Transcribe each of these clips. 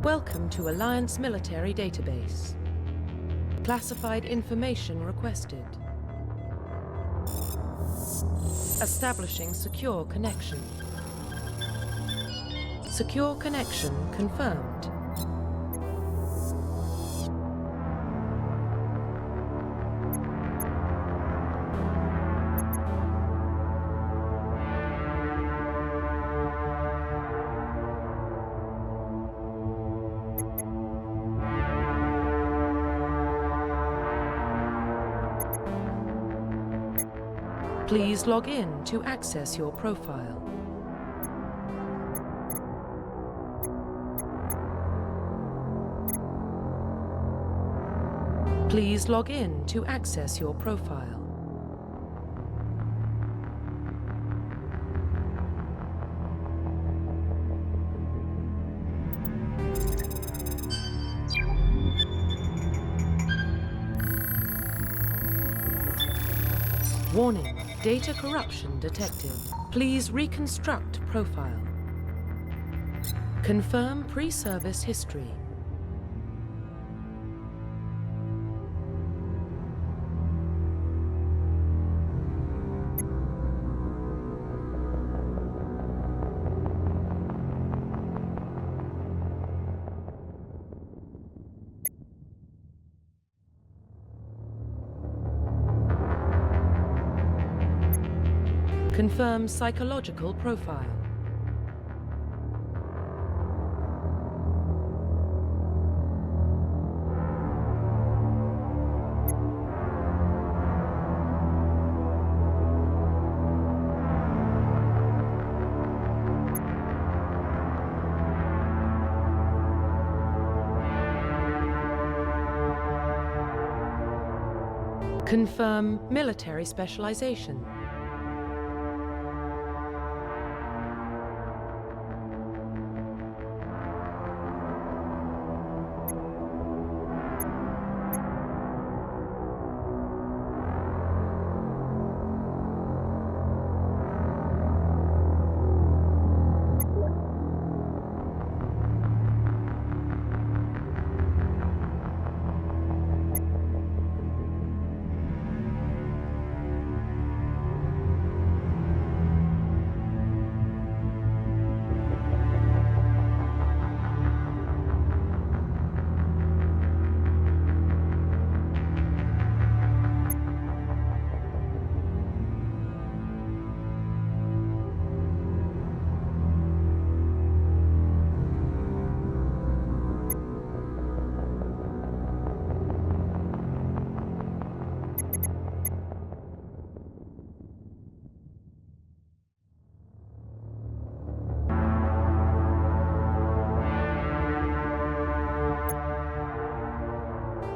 Welcome to Alliance Military Database. Classified information requested. Establishing secure connection. Secure connection confirmed. Please log in to access your profile. Please log in to access your profile. Warning. Data corruption detected. Please reconstruct profile. Confirm pre-service history. Confirm psychological profile. Confirm military specialization.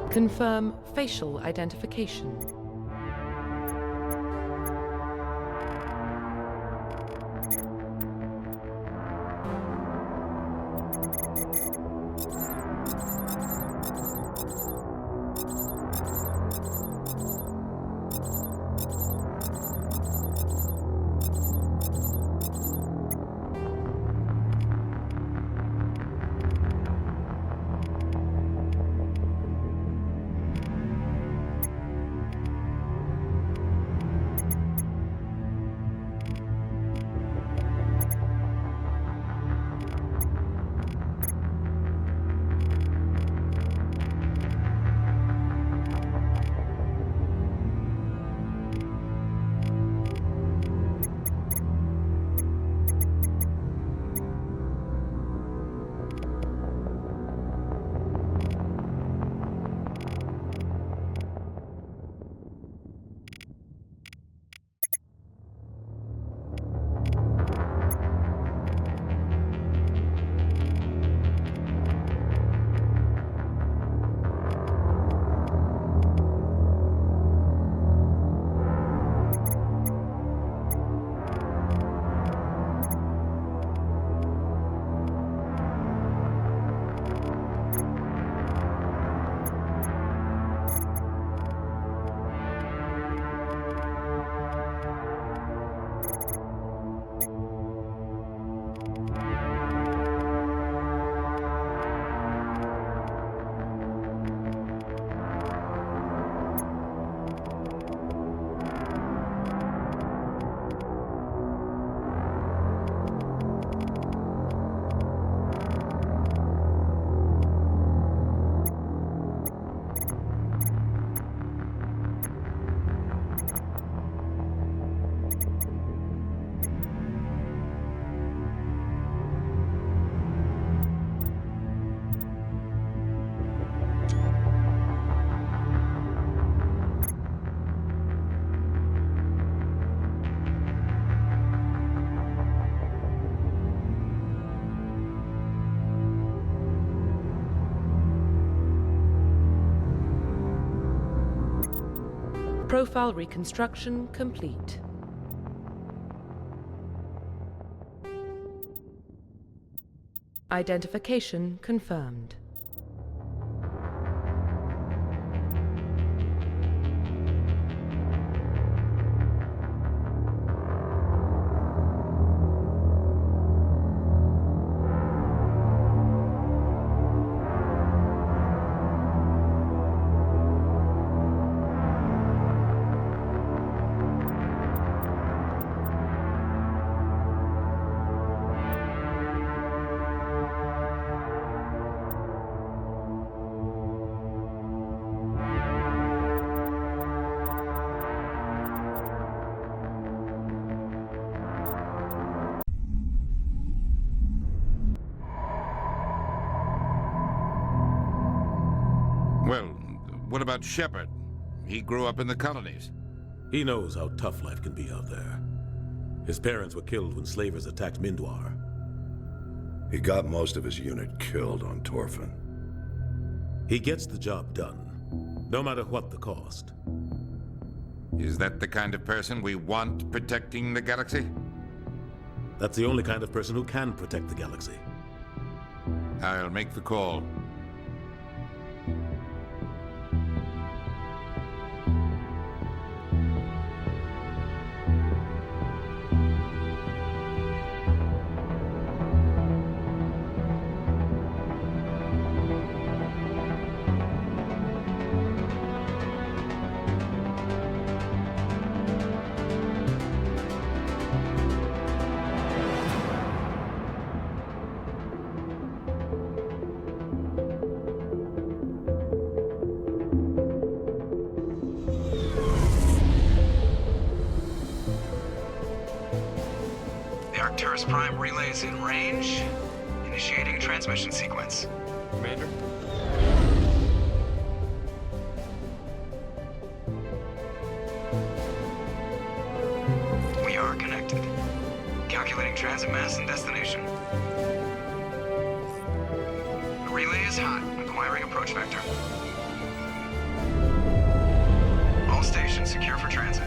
Confirm facial identification. Profile reconstruction complete. Identification confirmed. Well, what about Shepard? He grew up in the colonies. He knows how tough life can be out there. His parents were killed when slavers attacked Mindwar. He got most of his unit killed on Torfin. He gets the job done, no matter what the cost. Is that the kind of person we want protecting the galaxy? That's the only kind of person who can protect the galaxy. I'll make the call. Arcturus Prime relay is in range. Initiating a transmission sequence. Commander? We are connected. Calculating transit mass and destination. The relay is hot. Acquiring approach vector. All stations secure for transit.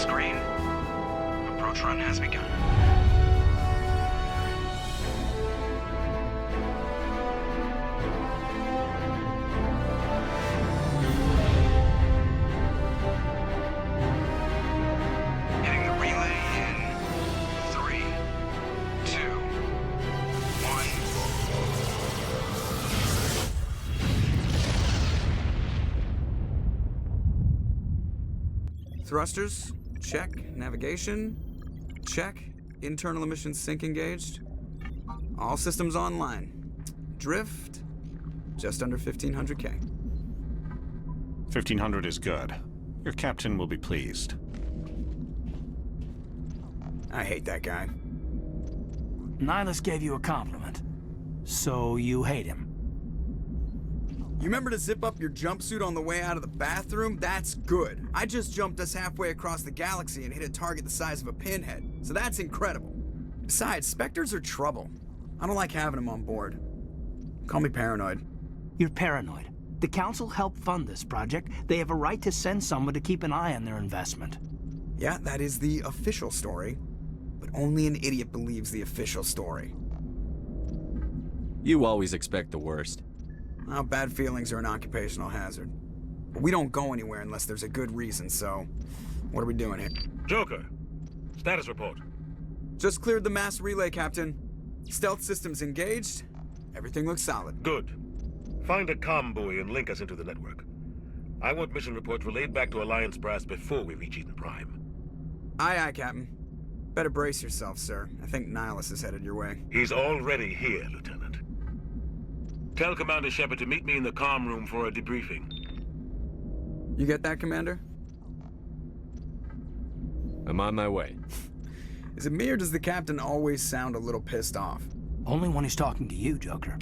Green. Approach run has begun. Hitting the relay in 3, 2, 1. Thrusters. Check. Navigation. Check. Internal emissions sync engaged. All systems online. Drift. Just under 1,500K. 1,500 is good. Your captain will be pleased. I hate that guy. Nihilus gave you a compliment. So you hate him. You remember to zip up your jumpsuit on the way out of the bathroom? That's good. I just jumped us halfway across the galaxy and hit a target the size of a pinhead, so that's incredible. Besides, Spectres are trouble. I don't like having them on board. Call me paranoid. You're paranoid. The Council helped fund this project. They have a right to send someone to keep an eye on their investment. Yeah, that is the official story. But only an idiot believes the official story. You always expect the worst. Well, bad feelings are an occupational hazard. But we don't go anywhere unless there's a good reason, so... what are we doing here? Joker, status report. Just cleared the mass relay, Captain. Stealth systems engaged. Everything looks solid. Good. Find a comm buoy and link us into the network. I want mission reports relayed back to Alliance Brass before we reach Eden Prime. Aye, aye, Captain. Better brace yourself, sir. I think Nihilus is headed your way. He's already here, Lieutenant. Tell Commander Shepard to meet me in the comm room for a debriefing. You get that, Commander? I'm on my way. Is it me or does the Captain always sound a little pissed off? Only when he's talking to you, Joker.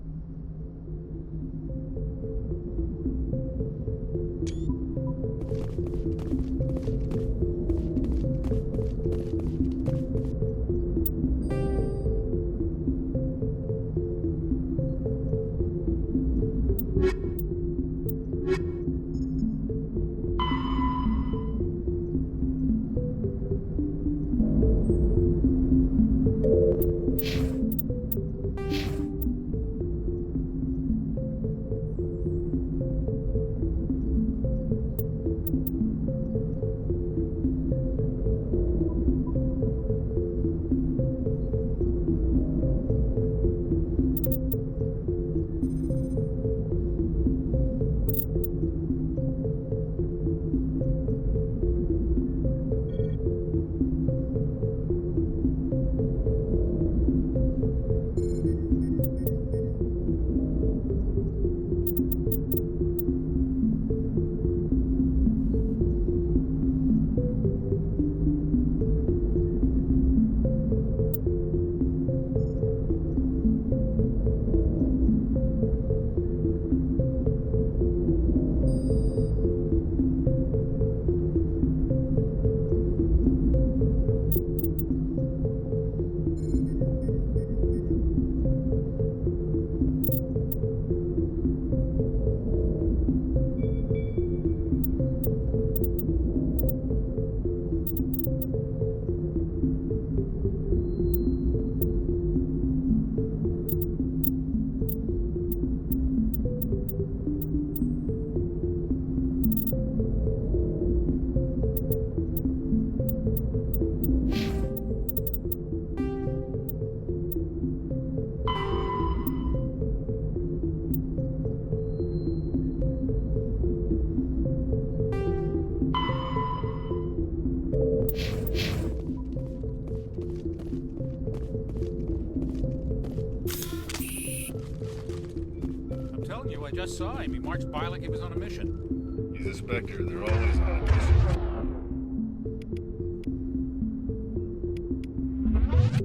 I'm telling you, I just saw him. He marched by like he was on a mission. He's a Spectre. They're always on a mission.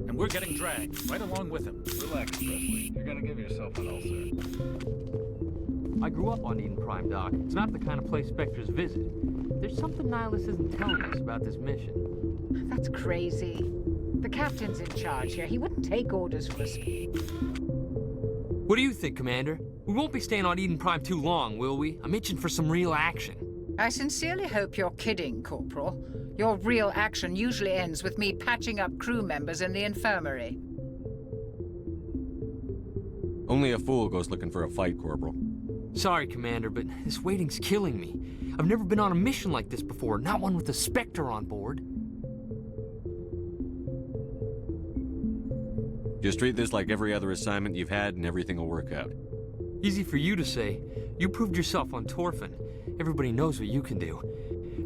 And we're getting dragged, right along with him. Relax, Presley. You're gonna give yourself an ulcer. I grew up on Eden Prime, Doc. It's not the kind of place Spectres visit. There's something Nihilus isn't telling us about this mission. That's crazy. The captain's in charge here. He wouldn't take orders from us. What do you think, Commander? We won't be staying on Eden Prime too long, will we? I'm itching for some real action. I sincerely hope you're kidding, Corporal. Your real action usually ends with me patching up crew members in the infirmary. Only a fool goes looking for a fight, Corporal. Sorry, Commander, but this waiting's killing me. I've never been on a mission like this before, not one with a Spectre on board. Just treat this like every other assignment you've had and everything will work out. Easy for you to say. You proved yourself on Torfin. Everybody knows what you can do.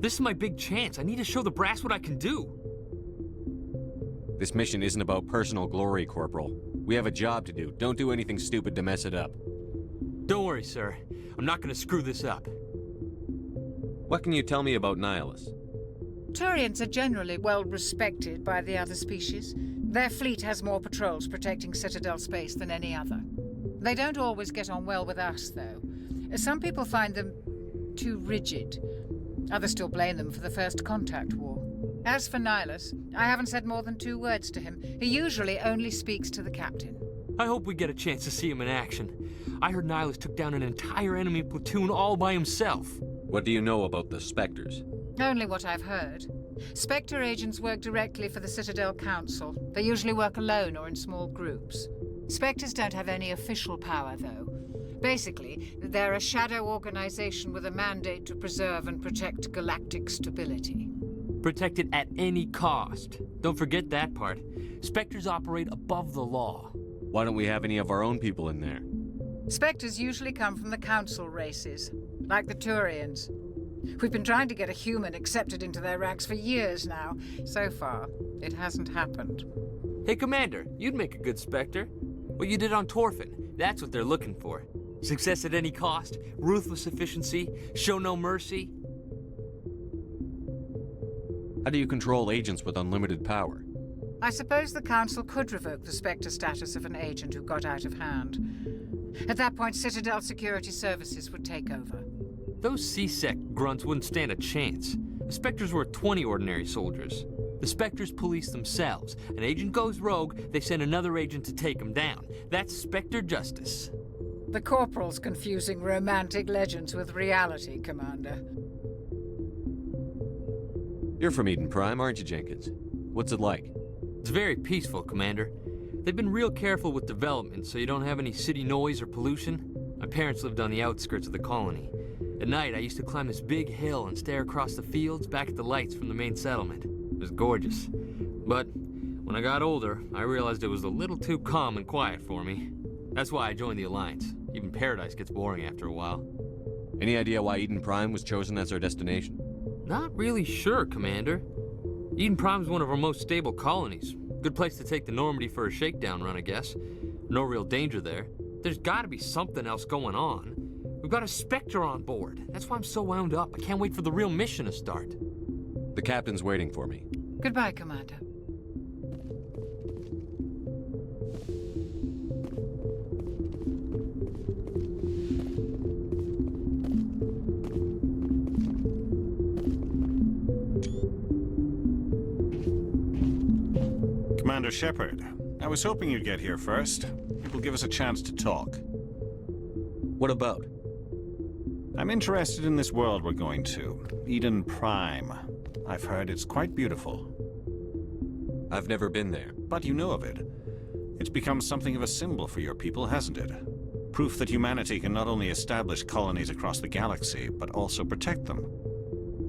This is my big chance. I need to show the brass what I can do. This mission isn't about personal glory, Corporal. We have a job to do. Don't do anything stupid to mess it up. Don't worry, sir. I'm not gonna screw this up. What can you tell me about Nihilus? Turians are generally well respected by the other species. Their fleet has more patrols protecting Citadel space than any other. They don't always get on well with us, though. Some people find them too rigid. Others still blame them for the First Contact War. As for Nihilus, I haven't said more than 2 words to him. He usually only speaks to the captain. I hope we get a chance to see him in action. I heard Nihilus took down an entire enemy platoon all by himself. What do you know about the Spectres? Only what I've heard. Spectre agents work directly for the Citadel Council. They usually work alone or in small groups. Spectres don't have any official power, though. Basically, they're a shadow organization with a mandate to preserve and protect galactic stability. Protect it at any cost. Don't forget that part. Spectres operate above the law. Why don't we have any of our own people in there? Spectres usually come from the Council races, like the Turians. We've been trying to get a human accepted into their ranks for years now. So far, it hasn't happened. Hey, Commander, you'd make a good Spectre. What you did on Torfin, that's what they're looking for. Success at any cost, ruthless efficiency, show no mercy. How do you control agents with unlimited power? I suppose the Council could revoke the Spectre status of an agent who got out of hand. At that point, Citadel Security Services would take over. Those C-Sec grunts wouldn't stand a chance. The Spectres were 20 ordinary soldiers. The Spectres police themselves. An agent goes rogue, they send another agent to take him down. That's Spectre justice. The Corporal's confusing romantic legends with reality, Commander. You're from Eden Prime, aren't you, Jenkins? What's it like? It's very peaceful, Commander. They've been real careful with development so you don't have any city noise or pollution. My parents lived on the outskirts of the colony. At night, I used to climb this big hill and stare across the fields back at the lights from the main settlement. It was gorgeous. But when I got older, I realized it was a little too calm and quiet for me. That's why I joined the Alliance. Even Paradise gets boring after a while. Any idea why Eden Prime was chosen as our destination? Not really sure, Commander. Eden Prime's one of our most stable colonies. Good place to take the Normandy for a shakedown run, I guess. No real danger there. There's gotta be something else going on. We've got a Spectre on board. That's why I'm so wound up. I can't wait for the real mission to start. The captain's waiting for me. Goodbye, Commander. Commander Shepard, I was hoping you'd get here first. It will give us a chance to talk. What about? I'm interested in this world we're going to, Eden Prime. I've heard it's quite beautiful. I've never been there. But you know of it. It's become something of a symbol for your people, hasn't it? Proof that humanity can not only establish colonies across the galaxy, but also protect them.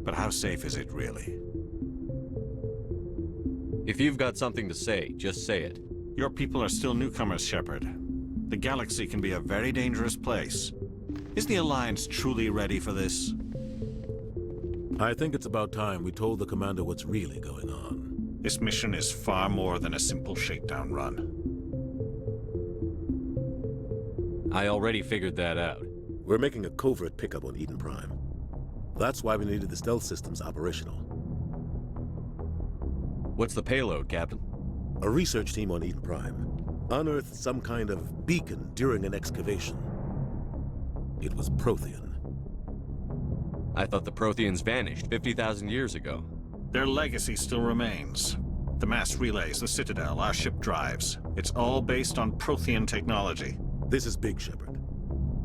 But how safe is it, really? If you've got something to say, just say it. Your people are still newcomers, Shepard. The galaxy can be a very dangerous place. Is the Alliance truly ready for this? I think it's about time we told the Commander what's really going on. This mission is far more than a simple shakedown run. I already figured that out. We're making a covert pickup on Eden Prime. That's why we needed the stealth systems operational. What's the payload, Captain? A research team on Eden Prime unearthed some kind of beacon during an excavation. It was Prothean. I thought the Protheans vanished 50,000 years ago. Their legacy still remains. The mass relays, the Citadel, our ship drives. It's all based on Prothean technology. This is big, Shepard.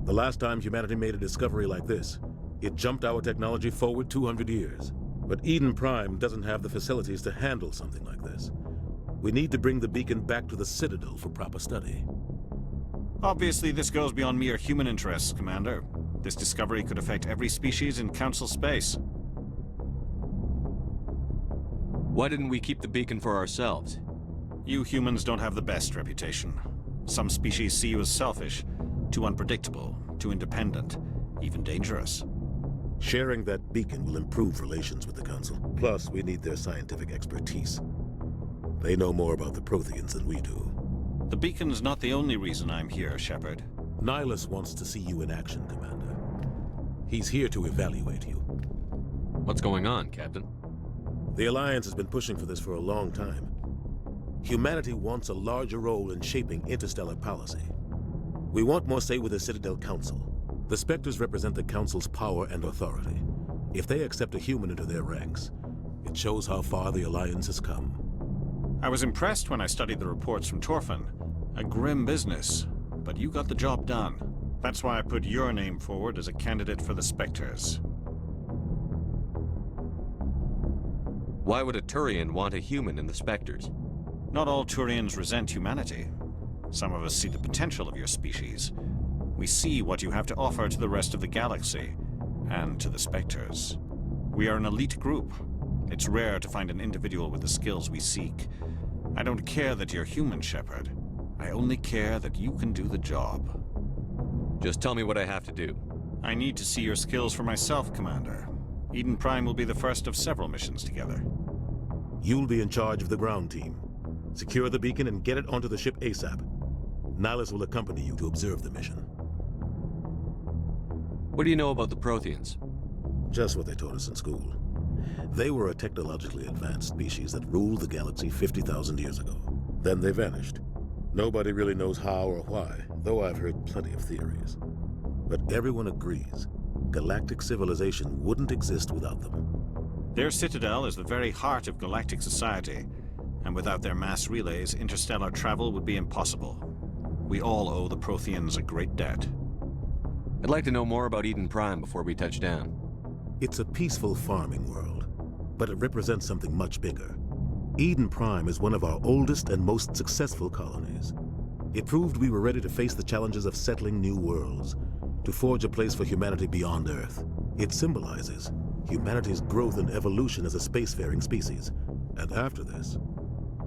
The last time humanity made a discovery like this, it jumped our technology forward 200 years. But Eden Prime doesn't have the facilities to handle something like this. We need to bring the beacon back to the Citadel for proper study. Obviously, this goes beyond mere human interests, Commander. This discovery could affect every species in Council space. Why didn't we keep the beacon for ourselves? You humans don't have the best reputation. Some species see you as selfish, too unpredictable, too independent, even dangerous. Sharing that beacon will improve relations with the Council. Plus, we need their scientific expertise. They know more about the Protheans than we do. The beacon's not the only reason I'm here, Shepard. Nihilus wants to see you in action, Commander. He's here to evaluate you. What's going on, Captain? The Alliance has been pushing for this for a long time. Humanity wants a larger role in shaping interstellar policy. We want more say with the Citadel Council. The Spectres represent the Council's power and authority. If they accept a human into their ranks, it shows how far the Alliance has come. I was impressed when I studied the reports from Torfin. A grim business, but you got the job done. That's why I put your name forward as a candidate for the Spectres. Why would a Turian want a human in the Spectres? Not all Turians resent humanity. Some of us see the potential of your species. We see what you have to offer to the rest of the galaxy, and to the Spectres. We are an elite group. It's rare to find an individual with the skills we seek. I don't care that you're human, Shepard. I only care that you can do the job. Just tell me what I have to do. I need to see your skills for myself, Commander. Eden Prime will be the first of several missions together. You'll be in charge of the ground team. Secure the beacon and get it onto the ship ASAP. Nihilus will accompany you to observe the mission. What do you know about the Protheans? Just what they taught us in school. They were a technologically advanced species that ruled the galaxy 50,000 years ago. Then they vanished. Nobody really knows how or why, though I've heard plenty of theories. But everyone agrees, galactic civilization wouldn't exist without them. Their citadel is the very heart of galactic society, and without their mass relays, interstellar travel would be impossible. We all owe the Protheans a great debt. I'd like to know more about Eden Prime before we touch down. It's a peaceful farming world, but it represents something much bigger. Eden Prime is one of our oldest and most successful colonies. It proved we were ready to face the challenges of settling new worlds, to forge a place for humanity beyond Earth. It symbolizes humanity's growth and evolution as a spacefaring species. And after this,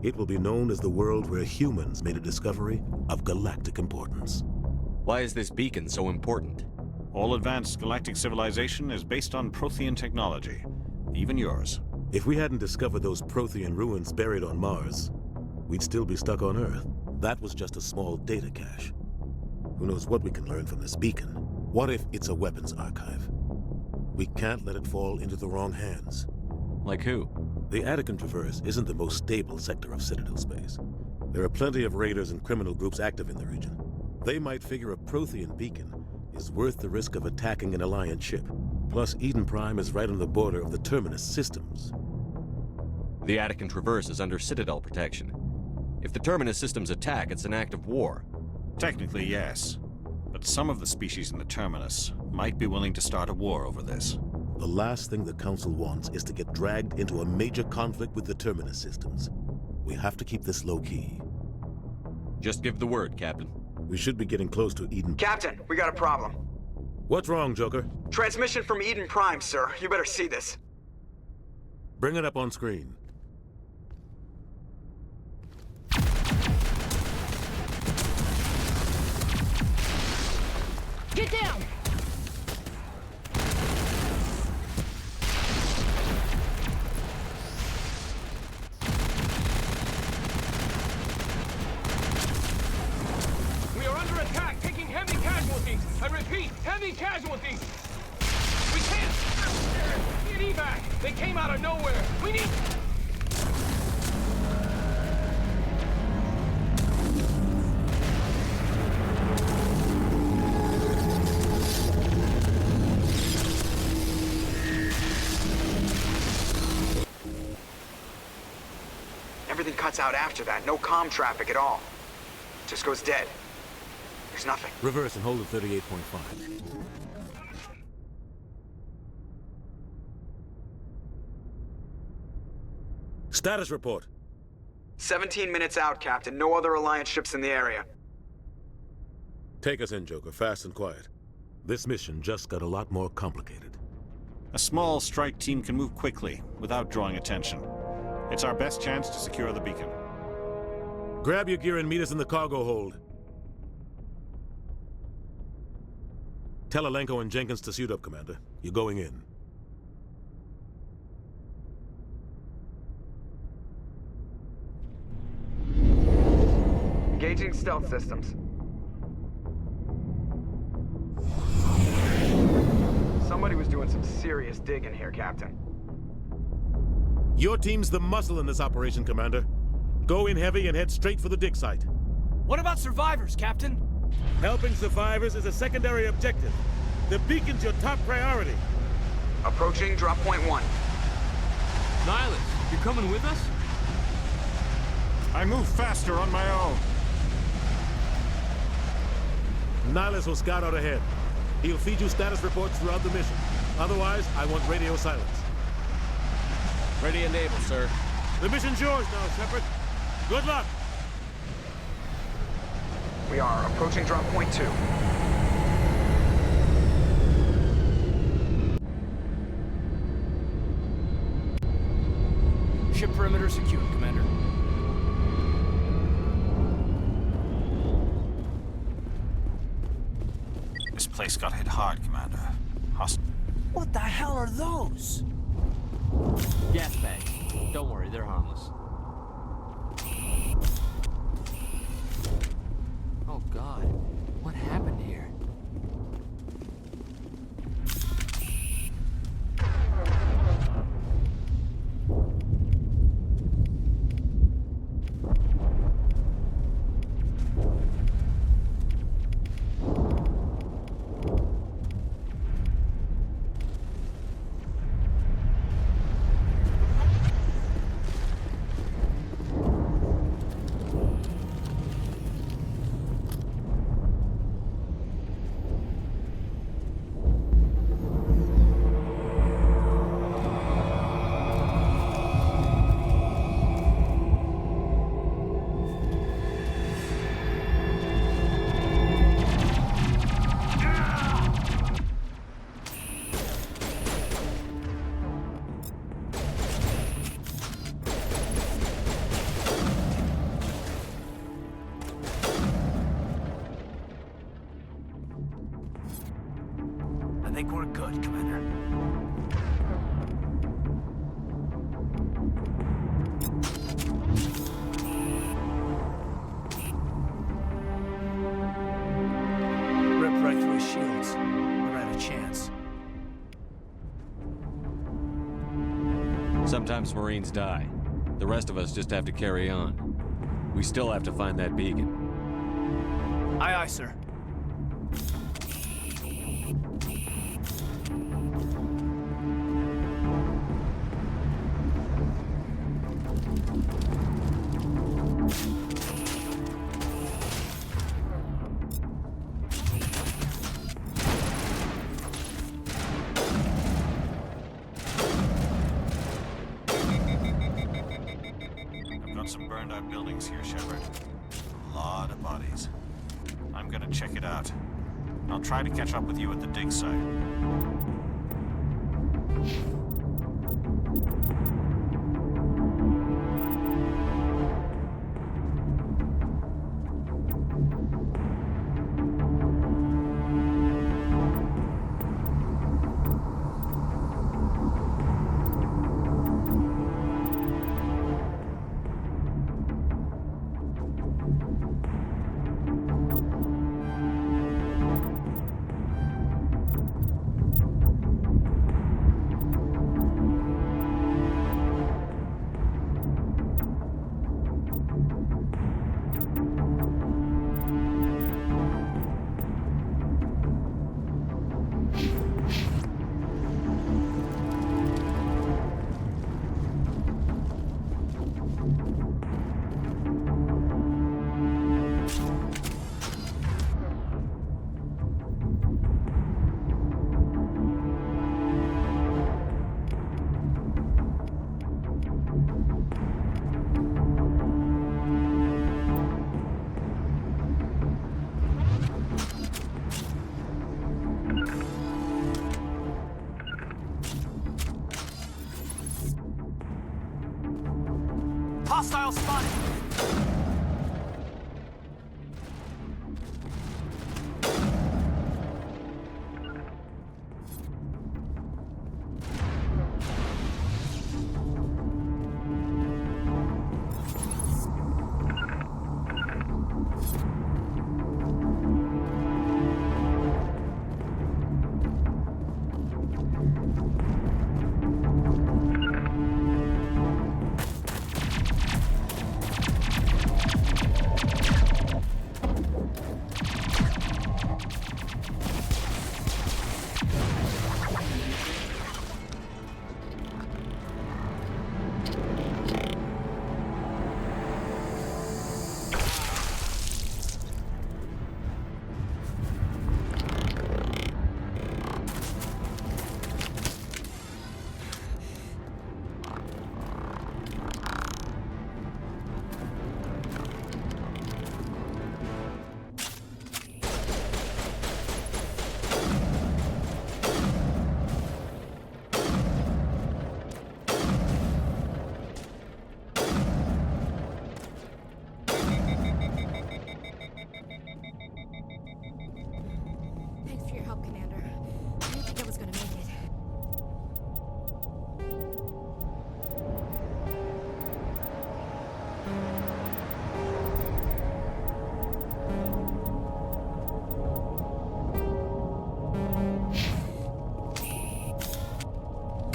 it will be known as the world where humans made a discovery of galactic importance. Why is this beacon so important? All advanced galactic civilization is based on Prothean technology, even yours. If we hadn't discovered those Prothean ruins buried on Mars, we'd still be stuck on Earth. That was just a small data cache. Who knows what we can learn from this beacon? What if it's a weapons archive? We can't let it fall into the wrong hands. Like who? The Attican Traverse isn't the most stable sector of Citadel space. There are plenty of raiders and criminal groups active in the region. They might figure a Prothean beacon is worth the risk of attacking an Alliance ship. Plus, Eden Prime is right on the border of the Terminus systems. The Attican Traverse is under Citadel protection. If the Terminus systems attack, it's an act of war. Technically, yes. But some of the species in the Terminus might be willing to start a war over this. The last thing the Council wants is to get dragged into a major conflict with the Terminus systems. We have to keep this low-key. Just give the word, Captain. We should be getting close to Eden. Captain, we got a problem. What's wrong, Joker? Transmission from Eden Prime, sir. You better see this. Bring it up on screen. Get down! We are under attack, taking heavy casualties. I repeat, heavy casualties. We can't. Need evac. They came out of nowhere. We need. Everything cuts out after that. No comm traffic at all. Just goes dead. There's nothing. Reverse and hold at 38.5. Status report. 17 minutes out, Captain. No other Alliance ships in the area. Take us in, Joker, fast and quiet. This mission just got a lot more complicated. A small strike team can move quickly without drawing attention. It's our best chance to secure the beacon. Grab your gear and meet us in the cargo hold. Tell Alenko and Jenkins to suit up, Commander. You're going in. Engaging stealth systems. Somebody was doing some serious digging here, Captain. Your team's the muscle in this operation, Commander. Go in heavy and head straight for the dig site. What about survivors, Captain? Helping survivors is a secondary objective. The beacon's your top priority. Approaching drop point 1. Nihilus, you're coming with us? I move faster on my own. Nihilus will scout out ahead. He'll feed you status reports throughout the mission. Otherwise, I want radio silence. Ready and able, sir. The mission's yours now, Shepard. Good luck! We are approaching drop point 2. Ship perimeter secured, Commander. This place got hit hard, Commander. What the hell are those? Gas bags. Don't worry, they're harmless. Oh God, what happened here? think we're good, Commander. Ripped right through his shields. Never had a chance. Sometimes Marines die. The rest of us just have to carry on. We still have to find that beacon. Aye, aye, sir. Some burned out buildings here, Shepard. A lot of bodies. I'm gonna check it out. I'll try to catch up with you at the dig site. Hostile spotted!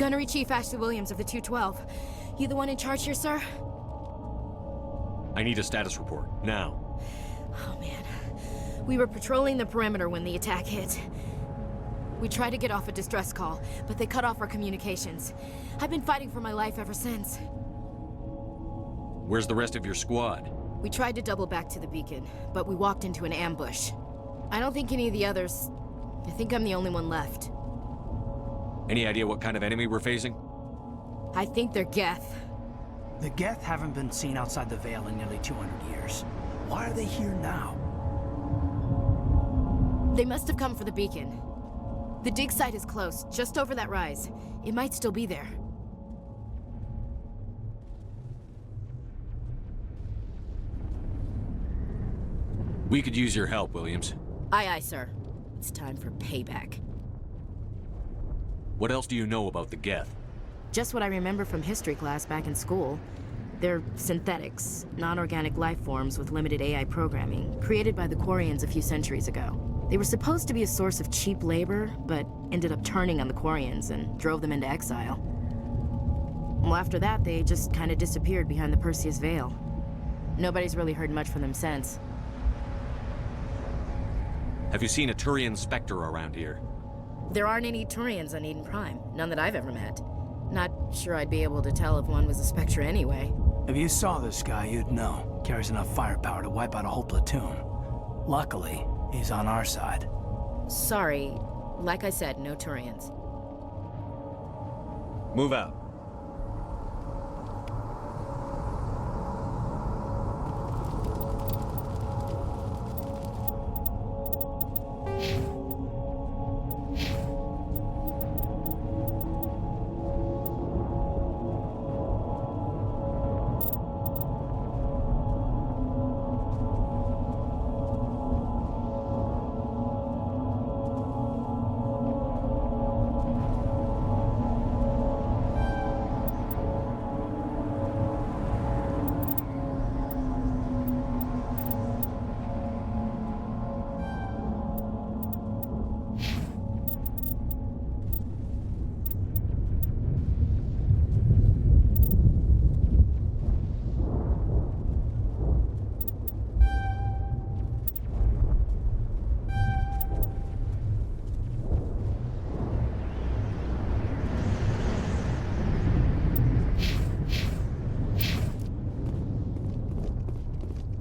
Gunnery Chief Ashley Williams of the 212. You the one in charge here, sir? I need a status report, now. Oh, man. We were patrolling the perimeter when the attack hit. We tried to get off a distress call, but they cut off our communications. I've been fighting for my life ever since. Where's the rest of your squad? We tried to double back to the beacon, but we walked into an ambush. I don't think any of the others... I think I'm the only one left. Any idea what kind of enemy we're facing? I think they're Geth. The Geth haven't been seen outside the Veil in nearly 200 years. Why are they here now? They must have come for the beacon. The dig site is close, just over that rise. It might still be there. We could use your help, Williams. Aye, aye, sir. It's time for payback. What else do you know about the Geth? Just what I remember from history class back in school. They're synthetics, non-organic life forms with limited AI programming, created by the Quarians a few centuries ago. They were supposed to be a source of cheap labor, but ended up turning on the Quarians and drove them into exile. Well, after that, they just kind of disappeared behind the Perseus Veil. Nobody's really heard much from them since. Have you seen a Turian Spectre around here? There aren't any Turians on Eden Prime, none that I've ever met. Not sure I'd be able to tell if one was a Spectre anyway. If you saw this guy, you'd know. Carries enough firepower to wipe out a whole platoon. Luckily, he's on our side. Sorry. Like I said, no Turians. Move out.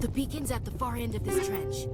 The beacon's at the far end of this trench.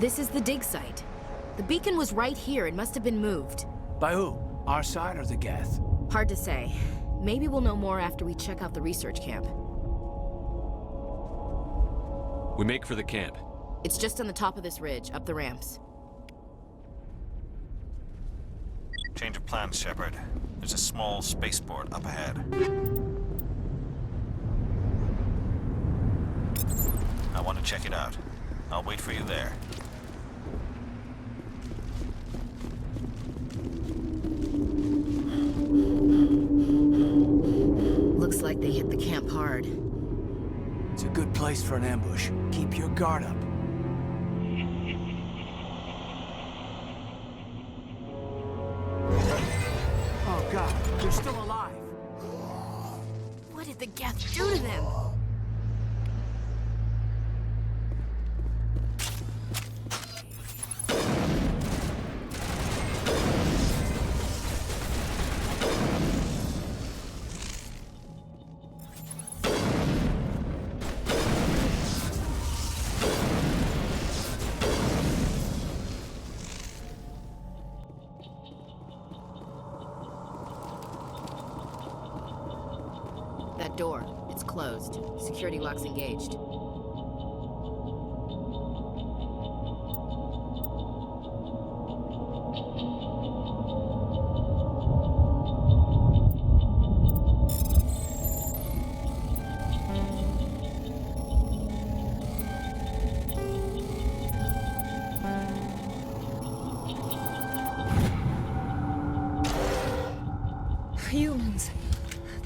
This is the dig site. The beacon was right here. It must have been moved. By who? Our side or the Geth? Hard to say. Maybe we'll know more after we check out the research camp. We make for the camp. It's just on the top of this ridge, up the ramps. Change of plans, Shepard. There's a small spaceport up ahead. I want to check it out. I'll wait for you there. Looks like they hit the camp hard. It's a good place for an ambush. Keep your guard up. Oh god, they're still alive. What did the Geth do to them? That door, it's closed. Security lock's engaged. Humans,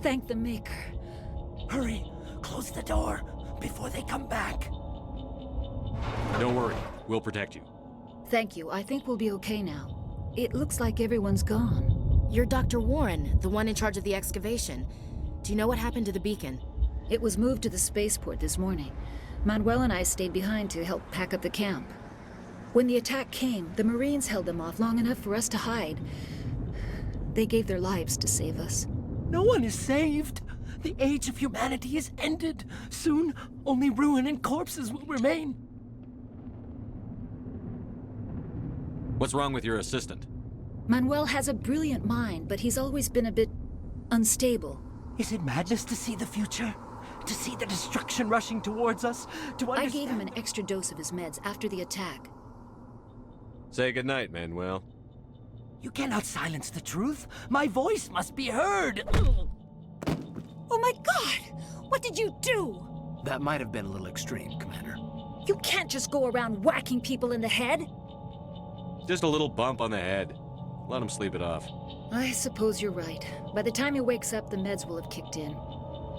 thank the Maker. Hurry! Close the door before they come back. Don't worry, we'll protect you. Thank you. I think we'll be okay now. It looks like everyone's gone. You're Dr. Warren, the one in charge of the excavation. Do you know what happened to the beacon? It was moved to the spaceport this morning. Manuel and I stayed behind to help pack up the camp. When the attack came, the Marines held them off long enough for us to hide. They gave their lives to save us. No one is saved. The age of humanity is ended. Soon, only ruin and corpses will remain. What's wrong with your assistant? Manuel has a brilliant mind, but he's always been a bit unstable. Is it madness to see the future? To see the destruction rushing towards us? To understand... I gave him an extra dose of his meds after the attack. Say goodnight, Manuel. You cannot silence the truth. My voice must be heard. Oh my god! What did you do? That might have been a little extreme, Commander. You can't just go around whacking people in the head. Just a little bump on the head. Let him sleep it off. I suppose you're right. By the time he wakes up, the meds will have kicked in.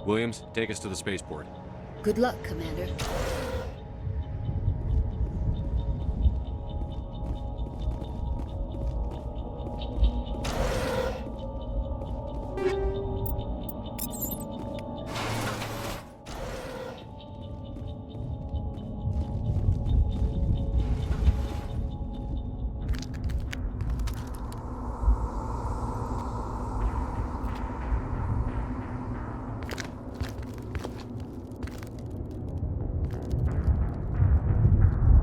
Williams, take us to the spaceport. Good luck, Commander.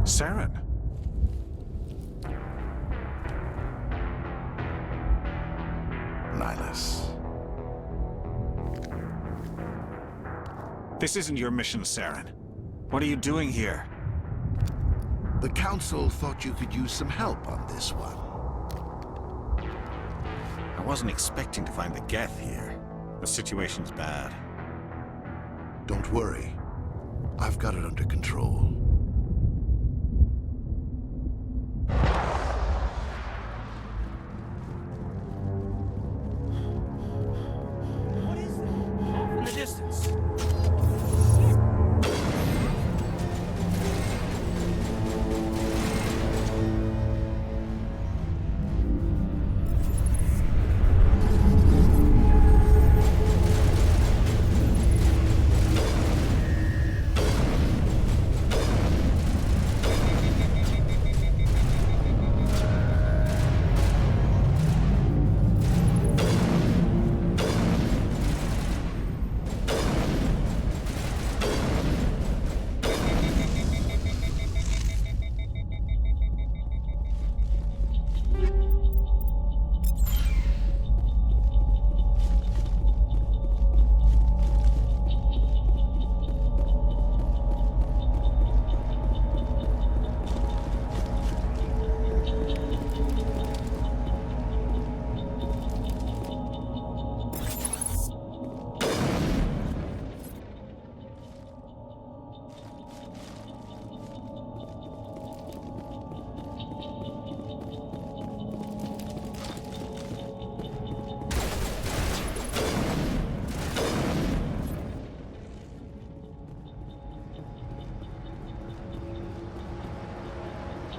Saren. Nihilus. This isn't your mission, Saren. What are you doing here? The Council thought you could use some help on this one. I wasn't expecting to find the Geth here. The situation's bad. Don't worry. I've got it under control. In the distance.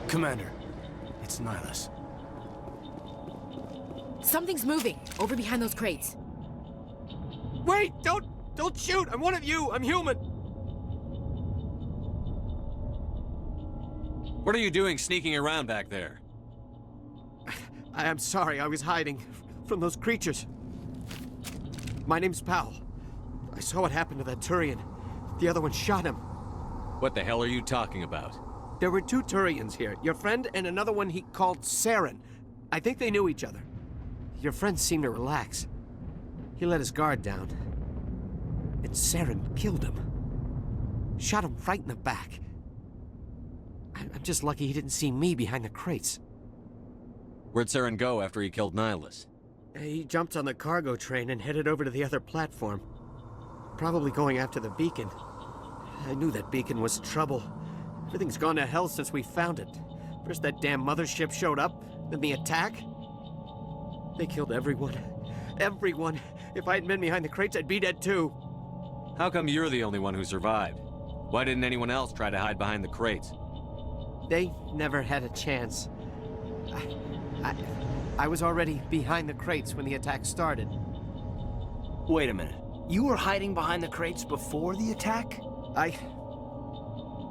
Commander, it's Nihilus. Something's moving, over behind those crates. Wait! Don't shoot! I'm one of you! I'm human! What are you doing sneaking around back there? I'm sorry, I was hiding from those creatures. My name's Powell. I saw what happened to that Turian. The other one shot him. What the hell are you talking about? There were 2 Turians here. Your friend and another one he called Saren. I think they knew each other. Your friend seemed to relax. He let his guard down. And Saren killed him. Shot him right in the back. I'm just lucky he didn't see me behind the crates. Where'd Saren go after he killed Nihilus? He jumped on the cargo train and headed over to the other platform. Probably going after the beacon. I knew that beacon was trouble. Everything's gone to hell since we found it. First that damn mothership showed up, then the attack. They killed everyone. Everyone. If I hadn't been behind the crates, I'd be dead too. How come you're the only one who survived? Why didn't anyone else try to hide behind the crates? They never had a chance. I was already behind the crates when the attack started. Wait a minute. You were hiding behind the crates before the attack?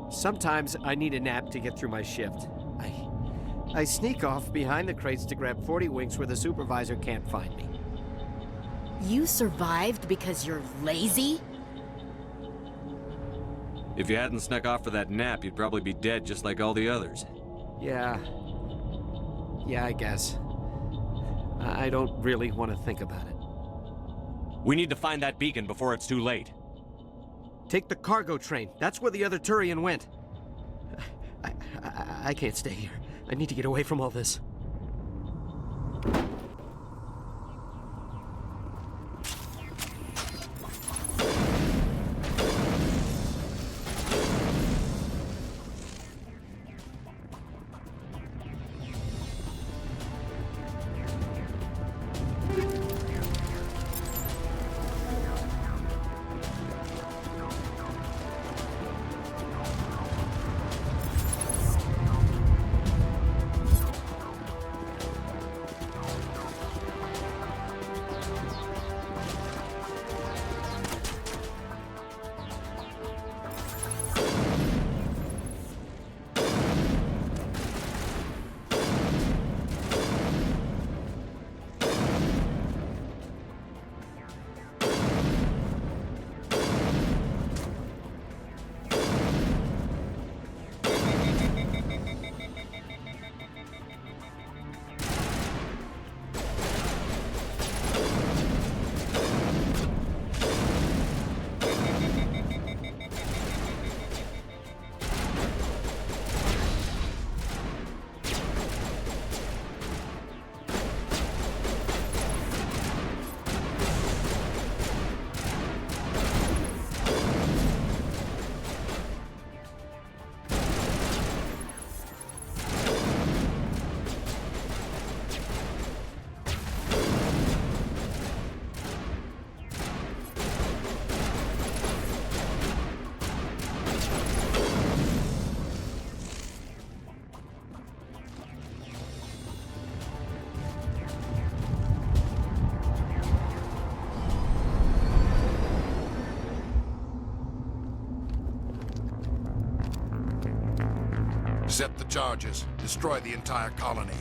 Sometimes I need a nap to get through my shift. I sneak off behind the crates to grab 40 winks where the supervisor can't find me. You survived because you're lazy? If you hadn't snuck off for that nap, you'd probably be dead just like all the others. Yeah, I guess. I don't really want to think about it. We need to find that beacon before it's too late. Take the cargo train. That's where the other Turian went. I can't stay here. I need to get away from all this. Set the charges. Destroy the entire colony.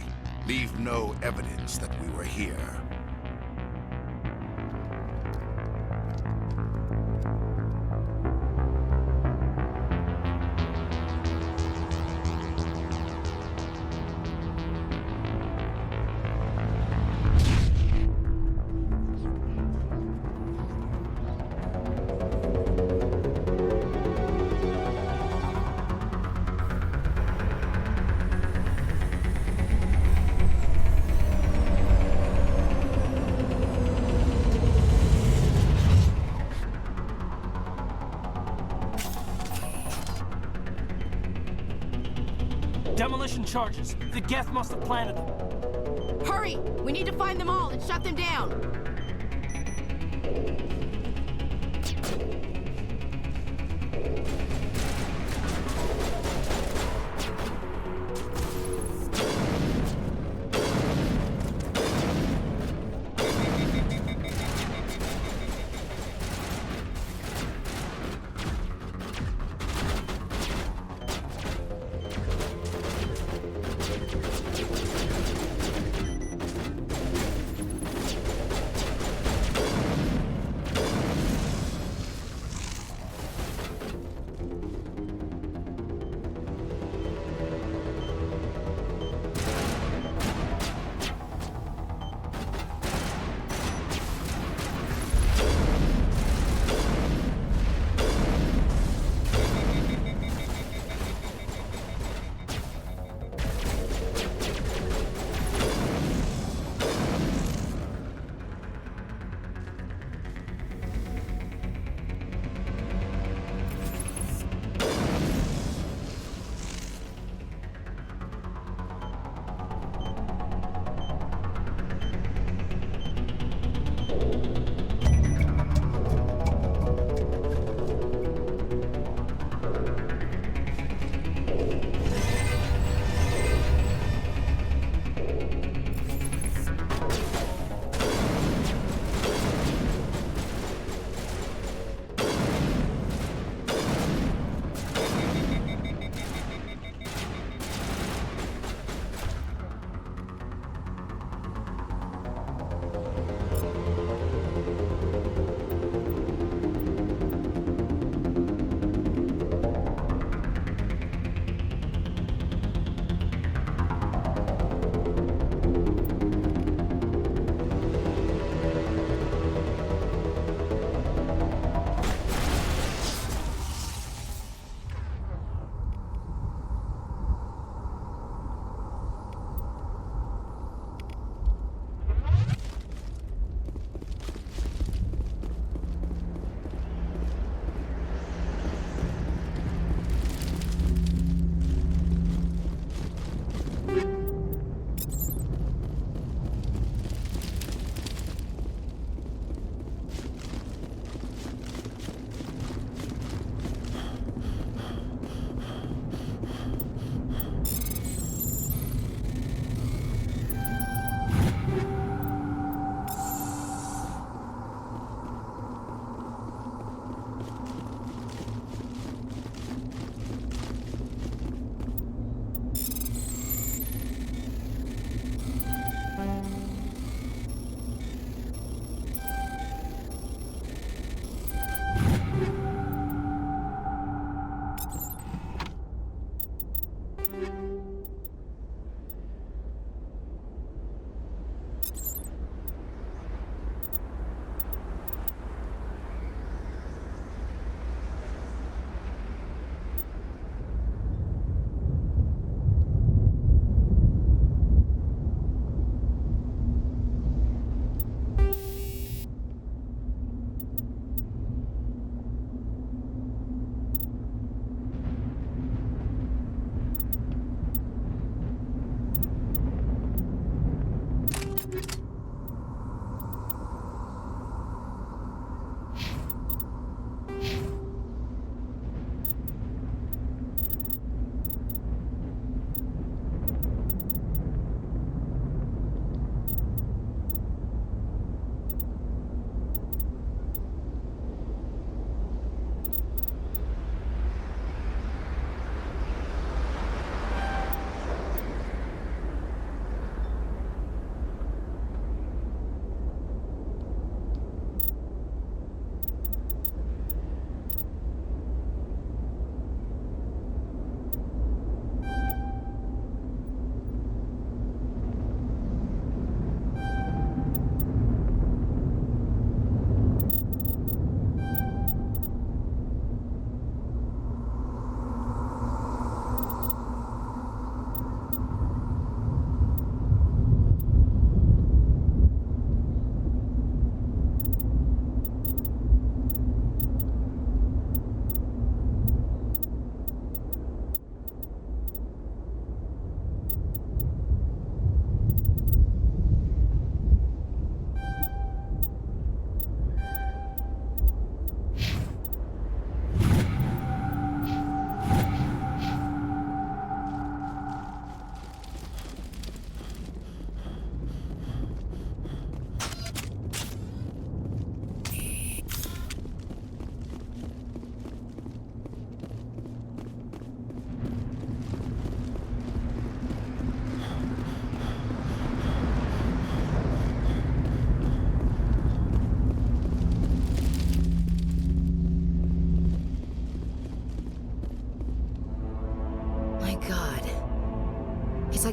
Leave no evidence that we were here. Demolition charges. The Geth must have planted them. Hurry! We need to find them all and shut them down!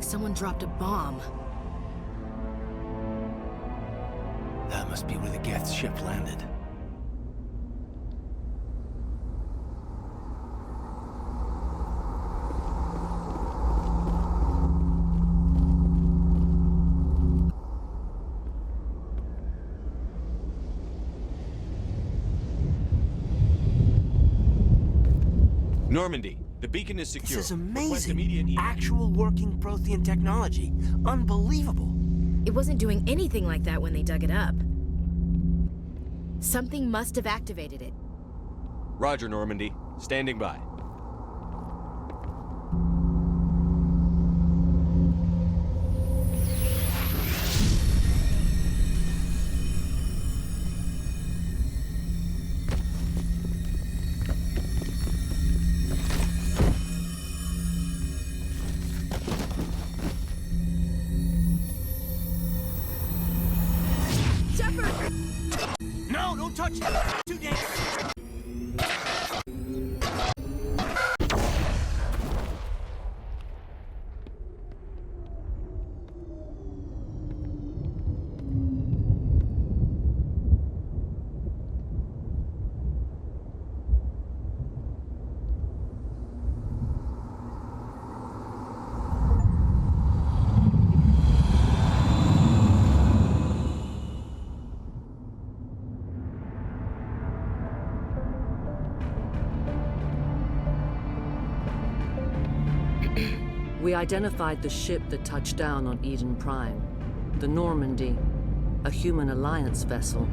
like someone dropped a bomb. That must be where the Geth ship landed. Normandy, the beacon is secure. This is Request amazing. immediate Actual working Prothean technology. Unbelievable. It wasn't doing anything like that when they dug it up. Something must have activated it. Roger, Normandy. Standing by. No, don't touch it! Too dangerous! We identified the ship that touched down on Eden Prime. The Normandy, a human alliance vessel.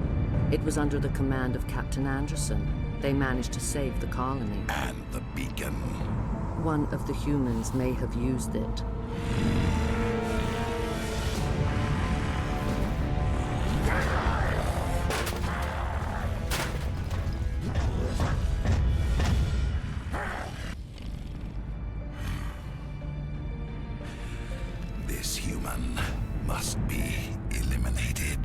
It was under the command of Captain Anderson. They managed to save the colony. And the beacon. One of the humans may have used it. This human must be eliminated.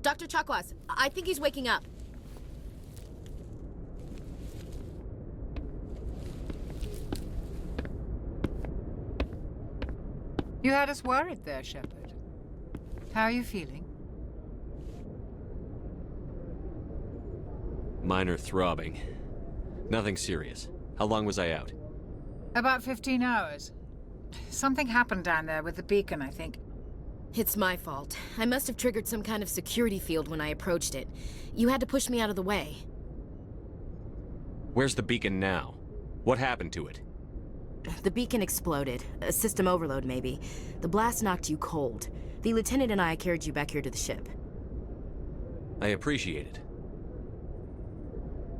Dr. Chakwas, I think he's waking up. You had us worried there, Shepard. How are you feeling? Minor throbbing. Nothing serious. How long was I out? About 15 hours. Something happened down there with the beacon, I think. It's my fault. I must have triggered some kind of security field when I approached it. You had to push me out of the way. Where's the beacon now? What happened to it? The beacon exploded. A system overload, maybe. The blast knocked you cold. The lieutenant and I carried you back here to the ship. I appreciate it.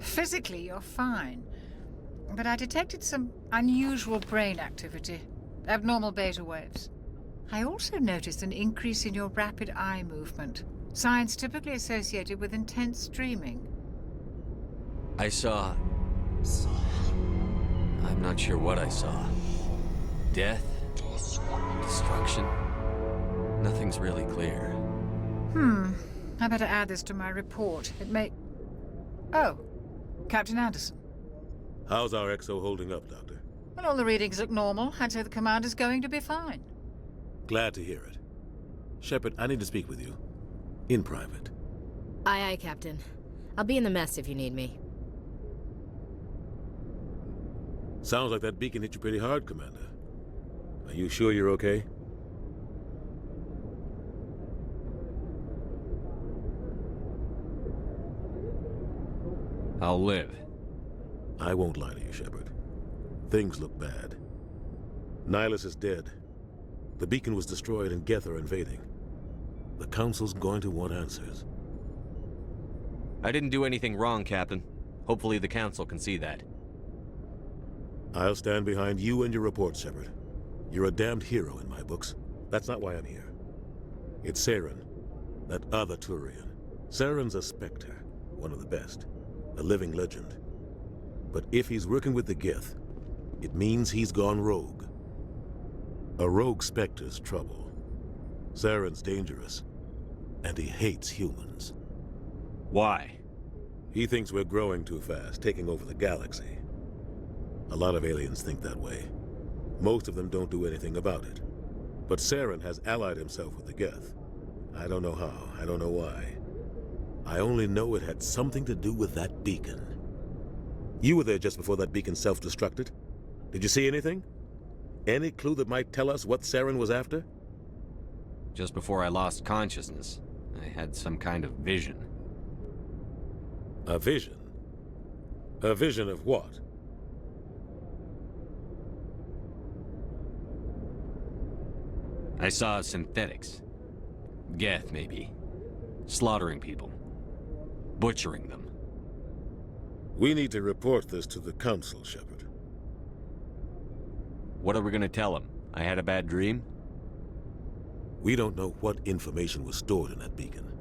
Physically, you're fine. But I detected some unusual brain activity. Abnormal beta waves. I also noticed an increase in your rapid eye movement. Signs typically associated with intense dreaming. I saw... I'm not sure what I saw. Death? Destruction? Nothing's really clear. I better add this to my report. It may... Oh, Captain Anderson. How's our XO holding up, Doctor? Well, all the readings look normal. I'd say the commander's going to be fine. Glad to hear it. Shepard, I need to speak with you. In private. Aye, aye, Captain. I'll be in the mess if you need me. Sounds like that beacon hit you pretty hard, Commander. Are you sure you're okay? I'll live. I won't lie to you, Shepard. Things look bad. Nihilus is dead. The beacon was destroyed and Geth are invading. The Council's going to want answers. I didn't do anything wrong, Captain. Hopefully the Council can see that. I'll stand behind you and your report, Shepard. You're a damned hero in my books. That's not why I'm here. It's Saren, that other Turian. Saren's a Spectre, one of the best. A living legend. But if he's working with the Geth, it means he's gone rogue. A rogue Spectre's trouble. Saren's dangerous, and he hates humans. Why? He thinks we're growing too fast, taking over the galaxy. A lot of aliens think that way. Most of them don't do anything about it. But Saren has allied himself with the Geth. I don't know how, I don't know why. I only know it had something to do with that beacon. You were there just before that beacon self-destructed. Did you see anything? Any clue that might tell us what Saren was after? Just before I lost consciousness, I had some kind of vision. A vision? A vision of what? I saw synthetics. Geth, maybe. Slaughtering people. Butchering them. We need to report this to the Council, Shepard. What are we gonna tell them? I had a bad dream? We don't know what information was stored in that beacon.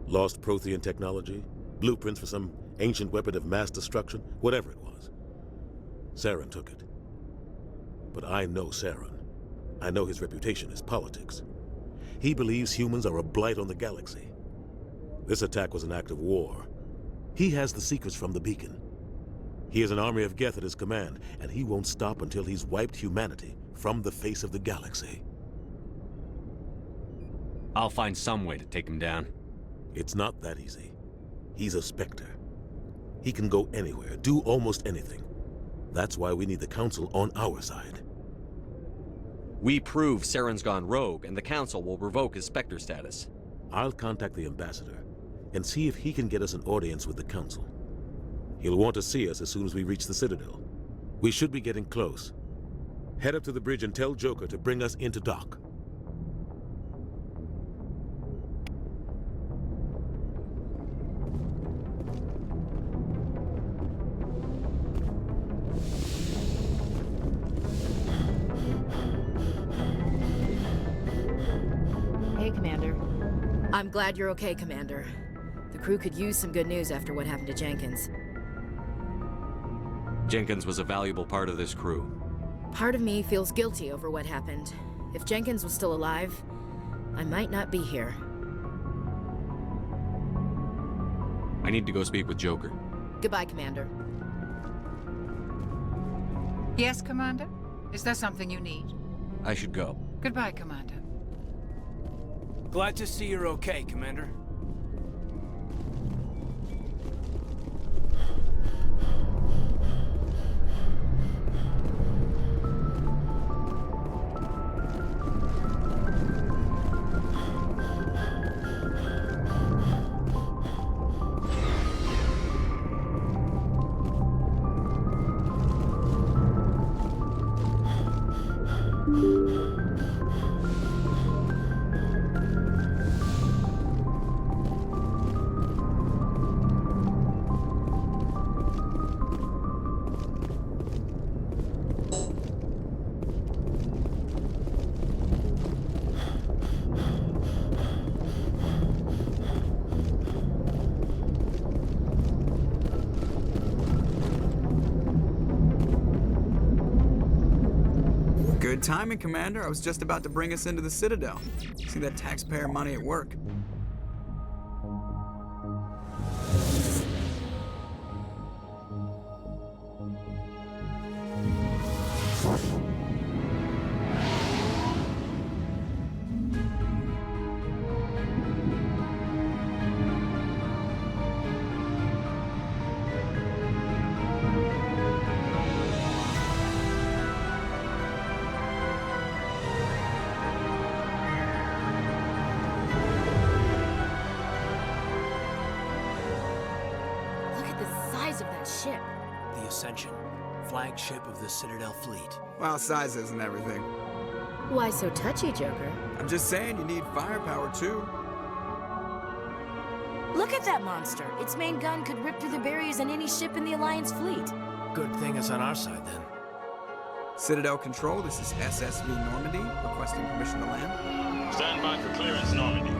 Lost Prothean technology? Blueprints for some ancient weapon of mass destruction? Whatever it was. Saren took it. But I know Saren. I know his reputation is politics. He believes humans are a blight on the galaxy. This attack was an act of war. He has the secrets from the beacon. He has an army of Geth at his command, and he won't stop until he's wiped humanity from the face of the galaxy. I'll find some way to take him down. It's not that easy. He's a Spectre. He can go anywhere, do almost anything. That's why we need the Council on our side. We prove Saren's gone rogue, and the Council will revoke his Spectre status. I'll contact the Ambassador and see if he can get us an audience with the Council. He'll want to see us as soon as we reach the Citadel. We should be getting close. Head up to the bridge and tell Joker to bring us into dock. Hey, Commander. I'm glad you're okay, Commander. The crew could use some good news after what happened to Jenkins. Jenkins was a valuable part of this crew. Part of me feels guilty over what happened. If Jenkins was still alive, I might not be here. I need to go speak with Joker. Goodbye, Commander. Yes, Commander? Is there something you need? I should go. Goodbye, Commander. Glad to see you're okay, Commander. Good timing, Commander. I was just about to bring us into the Citadel. See that taxpayer money at work. Ship. The Ascension, flagship of the Citadel fleet. Well, size isn't everything. Why so touchy, Joker? I'm just saying you need firepower, too. Look at that monster. Its main gun could rip through the barriers in any ship in the Alliance fleet. Good thing it's on our side, then. Citadel Control, this is SSV Normandy, requesting permission to land. Stand by for clearance, Normandy.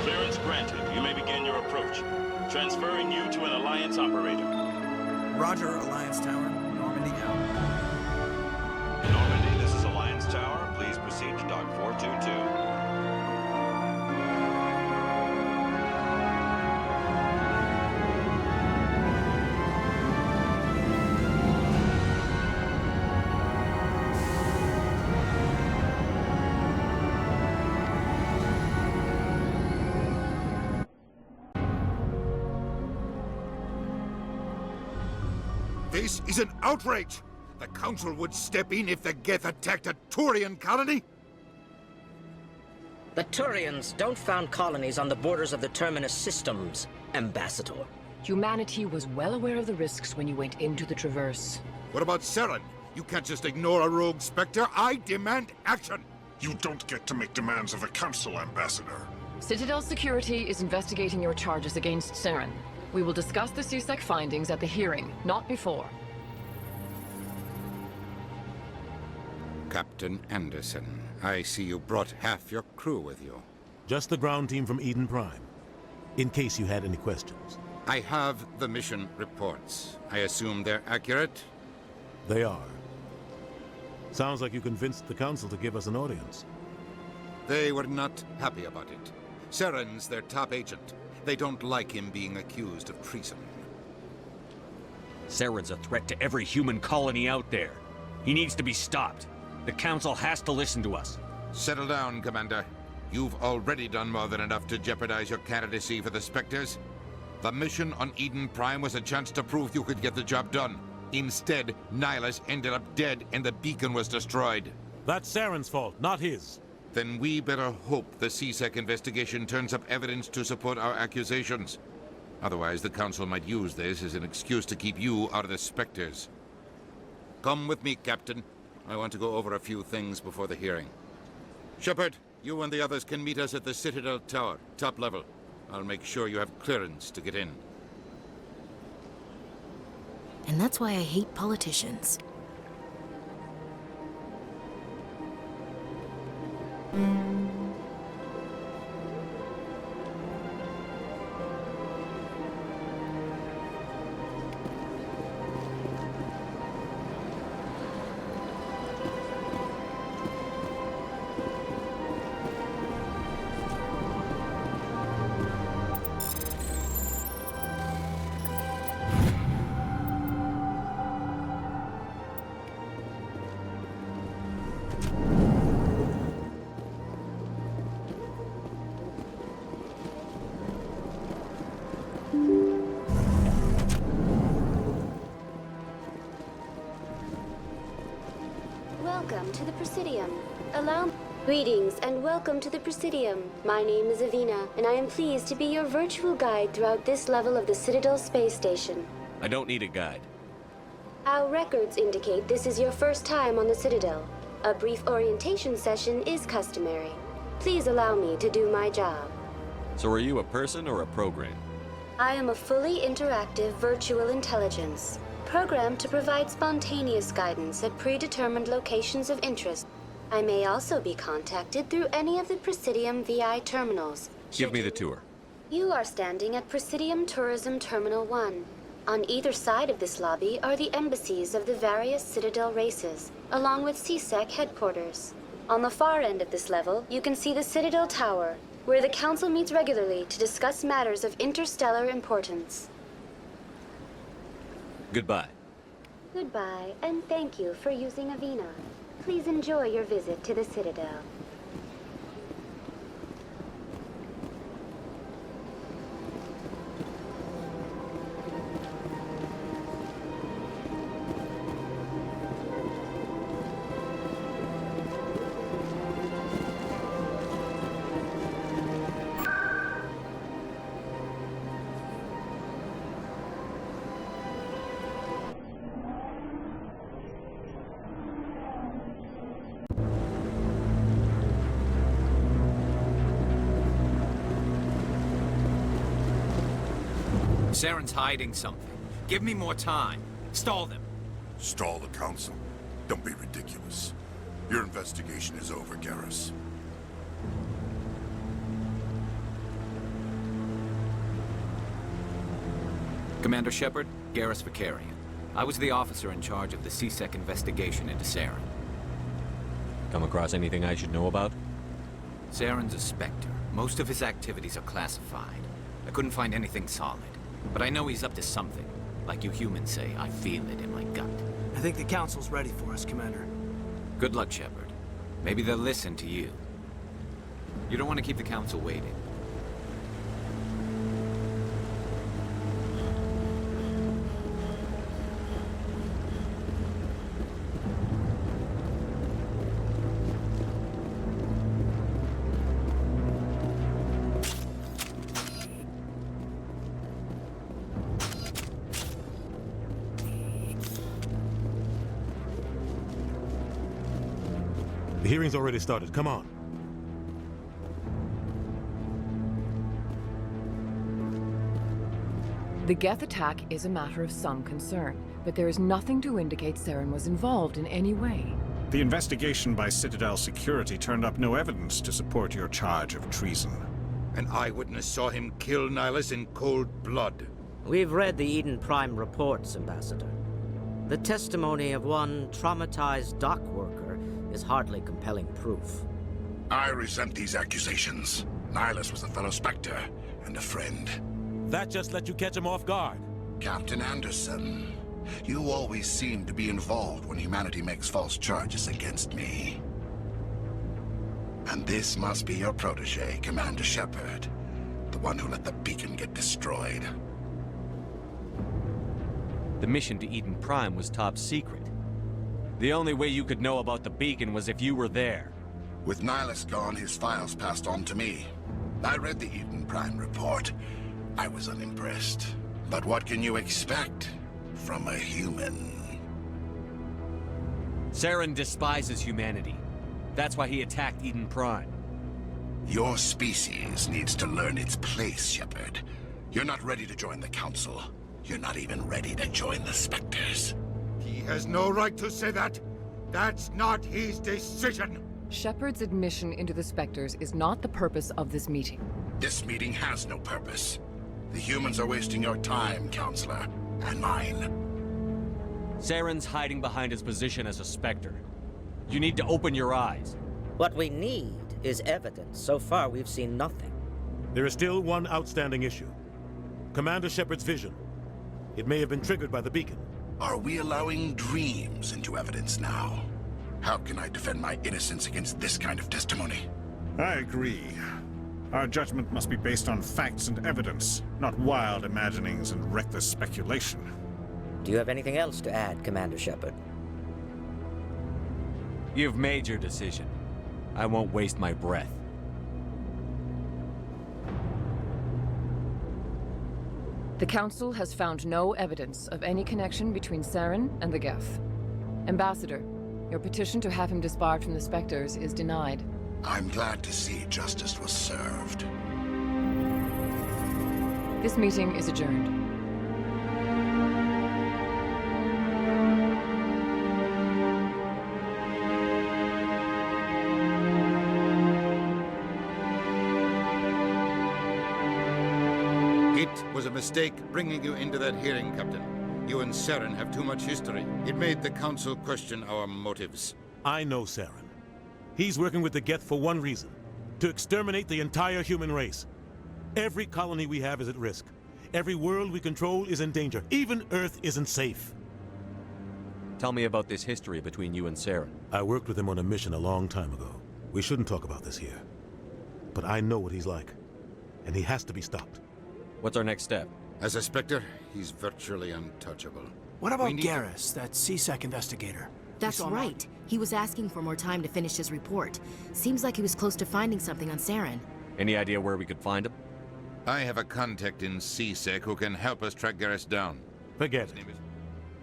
Clearance granted. You may begin your approach. Transferring you to an Alliance operator. Roger, Alliance Tower. Normandy out. Normandy, this is Alliance Tower. Please proceed to Dock 4. This is an outrage! The Council would step in if the Geth attacked a Turian colony? The Turians don't found colonies on the borders of the Terminus systems, Ambassador. Humanity was well aware of the risks when you went into the Traverse. What about Saren? You can't just ignore a rogue Spectre. I demand action! You don't get to make demands of the Council, Ambassador. Citadel Security is investigating your charges against Saren. We will discuss the CSEC findings at the hearing, not before. Captain Anderson, I see you brought half your crew with you. Just the ground team from Eden Prime, in case you had any questions. I have the mission reports. I assume they're accurate? They are. Sounds like you convinced the Council to give us an audience. They were not happy about it. Saren's their top agent. They don't like him being accused of treason. Saren's a threat to every human colony out there. He needs to be stopped. The Council has to listen to us. Settle down, Commander. You've already done more than enough to jeopardize your candidacy for the Spectres. The mission on Eden Prime was a chance to prove you could get the job done. Instead, Nihilus ended up dead and the beacon was destroyed. That's Saren's fault, not his. Then we better hope the CSEC investigation turns up evidence to support our accusations. Otherwise, the Council might use this as an excuse to keep you out of the Spectres. Come with me, Captain. I want to go over a few things before the hearing. Shepard, you and the others can meet us at the Citadel Tower, top level. I'll make sure you have clearance to get in. And that's why I hate politicians. Welcome to the Presidium. Greetings and welcome to the Presidium. My name is Avina, and I am pleased to be your virtual guide throughout this level of the Citadel space station. I don't need a guide. Our records indicate this is your first time on the Citadel. A brief orientation session is customary. Please allow me to do my job. So are you a person or a program? I am a fully interactive virtual intelligence, programmed to provide spontaneous guidance at predetermined locations of interest. I may also be contacted through any of the Presidium VI terminals. Give me the tour. You are standing at Presidium Tourism Terminal 1. On either side of this lobby are the embassies of the various Citadel races, along with CSEC headquarters. On the far end of this level, you can see the Citadel Tower, where the Council meets regularly to discuss matters of interstellar importance. Goodbye. Goodbye, and thank you for using Avina. Please enjoy your visit to the Citadel. Saren's hiding something. Give me more time. Stall them. Stall the Council? Don't be ridiculous. Your investigation is over, Garrus. Commander Shepard, Garrus Vicarian. I was the officer in charge of the CSEC investigation into Saren. Come across anything I should know about? Saren's a Spectre. Most of his activities are classified. I couldn't find anything solid. But I know he's up to something. Like you humans say, I feel it in my gut. I think the Council's ready for us, Commander. Good luck, Shepard. Maybe they'll listen to you. You don't want to keep the Council waiting. The hearing's already started. Come on. The Geth attack is a matter of some concern, but there is nothing to indicate Saren was involved in any way. The investigation by Citadel Security turned up no evidence to support your charge of treason. An eyewitness saw him kill Nihilus in cold blood. We've read the Eden Prime reports, Ambassador. The testimony of one traumatized dock worker is hardly compelling proof. I resent these accusations. Nihilus was a fellow Spectre and a friend. That just let you catch him off guard. Captain Anderson, you always seem to be involved when humanity makes false charges against me. And this must be your protege, Commander Shepard, the one who let the beacon get destroyed. The mission to Eden Prime was top secret. The only way you could know about the beacon was if you were there. With Nihilus gone, his files passed on to me. I read the Eden Prime report. I was unimpressed. But what can you expect from a human? Saren despises humanity. That's why he attacked Eden Prime. Your species needs to learn its place, Shepard. You're not ready to join the Council. You're not even ready to join the Spectres. He has no right to say that. That's not his decision. Shepard's admission into the Spectres is not the purpose of this meeting. This meeting has no purpose. The humans are wasting your time, Counselor, and mine. Saren's hiding behind his position as a Spectre. You need to open your eyes. What we need is evidence. So far, we've seen nothing. There is still one outstanding issue. Commander Shepard's vision. It may have been triggered by the beacon. Are we allowing dreams into evidence now? How can I defend my innocence against this kind of testimony? I agree. Our judgment must be based on facts and evidence, not wild imaginings and reckless speculation. Do you have anything else to add, Commander Shepard? You've made your decision. I won't waste my breath. The Council has found no evidence of any connection between Saren and the Geth. Ambassador, your petition to have him disbarred from the Spectres is denied. I'm glad to see justice was served. This meeting is adjourned. It was a mistake bringing you into that hearing, Captain. You and Saren have too much history. It made the Council question our motives. I know Saren. He's working with the Geth for one reason. To exterminate the entire human race. Every colony we have is at risk. Every world we control is in danger. Even Earth isn't safe. Tell me about this history between you and Saren. I worked with him on a mission a long time ago. We shouldn't talk about this here. But I know what he's like. And he has to be stopped. What's our next step? As a Spectre, he's virtually untouchable. What about Garrus, that CSEC investigator? That's right. He was asking for more time to finish his report. Seems like he was close to finding something on Saren. Any idea where we could find him? I have a contact in CSEC who can help us track Garrus down. Forget it.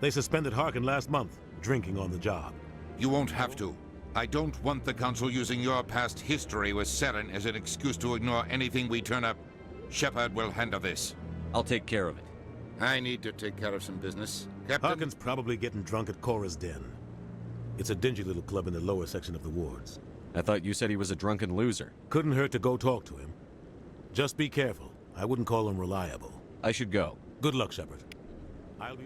They suspended Harkin last month, drinking on the job. You won't have to. I don't want the Council using your past history with Saren as an excuse to ignore anything we turn up. Shepard will handle this. I'll take care of it. I need to take care of some business. Captain? Harkin's probably getting drunk at Cora's Den. It's a dingy little club in the lower section of the wards. I thought you said he was a drunken loser. Couldn't hurt to go talk to him. Just be careful. I wouldn't call him reliable. I should go. Good luck, Shepard. I'll be...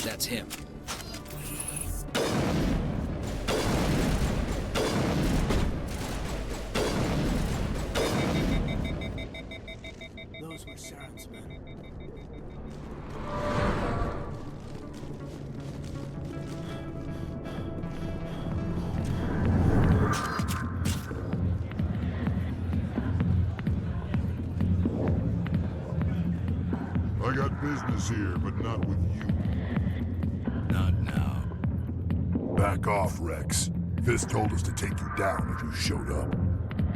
That's him. Those were Saren's men. business here, but not with you. Not now. Back off, Rex. Fist told us to take you down if you showed up.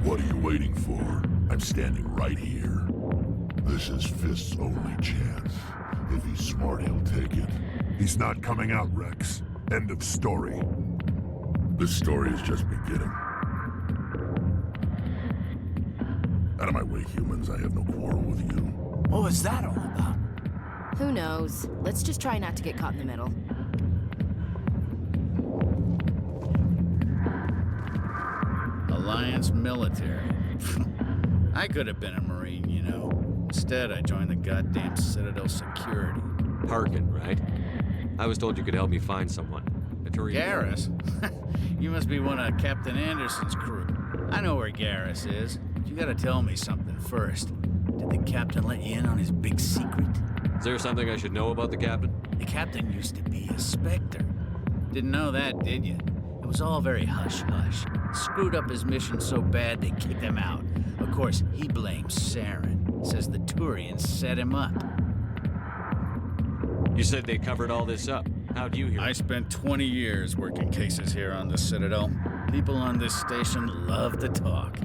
What are you waiting for? I'm standing right here. This is Fist's only chance. If he's smart, he'll take it. He's not coming out, Rex. End of story. This story is just beginning. Out of my way, humans. I have no quarrel with you. What was that all about? Who knows? Let's just try not to get caught in the middle. Alliance military. I could have been a Marine, you know. Instead, I joined the goddamn Citadel security. Parkin, right? I was told you could help me find someone. Garrus? You must be one of Captain Anderson's crew. I know where Garrus is. But you gotta tell me something first. Did the captain let you in on his big secret? Is there something I should know about the captain? The captain used to be a Spectre. Didn't know that, did you? It was all very hush-hush. Screwed up his mission so bad they kicked him out. Of course, he blames Saren. Says the Turians set him up. You said they covered all this up. How'd you hear? I spent 20 years working cases here on the Citadel. People on this station love to talk.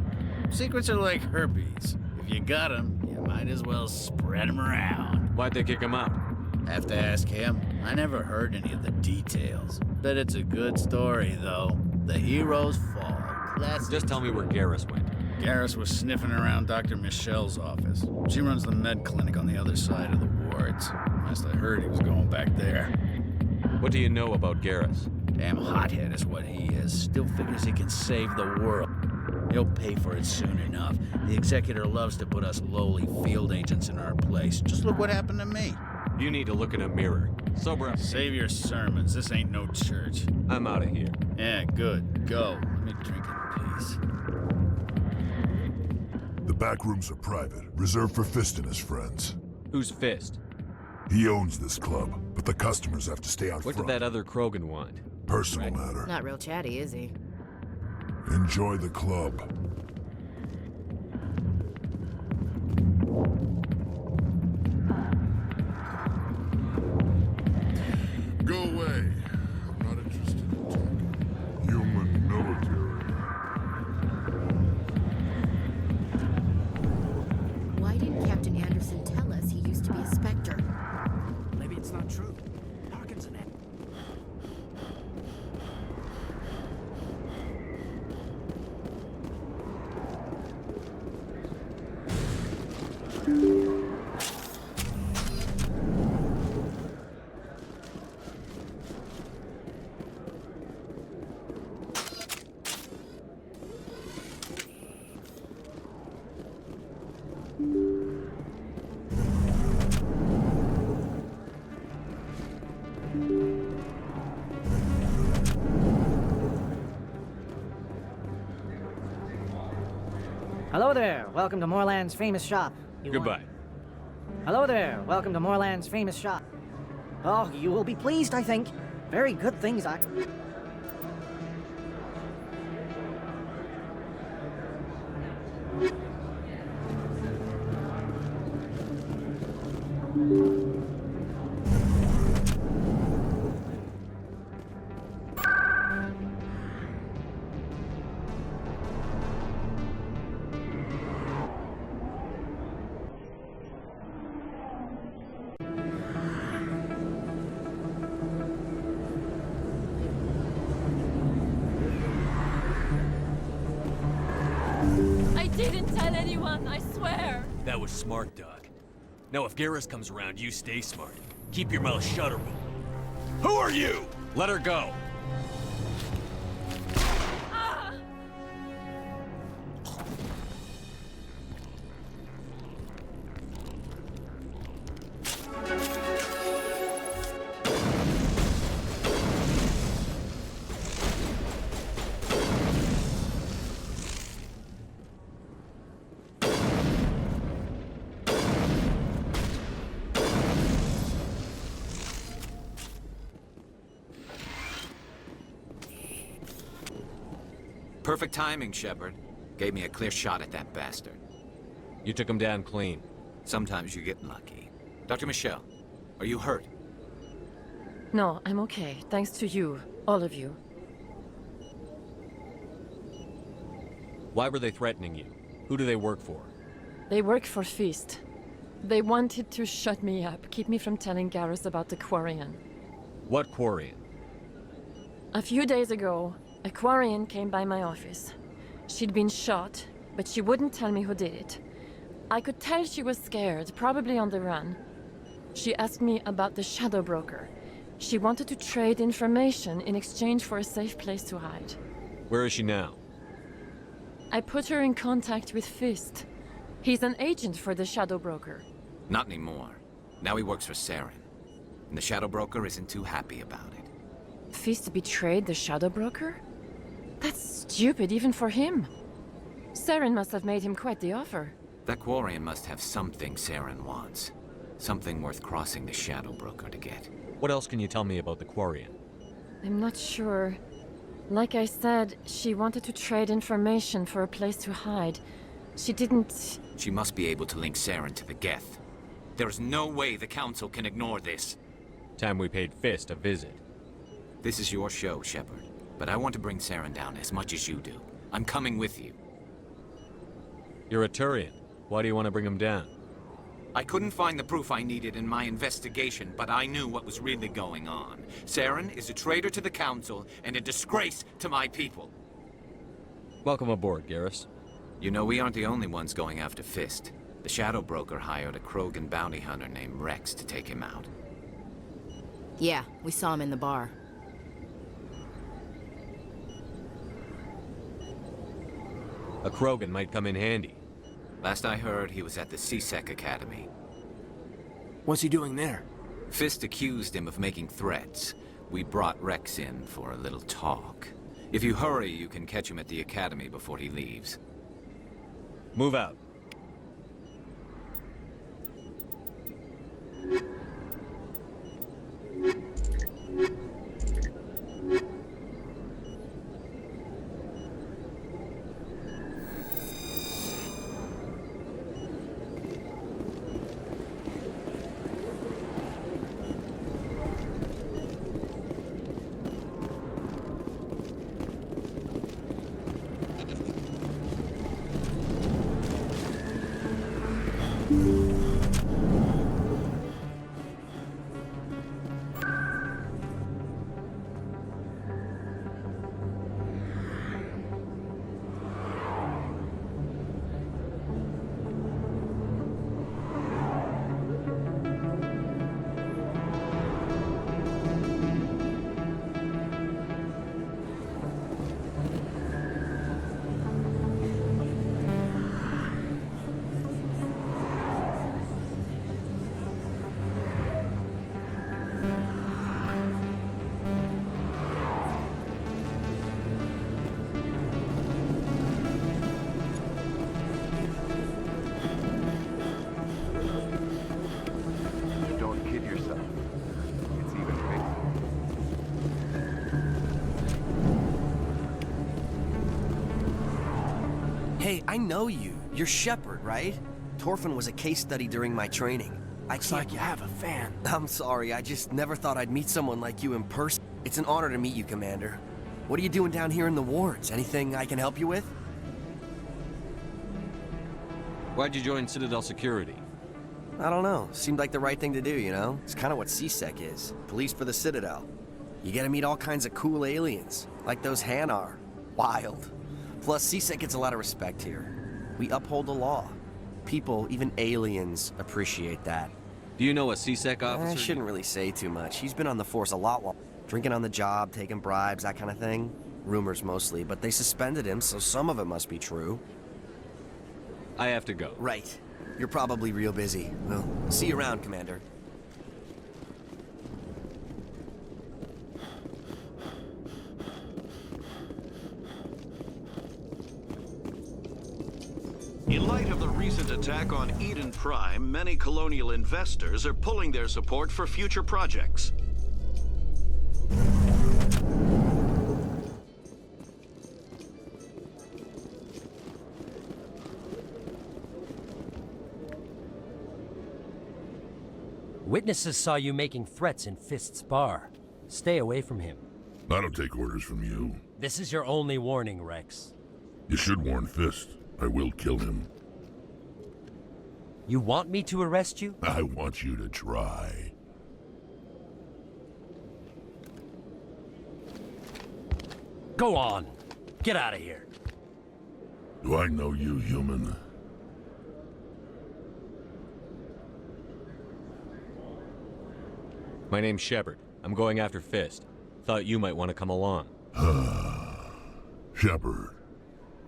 Secrets are like herpes. If you got them, you might as well spread them around. Why'd they kick him out? Have to ask him. I never heard any of the details. Bet it's a good story, though. The heroes fall. Classic. Just tell me where Garrus went. Garrus was sniffing around Dr. Michelle's office. She runs the med clinic on the other side of the wards. Last I heard, he was going back there. What do you know about Garrus? Damn hothead is what he is. Still figures he can save the world. He'll pay for it soon enough. The Executor loves to put us lowly field agents in our place. Just look what happened to me. You need to look in a mirror. Sober up. Save your sermons. This ain't no church. I'm out of here. Yeah, good. Go. Let me drink in peace. The back rooms are private, reserved for Fist and his friends. Who's Fist? He owns this club, but the customers have to stay out What front. did that other Krogan want? Personal matter. Not real chatty, is he? Enjoy the club. Go away. I'm not interested in talking. Human military. Why didn't Captain Anderson tell us he used to be a Spectre? Maybe it's not true. Parkin's an Hello there. Welcome to Moorland's famous shop. Goodbye. Hello there. Welcome to Moorland's famous shop. Oh, you will be pleased, I think. Very good things, I didn't tell anyone, I swear. That was smart, Doc. Now if Garrus comes around, you stay smart. Keep your mouth shut or we'll... Who are you? Let her go. Perfect timing, Shepard. Gave me a clear shot at that bastard. You took him down clean. Sometimes you get lucky. Dr. Michelle, Are you hurt? No, I'm okay. Thanks to you. All of you. Why were they threatening you? Who do they work for? They work for Feast. They wanted to shut me up, keep me from telling Garrus about the Quarian. What Quarian? A few days ago, a Quarian came by my office. She'd been shot, but she wouldn't tell me who did it. I could tell she was scared, probably on the run. She asked me about the Shadow Broker. She wanted to trade information in exchange for a safe place to hide. Where is she now? I put her in contact with Fist. He's an agent for the Shadow Broker. Not anymore. Now he works for Saren. And the Shadow Broker isn't too happy about it. Fist betrayed the Shadow Broker? That's stupid even for him. Saren must have made him quite the offer. That Quarian must have something Saren wants. Something worth crossing the Shadow Broker to get. What else can you tell me about the Quarian? I'm not sure. Like I said, she wanted to trade information for a place to hide. She didn't... She must be able to link Saren to the Geth. There is no way the Council can ignore this. Time we paid Fist a visit. This is your show, Shepard. But I want to bring Saren down as much as you do. I'm coming with you. You're a Turian. Why do you want to bring him down? I couldn't find the proof I needed in my investigation, but I knew what was really going on. Saren is a traitor to the Council and a disgrace to my people. Welcome aboard, Garrus. You know, we aren't the only ones going after Fist. The Shadow Broker hired a Krogan bounty hunter named Rex to take him out. Yeah, we saw him in the bar. A Krogan might come in handy. Last I heard, he was at the C-Sec Academy. What's he doing there? Fist accused him of making threats. We brought Rex in for a little talk. If you hurry, you can catch him at the Academy before he leaves. Move out. Hey, I know you. You're Shepard, right? Torfin was a case study during my training. Looks like you have a fan. I'm sorry, I just never thought I'd meet someone like you in person. It's an honor to meet you, Commander. What are you doing down here in the wards? Anything I can help you with? Why'd you join Citadel Security? I don't know. Seemed like the right thing to do, you know? It's kind of what C-Sec is. Police for the Citadel. You get to meet all kinds of cool aliens, like those Hanar. Wild. Plus, C-Sec gets a lot of respect here. We uphold the law. People, even aliens, appreciate that. Do you know a C-Sec officer? I shouldn't really say too much. He's been on the force a lot while drinking on the job, taking bribes, that kind of thing. Rumors mostly, but they suspended him, so some of it must be true. I have to go. Right. You're probably real busy. Well, see you around, Commander. In light of the recent attack on Eden Prime, many colonial investors are pulling their support for future projects. Witnesses saw you making threats in Fist's bar. Stay away from him. I don't take orders from you. This is your only warning, Rex. You should warn Fist. I will kill him. You want me to arrest you? I want you to try. Go on. Get out of here. Do I know you, human? My name's Shepard. I'm going after Fist. Thought you might want to come along. Shepard.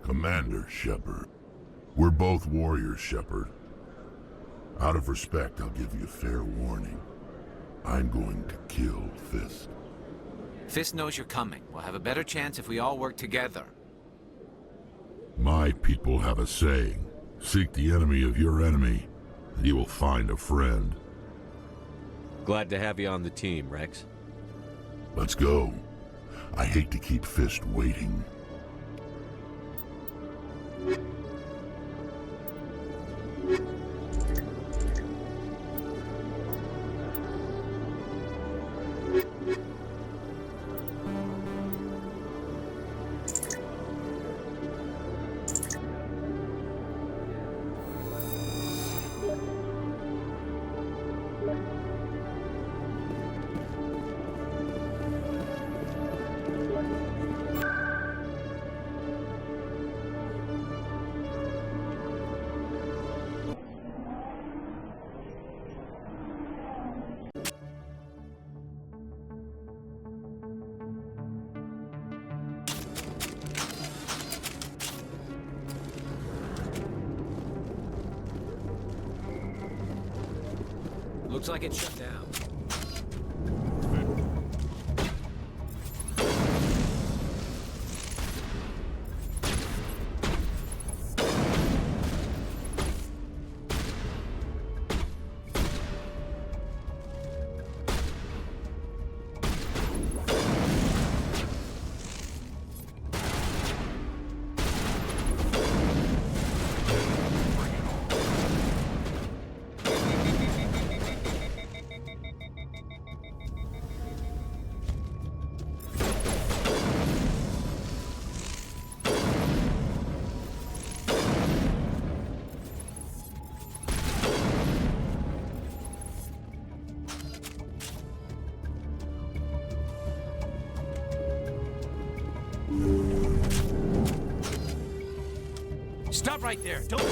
Commander Shepard. We're both warriors, Shepard. Out of respect, I'll give you a fair warning. I'm going to kill Fist. Fist knows you're coming. We'll have a better chance if we all work together. My people have a saying. Seek the enemy of your enemy, and you will find a friend. Glad to have you on the team, Rex. Let's go. I hate to keep Fist waiting. Looks like it's shut down. Stop right there. Don't...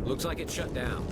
Looks like it shut down.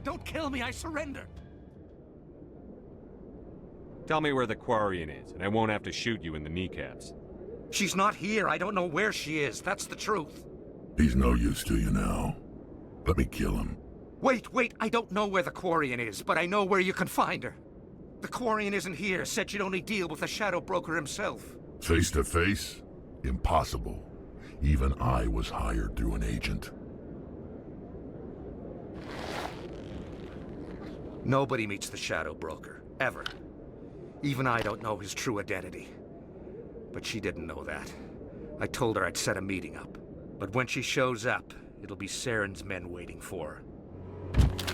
Don't kill me, I surrender! Tell me where the Quarian is, and I won't have to shoot you in the kneecaps. She's not here. I don't know where she is. That's the truth. He's no use to you now. Let me kill him. Wait, I don't know where the Quarian is, but I know where you can find her. The Quarian isn't here. Said you'd only deal with the Shadow Broker himself. Face to face? Impossible. Even I was hired through an agent. Nobody meets the Shadow Broker, ever. Even I don't know his true identity. But she didn't know that. I told her I'd set a meeting up. But when she shows up, it'll be Saren's men waiting for her.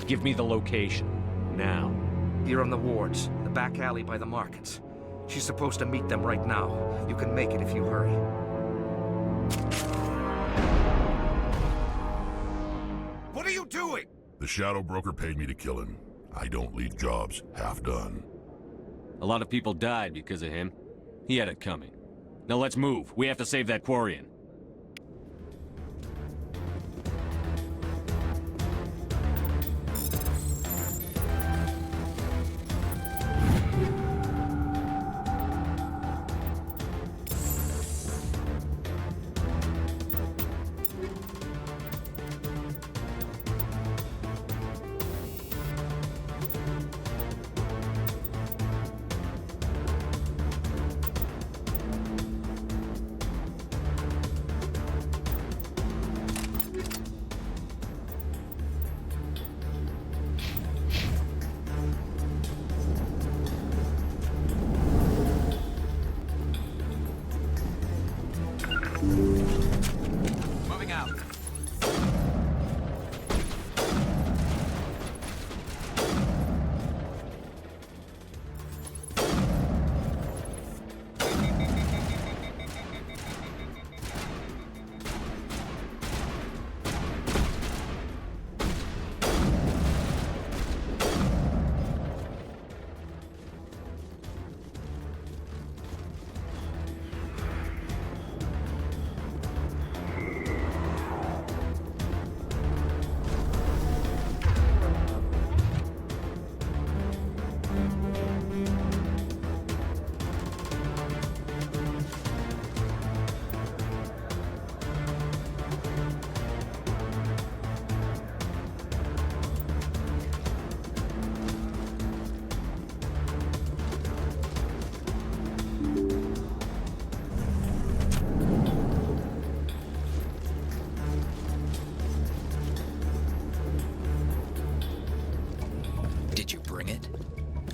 Give me the location. Now. Here on the wards, the back alley by the markets. She's supposed to meet them right now. You can make it if you hurry. What are you doing? The Shadow Broker paid me to kill him. I don't leave jobs half done. A lot of people died because of him. He had it coming. Now let's move. We have to save that Quarian. Moving out.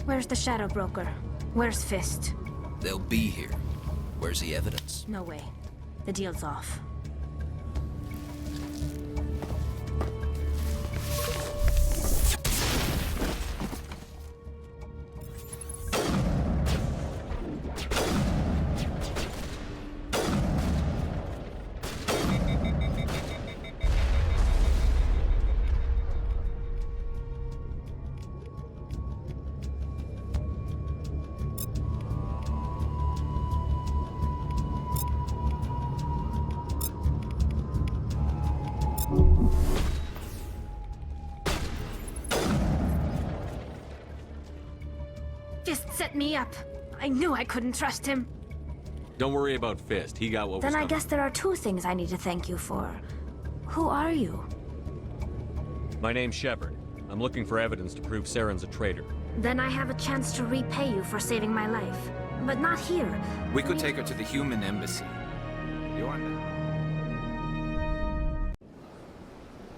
Where's the Shadow Broker? Where's Fist? They'll be here. Where's the evidence? No way. The deal's off. set me up. I knew I couldn't trust him. Don't worry about Fist. He got what was Then I coming. guess there are two things I need to thank you for. Who are you? My name's Shepard. I'm looking for evidence to prove Saren's a traitor. Then I have a chance to repay you for saving my life. But not here. We could take her to the human embassy.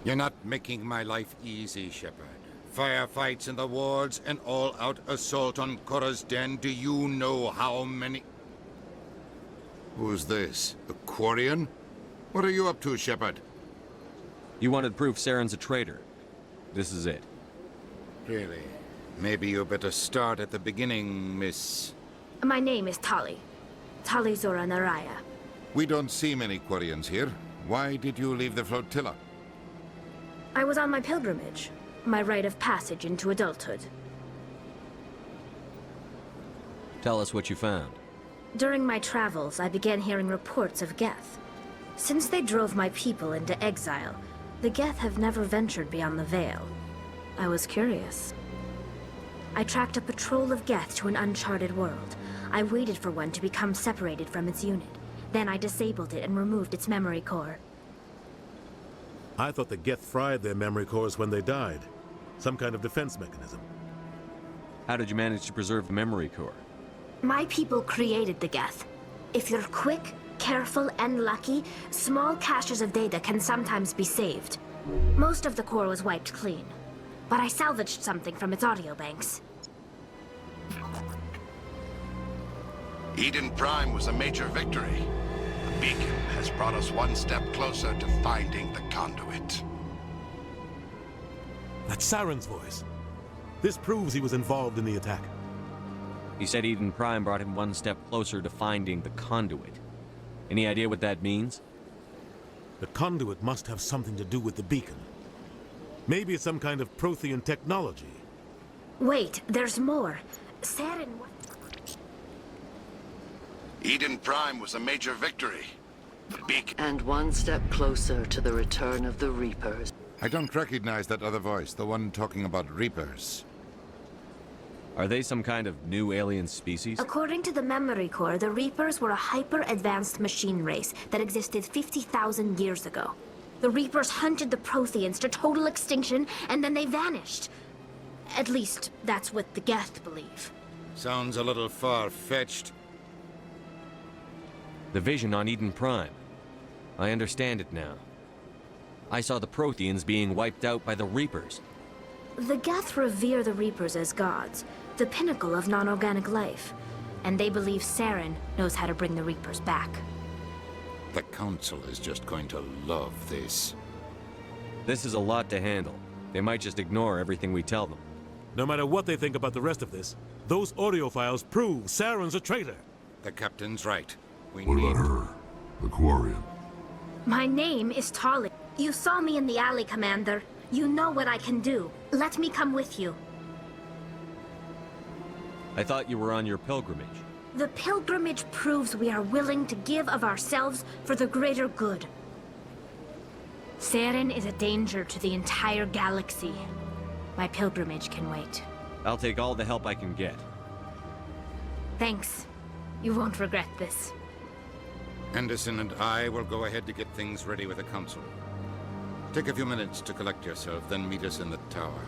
You're not making my life easy, Shepard. Firefights in the wards, an all-out assault on Korra's den. Do you know how many... Who's this? A Quarian? What are you up to, Shepard? You wanted proof Saren's a traitor. This is it. Really? Maybe you better start at the beginning, Miss... My name is Tali. Tali Zora Naraya. We don't see many Quarians here. Why did you leave the flotilla? I was on my pilgrimage. My rite of passage into adulthood. Tell us what you found. During my travels, I began hearing reports of Geth. Since they drove my people into exile, the Geth have never ventured beyond the Veil. I was curious. I tracked a patrol of Geth to an uncharted world. I waited for one to become separated from its unit. Then I disabled it and removed its memory core. I thought the Geth fried their memory cores when they died. Some kind of defense mechanism. How did you manage to preserve the memory core? My people created the Geth. If you're quick, careful, and lucky, small caches of data can sometimes be saved. Most of the core was wiped clean, but I salvaged something from its audio banks. Eden Prime was a major victory. The beacon has brought us one step closer to finding the conduit. That's Saren's voice. This proves he was involved in the attack. He said Eden Prime brought him one step closer to finding the conduit. Any idea what that means? The conduit must have something to do with the beacon. Maybe it's some kind of Prothean technology. Wait, there's more. Saren... Eden Prime was a major victory. The beacon... And one step closer to the return of the Reapers. I don't recognize that other voice, the one talking about Reapers. Are they some kind of new alien species? According to the memory core, the Reapers were a hyper-advanced machine race that existed 50,000 years ago. The Reapers hunted the Protheans to total extinction, and then they vanished. At least, that's what the Geth believe. Sounds a little far-fetched. The vision on Eden Prime. I understand it now. I saw the Protheans being wiped out by the Reapers. The Geth revere the Reapers as gods, the pinnacle of non-organic life. And they believe Saren knows how to bring the Reapers back. The Council is just going to love this. This is a lot to handle. They might just ignore everything we tell them. No matter what they think about the rest of this, those audio files prove Saren's a traitor. The Captain's right. What about her? The Quarian. My name is Tali. You saw me in the alley, Commander. You know what I can do. Let me come with you. I thought you were on your pilgrimage. The pilgrimage proves we are willing to give of ourselves for the greater good. Saren is a danger to the entire galaxy. My pilgrimage can wait. I'll take all the help I can get. Thanks. You won't regret this. Anderson and I will go ahead to get things ready with the Council. Take a few minutes to collect yourself, then meet us in the tower.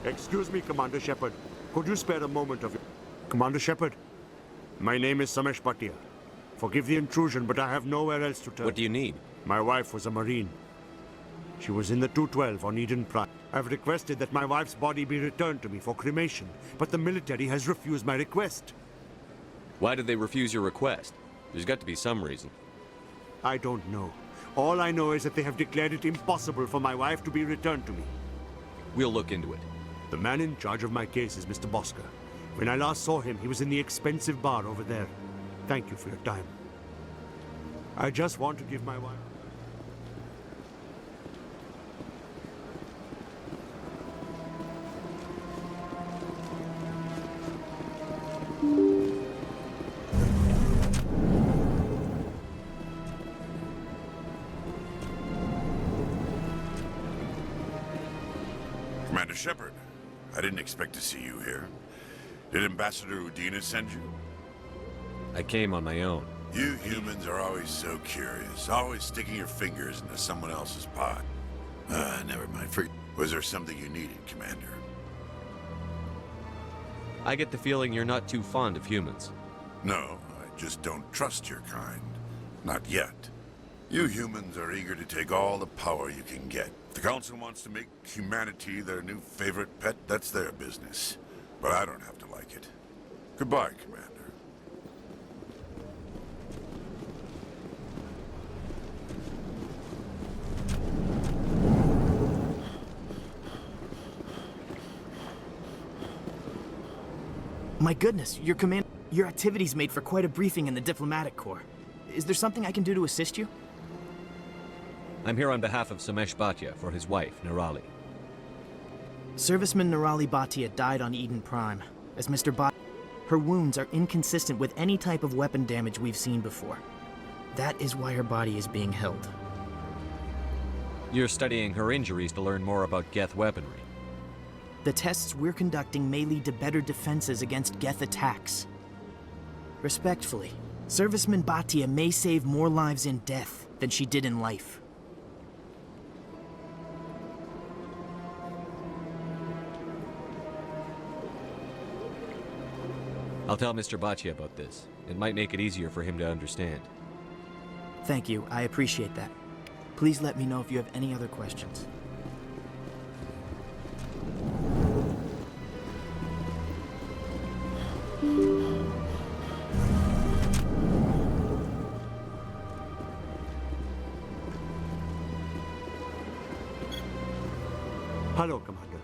Excuse me, Commander Shepard. Could you spare a moment of your... Commander Shepard, my name is Samesh Bhatia. Forgive the intrusion, but I have nowhere else to turn. What do you need? My wife was a Marine. She was in the 212 on Eden Prime. I've requested that my wife's body be returned to me for cremation, but the military has refused my request. Why did they refuse your request? There's got to be some reason. I don't know. All I know is that they have declared it impossible for my wife to be returned to me. We'll look into it. The man in charge of my case is Mr. Bosker. When I last saw him, he was in the expensive bar over there. Thank you for your time. I just want to give my wife... Commander Shepard, I didn't expect to see you here. Did Ambassador Udina send you? I came on my own. You humans are always so curious, always sticking your fingers into someone else's pot. Never mind. Was there something you needed, Commander? I get the feeling you're not too fond of humans. No, I just don't trust your kind. Not yet. You humans are eager to take all the power you can get. If the Council wants to make humanity their new favorite pet, that's their business. But I don't have to like it. Goodbye, Commander. My goodness, your activities made for quite a briefing in the diplomatic corps. Is there something I can do to assist you? I'm here on behalf of Samesh Bhatia for his wife, Nirali. Serviceman Nirali Bhatia died on Eden Prime. As Mr. Bhatia, her wounds are inconsistent with any type of weapon damage we've seen before. That is why her body is being held. You're studying her injuries to learn more about Geth weaponry. The tests we're conducting may lead to better defenses against Geth attacks. Respectfully, Serviceman Bhatia may save more lives in death than she did in life. I'll tell Mr. Bhatia about this. It might make it easier for him to understand. Thank you, I appreciate that. Please let me know if you have any other questions. Hello, Commander.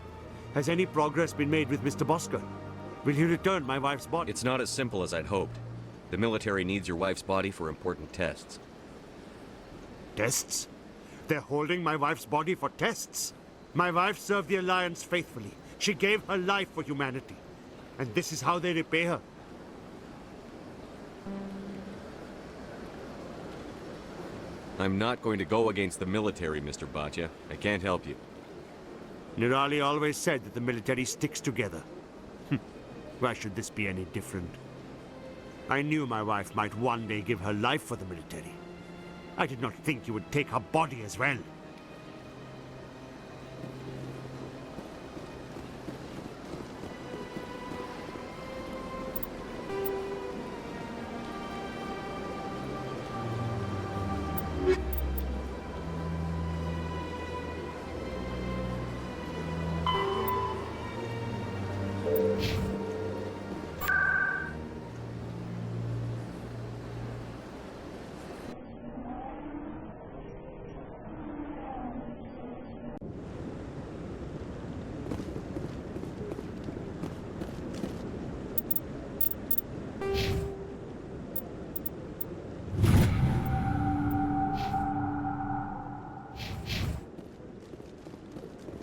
Has any progress been made with Mr. Bosker? Will he return my wife's body? It's not as simple as I'd hoped. The military needs your wife's body for important tests. Tests? They're holding my wife's body for tests? My wife served the Alliance faithfully. She gave her life for humanity. And this is how they repay her. I'm not going to go against the military, Mr. Bhatia. I can't help you. Nirali always said that the military sticks together. Why should this be any different? I knew my wife might one day give her life for the military. I did not think you would take her body as well.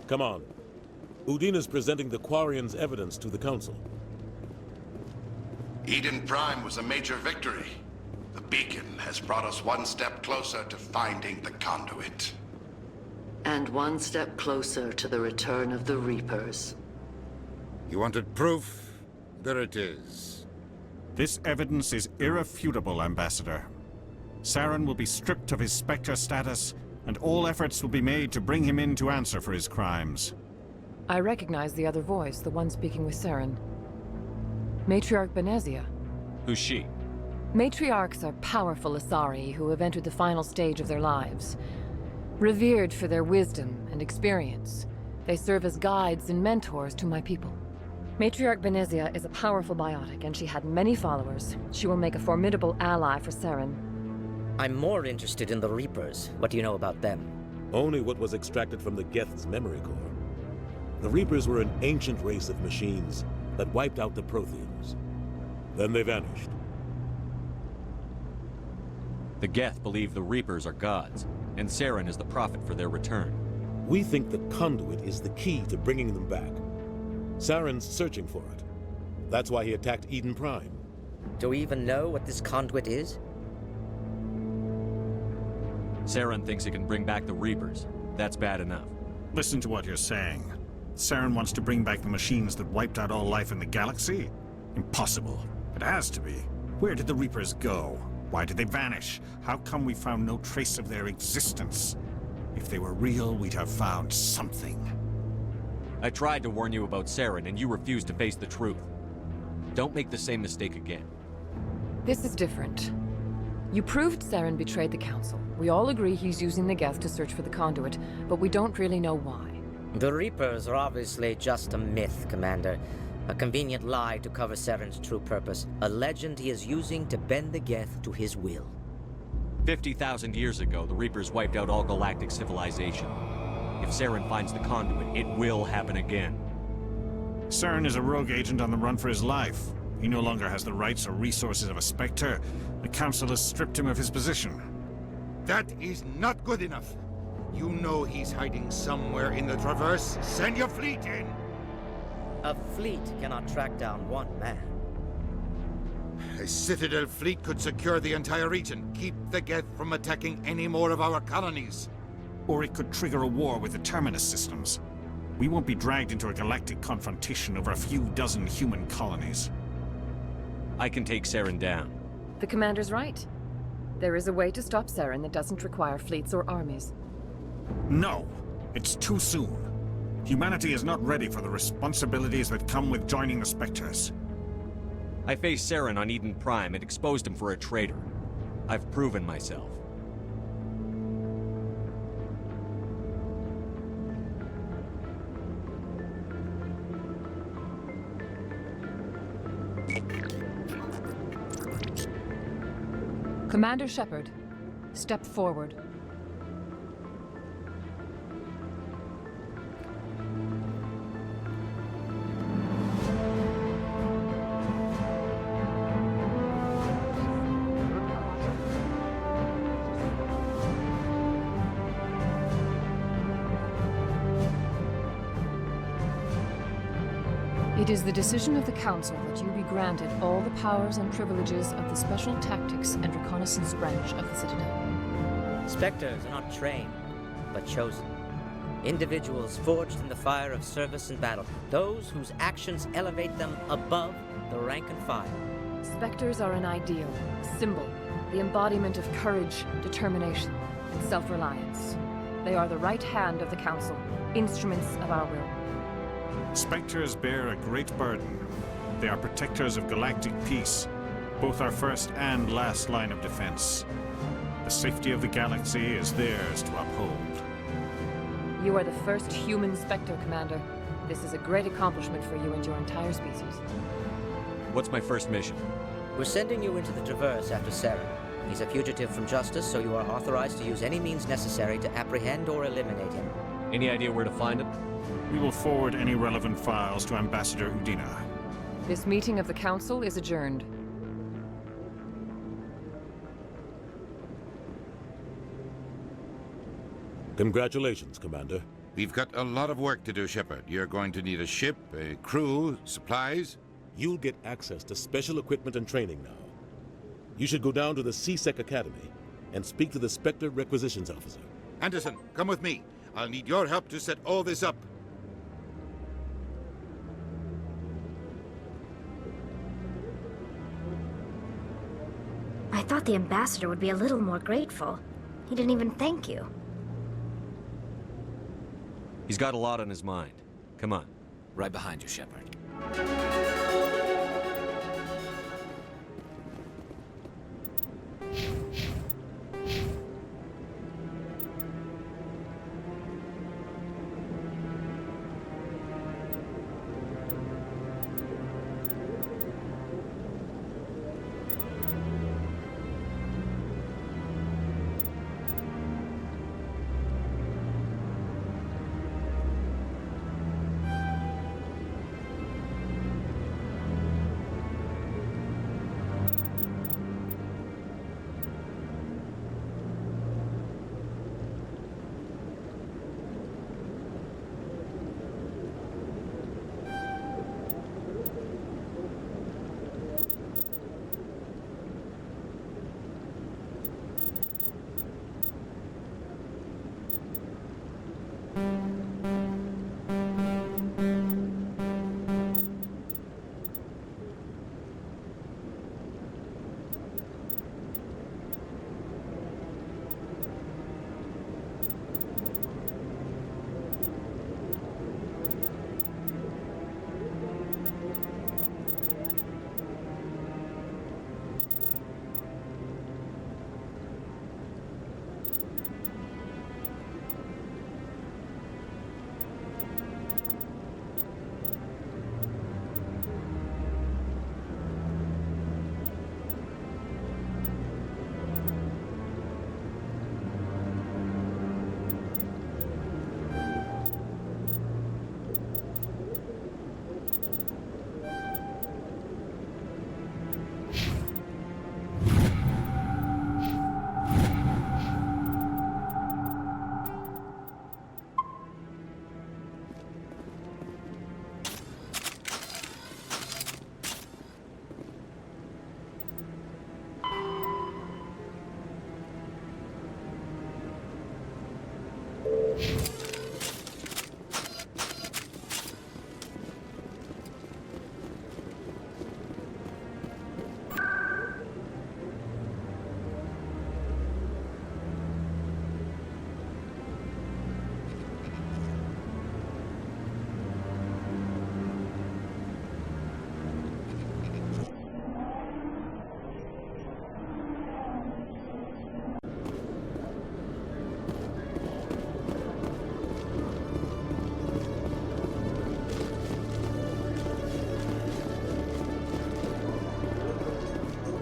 Come on. Udina's presenting the Quarians' evidence to the Council. Eden Prime was a major victory. The beacon has brought us one step closer to finding the conduit. And one step closer to the return of the Reapers. You wanted proof? There it is. This evidence is irrefutable, Ambassador. Saren will be stripped of his Spectre status, and all efforts will be made to bring him in to answer for his crimes. I recognize the other voice, the one speaking with Saren. Matriarch Benezia. Who's she? Matriarchs are powerful Asari who have entered the final stage of their lives. Revered for their wisdom and experience, they serve as guides and mentors to my people. Matriarch Benezia is a powerful biotic, and she had many followers. She will make a formidable ally for Saren. I'm more interested in the Reapers. What do you know about them? Only what was extracted from the Geth's memory core. The Reapers were an ancient race of machines, that wiped out the Protheans. Then they vanished. The Geth believe the Reapers are gods, and Saren is the prophet for their return. We think the conduit is the key to bringing them back. Saren's searching for it. That's why he attacked Eden Prime. Do we even know what this conduit is? Saren thinks it can bring back the Reapers. That's bad enough. Listen to what you're saying. Saren wants to bring back the machines that wiped out all life in the galaxy? Impossible. It has to be. Where did the Reapers go? Why did they vanish? How come we found no trace of their existence? If they were real, we'd have found something. I tried to warn you about Saren, and you refused to face the truth. Don't make the same mistake again. This is different. You proved Saren betrayed the Council. We all agree he's using the Geth to search for the conduit, but we don't really know why. The Reapers are obviously just a myth, Commander. A convenient lie to cover Saren's true purpose. A legend he is using to bend the Geth to his will. 50,000 years ago, the Reapers wiped out all galactic civilization. If Saren finds the conduit, it will happen again. Saren is a rogue agent on the run for his life. He no longer has the rights or resources of a Spectre. The Council has stripped him of his position. That is not good enough. You know he's hiding somewhere in the Traverse. Send your fleet in! A fleet cannot track down one man. A Citadel fleet could secure the entire region, keep the Geth from attacking any more of our colonies. Or it could trigger a war with the Terminus systems. We won't be dragged into a galactic confrontation over a few dozen human colonies. I can take Saren down. The Commander's right. There is a way to stop Saren that doesn't require fleets or armies. No! It's too soon. Humanity is not ready for the responsibilities that come with joining the Spectres. I faced Saren on Eden Prime and exposed him for a traitor. I've proven myself. Commander Shepard, step forward. It is the decision of the Council that you be granted all the powers and privileges of the Special Tactics and Reconnaissance Branch of the Citadel. Spectres are not trained, but chosen. Individuals forged in the fire of service and battle. Those whose actions elevate them above the rank and file. Spectres are an ideal, a symbol, the embodiment of courage, determination, and self-reliance. They are the right hand of the Council, instruments of our will. Spectres bear a great burden. They are protectors of galactic peace, both our first and last line of defense. The safety of the galaxy is theirs to uphold. You are the first human Spectre, Commander. This is a great accomplishment for you and your entire species. What's my first mission? We're sending you into the Traverse after Saren. He's a fugitive from justice, so you are authorized to use any means necessary to apprehend or eliminate him. Any idea where to find him? We will forward any relevant files to Ambassador Udina. This meeting of the Council is adjourned. Congratulations, Commander. We've got a lot of work to do, Shepard. You're going to need a ship, a crew, supplies. You'll get access to special equipment and training now. You should go down to the CSEC Academy and speak to the Spectre Requisitions Officer. Anderson, come with me. I'll need your help to set all this up. I thought the ambassador would be a little more grateful. He didn't even thank you. He's got a lot on his mind. Come on. Right behind you, Shepard.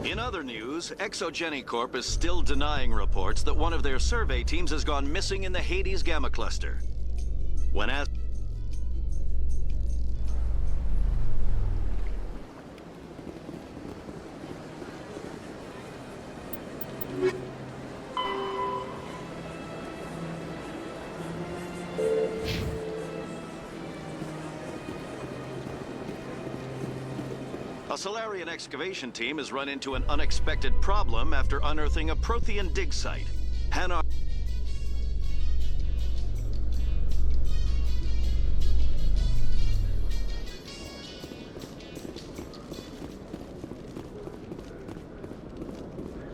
In other news, Exogeny Corp is still denying reports that one of their survey teams has gone missing in the Hades Gamma Cluster. When asked... A Solarian excavation team has run into an unexpected problem after unearthing a Prothean dig site. Hanar...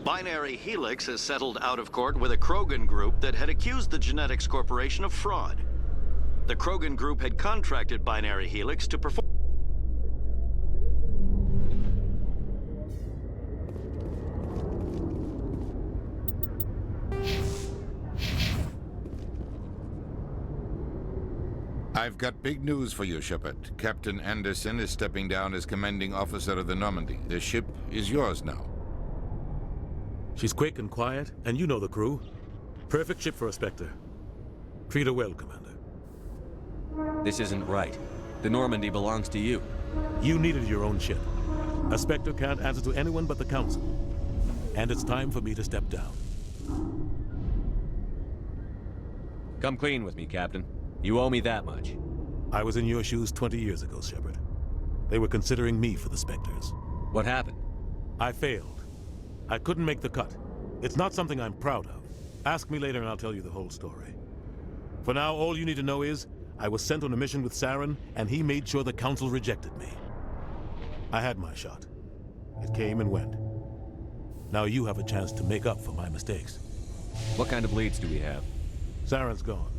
Binary Helix has settled out of court with a Krogan group that had accused the Genetics Corporation of fraud. The Krogan group had contracted Binary Helix to perform... I've got big news for you, Shepard. Captain Anderson is stepping down as commanding officer of the Normandy. The ship is yours now. She's quick and quiet, and you know the crew. Perfect ship for a Spectre. Treat her well, Commander. This isn't right. The Normandy belongs to you. You needed your own ship. A Spectre can't answer to anyone but the Council. And it's time for me to step down. Come clean with me, Captain. You owe me that much. I was in your shoes 20 years ago, Shepard. They were considering me for the Spectres. What happened? I failed. I couldn't make the cut. It's not something I'm proud of. Ask me later and I'll tell you the whole story. For now, all you need to know is, I was sent on a mission with Saren, and he made sure the Council rejected me. I had my shot. It came and went. Now you have a chance to make up for my mistakes. What kind of leads do we have? Saren's gone.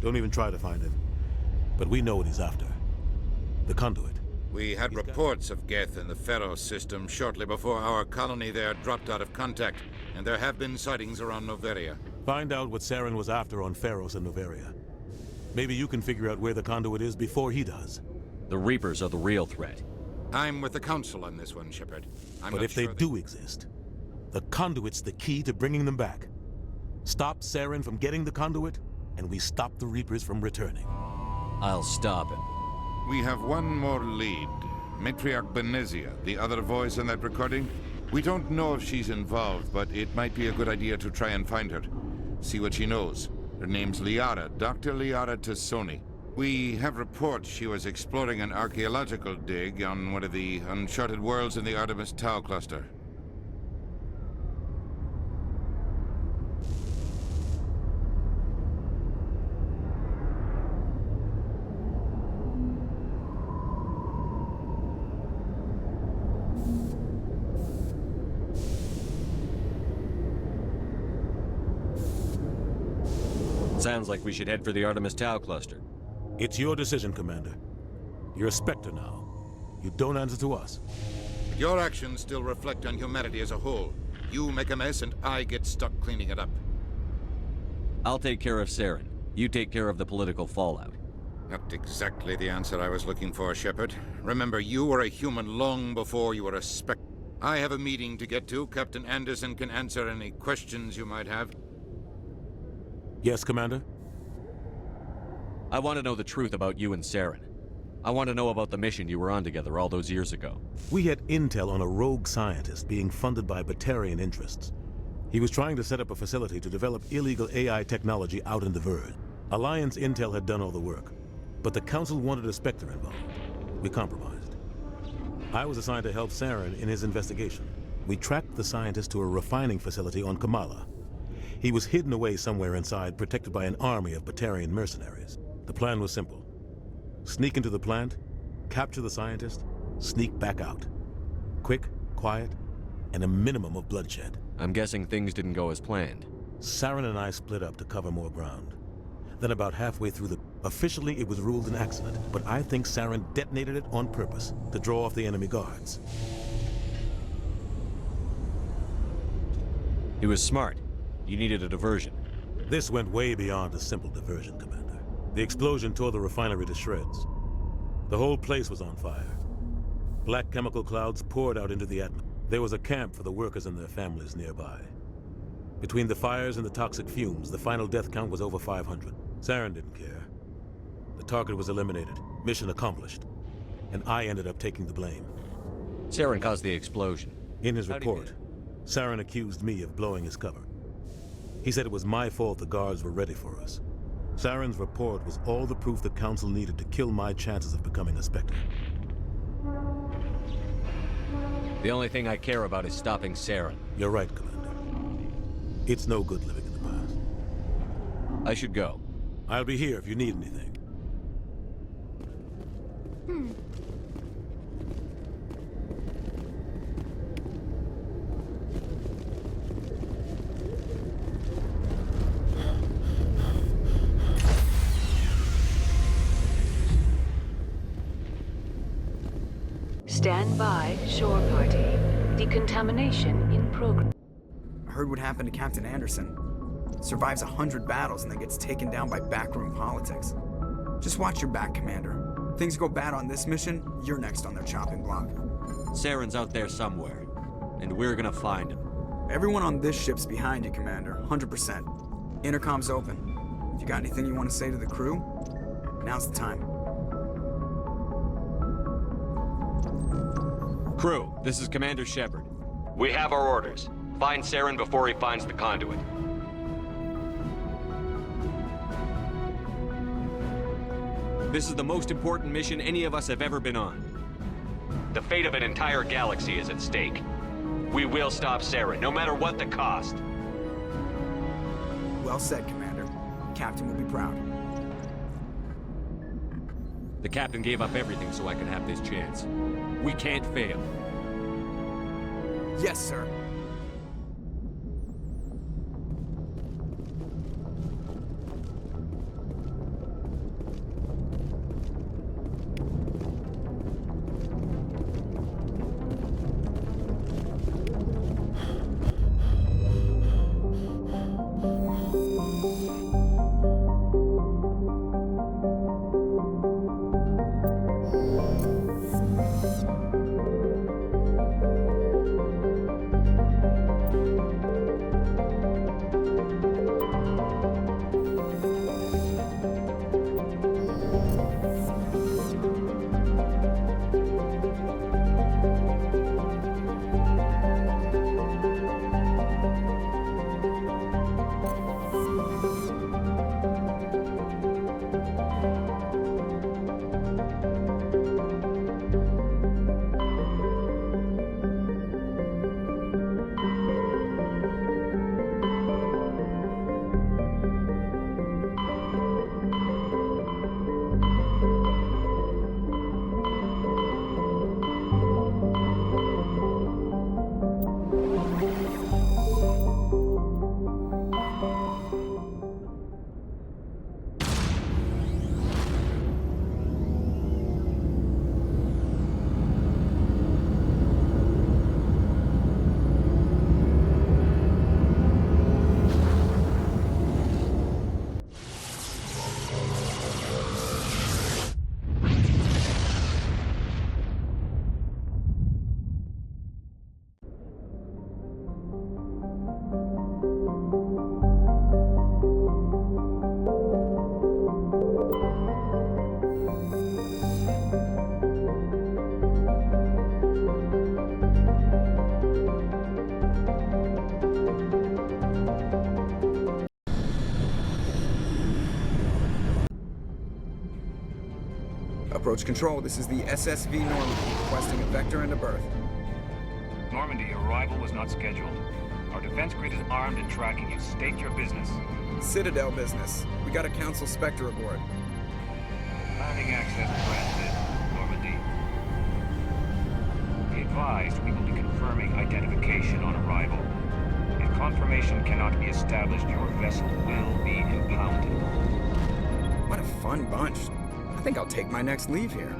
Don't even try to find him. But we know what he's after. The conduit. We had reports of Geth in the Pharaoh system shortly before our colony there dropped out of contact, and there have been sightings around Noveria. Find out what Saren was after on Pharos and Noveria. Maybe you can figure out where the conduit is before he does. The Reapers are the real threat. I'm with the Council on this one, Shepard. But if they do exist, the conduit's the key to bringing them back. Stop Saren from getting the conduit, and we stop the Reapers from returning. I'll stop him. We have one more lead. Matriarch Benezia, the other voice in that recording. We don't know if she's involved, but it might be a good idea to try and find her. See what she knows. Her name's Liara, Dr. Liara Tassoni. We have reports she was exploring an archaeological dig on one of the uncharted worlds in the Artemis Tau cluster. Sounds like we should head for the Artemis Tau cluster. It's your decision, Commander. You're a Spectre now. You don't answer to us. But your actions still reflect on humanity as a whole. You make a mess and I get stuck cleaning it up. I'll take care of Saren. You take care of the political fallout. Not exactly the answer I was looking for, Shepard. Remember, you were a human long before you were a Spectre. I have a meeting to get to. Captain Anderson can answer any questions you might have. Yes, Commander? I want to know the truth about you and Saren. I want to know about the mission you were on together all those years ago. We had intel on a rogue scientist being funded by Batarian interests. He was trying to set up a facility to develop illegal AI technology out in the Verge. Alliance intel had done all the work, but the Council wanted a Spectre involved. We compromised. I was assigned to help Saren in his investigation. We tracked the scientist to a refining facility on Kamala. He was hidden away somewhere inside, protected by an army of Batarian mercenaries. The plan was simple. Sneak into the plant, capture the scientist, sneak back out. Quick, quiet, and a minimum of bloodshed. I'm guessing things didn't go as planned. Saren and I split up to cover more ground. Then about halfway through officially it was ruled an accident, but I think Saren detonated it on purpose to draw off the enemy guards. He was smart. You needed a diversion. This went way beyond a simple diversion, Commander. The explosion tore the refinery to shreds. The whole place was on fire. Black chemical clouds poured out into the atmosphere. There was a camp for the workers and their families nearby. Between the fires and the toxic fumes, the final death count was over 500. Saren didn't care. The target was eliminated, mission accomplished, and I ended up taking the blame. Saren caused the explosion. In his report, Saren accused me of blowing his cover. He said it was my fault the guards were ready for us. Saren's report was all the proof the Council needed to kill my chances of becoming a Spectre. The only thing I care about is stopping Saren. You're right, Commander. It's no good living in the past. I should go. I'll be here if you need anything. Stand by, shore party. Decontamination in progress. I heard what happened to Captain Anderson. Survives 100 battles and then gets taken down by backroom politics. Just watch your back, Commander. Things go bad on this mission, you're next on their chopping block. Saren's out there somewhere, and we're gonna find him. Everyone on this ship's behind you, Commander, 100%. Intercom's open. If you got anything you want to say to the crew, now's the time. Crew, this is Commander Shepard. We have our orders. Find Saren before he finds the conduit. This is the most important mission any of us have ever been on. The fate of an entire galaxy is at stake. We will stop Saren, no matter what the cost. Well said, Commander. Captain will be proud. The captain gave up everything so I could have this chance. We can't fail. Yes, sir. Approach control, this is the SSV Normandy, requesting a vector and a berth. Normandy, arrival was not scheduled. Our defense grid is armed and tracking you. State your business. Citadel business. We got a Council Spectre aboard. Landing access granted. Normandy. Be advised, we will be confirming identification on arrival. If confirmation cannot be established, your vessel will be impounded. What a fun bunch. I think I'll take my next leave here.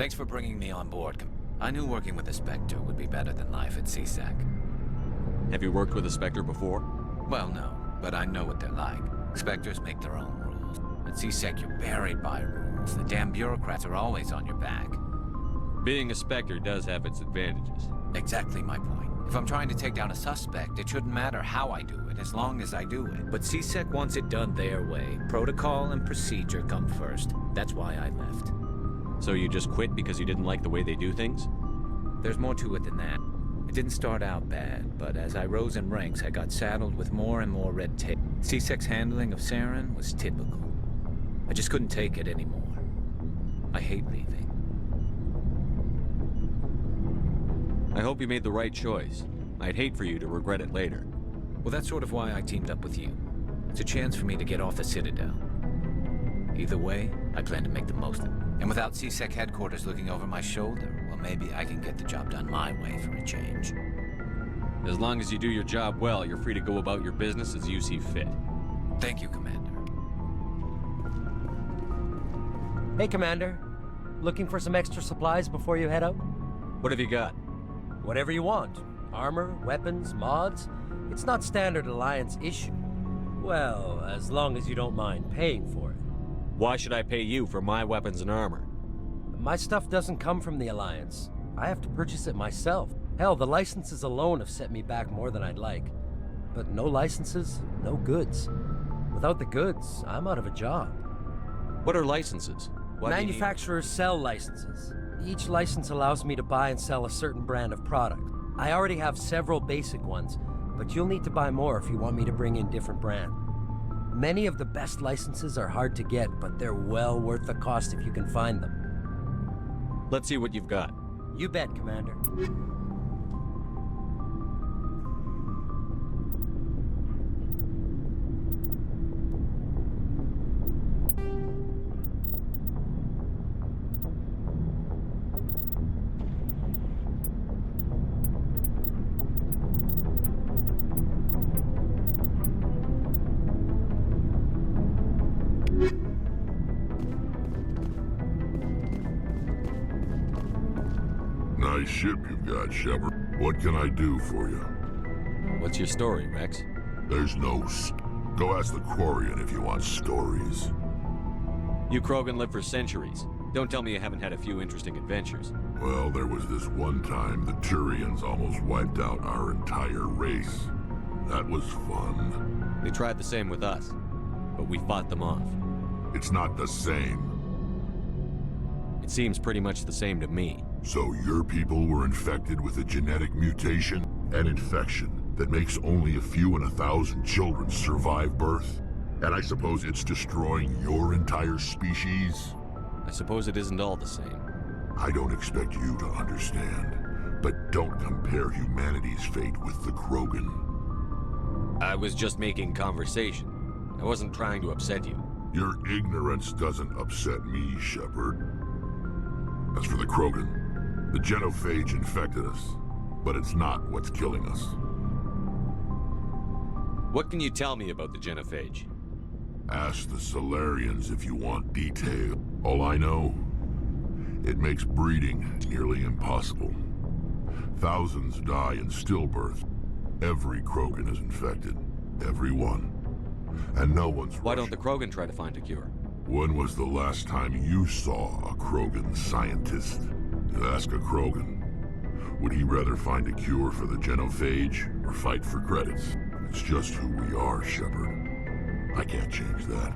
Thanks for bringing me on board. I knew working with a Spectre would be better than life at CSEC. Have you worked with a Spectre before? Well, no, but I know what they're like. Spectres make their own rules. At CSEC, you're buried by rules. The damn bureaucrats are always on your back. Being a Spectre does have its advantages. Exactly my point. If I'm trying to take down a suspect, it shouldn't matter how I do it, as long as I do it. But CSEC wants it done their way. Protocol and procedure come first. That's why I left. So you just quit because you didn't like the way they do things? There's more to it than that. It didn't start out bad, but as I rose in ranks, I got saddled with more and more red tape. CSEC's handling of Saren was typical. I just couldn't take it anymore. I hate leaving. I hope you made the right choice. I'd hate for you to regret it later. Well, that's sort of why I teamed up with you. It's a chance for me to get off the Citadel. Either way, I plan to make the most of it. And without CSEC headquarters looking over my shoulder, well, maybe I can get the job done my way for a change. As long as you do your job well, you're free to go about your business as you see fit. Thank you, Commander. Hey, Commander. Looking for some extra supplies before you head out? What have you got? Whatever you want. Armor, weapons, mods. It's not standard Alliance issue. Well, as long as you don't mind paying for it. Why should I pay you for my weapons and armor? My stuff doesn't come from the Alliance. I have to purchase it myself. Hell, the licenses alone have set me back more than I'd like. But no licenses, no goods. Without the goods, I'm out of a job. What are licenses? Manufacturers sell licenses. Each license allows me to buy and sell a certain brand of product. I already have several basic ones, but you'll need to buy more if you want me to bring in different brands. Many of the best licenses are hard to get, but they're well worth the cost if you can find them. Let's see what you've got. You bet, Commander. Nice ship you've got, Shepard. What can I do for you? What's your story, Rex? There's no Go ask the Quarian if you want stories. You Krogan live for centuries. Don't tell me you haven't had a few interesting adventures. Well, there was this one time the Turians almost wiped out our entire race. That was fun. They tried the same with us, but we fought them off. It's not the same. It seems pretty much the same to me. So your people were infected with a genetic mutation, an infection that makes only a few in 1,000 children survive birth? And I suppose it's destroying your entire species? I suppose it isn't all the same. I don't expect you to understand, but don't compare humanity's fate with the Krogan. I was just making conversation. I wasn't trying to upset you. Your ignorance doesn't upset me, Shepard. As for the Krogan, the genophage infected us, but it's not what's killing us. What can you tell me about the genophage? Ask the Solarians if you want detail. All I know, it makes breeding nearly impossible. Thousands die in stillbirth. Every Krogan is infected. Every one. And no one's Why don't the Krogan try to find a cure? When was the last time you saw a Krogan scientist? Ask a Krogan. Would he rather find a cure for the genophage or fight for credits? It's just who we are, Shepard. I can't change that.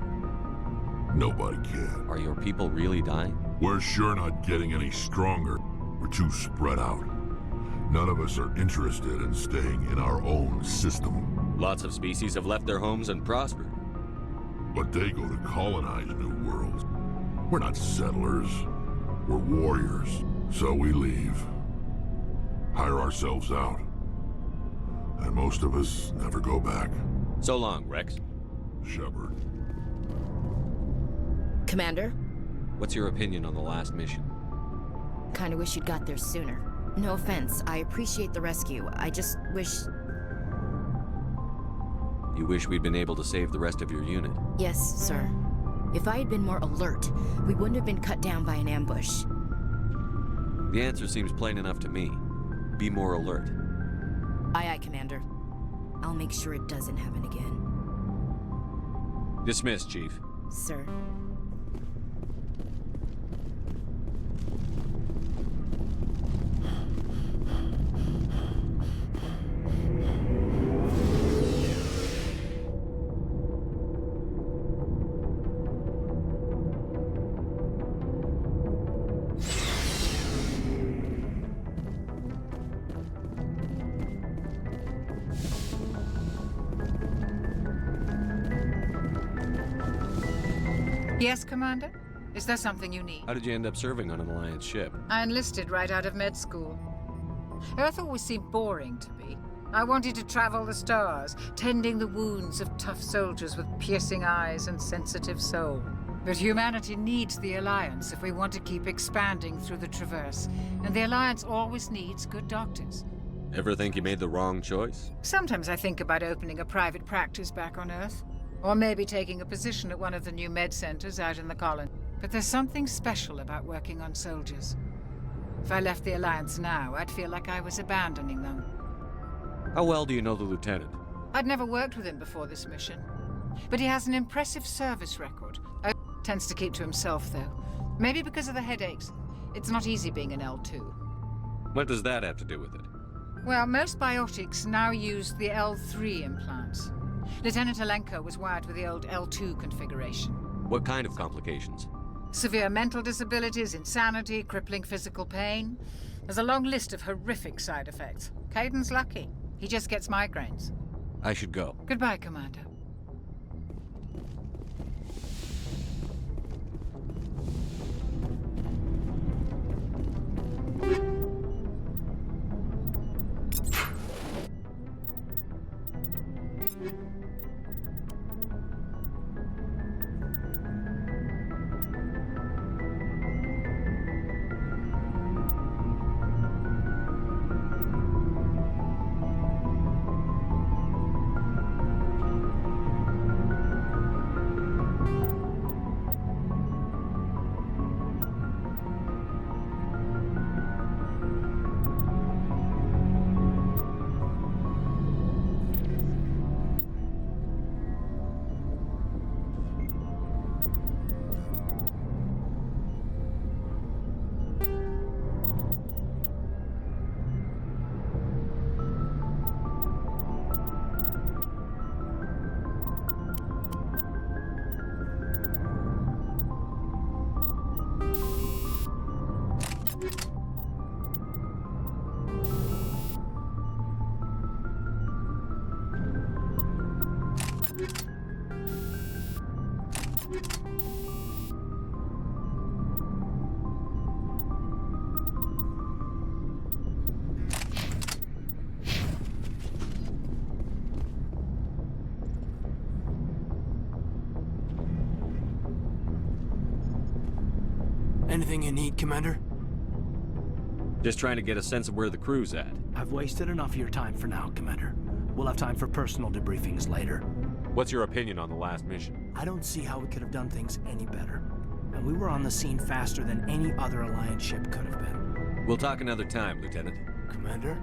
Nobody can. Are your people really dying? We're sure not getting any stronger. We're too spread out. None of us are interested in staying in our own system. Lots of species have left their homes and prospered. But they go to colonize new worlds. We're not settlers. We're warriors. So we leave. Hire ourselves out. And most of us never go back. So long, Rex. Shepard. Commander? What's your opinion on the last mission? Kinda wish you'd got there sooner. No offense, I appreciate the rescue. I just wish... You wish we'd been able to save the rest of your unit? Yes, sir. If I had been more alert, we wouldn't have been cut down by an ambush. The answer seems plain enough to me. Be more alert. Aye, aye, Commander. I'll make sure it doesn't happen again. Dismissed, Chief. Sir. Yes, Commander? Is there something you need? How did you end up serving on an Alliance ship? I enlisted right out of med school. Earth always seemed boring to me. I wanted to travel the stars, tending the wounds of tough soldiers with piercing eyes and sensitive soul. But humanity needs the Alliance if we want to keep expanding through the Traverse, and the Alliance always needs good doctors. Ever think you made the wrong choice? Sometimes I think about opening a private practice back on Earth. Or maybe taking a position at one of the new med centers out in the colony. But there's something special about working on soldiers. If I left the Alliance now, I'd feel like I was abandoning them. How well do you know the Lieutenant? I'd never worked with him before this mission. But he has an impressive service record. Tends to keep to himself, though. Maybe because of the headaches. It's not easy being an L2. What does that have to do with it? Well, most biotics now use the L3 implants. Lieutenant Alenko was wired with the old L2 configuration. What kind of complications? Severe mental disabilities, insanity, crippling physical pain. There's a long list of horrific side effects. Caden's lucky. He just gets migraines. I should go. Goodbye, Commander. Anything you need, Commander? Just trying to get a sense of where the crew's at. I've wasted enough of your time for now, Commander. We'll have time for personal debriefings later. What's your opinion on the last mission? I don't see how we could have done things any better. And we were on the scene faster than any other Alliance ship could have been. We'll talk another time, Lieutenant. Commander?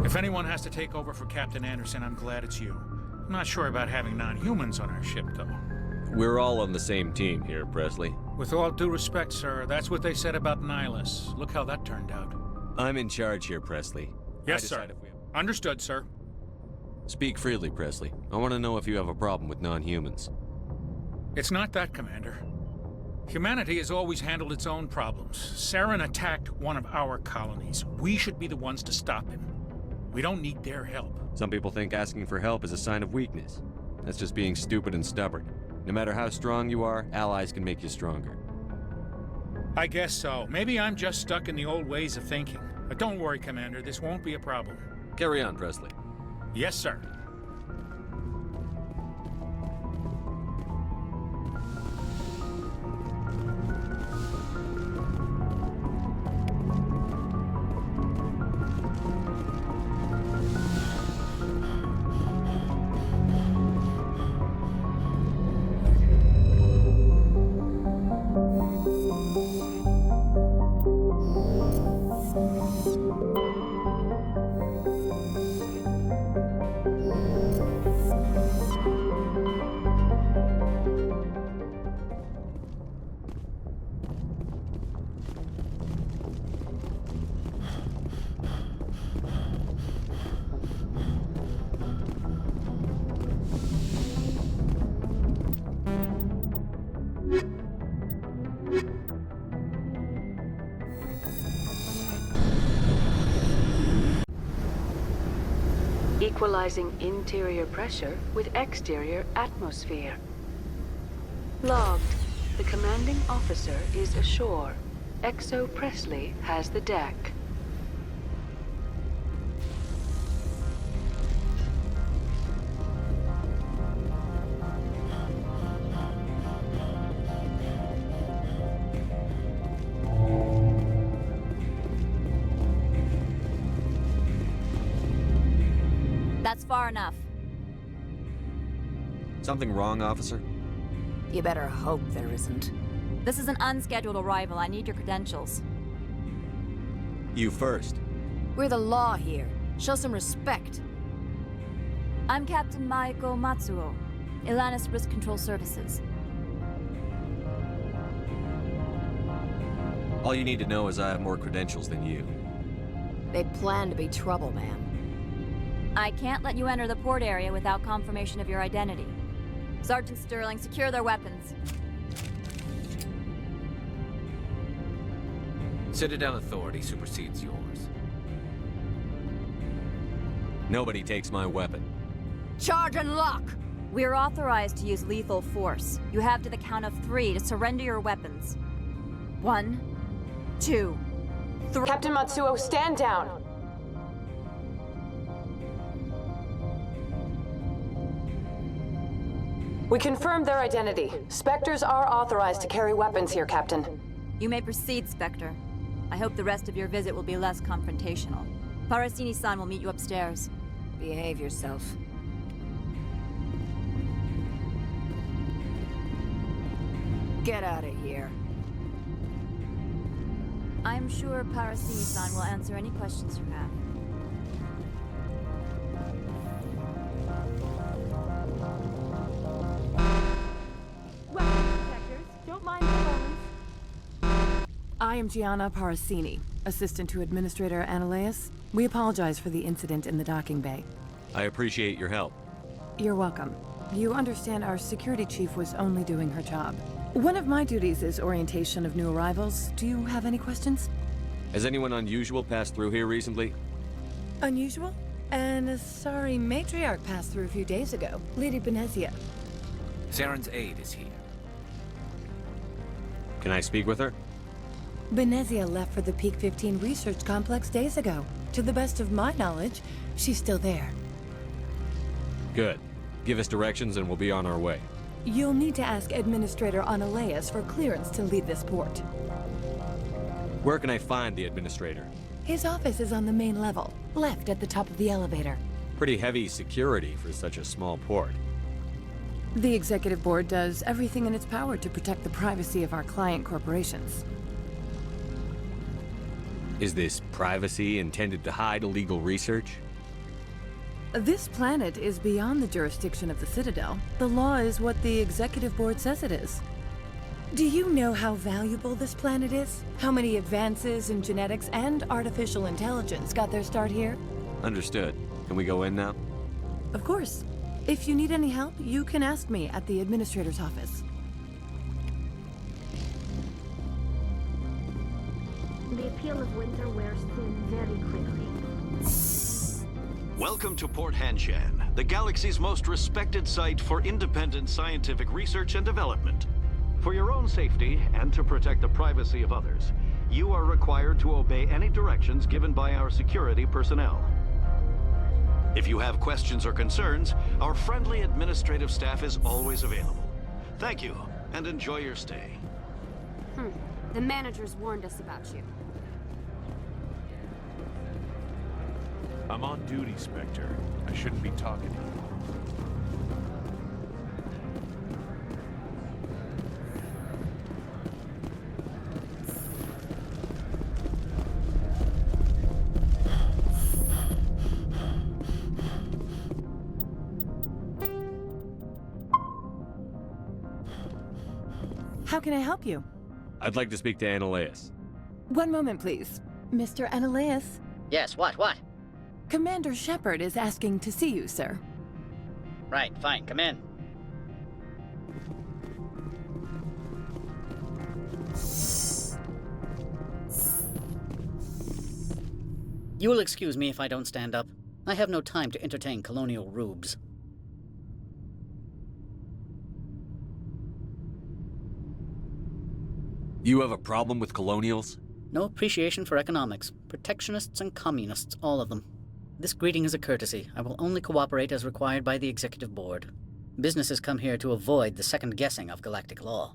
If anyone has to take over for Captain Anderson, I'm glad it's you. I'm not sure about having non-humans on our ship, though. We're all on the same team here, Presley. With all due respect, sir, that's what they said about Nihilus. Look how that turned out. I'm in charge here, Presley. Yes, sir. Understood, sir. Speak freely, Presley. I want to know if you have a problem with non-humans. It's not that, Commander. Humanity has always handled its own problems. Saren attacked one of our colonies. We should be the ones to stop him. We don't need their help. Some people think asking for help is a sign of weakness. That's just being stupid and stubborn. No matter how strong you are, allies can make you stronger. I guess so. Maybe I'm just stuck in the old ways of thinking. But don't worry, Commander. This won't be a problem. Carry on, Presley. Yes, sir. Equalizing interior pressure with exterior atmosphere. Logged. The commanding officer is ashore. Exo Presley has the deck. That's far enough. Something wrong, officer? You better hope there isn't. This is an unscheduled arrival. I need your credentials. You first. We're the law here. Show some respect. I'm Captain Maiko Matsuo, Ilanis Risk Control Services. All you need to know is I have more credentials than you. They plan to be trouble, ma'am. I can't let you enter the port area without confirmation of your identity. Sergeant Sterling, secure their weapons. Citadel authority supersedes yours. Nobody takes my weapon. Charge and lock! We're authorized to use lethal force. You have to the count of 3 to surrender your weapons. 1, 2, 3. Captain Matsuo, stand down! We confirmed their identity. Spectres are authorized to carry weapons here, Captain. You may proceed, Spectre. I hope the rest of your visit will be less confrontational. Parasini-san will meet you upstairs. Behave yourself. Get out of here. I'm sure Parasini-san will answer any questions you have. I am Gianna Parasini, assistant to Administrator Ananias. We apologize for the incident in the docking bay. I appreciate your help. You're welcome. You understand our security chief was only doing her job. One of my duties is orientation of new arrivals. Do you have any questions? Has anyone unusual passed through here recently? Unusual? And a sorry matriarch passed through a few days ago. Lady Benezia. Saren's aide is here. Can I speak with her? Benezia left for the Peak 15 research complex days ago. To the best of my knowledge, she's still there. Good. Give us directions and we'll be on our way. You'll need to ask Administrator Analeas for clearance to leave this port. Where can I find the administrator? His office is on the main level, left at the top of the elevator. Pretty heavy security for such a small port. The Executive Board does everything in its power to protect the privacy of our client corporations. Is this privacy intended to hide illegal research? This planet is beyond the jurisdiction of the Citadel. The law is what the Executive Board says it is. Do you know how valuable this planet is? How many advances in genetics and artificial intelligence got their start here? Understood. Can we go in now? Of course. If you need any help, you can ask me at the Administrator's office. The appeal of winter wears thin very quickly. Welcome to Port Hanshan, the galaxy's most respected site for independent scientific research and development. For your own safety and to protect the privacy of others, you are required to obey any directions given by our security personnel. If you have questions or concerns, our friendly administrative staff is always available. Thank you, and enjoy your stay. The managers warned us about you. I'm on duty, Spectre. I shouldn't be talking to you. How can I help you? I'd like to speak to Analeas. One moment, please. Mr. Analeas? Yes, what? Commander Shepard is asking to see you, sir. Right, fine, come in. You will excuse me if I don't stand up. I have no time to entertain colonial rubes. You have a problem with colonials? No appreciation for economics. Protectionists and communists, all of them. This greeting is a courtesy. I will only cooperate as required by the Executive Board. Businesses come here to avoid the second guessing of galactic law.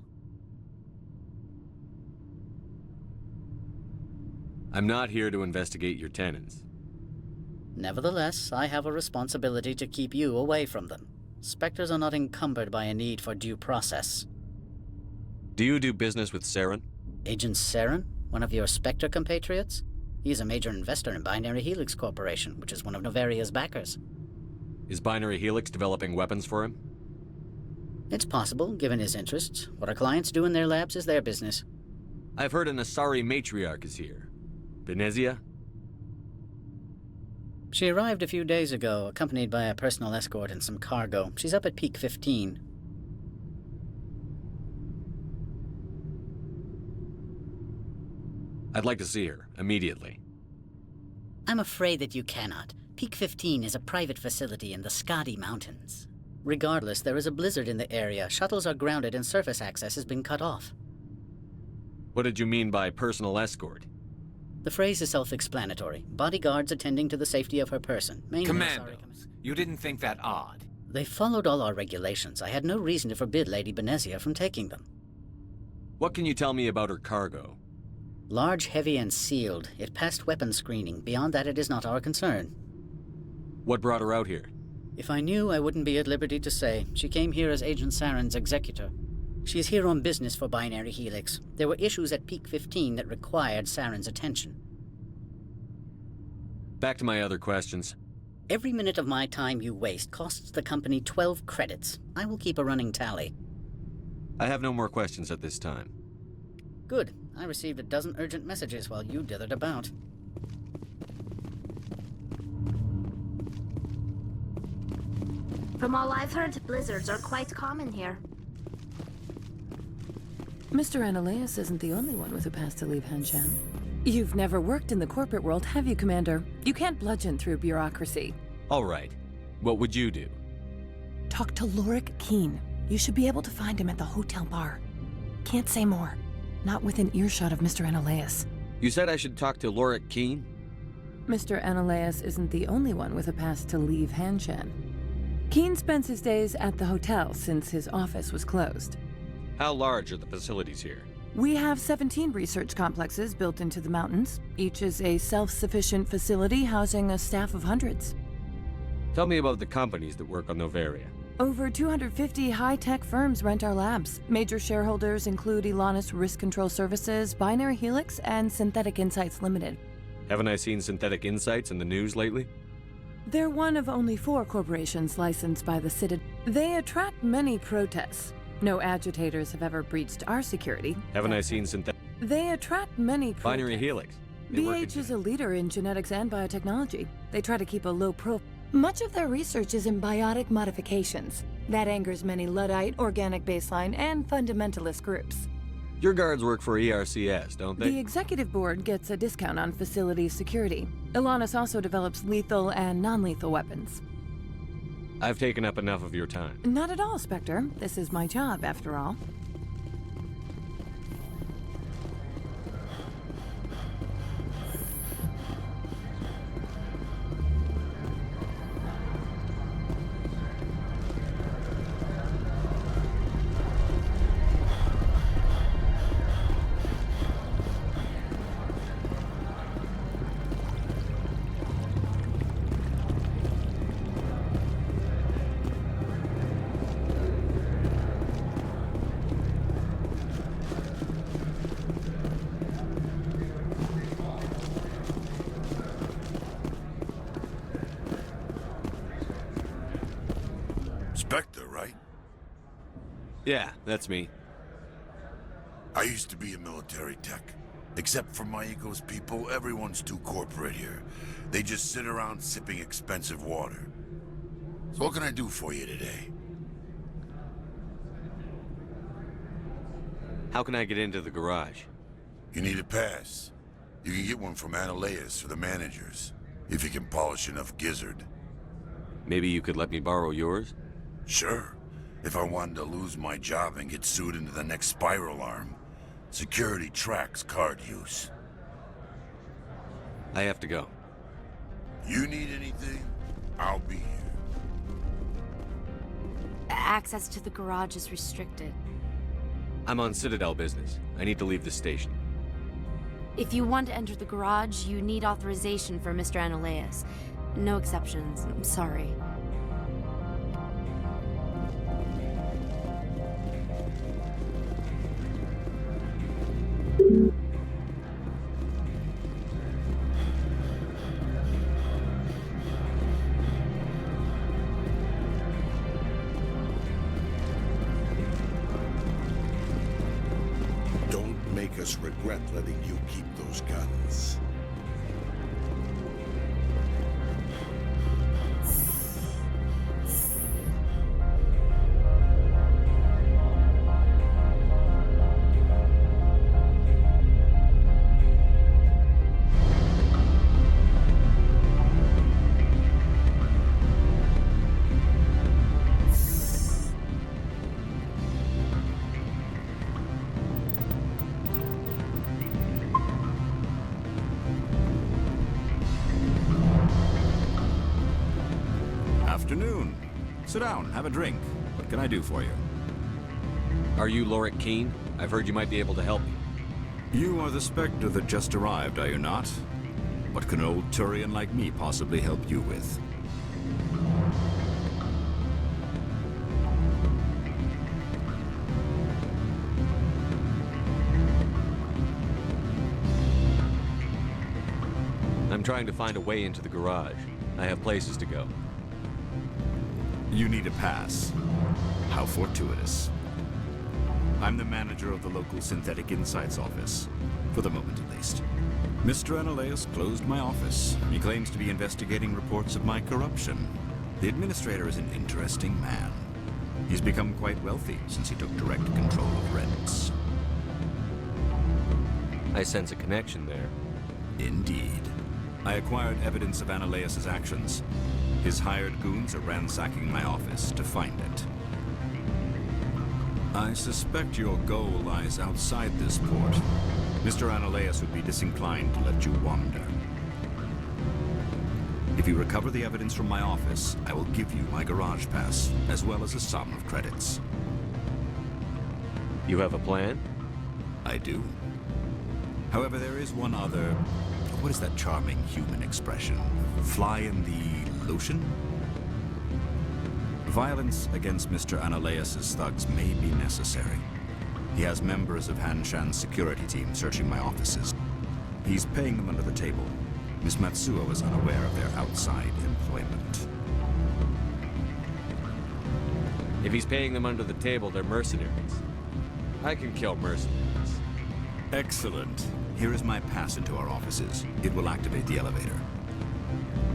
I'm not here to investigate your tenants. Nevertheless, I have a responsibility to keep you away from them. Spectres are not encumbered by a need for due process. Do you do business with Saren? Agent Saren? One of your Spectre compatriots? He's a major investor in Binary Helix Corporation, which is one of Novaria's backers. Is Binary Helix developing weapons for him? It's possible, given his interests. What our clients do in their labs is their business. I've heard an Asari matriarch is here. Benezia? She arrived a few days ago, accompanied by a personal escort and some cargo. She's up at Peak 15. I'd like to see her, immediately. I'm afraid that you cannot. Peak 15 is a private facility in the Skadi Mountains. Regardless, there is a blizzard in the area. Shuttles are grounded and surface access has been cut off. What did you mean by personal escort? The phrase is self-explanatory. Bodyguards attending to the safety of her person. Commandos, you didn't think that odd? They followed all our regulations. I had no reason to forbid Lady Benezia from taking them. What can you tell me about her cargo? Large, heavy, and sealed. It passed weapons screening. Beyond that, it is not our concern. What brought her out here? If I knew, I wouldn't be at liberty to say. She came here as Agent Saren's executor. She is here on business for Binary Helix. There were issues at Peak 15 that required Saren's attention. Back to my other questions. Every minute of my time you waste costs the company 12 credits. I will keep a running tally. I have no more questions at this time. Good. I received a dozen urgent messages while you dithered about. From all I've heard, blizzards are quite common here. Mr. Ananias isn't the only one with a past to leave Hanshan. You've never worked in the corporate world, have you, Commander? You can't bludgeon through bureaucracy. All right. What would you do? Talk to Lorik Keen. You should be able to find him at the hotel bar. Can't say more. Not within earshot of Mr. Ananias. You said I should talk to Lorik Keen? Mr. Ananias isn't the only one with a past to leave Hanshan. Keen spends his days at the hotel since his office was closed. How large are the facilities here? We have 17 research complexes built into the mountains. Each is a self-sufficient facility housing a staff of hundreds. Tell me about the companies that work on Noveria. Over 250 high-tech firms rent our labs. Major shareholders include Elanus Risk Control Services, Binary Helix, and Synthetic Insights Limited. Haven't I seen Synthetic Insights in the news lately? They're one of only 4 corporations licensed by the Citadel. They attract many protests. No agitators have ever breached our security. Haven't I seen Synthetic... They attract many protests. Binary Helix. They BH is a leader in genetics and biotechnology. They try to keep a low profile. Much of their research is in biotic modifications. That angers many Luddite, organic baseline, and fundamentalist groups. Your guards work for ERCS, don't they? The executive board gets a discount on facility security. Elanus also develops lethal and non-lethal weapons. I've taken up enough of your time. Not at all, Spectre. This is my job, after all. Spectre, right? Yeah, that's me. I used to be a military tech. Except for my ego's people, everyone's too corporate here. They just sit around sipping expensive water. So what can I do for you today? How can I get into the garage? You need a pass. You can get one from Ananias or the managers, if you can polish enough gizzard. Maybe you could let me borrow yours? Sure. If I wanted to lose my job and get sued into the next spiral arm. Security tracks card use. I have to go. You need anything? I'll be here. Access to the garage is restricted. I'm on Citadel business. I need to leave the station. If you want to enter the garage, you need authorization from Mr. Ananias. No exceptions. I'm sorry. Don't make us regret letting you keep those guns. Afternoon. Sit down, have a drink. What can I do for you? Are you Lorik Keen? I've heard you might be able to help me. You are the Spectre that just arrived, are you not? What can an old Turian like me possibly help you with? I'm trying to find a way into the garage. I have places to go. You need a pass. How fortuitous. I'm the manager of the local Synthetic Insights office. For the moment, at least. Mr. Ananias closed my office. He claims to be investigating reports of my corruption. The Administrator is an interesting man. He's become quite wealthy since he took direct control of rents. I sense a connection there. Indeed. I acquired evidence of Ananias' actions. His hired goons are ransacking my office to find it. I suspect your goal lies outside this port. Mr. Ananias would be disinclined to let you wander. If you recover the evidence from my office, I will give you my garage pass, as well as a sum of credits. You have a plan? I do. However, there is one other... What is that charming human expression? Fly in the lotion? Violence against Mr. Ananias' thugs may be necessary. He has members of Hanshan's security team searching my offices. He's paying them under the table. Miss Matsuo is unaware of their outside employment. If he's paying them under the table, they're mercenaries. I can kill mercenaries. Excellent. Here is my pass into our offices. It will activate the elevator.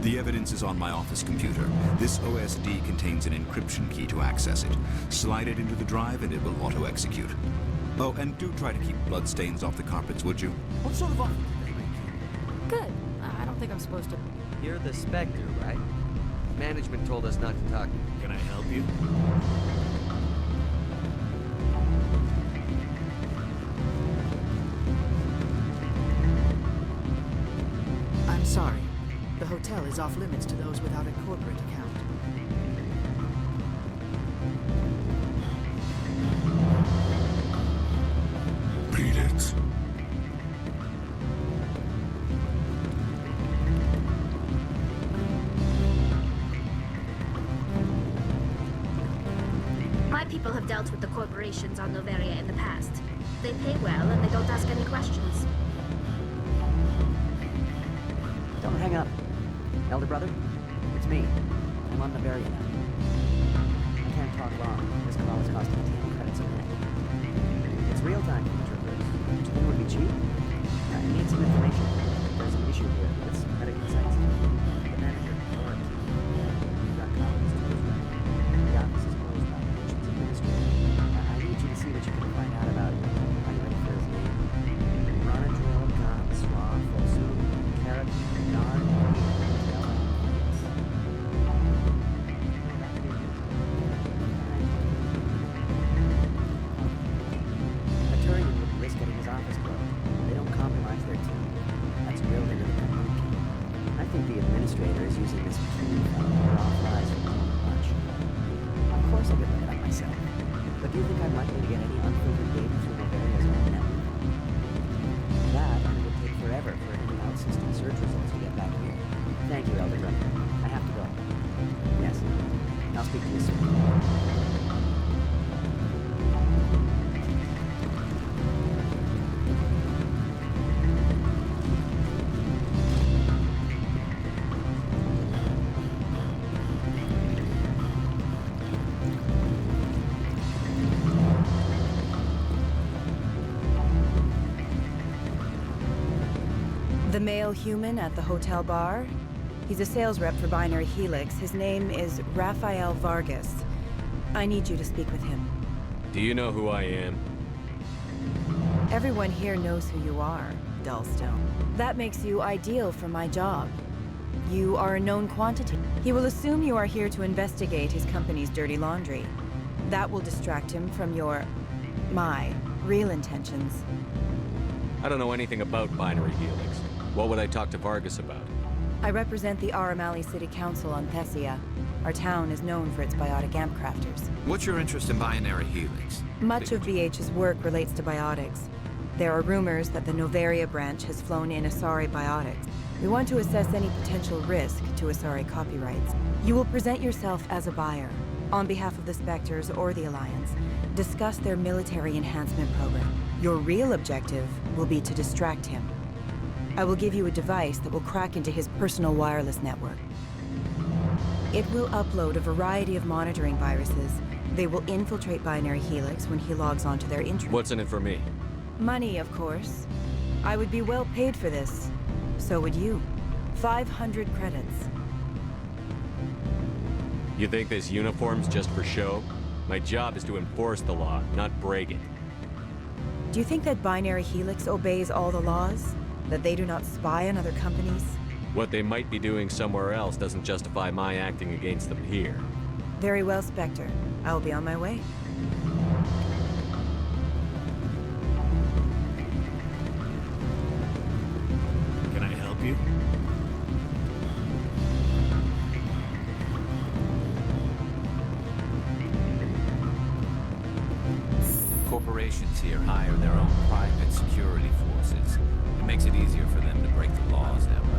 The evidence is on my office computer. This OSD contains an encryption key to access it. Slide it into the drive and it will auto-execute. Oh, and do try to keep bloodstains off the carpets, would you? What sort of offer did they make you? Good. I don't think I'm supposed to... You're the Spectre, right? Management told us not to talk. Can I help you? I'm sorry. The hotel is off limits to those without a corporate account. Beat it. My people have dealt with the corporations on Noveria in the past. They pay well and they don't ask any questions. Don't hang up. Elder brother, it's me. I'm on Noveria now. I can't talk long. This call is costing 10 credits a minute. It's real time for the traverse. Do you think it would be cheap? I need some information. There's an issue here with some medical sites. The manager, or you've got copies to close right. The office is closed by Missions Administrator. I need you to see what you can find out about him. Are you ready for his name? Ronadrill, Gom, Swa, Fosu, Carrot, Nard, is using this key to off lies from his own bunch. Of course I could look it up myself. But do you think I'm likely to get any unfiltered data through Noveria's own network? That, and it would take forever for any out-system search results to get back here. Thank you, Elder Brother. I have to go. Yes. I'll speak to you soon. The male human at the hotel bar? He's a sales rep for Binary Helix. His name is Rafael Vargas. I need you to speak with him. Do you know who I am? Everyone here knows who you are, Dullstone. That makes you ideal for my job. You are a known quantity. He will assume you are here to investigate his company's dirty laundry. That will distract him from my real intentions. I don't know anything about Binary Helix. What would I talk to Vargas about? I represent the Aramali City Council on Thessia. Our town is known for its biotic amp crafters. What's your interest in Binary Helix? Much of BH's work relates to biotics. There are rumors that the Noveria branch has flown in Asari biotics. We want to assess any potential risk to Asari copyrights. You will present yourself as a buyer, on behalf of the Spectres or the Alliance. Discuss their military enhancement program. Your real objective will be to distract him. I will give you a device that will crack into his personal wireless network. It will upload a variety of monitoring viruses. They will infiltrate Binary Helix when he logs onto their intranet. What's in it for me? Money, of course. I would be well paid for this. So would you. 500 credits. You think this uniform's just for show? My job is to enforce the law, not break it. Do you think that Binary Helix obeys all the laws? That they do not spy on other companies? What they might be doing somewhere else doesn't justify my acting against them here. Very well, Spectre. I will be on my way. Can I help you? Corporations here hire their own private security forces. It makes it easier for them to break the laws that way.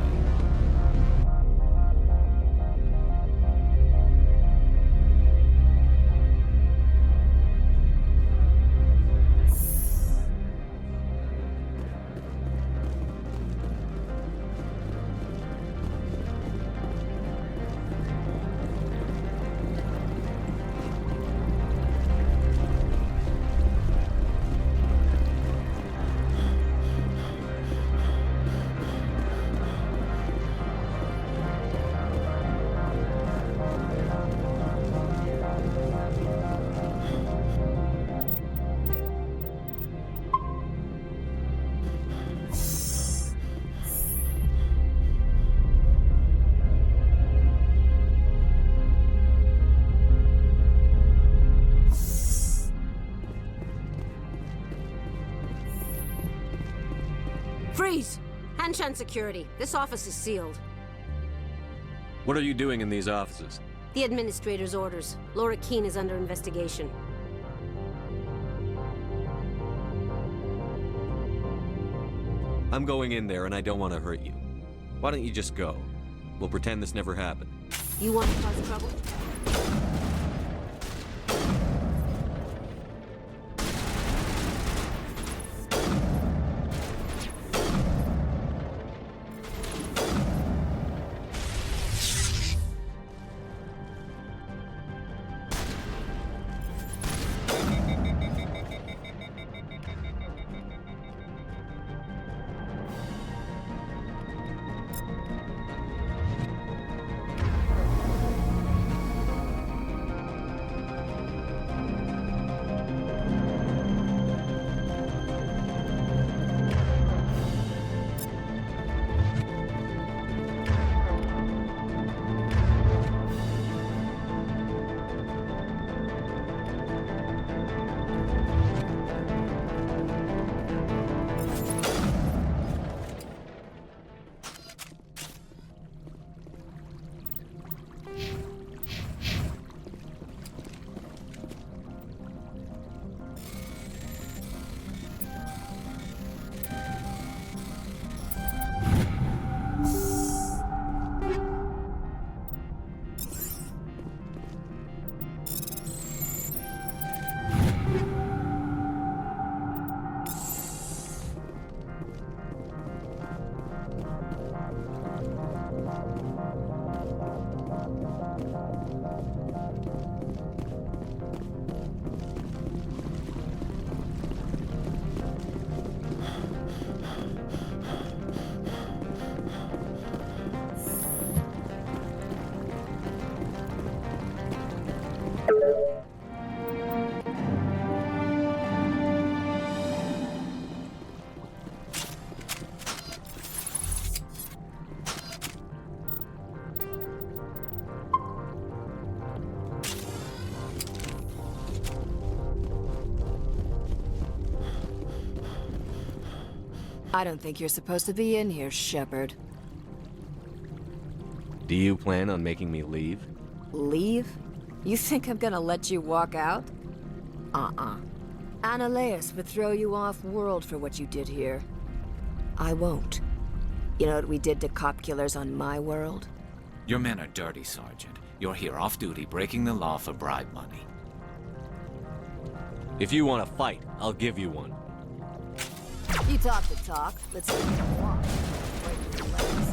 Freeze! Hanshan security. This office is sealed. What are you doing in these offices? The administrator's orders. Laura Keene is under investigation. I'm going in there and I don't want to hurt you. Why don't you just go? We'll pretend this never happened. You want to cause trouble? I don't think you're supposed to be in here, Shepard. Do you plan on making me leave? Leave? You think I'm gonna let you walk out? Annaleus would throw you off-world for what you did here. I won't. You know what we did to cop killers on my world? Your men are dirty, Sergeant. You're here off-duty breaking the law for bribe money. If you want to fight, I'll give you one. You talk the talk. Let's see you walk. Break your legs.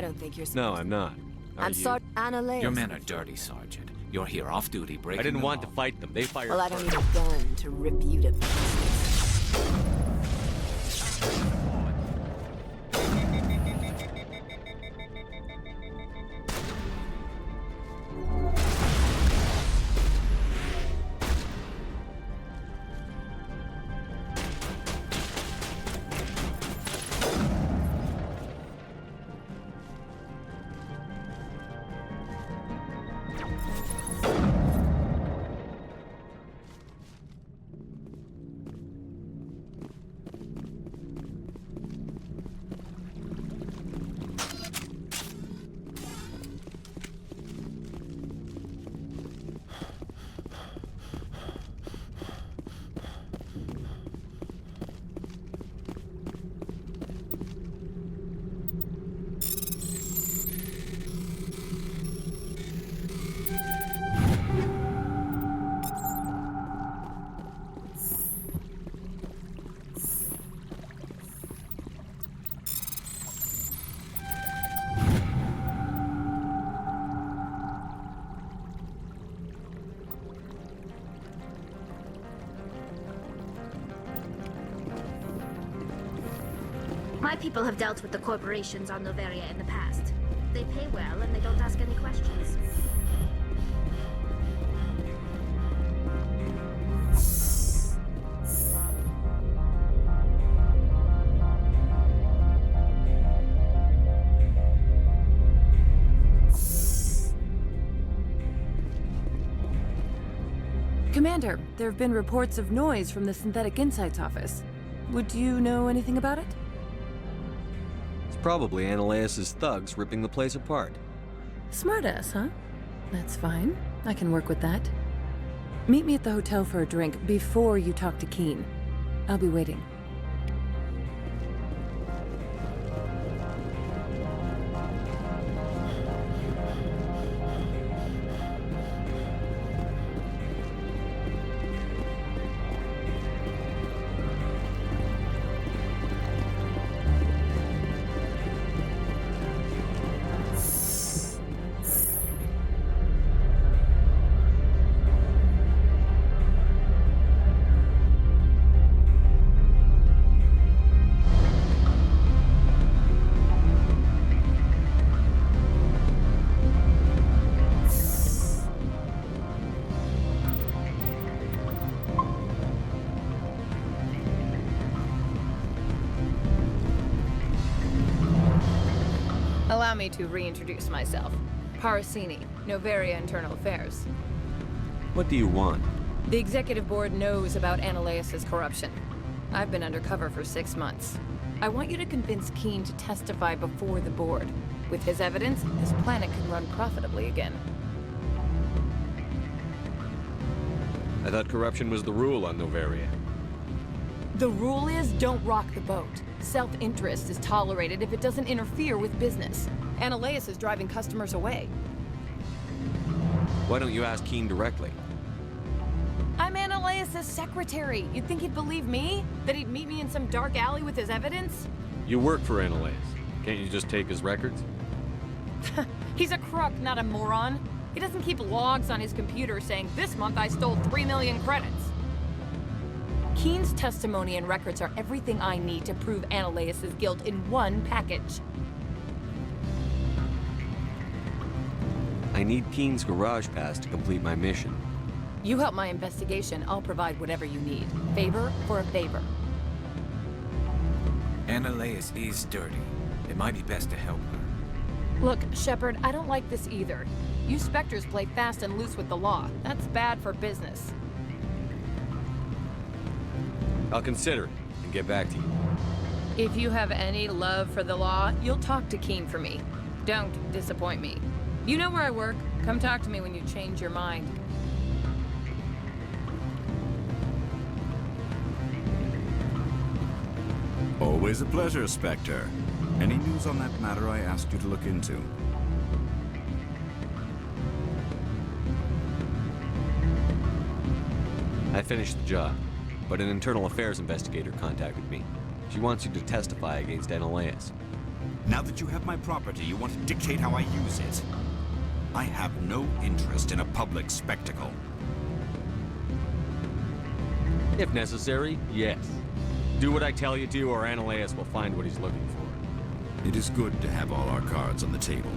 I don't think you're supposed No, I'm not. I'm sorry, Annalise. Your men are dirty, Sergeant. You're here off-duty breaking I didn't the want law. to fight them. They fired Well, I don't first. need a gun to rip you to pieces. My people have dealt with the corporations on Noveria in the past. They pay well and they don't ask any questions. Commander, there have been reports of noise from the Synthetic Insights office. Would you know anything about it? It's probably Annaleis' thugs ripping the place apart. Smartass, huh? That's fine. I can work with that. Meet me at the hotel for a drink before you talk to Keen. I'll be waiting. Allow me to reintroduce myself. Parasini, Noveria Internal Affairs. What do you want? The executive board knows about Annaleis' corruption. I've been undercover for 6 months. I want you to convince Keen to testify before the board. With his evidence, this planet can run profitably again. I thought corruption was the rule on Noveria. The rule is, don't rock the boat. Self-interest is tolerated if it doesn't interfere with business. Annaleis is driving customers away. Why don't you ask Keen directly? I'm Annaleis' secretary. You'd think he'd believe me? That he'd meet me in some dark alley with his evidence? You work for Annaleis. Can't you just take his records? He's a crook, not a moron. He doesn't keep logs on his computer saying, this month I stole 3 million credits. Keen's testimony and records are everything I need to prove Annaleis' guilt in one package. I need Keen's garage pass to complete my mission. You help my investigation, I'll provide whatever you need. Favor for a favor. Annaleis is dirty. It might be best to help her. Look, Shepard, I don't like this either. You Spectres play fast and loose with the law. That's bad for business. I'll consider it and get back to you. If you have any love for the law, you'll talk to Keen for me. Don't disappoint me. You know where I work. Come talk to me when you change your mind. Always a pleasure, Spectre. Any news on that matter I asked you to look into? I finished the job, but an internal affairs investigator contacted me. She wants you to testify against Annaleis. Now that you have my property, you want to dictate how I use it. I have no interest in a public spectacle. If necessary, yes. Do what I tell you to, or Ananias will find what he's looking for. It is good to have all our cards on the table.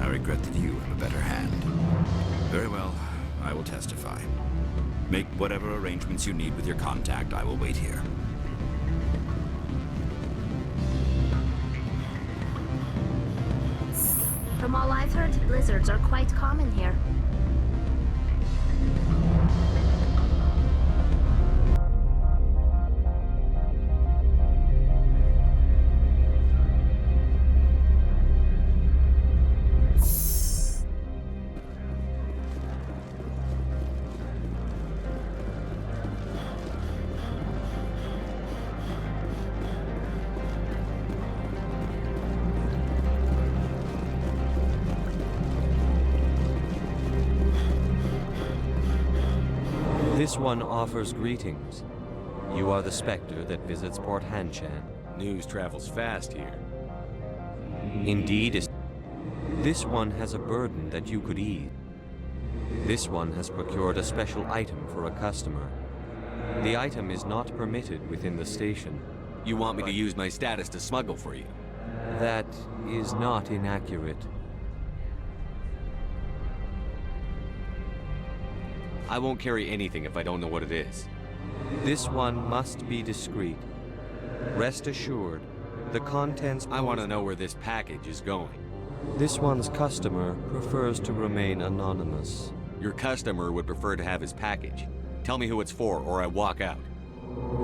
I regret that you have a better hand. Very well, I will testify. Make whatever arrangements you need with your contact. I will wait here. From all I've heard, blizzards are quite common here. This one offers greetings. You are the Spectre that visits Port Hanshan. News travels fast here. Indeed, this one has a burden that you could ease. This one has procured a special item for a customer. The item is not permitted within the station. You want me to use my status to smuggle for you? That is not inaccurate. I won't carry anything if I don't know what it is. This one must be discreet. Rest assured, the contents... I want to know where this package is going. This one's customer prefers to remain anonymous. Your customer would prefer to have his package. Tell me who it's for, or I walk out.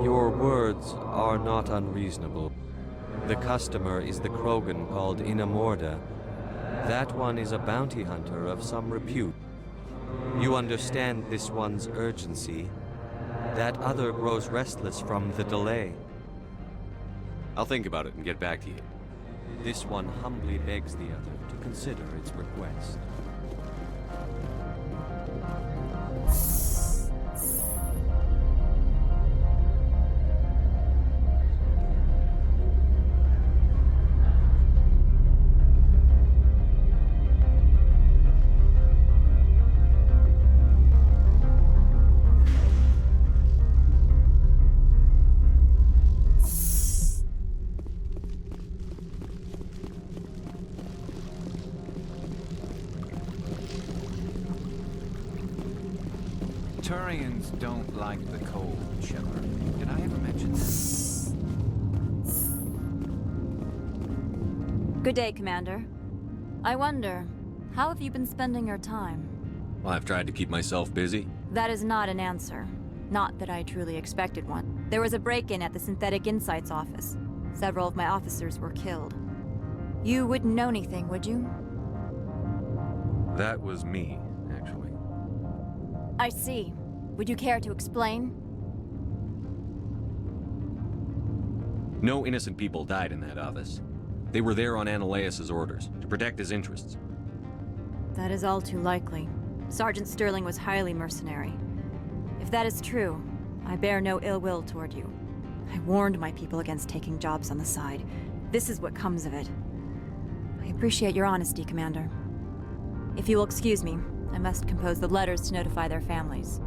Your words are not unreasonable. The customer is the Krogan called Inamorda. That one is a bounty hunter of some repute. You understand this one's urgency. That other grows restless from the delay. I'll think about it and get back to you. This one humbly begs the other to consider its request. Turians don't like the cold, Shepard. Did I ever mention that? Good day, Commander. I wonder, how have you been spending your time? Well, I've tried to keep myself busy. That is not an answer. Not that I truly expected one. There was a break-in at the Synthetic Insights office. Several of my officers were killed. You wouldn't know anything, would you? That was me, actually. I see. Would you care to explain? No innocent people died in that office. They were there on Ananias' orders, to protect his interests. That is all too likely. Sergeant Sterling was highly mercenary. If that is true, I bear no ill will toward you. I warned my people against taking jobs on the side. This is what comes of it. I appreciate your honesty, Commander. If you will excuse me, I must compose the letters to notify their families.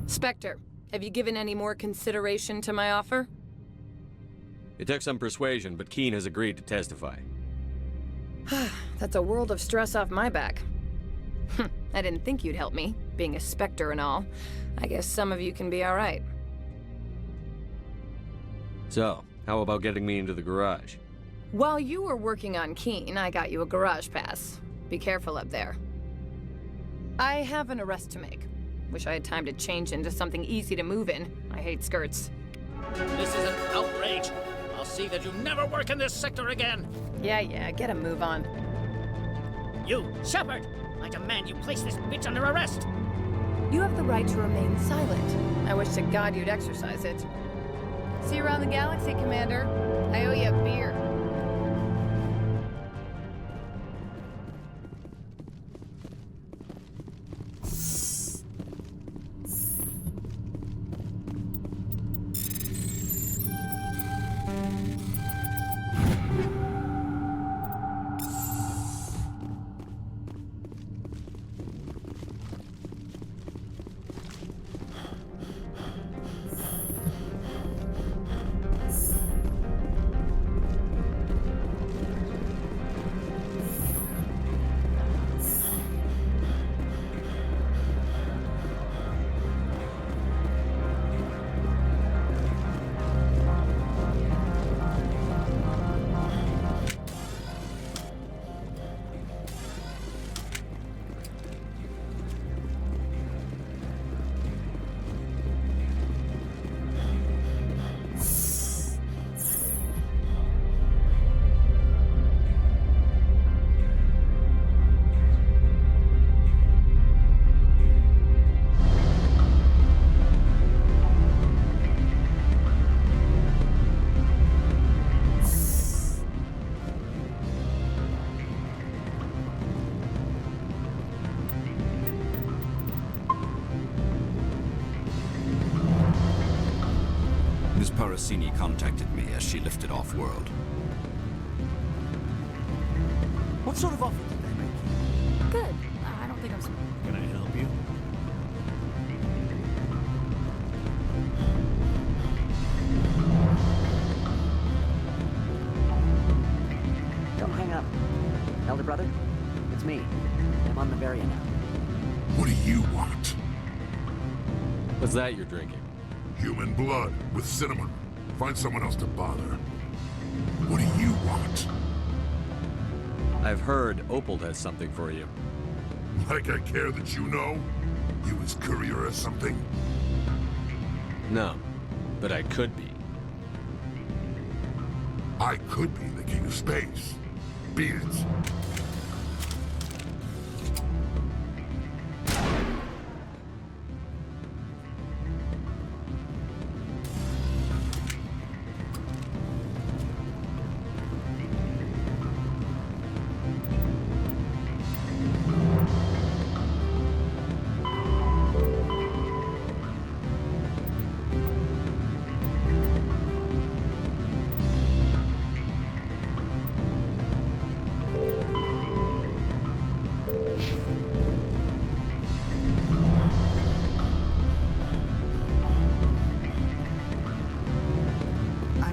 Spectre, have you given any more consideration to my offer? It took some persuasion, but Keen has agreed to testify. That's a world of stress off my back. I didn't think you'd help me, being a Spectre and all. I guess some of you can be alright. So, how about getting me into the garage? While you were working on Keen, I got you a garage pass. Be careful up there. I have an arrest to make. Wish I had time to change into something easy to move in. I hate skirts. This is an outrage. I'll see that you never work in this sector again. Yeah, get a move on. You, Shepard! I demand you place this bitch under arrest! You have the right to remain silent. I wish to God you'd exercise it. See you around the galaxy, Commander. I owe you a beer. Parasini contacted me as she lifted off-world. What sort of offer did they make you? Good. I don't think I'm... Can I help you? Don't hang up. Elder brother, it's me. I'm on the Varia now. What do you want? What's that you're drinking? Human blood with cinnamon. Find someone else to bother. What do you want? I've heard Opal has something for you. Like I care that you know? You his courier or something? No, but I could be. I could be the king of space. Beat it.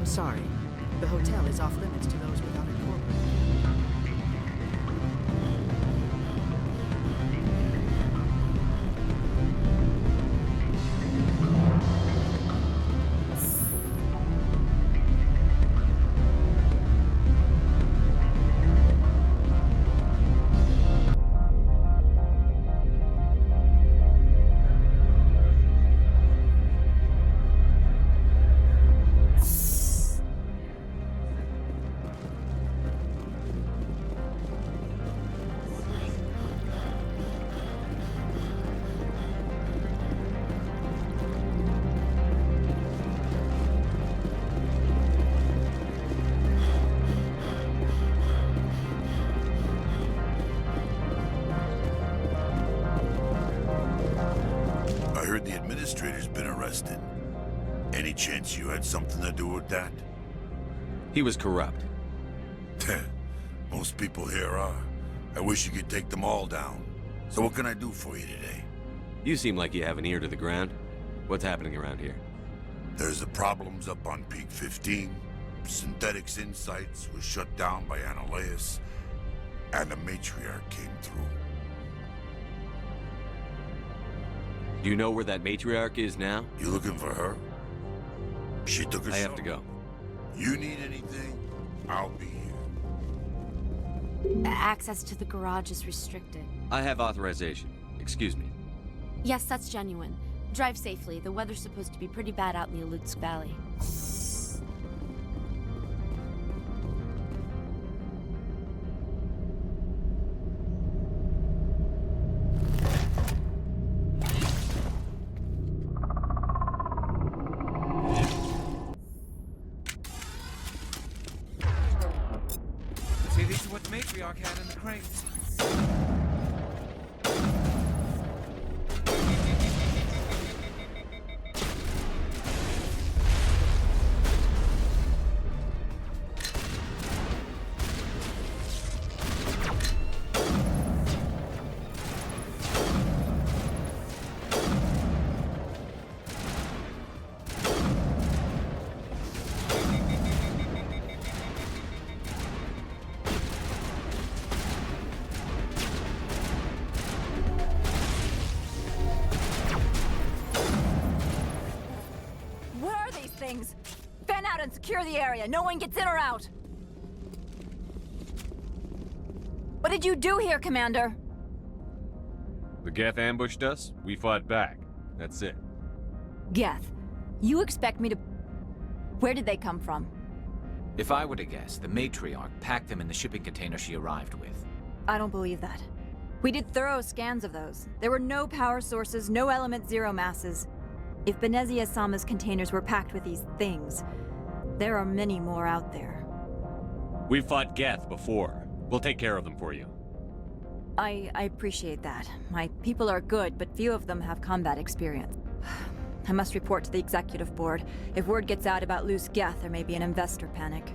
Sorry. The hotel is off limits to those without a corporate account. The administrator's been arrested. Any chance you had something to do with that? He was corrupt. Most people here are. I wish you could take them all down. So what can I do for you today? You seem like you have an ear to the ground. What's happening around here? There's the problems up on Peak 15. Synthetics Insights was shut down by Annaleus, and the matriarch came through. Do you know where that matriarch is now? You looking for her? She took a I have to go. You need anything? I'll be here. Access to the garage is restricted. I have authorization. Excuse me. Yes, that's genuine. Drive safely. The weather's supposed to be pretty bad out in the Alutsk Valley. See, these are what the matriarch had in the crates. Things. Fan out and secure the area. No one gets in or out. What did you do here, Commander? The Geth ambushed us. We fought back. That's it. Geth, you expect me to... Where did they come from? If I were to guess, the matriarch packed them in the shipping container she arrived with. I don't believe that. We did thorough scans of those. There were no power sources, no element zero masses. If Benezia Sama's containers were packed with these things, there are many more out there. We've fought Geth before. We'll take care of them for you. I appreciate that. My people are good, but few of them have combat experience. I must report to the executive board. If word gets out about loose Geth, there may be an investor panic.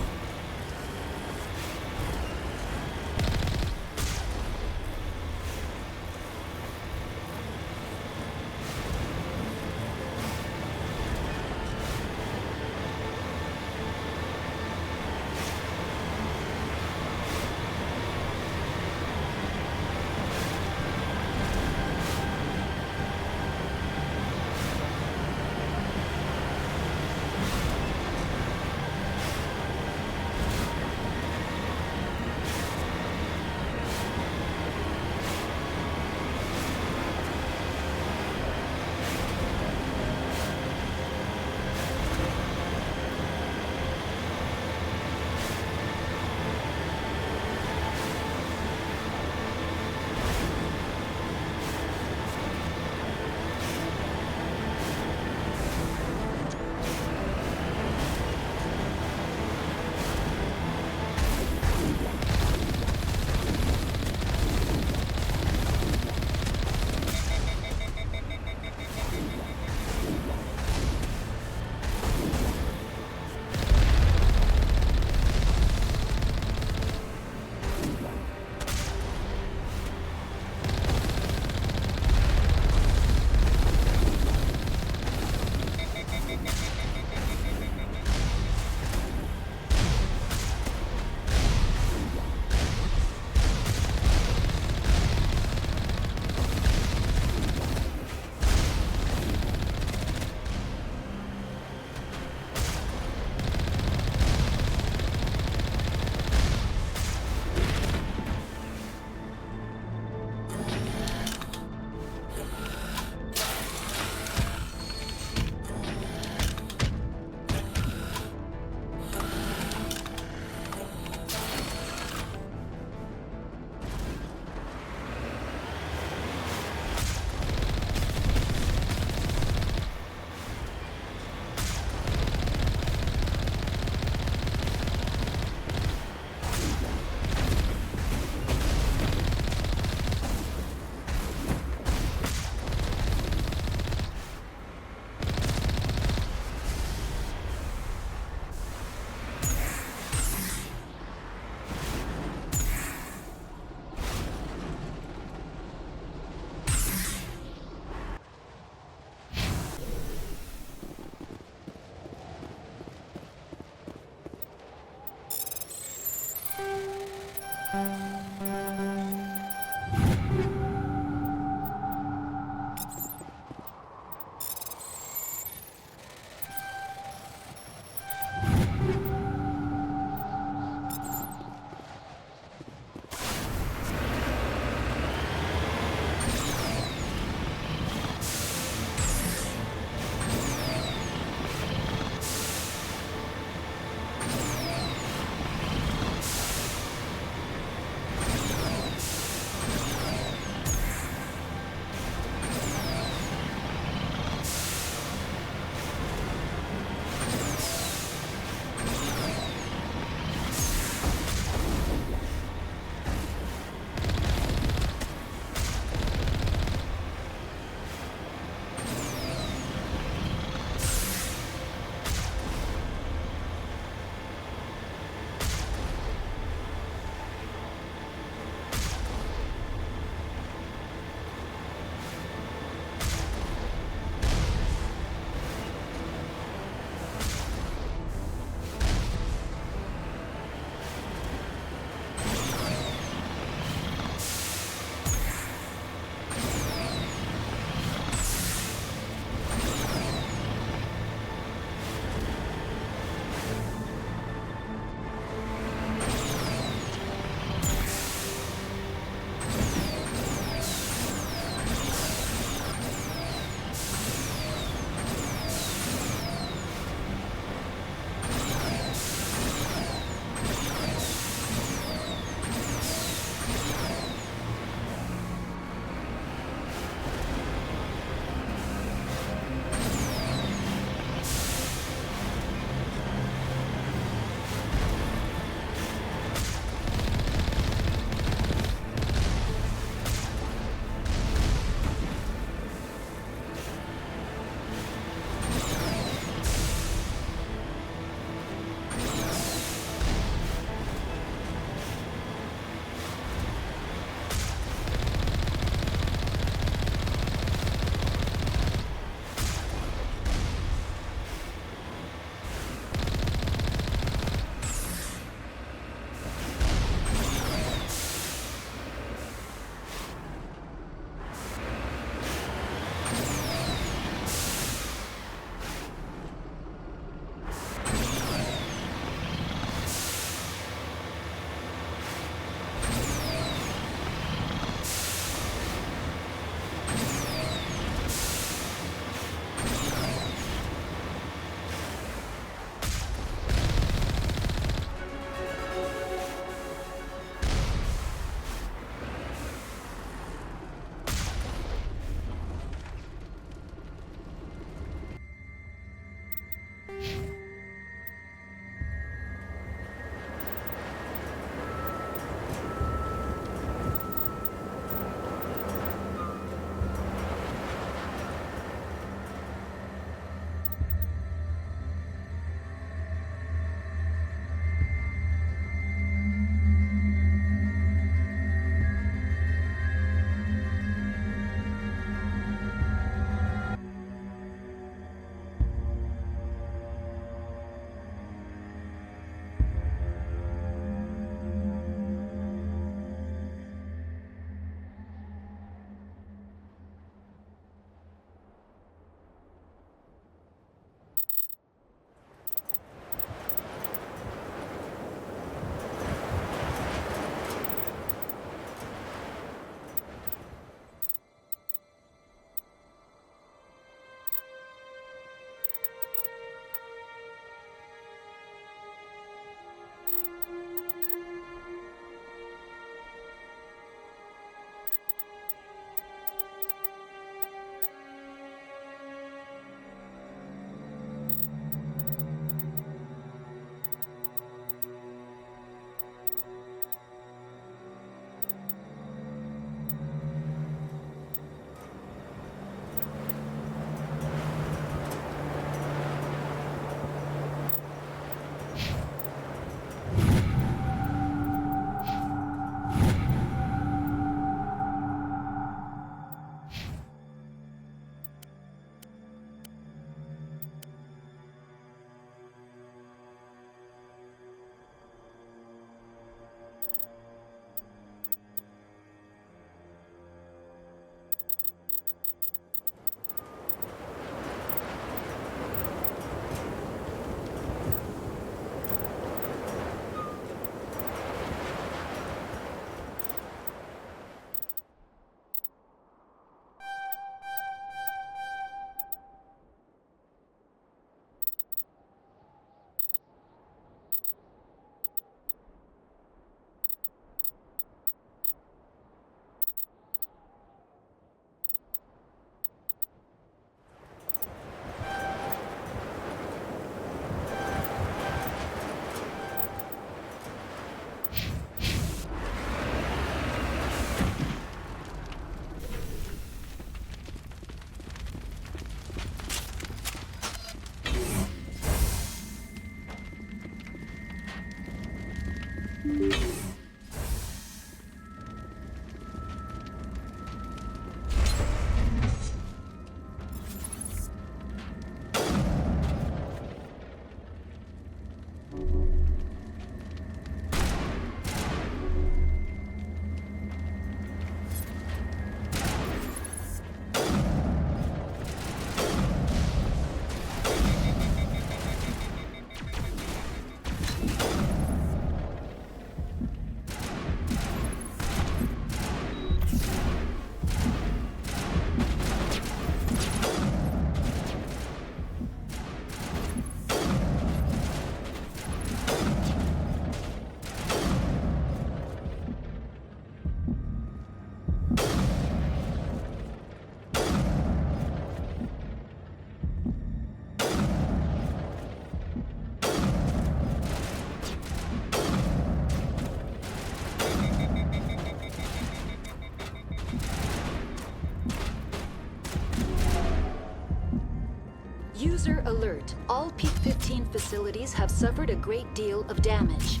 User alert. All Peak 15 facilities have suffered a great deal of damage.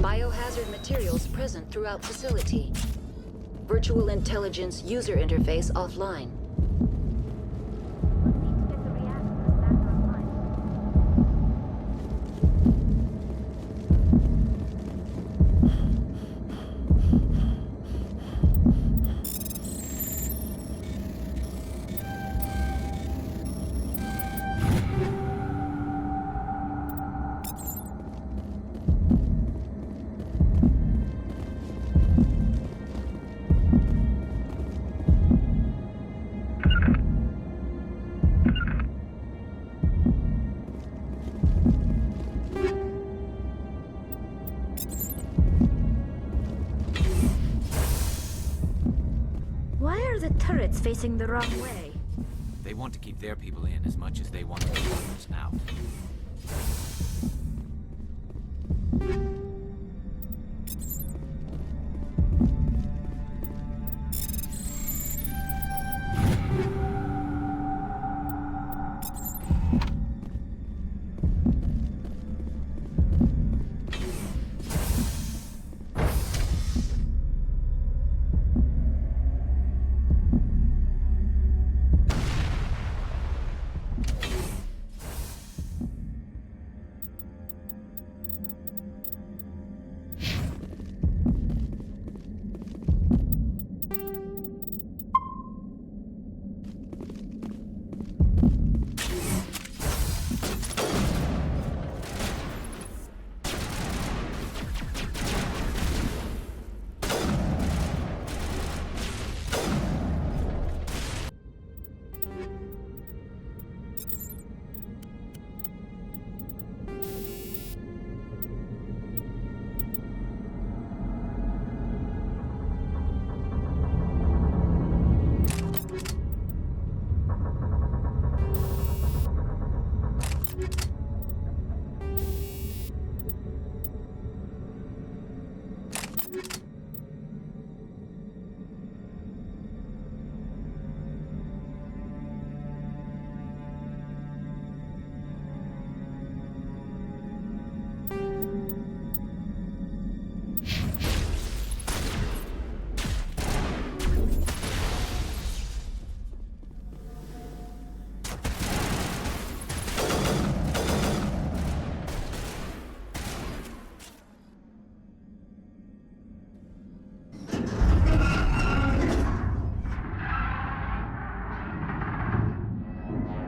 Biohazard materials present throughout facility. Virtual intelligence user interface offline. Turrets facing the wrong way. They want to keep their people in as much as they want to keep others out.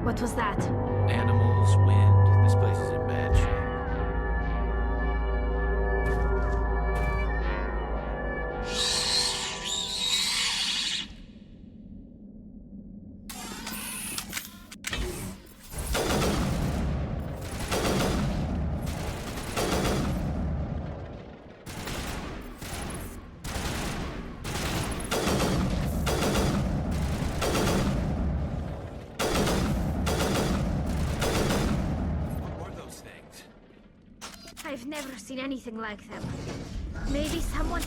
What was that? Animals, wind. This place is in bad shape. I've never seen anything like them. Maybe someone...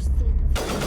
still in the field.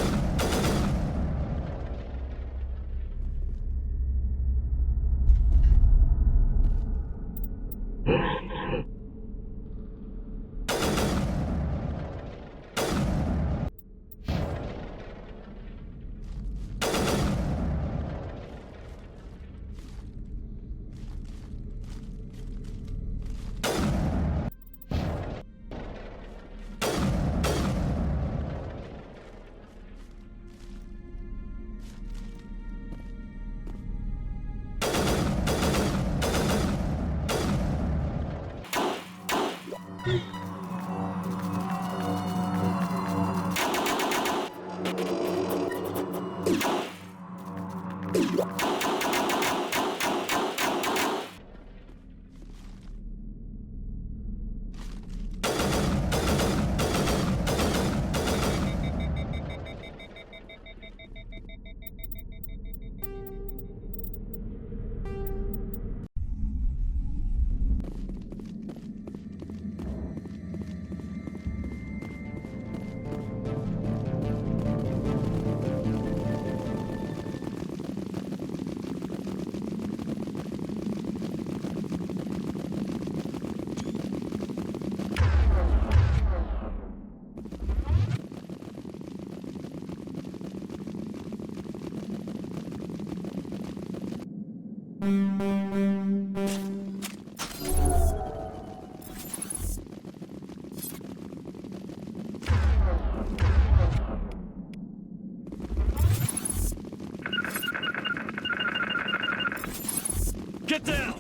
Get down!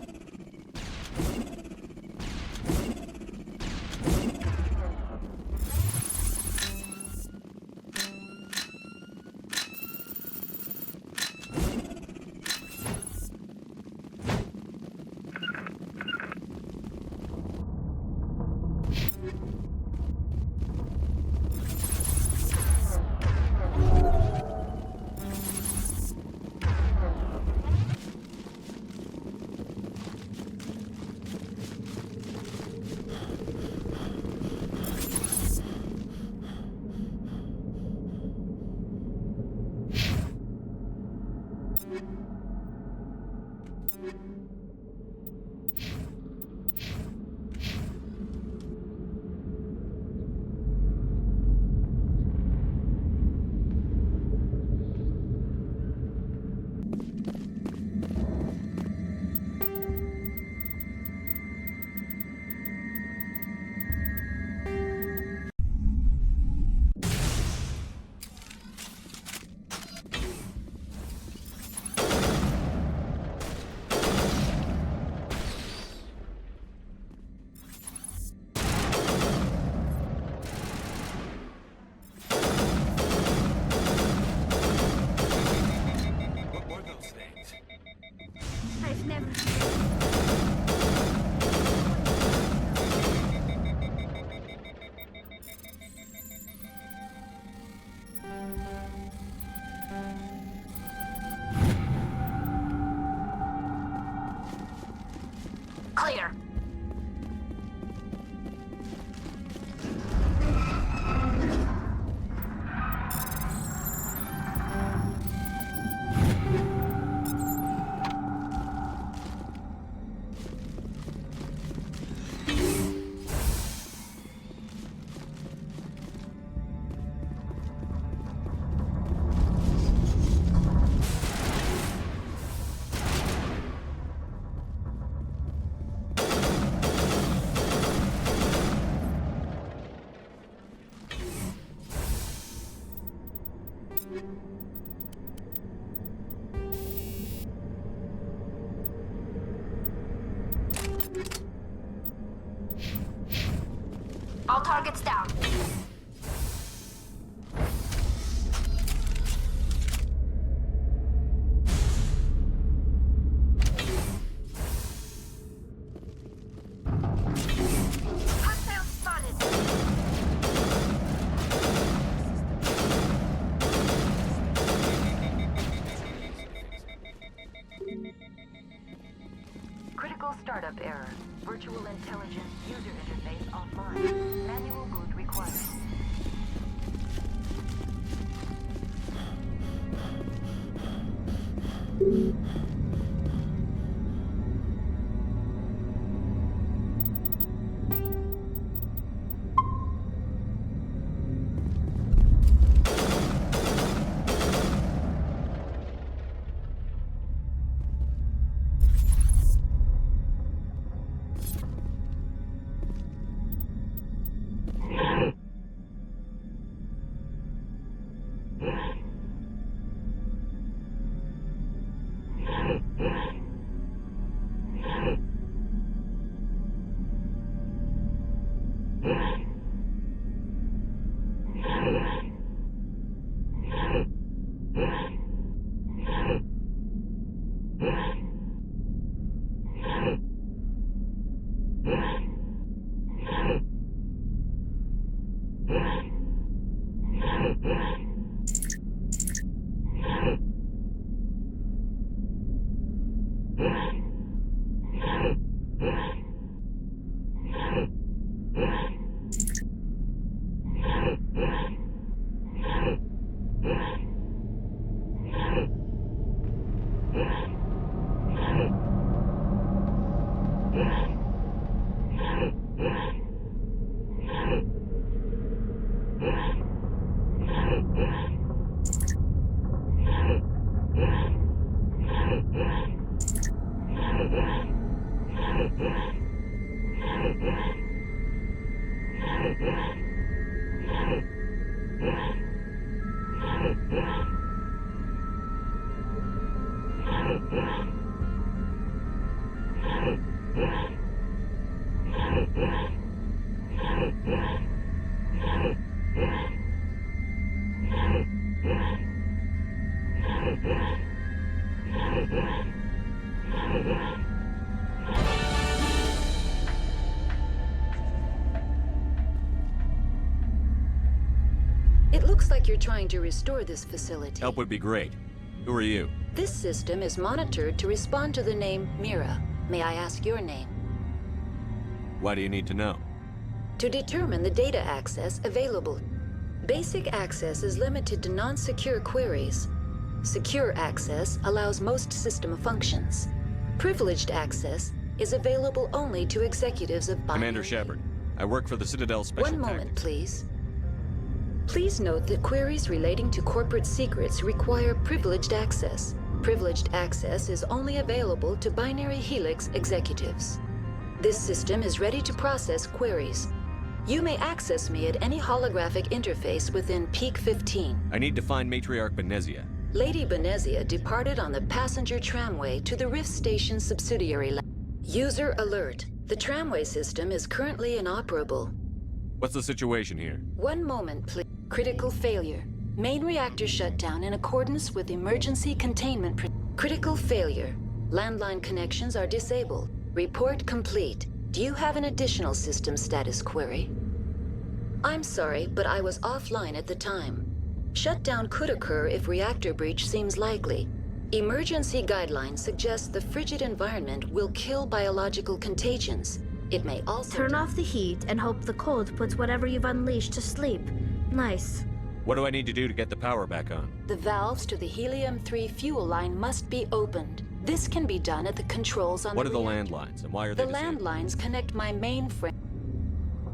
I've never... Clear. All targets down. Hostile spotted. Critical startup error. Virtual intelligence user interface offline. Manual boot required. It looks like you're trying to restore this facility. Help would be great. Who are you? This system is monitored to respond to the name Mira. May I ask your name? Why do you need to know? To determine the data access available. Basic access is limited to non-secure queries. Secure access allows most system functions. Privileged access is available only to executives of binary... Commander Shepard, I work for the Citadel Special One moment, Tactics. please. Please note that queries relating to corporate secrets require privileged access. Privileged access is only available to binary Helix executives. This system is ready to process queries. You may access me at any holographic interface within Peak 15. I need to find Matriarch Benezia. Lady Benezia departed on the passenger tramway to the Rift Station subsidiary lab. User alert. The tramway system is currently inoperable. What's the situation here? One moment, please. Critical failure. Main reactor shut down in accordance with emergency containment. Critical failure. Landline connections are disabled. Report complete. Do you have an additional system status query? I'm sorry, but I was offline at the time. Shutdown could occur if reactor breach seems likely. Emergency guidelines suggest the frigid environment will kill biological contagions. It may also... Turn off the heat and hope the cold puts whatever you've unleashed to sleep. Nice. What do I need to do to get the power back on? The valves to the Helium-3 fuel line must be opened. This can be done at the controls on What the are the reactor. landlines, and why are they The disabled? landlines connect my mainframe.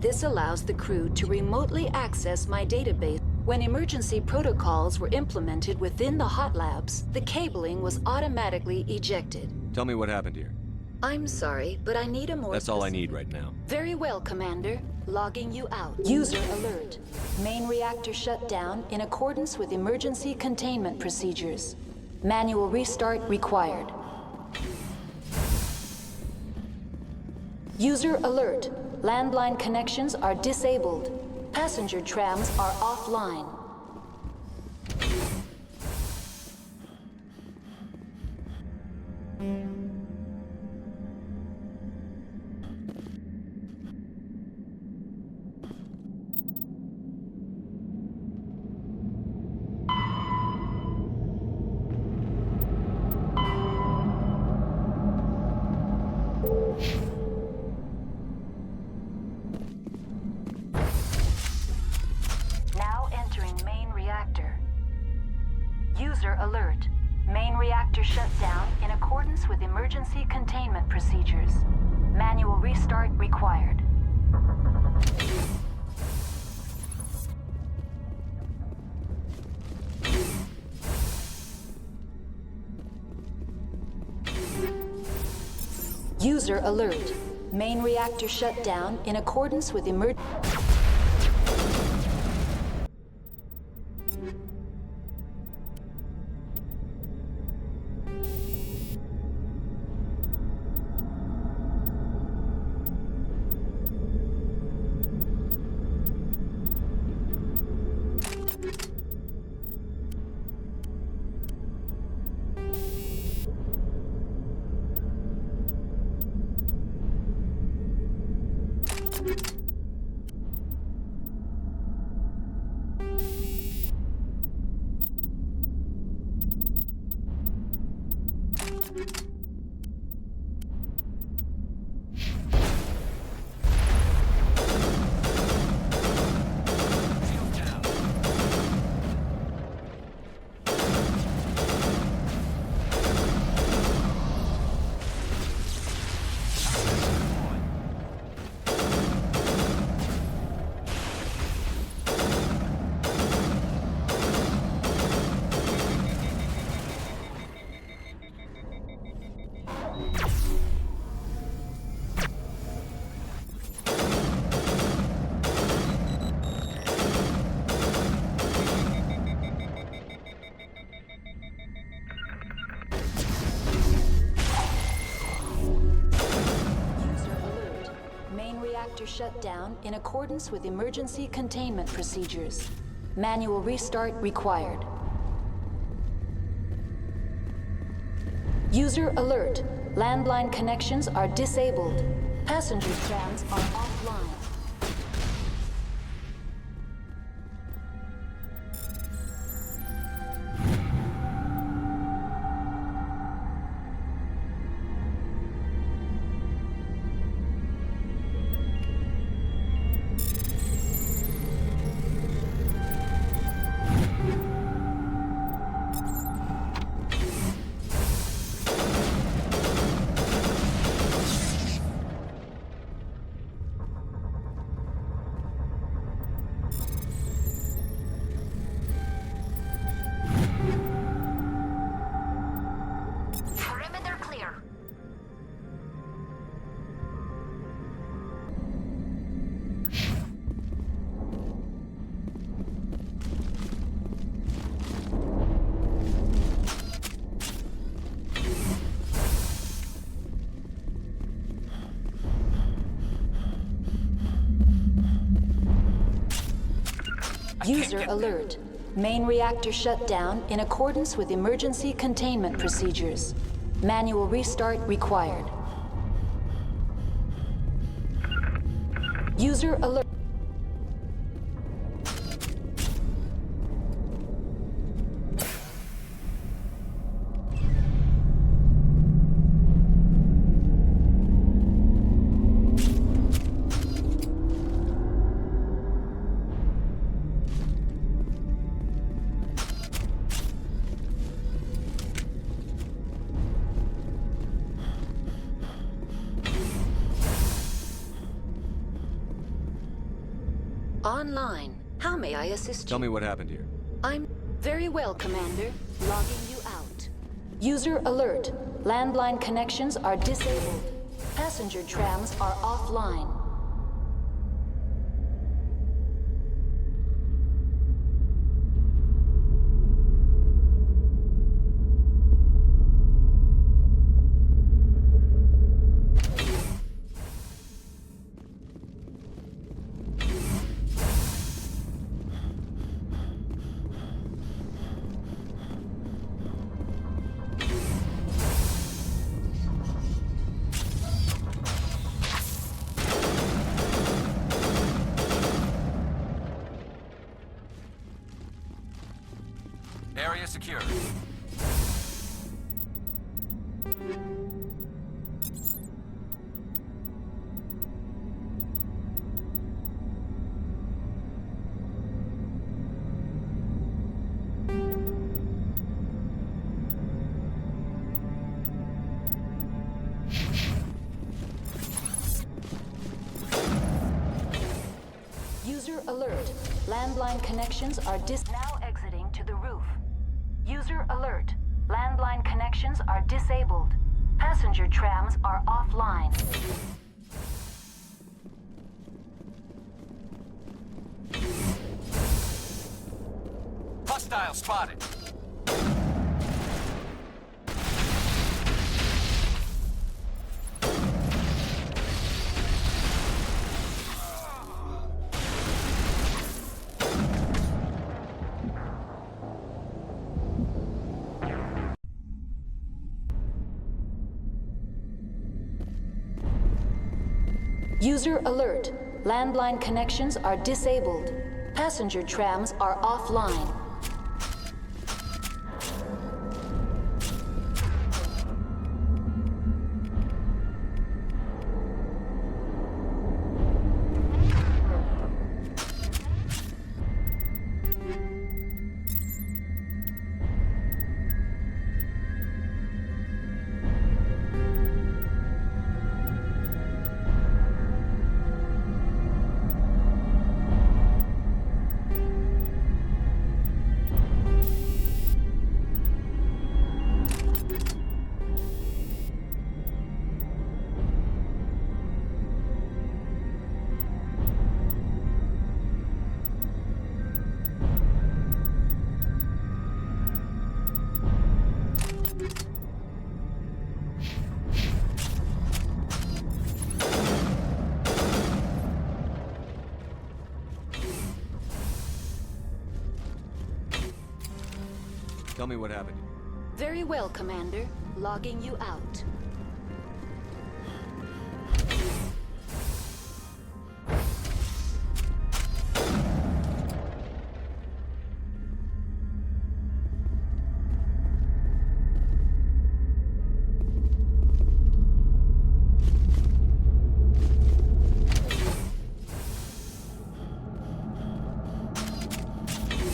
This allows the crew to remotely access my database. When emergency protocols were implemented within the hot labs, the cabling was automatically ejected. Tell me what happened here. I'm sorry, but I need a more... That's all I need right now. Very well, Commander. Logging you out. User alert. Main reactor shut down in accordance with emergency containment procedures. Manual restart required. User alert. Landline connections are disabled. Passenger trams are offline. Now entering procedures. Manual restart required. User alert. Main reactor shut down in accordance with shut down in accordance with emergency containment procedures. Manual restart required. User alert. Landline connections are disabled. Passenger trams are offline. User alert. Main reactor shut down in accordance with emergency containment procedures. Manual restart required. User alert. Online. How may I assist you? Tell me what happened here. I'm very well, Commander. Logging you out. User alert. Landline connections are disabled. Passenger trams are offline. alert. Landline connections are now exiting to the roof. User alert. Landline connections are disabled. Passenger trams are offline. Hostile spotted. User alert. Landline connections are disabled. Passenger trams are offline. Tell me what happened. Very well, Commander. Logging you out.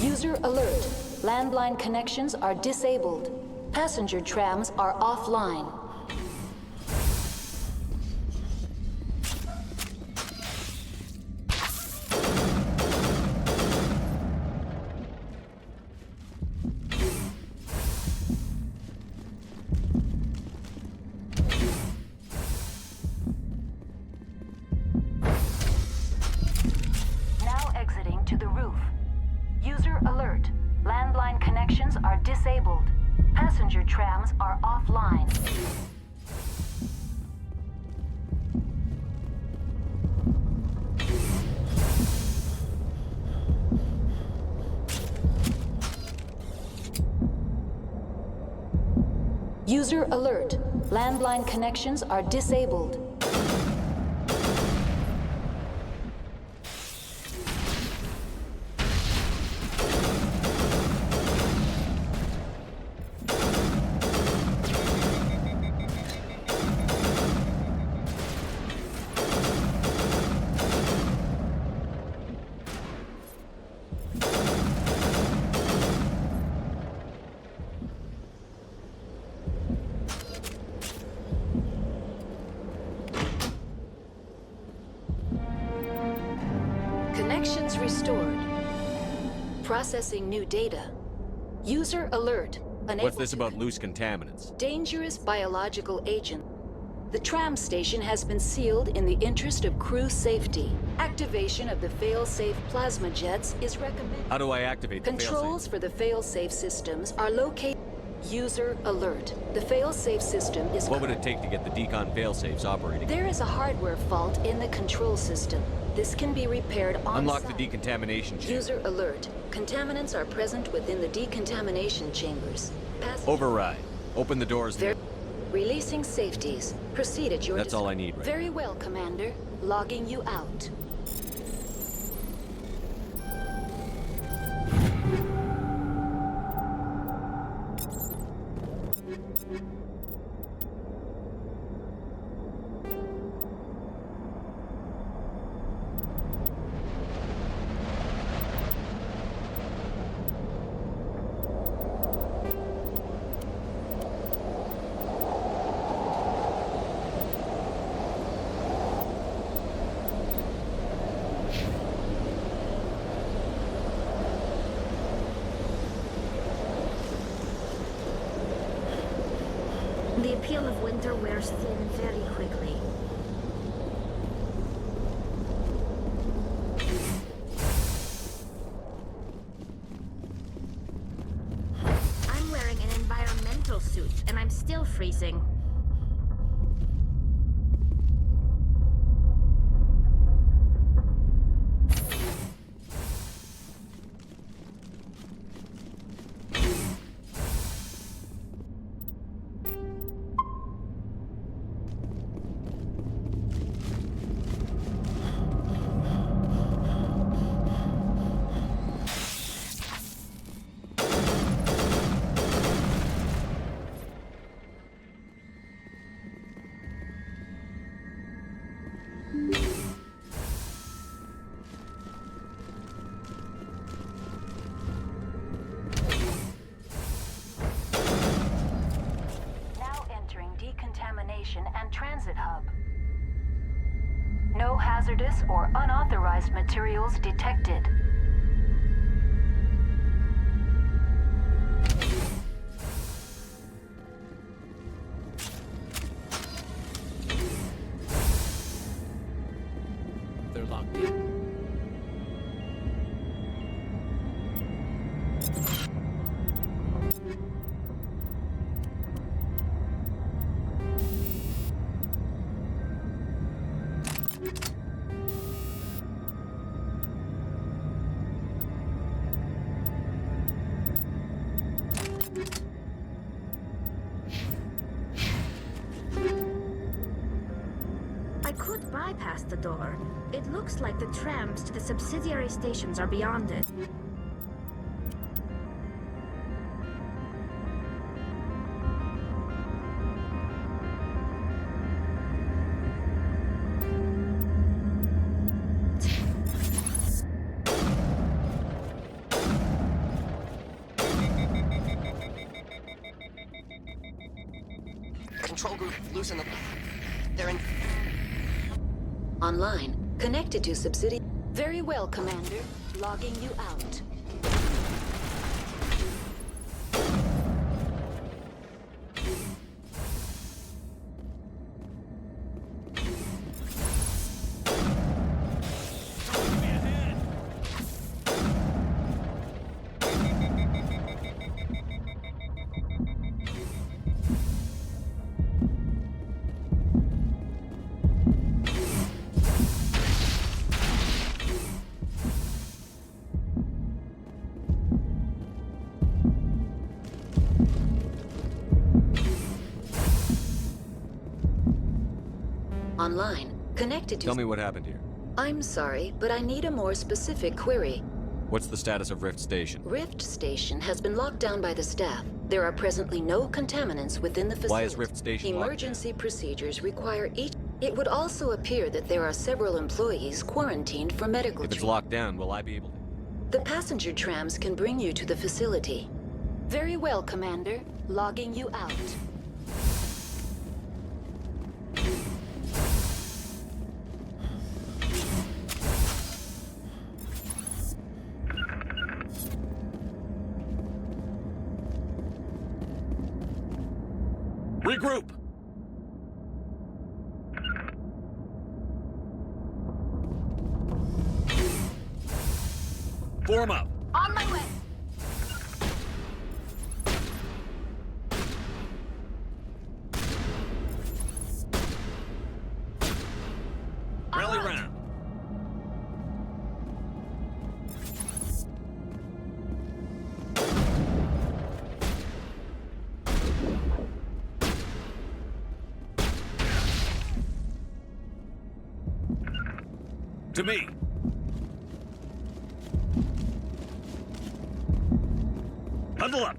User alert. Landline connections are disabled. Passenger trams are offline. Now exiting to the roof. User alert. Landline connections are disabled. Passenger trams are offline. User alert. Landline connections are disabled. Connections restored. Processing new data. User alert. What's this about loose contaminants? Dangerous biological agent. The tram station has been sealed in the interest of crew safety. Activation of the fail-safe plasma jets is recommended. How do I activate the Controls for the fail-safe systems are located. User alert. The fail-safe system is... What would it take to get the decon failsafes operating? There is a hardware fault in the control system. This can be repaired on Unlock the decontamination chamber. User alert. Contaminants are present within the decontamination chambers. Override. Open the doors. Releasing safeties. Proceed at your That's all I need right Very well, Commander. Logging you out. winter wears thin very quickly. I'm wearing an environmental suit, and I'm still freezing. Decontamination and transit hub. No hazardous or unauthorized materials detected. They're locked in. I could bypass the door. It looks like the trams to the subsidiary stations are beyond it. Control group, loosen them. They're in... Online. Connected to subsidiary. Very well, Commander. Logging you out. Online. Connected to... Tell me what happened here. I'm sorry, but I need a more specific query. What's the status of Rift Station? Rift Station has been locked down by the staff. There are presently no contaminants within the facility. Why is Rift Station locked down? Emergency procedures require each... It would also appear that there are several employees quarantined for medical If it's locked down, will I be able to... The passenger trams can bring you to the facility. Very well, Commander. Logging you out. Regroup! Form up! On my way! Rally round! To me! Huddle up!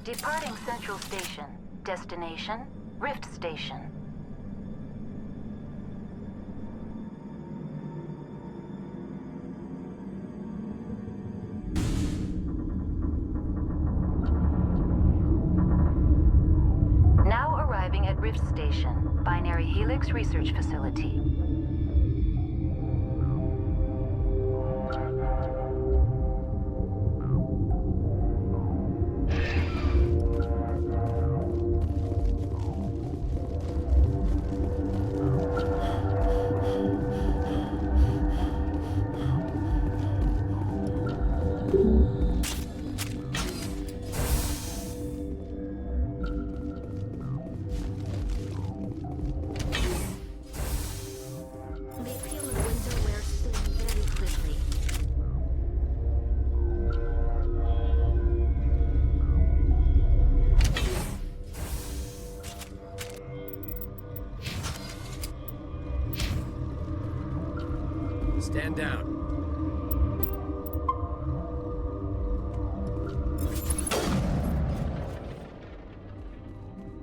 Departing Central Station. Destination, Rift Station. Now arriving at Rift Station. Binary Helix Research Facility. They feel the window wear spinning very quickly. Stand down.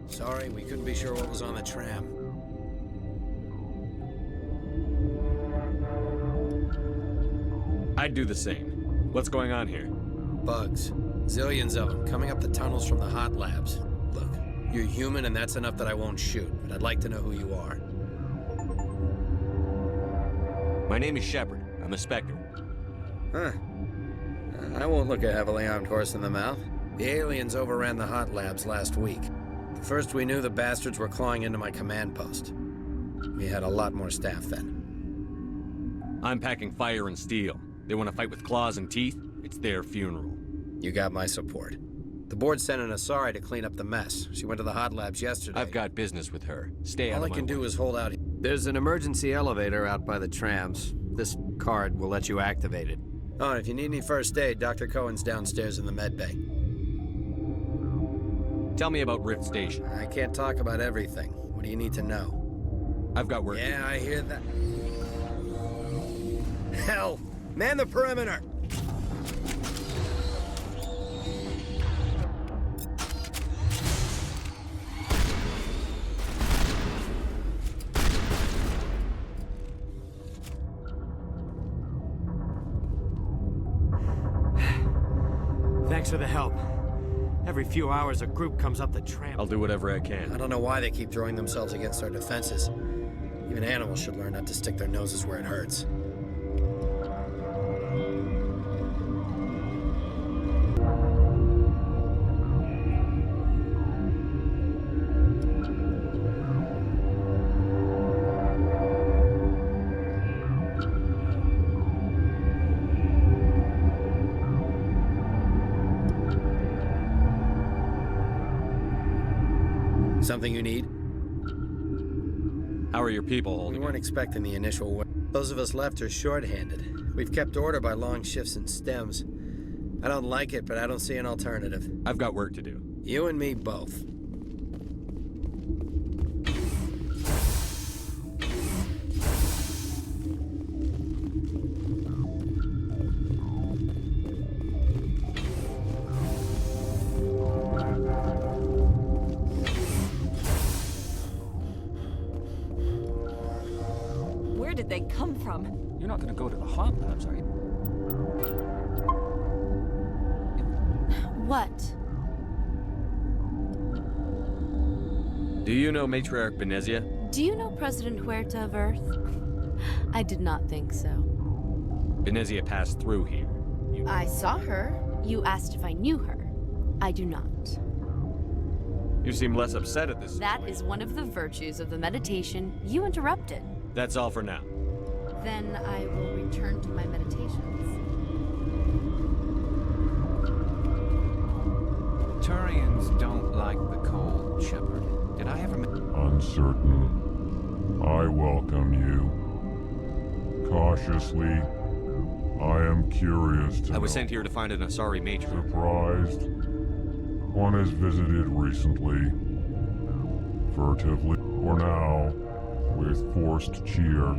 Sorry, we couldn't be sure what was on the tram. I'd do the same. What's going on here? Bugs. Zillions of them, coming up the tunnels from the hot labs. Look, you're human and that's enough that I won't shoot, but I'd like to know who you are. My name is Shepard. I'm a Spectre. Huh. I won't look a heavily armed horse in the mouth. The aliens overran the hot labs last week. The first we knew, the bastards were clawing into my command post. We had a lot more staff then. I'm packing fire and steel. They want to fight with claws and teeth? It's their funeral. You got my support. The board sent an Asari to clean up the mess. She went to the hot labs yesterday. I've got business with her. Stay out All of I my can do way. is hold out. There's an emergency elevator out by the trams. This card will let you activate it. Oh, and if you need any first aid, Dr. Cohen's downstairs in the med bay. Tell me about Rift Station. I can't talk about everything. What do you need to know? I've got work. Yeah, I hear that. Hell! Man the perimeter! Thanks for the help. Every few hours, a group comes up the tram. I'll do whatever I can. I don't know why they keep throwing themselves against our defenses. Even animals should learn not to stick their noses where it hurts. Something you need? How are your people holding? We weren't expecting the initial wave. Those of us left are short-handed. We've kept order by long shifts and stems. I don't like it, but I don't see an alternative. I've got work to do. You and me both. Where did they come from? You're not gonna go to the hot labs, are you? What? Do you know Matriarch Benezia? Do you know President Huerta of Earth? I did not think so. Benezia passed through here. I saw her. You asked if I knew her. I do not. You seem less upset at this. That is one of the virtues of the meditation you interrupted. That's all for now. Then I will return to my meditations. Turians don't like the cold, Shepard. Did I ever... Uncertain. I welcome you. Cautiously, I am curious to I was know. sent here to find an Asari matriarch. Surprised? One has visited recently. Furtively. For now, with forced cheer.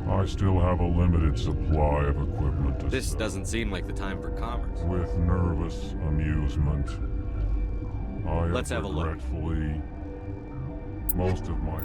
I still have a limited supply of equipment to This sell. doesn't seem like the time for commerce. With nervous amusement. Let's have a look. Regretfully, most of my...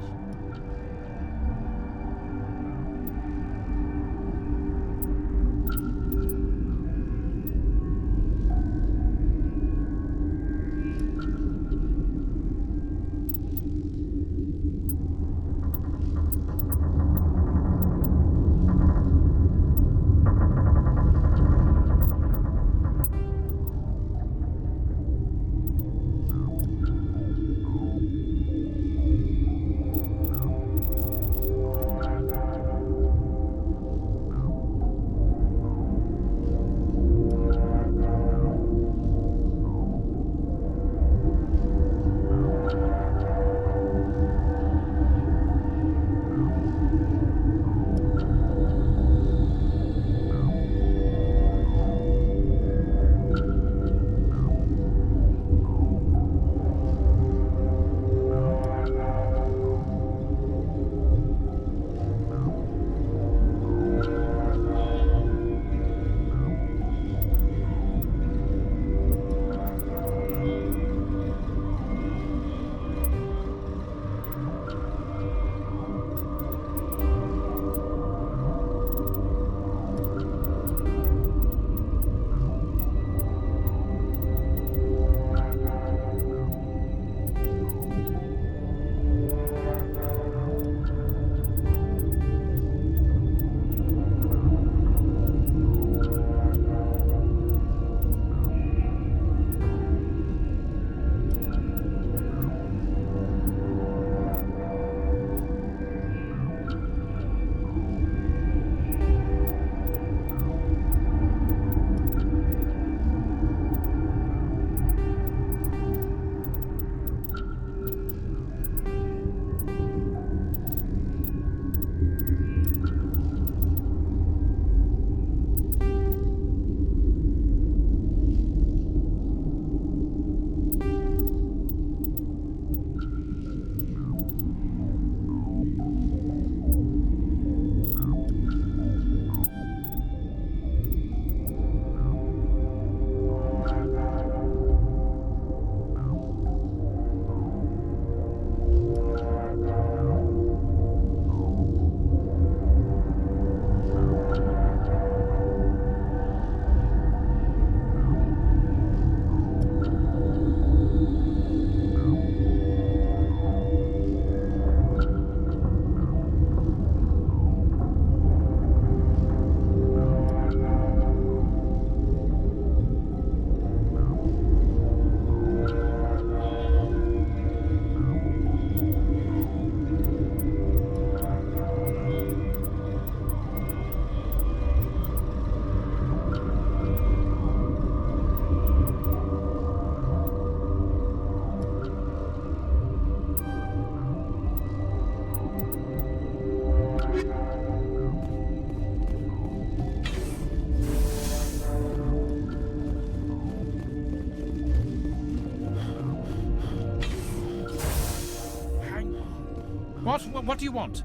What do you want?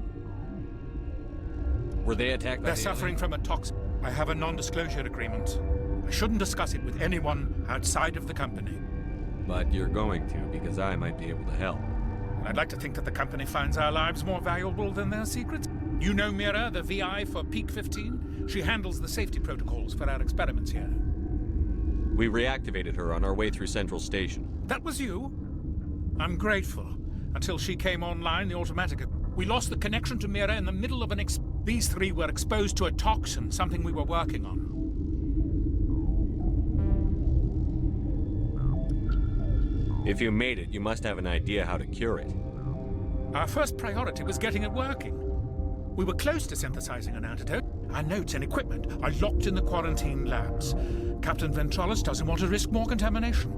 Were they attacked by They're suffering from a toxin. I have a non-disclosure agreement. I shouldn't discuss it with anyone outside of the company. But you're going to, because I might be able to help. And I'd like to think that the company finds our lives more valuable than their secrets. You know Mira, the VI for Peak 15? She handles the safety protocols for our experiments here. We reactivated her on our way through Central Station. That was you? I'm grateful. Until she came online, the automatic... We lost the connection to Mira in the middle of an These three were exposed to a toxin, something we were working on. If you made it, you must have an idea how to cure it. Our first priority was getting it working. We were close to synthesizing an antidote. Our notes and equipment are locked in the quarantine labs. Captain Ventralis doesn't want to risk more contamination.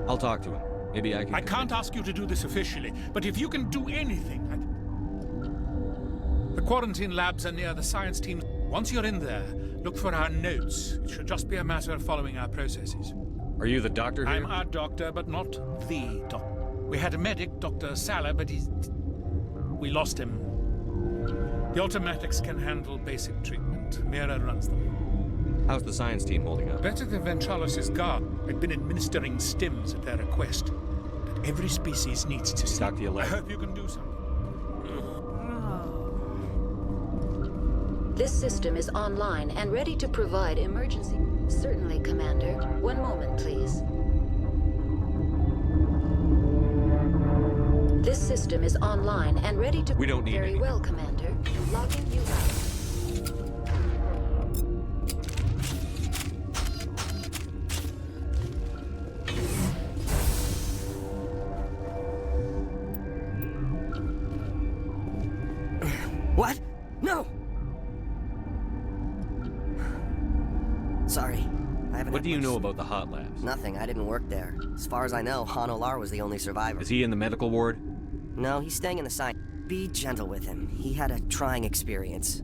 I'll talk to him. Maybe I can... I can't ask you to do this officially, but if you can do anything... The quarantine labs are near the science team. Once you're in there, look for our notes. It should just be a matter of following our processes. Are you the doctor here? I'm our doctor, but not the doctor. We had a medic, Dr. Salah, but we lost him. The automatics can handle basic treatment. Mira runs them. How's the science team holding up? Better than Ventralis' guard. I've been administering stims at their request. But every species needs to... Talk to you later. I hope you can do something. This system is online and ready to provide emergency... Certainly, Commander. One moment, please. This system is online and ready to... We don't need Very well, Commander. Logging you out. What? No! Sorry. I haven't... What do you know about the hot labs? Nothing. I didn't work there. As far as I know, Han Olar was the only survivor. Is he in the medical ward? No, he's staying in the science. Be gentle with him. He had a trying experience.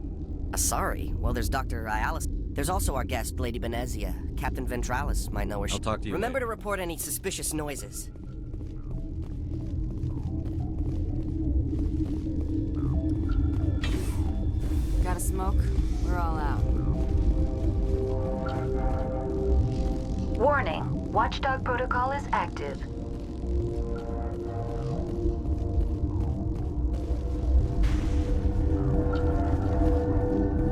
Sorry? Well, there's Dr. Ayalis. There's also our guest, Lady Benezia. Captain Ventralis might know where she... I'll talk to you Remember later. to report any suspicious noises. Got a smoke? We're all out. Warning. Watchdog protocol is active.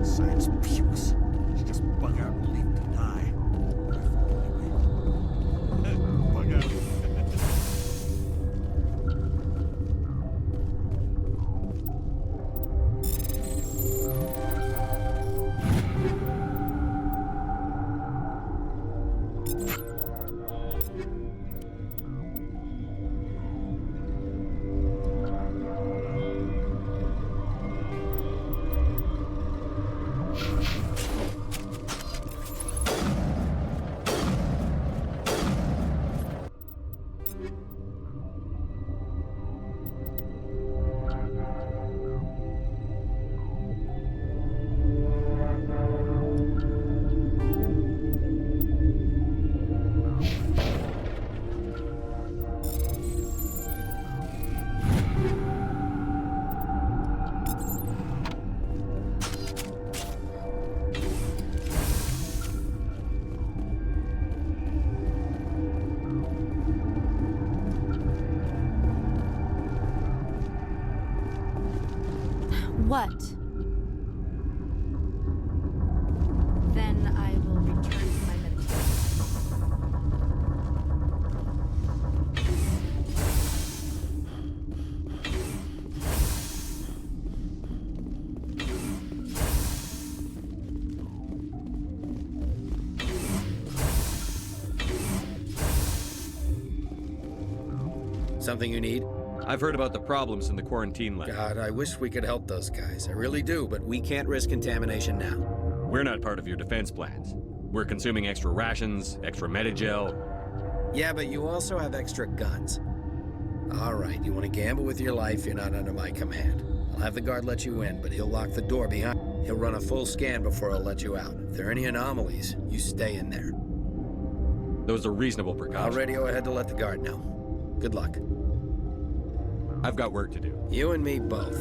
Science pukes. Should just bug out and leave to die. Bug out. What? Then I will return to my meditation. Something you need? I've heard about the problems in the quarantine lab. God, I wish we could help those guys. I really do, but we can't risk contamination now. We're not part of your defense plans. We're consuming extra rations, extra Medigel. Yeah, but you also have extra guns. All right, you want to gamble with your life, you're not under my command. I'll have the guard let you in, but he'll lock the door behind. He'll run a full scan before he'll let you out. If there are any anomalies, you stay in there. Those are reasonable precautions. I'll radio ahead to let the guard know. Good luck. I've got work to do. You and me both.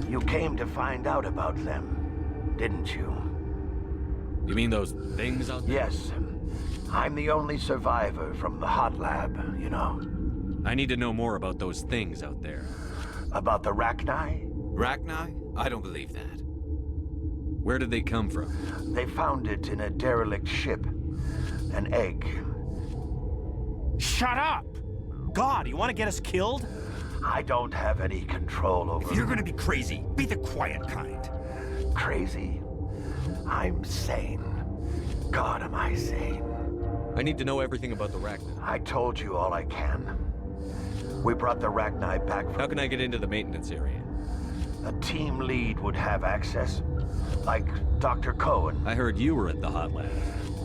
You came to find out about them, didn't you? You mean those things out there? Yes. I'm the only survivor from the hot lab, you know. I need to know more about those things out there. About the Rachni? Rachni? I don't believe that. Where did they come from? They found it in a derelict ship. An egg. Shut up! God, you want to get us killed? I don't have any control over... If you're gonna be crazy, be the quiet kind. Crazy? I'm sane. God, am I sane. I need to know everything about the Rachni. I told you all I can. We brought the Rachni back from... How can I get into the maintenance area? A team lead would have access. Like Dr. Cohen. I heard you were at the hot lab.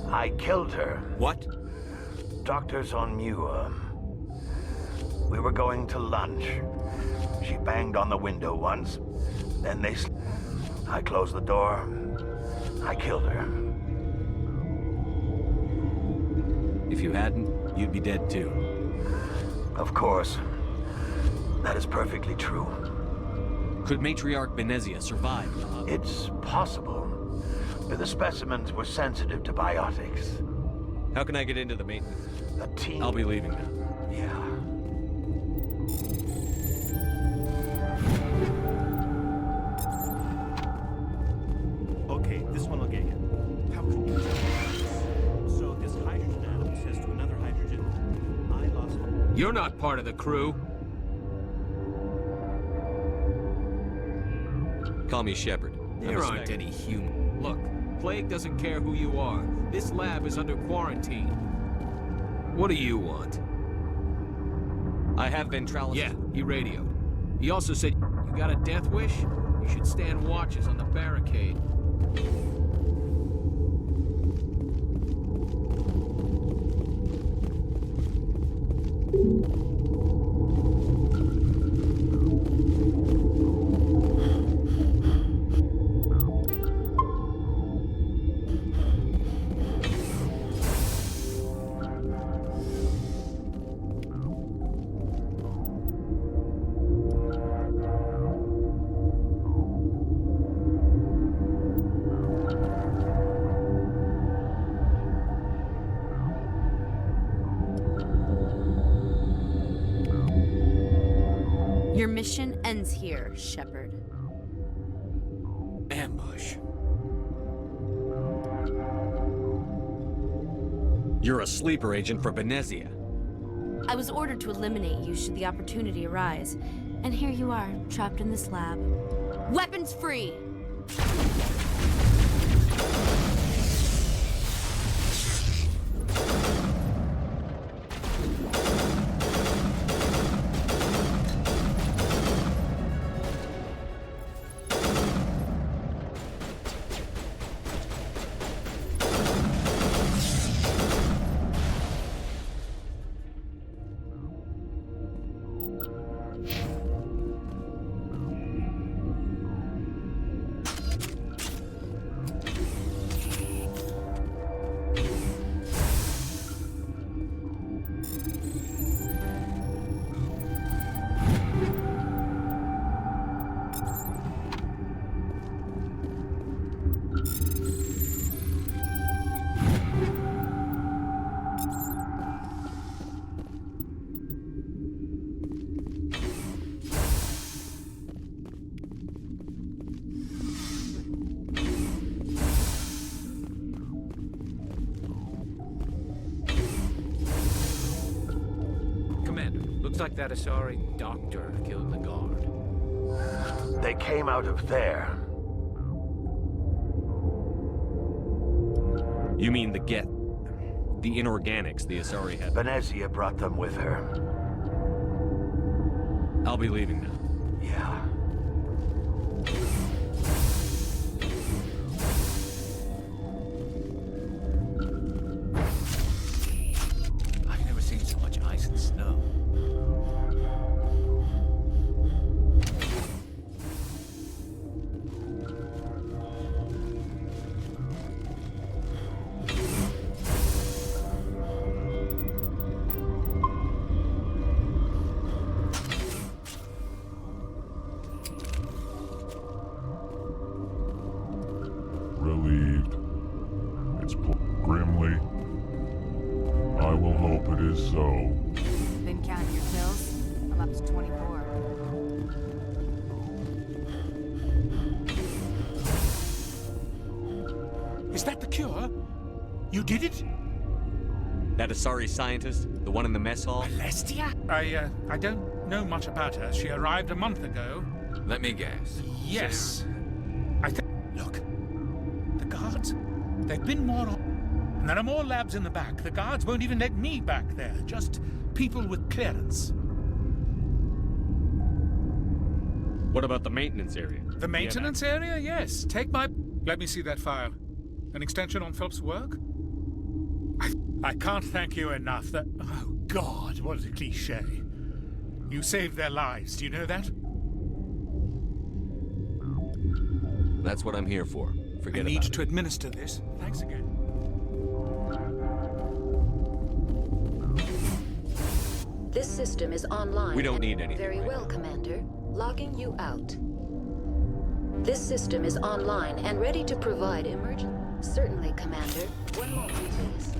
I killed her. What? Doctor's on Muir. We were going to lunch. She banged on the window once. Then they... I closed the door. I killed her. If you hadn't, you'd be dead too. Of course. That is perfectly true. Could Matriarch Benezia survive? It's possible. The specimens were sensitive to biotics. How can I get into the maintenance? A team... I'll be leaving now. Yeah. Okay, this one will get you. How could you... So this hydrogen atom says to another hydrogen, I lost... You're not part of the crew. Call me Shepard. There aren't any human. Look, Plague doesn't care who you are. This lab is under quarantine. What do you want? I have ventriloquist. Yeah, he radioed. He also said, you got a death wish? You should stand watches on the barricade. Your mission ends here, Shepard. Ambush. You're a sleeper agent for Benezia. I was ordered to eliminate you should the opportunity arise. And here you are, trapped in this lab. Weapons free! Looks like that Asari doctor killed the guard. They came out of there. You mean the Geth? The inorganics the Asari had? Venezia brought them with her. I'll be leaving now. Yeah. I've never seen so much ice and snow. Relieved. It's grimly. I will hope it is so. Been counting your pills? I'm up to 24. Is that the cure? You did it? That Asari scientist? The one in the mess hall? Celestia? I don't know much about her. She arrived a month ago. Let me guess. Yes. Look. The guards? They've been more on... And there are more labs in the back. The guards won't even let me back there. Just people with clearance. What about the maintenance area? The maintenance area? Yes. Take my... Let me see that file. An extension on Phelps' work? I can't thank you enough. That... Oh, God, what a cliche. You saved their lives. Do you know that? That's what I'm here for. Forget about it. I need to administer this. Thanks again. This system is online. We don't need anything. Very well, Commander. Logging you out. This system is online and ready to provide emergency. Certainly, Commander. One moment, please.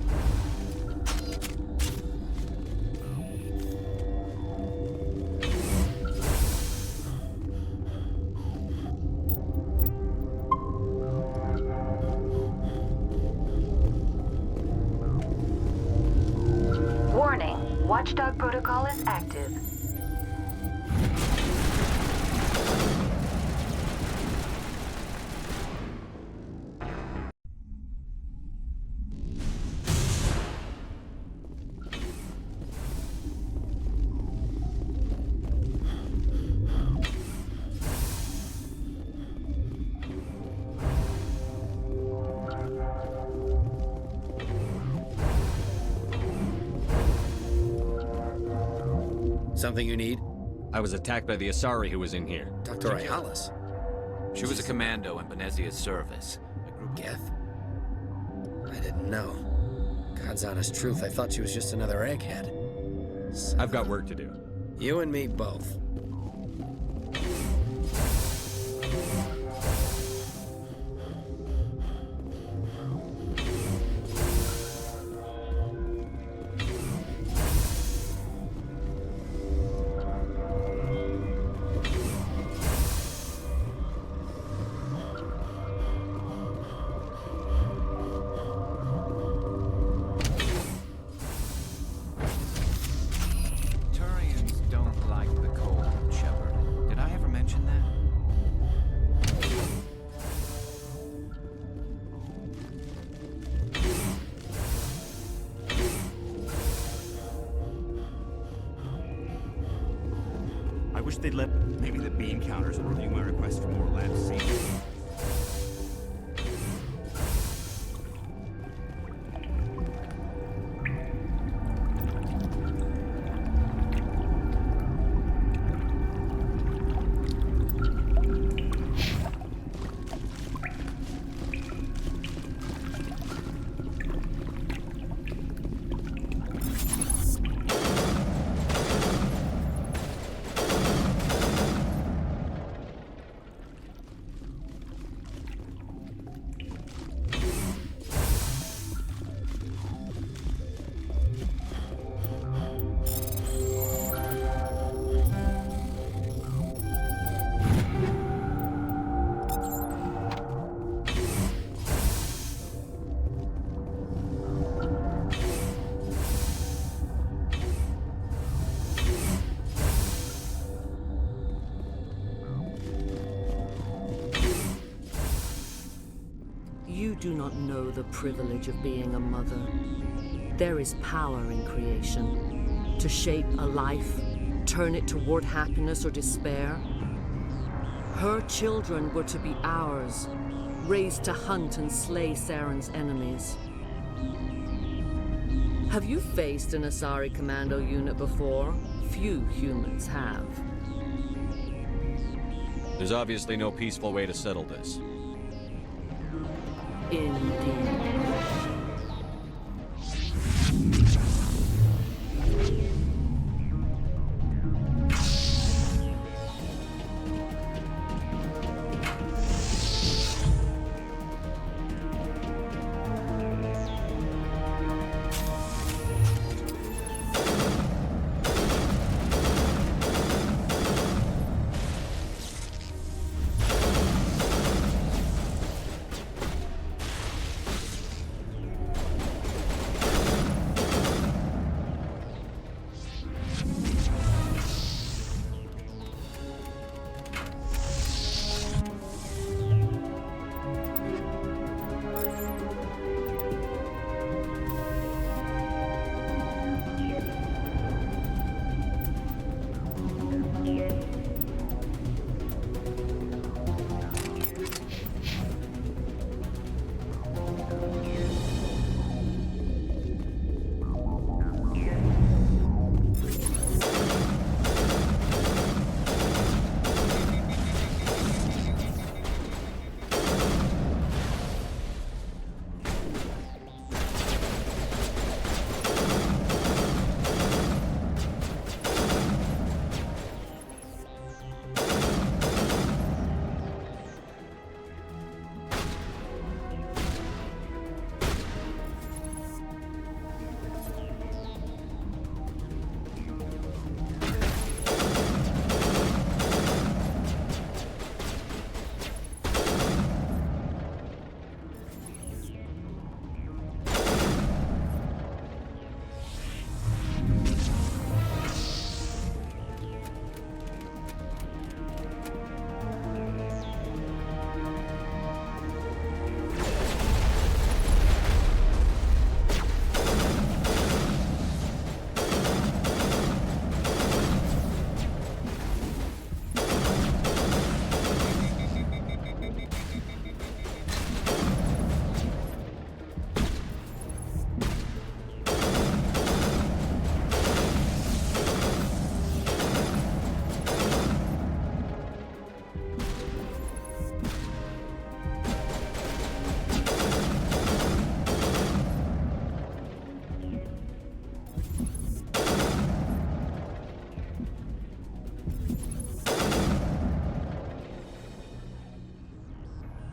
Warning, Watchdog protocol is active. Something you need? I was attacked by the Asari who was in here. Dr. Ayalis? She was a commando in Venezia's service. Geth? I didn't know. God's honest truth, I thought she was just another egghead. I've got work to do. You and me both. I wish they'd let maybe the bean counters review my request for more lab scenes. do not know the privilege of being a mother. There is power in creation. To shape a life, turn it toward happiness or despair. Her children were to be ours, raised to hunt and slay Saren's enemies. Have you faced an Asari commando unit before? Few humans have. There's obviously no peaceful way to settle this. Indeed.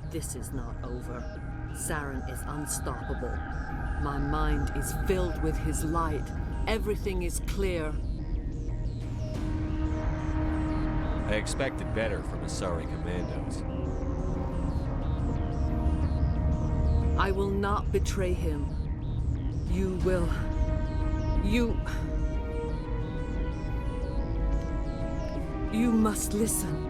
This is not over. Saren is unstoppable. My mind is filled with his light. Everything is clear. I expected better from Asari commandos. I will not betray him. You will. You must listen.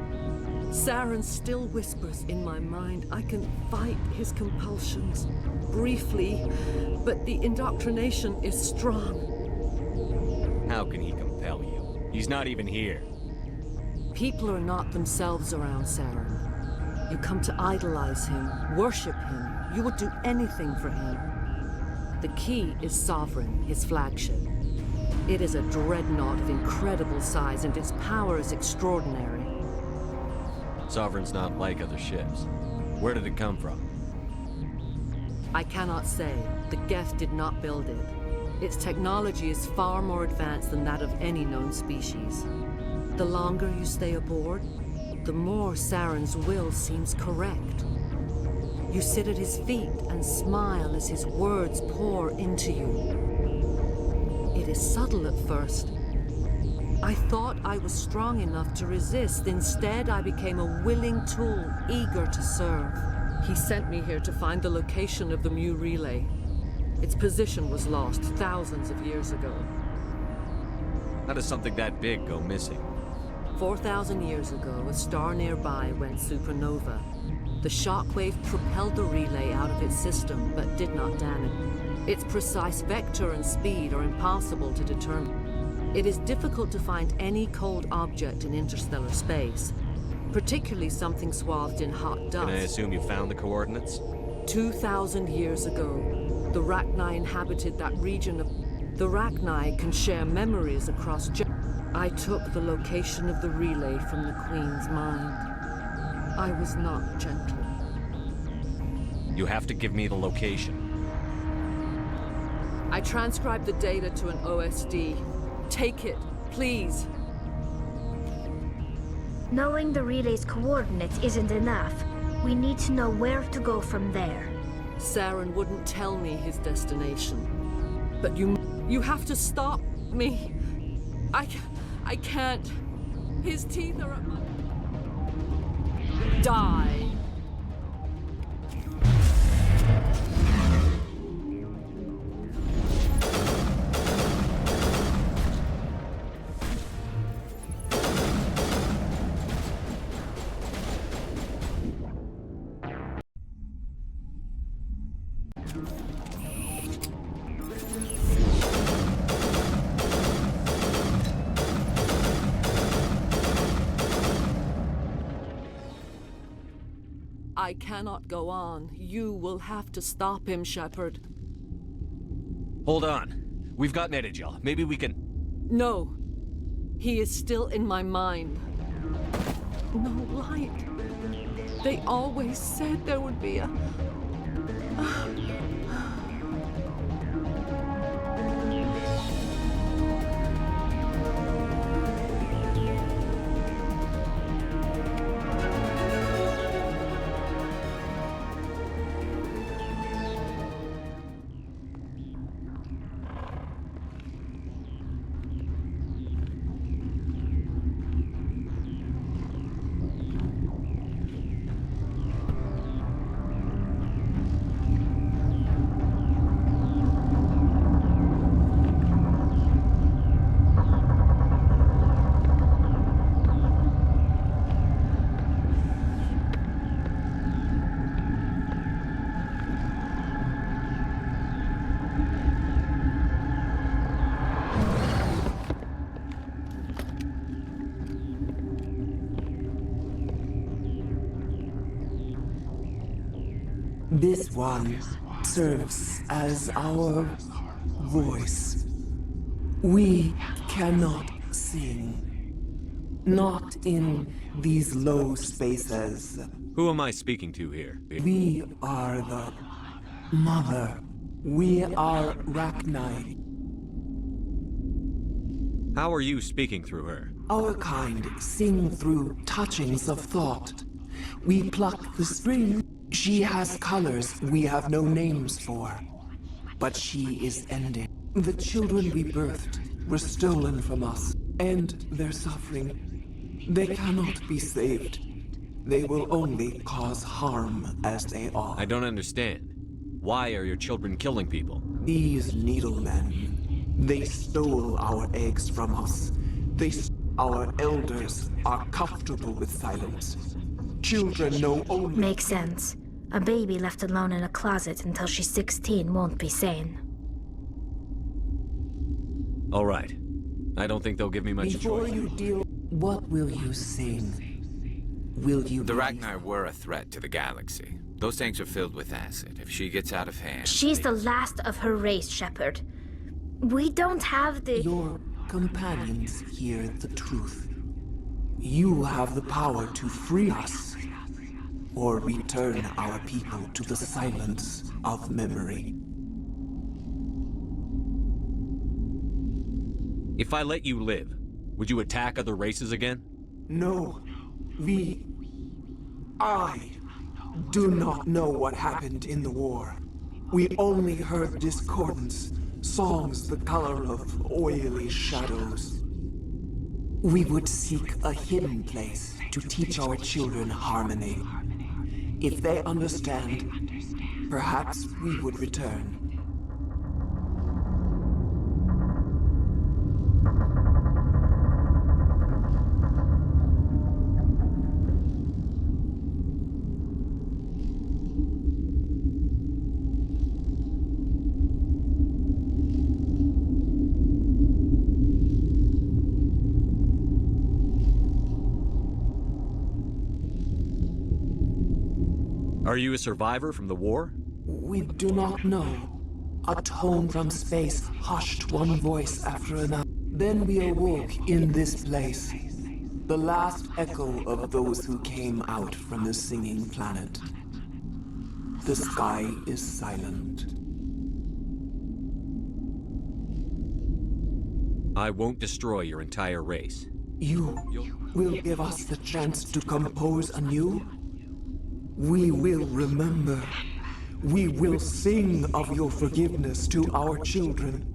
Saren still whispers in my mind. I can fight his compulsions, briefly, but the indoctrination is strong. How can he compel you? He's not even here. People are not themselves around Saren. You come to idolize him, worship him. You would do anything for him. The key is Sovereign, his flagship. It is a dreadnought of incredible size, and its power is extraordinary. Sovereign's not like other ships. Where did it come from? I cannot say. The Geth did not build it. Its technology is far more advanced than that of any known species. The longer you stay aboard, the more Saren's will seems correct. You sit at his feet and smile as his words pour into you. It is subtle at first. I thought I was strong enough to resist. Instead, I became a willing tool, eager to serve. He sent me here to find the location of the Mu relay. Its position was lost thousands of years ago. How does something that big go missing? 4,000 years ago, a star nearby went supernova. The shockwave propelled the relay out of its system, but did not damage. Its precise vector and speed are impossible to determine. It is difficult to find any cold object in interstellar space, particularly something swathed in hot dust. Can I assume you found the coordinates? 2,000 years ago, the Rachni inhabited that region of... The Rachni can share memories across... I took the location of the relay from the Queen's mind. I was not gentle. You have to give me the location. I transcribed the data to an OSD. Take it, please. Knowing the relay's coordinates isn't enough. We need to know where to go from there. Saren wouldn't tell me his destination. But you have to stop me. I can't. His teeth are at my... Die. I cannot go on. You will have to stop him, Shepard. Hold on. We've got Metagel. Maybe we can... No. He is still in my mind. No light. They always said there would be a... This one serves as our voice. We cannot sing. Not in these low spaces. Who am I speaking to here? We are the Mother. We are Rachni. How are you speaking through her? Our kind sing through touchings of thought. We pluck the string. She has colors we have no names for. But she is ending. The children we birthed were stolen from us, and their suffering. They cannot be saved. They will only cause harm as they are. I don't understand. Why are your children killing people? These needlemen, they stole our eggs from us. Our elders are comfortable with silence. Children know only... Makes sense. A baby left alone in a closet until she's 16 won't be sane. All right. I don't think they'll give me much Before choice. you deal... What will you sing? Will you... The Rachni were a threat to the galaxy. Those tanks are filled with acid. If she gets out of hand... She's the last of her race, Shepard. We don't have the... Your companions hear the truth. You have the power to free us, or return our people to the silence of memory. If I let you live, would you attack other races again? No. I do not know what happened in the war. We only heard discordance, songs the color of oily shadows. We would seek a hidden place to teach our children harmony. If they understand, perhaps we would return. Are you a survivor from the war? We do not know. A tone from space hushed one voice after another. Then we awoke in this place. The last echo of those who came out from the singing planet. The sky is silent. I won't destroy your entire race. You will give us the chance to compose anew? We will remember. We will sing of your forgiveness to our children.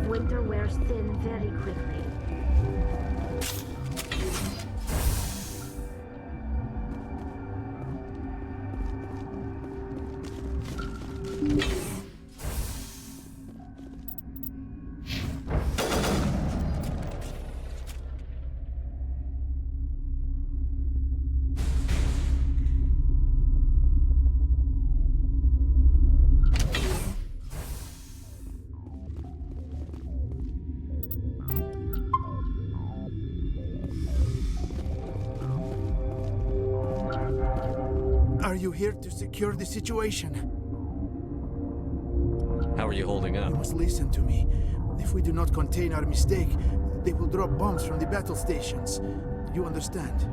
Winter wears thin very quickly. Are you here to secure the situation? How are you holding up? You must listen to me. If we do not contain our mistake, they will drop bombs from the battle stations. You understand?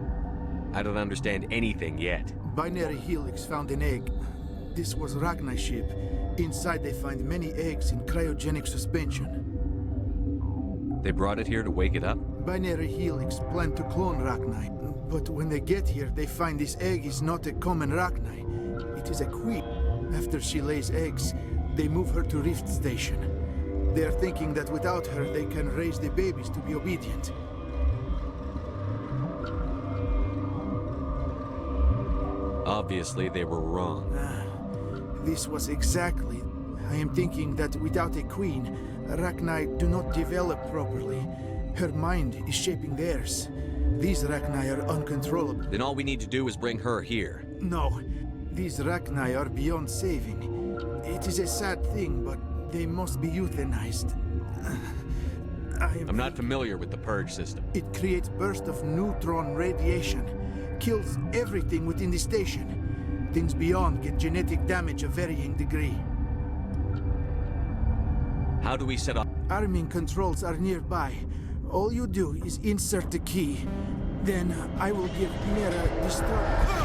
I don't understand anything yet. Binary Helix found an egg. This was Rachni's ship. Inside they find many eggs in cryogenic suspension. They brought it here to wake it up? Binary Helix planned to clone Rachni. But when they get here, they find this egg is not a common Rachni. It is a queen. After she lays eggs, they move her to Rift Station. They are thinking that without her, they can raise the babies to be obedient. Obviously, they were wrong. This was exactly. I am thinking that without a queen, Rachni do not develop properly. Her mind is shaping theirs. These Rachni are uncontrollable. Then all we need to do is bring her here. No. These Rachni are beyond saving. It is a sad thing, but they must be euthanized. I'm not familiar with the purge system. It creates bursts of neutron radiation. Kills everything within the station. Things beyond get genetic damage of varying degree. How do we set up? Arming controls are nearby. All you do is insert the key. Then I will give Mira destruct.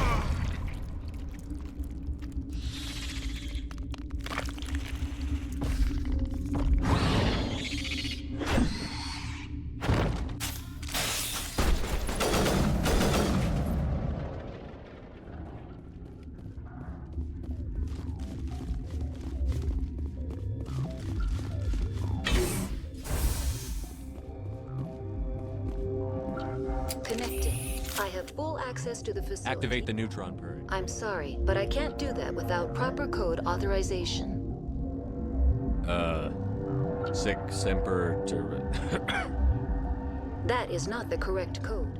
I have full access to the facility. Activate the neutron purge. I'm sorry, but I can't do that without proper code authorization. Sic semper That is not the correct code.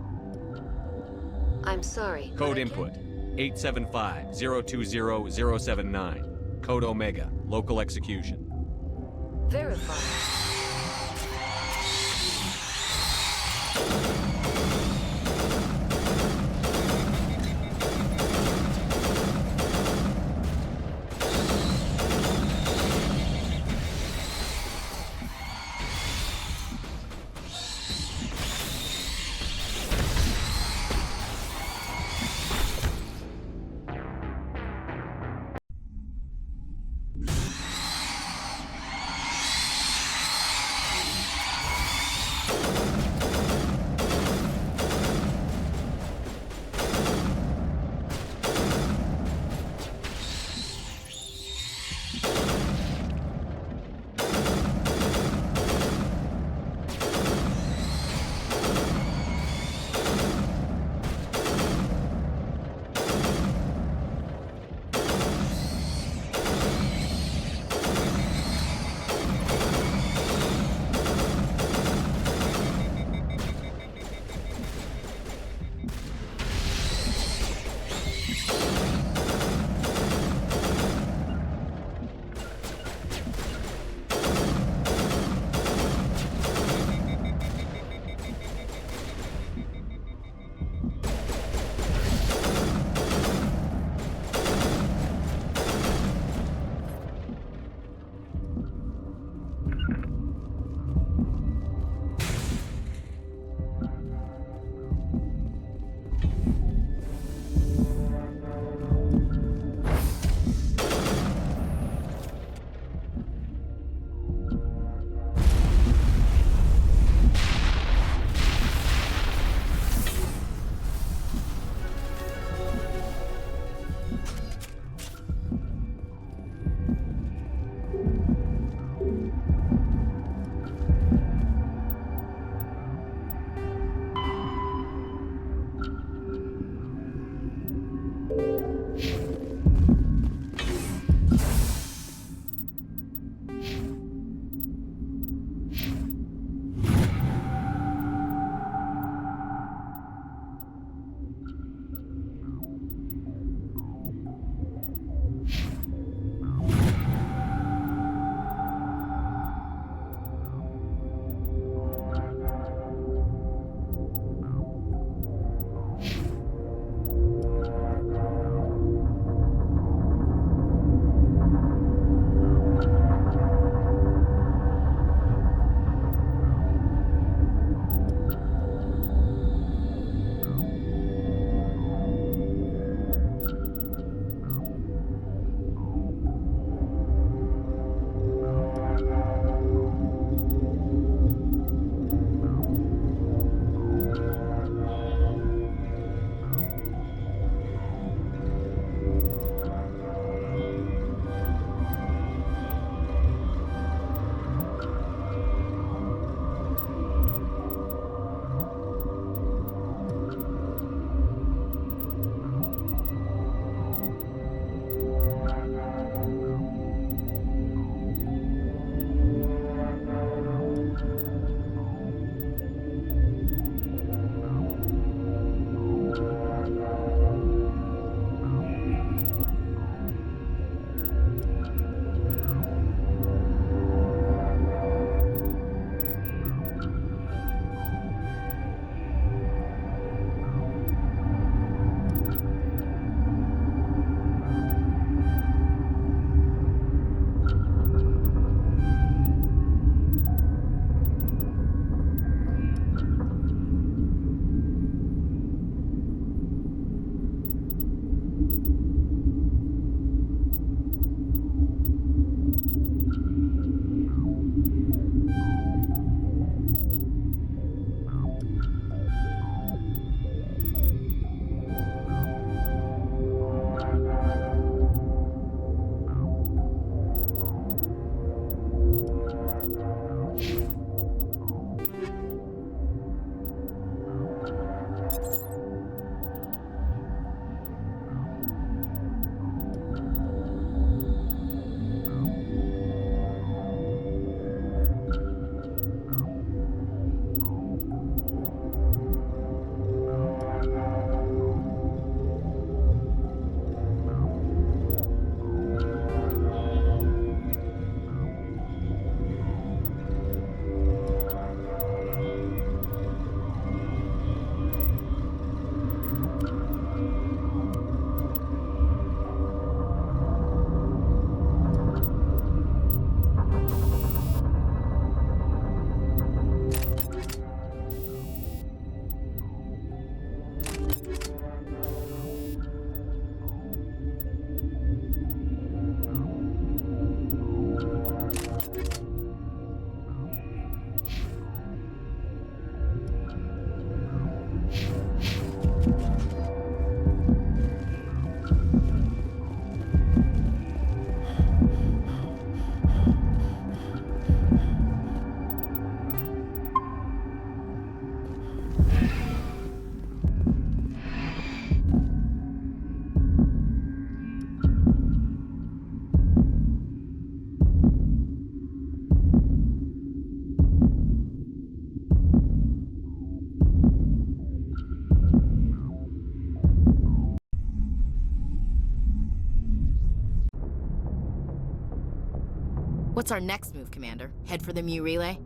I'm sorry. Code input 875-020-079. Code Omega. Local execution. Verify. What's our next move, Commander? Head for the Mu relay?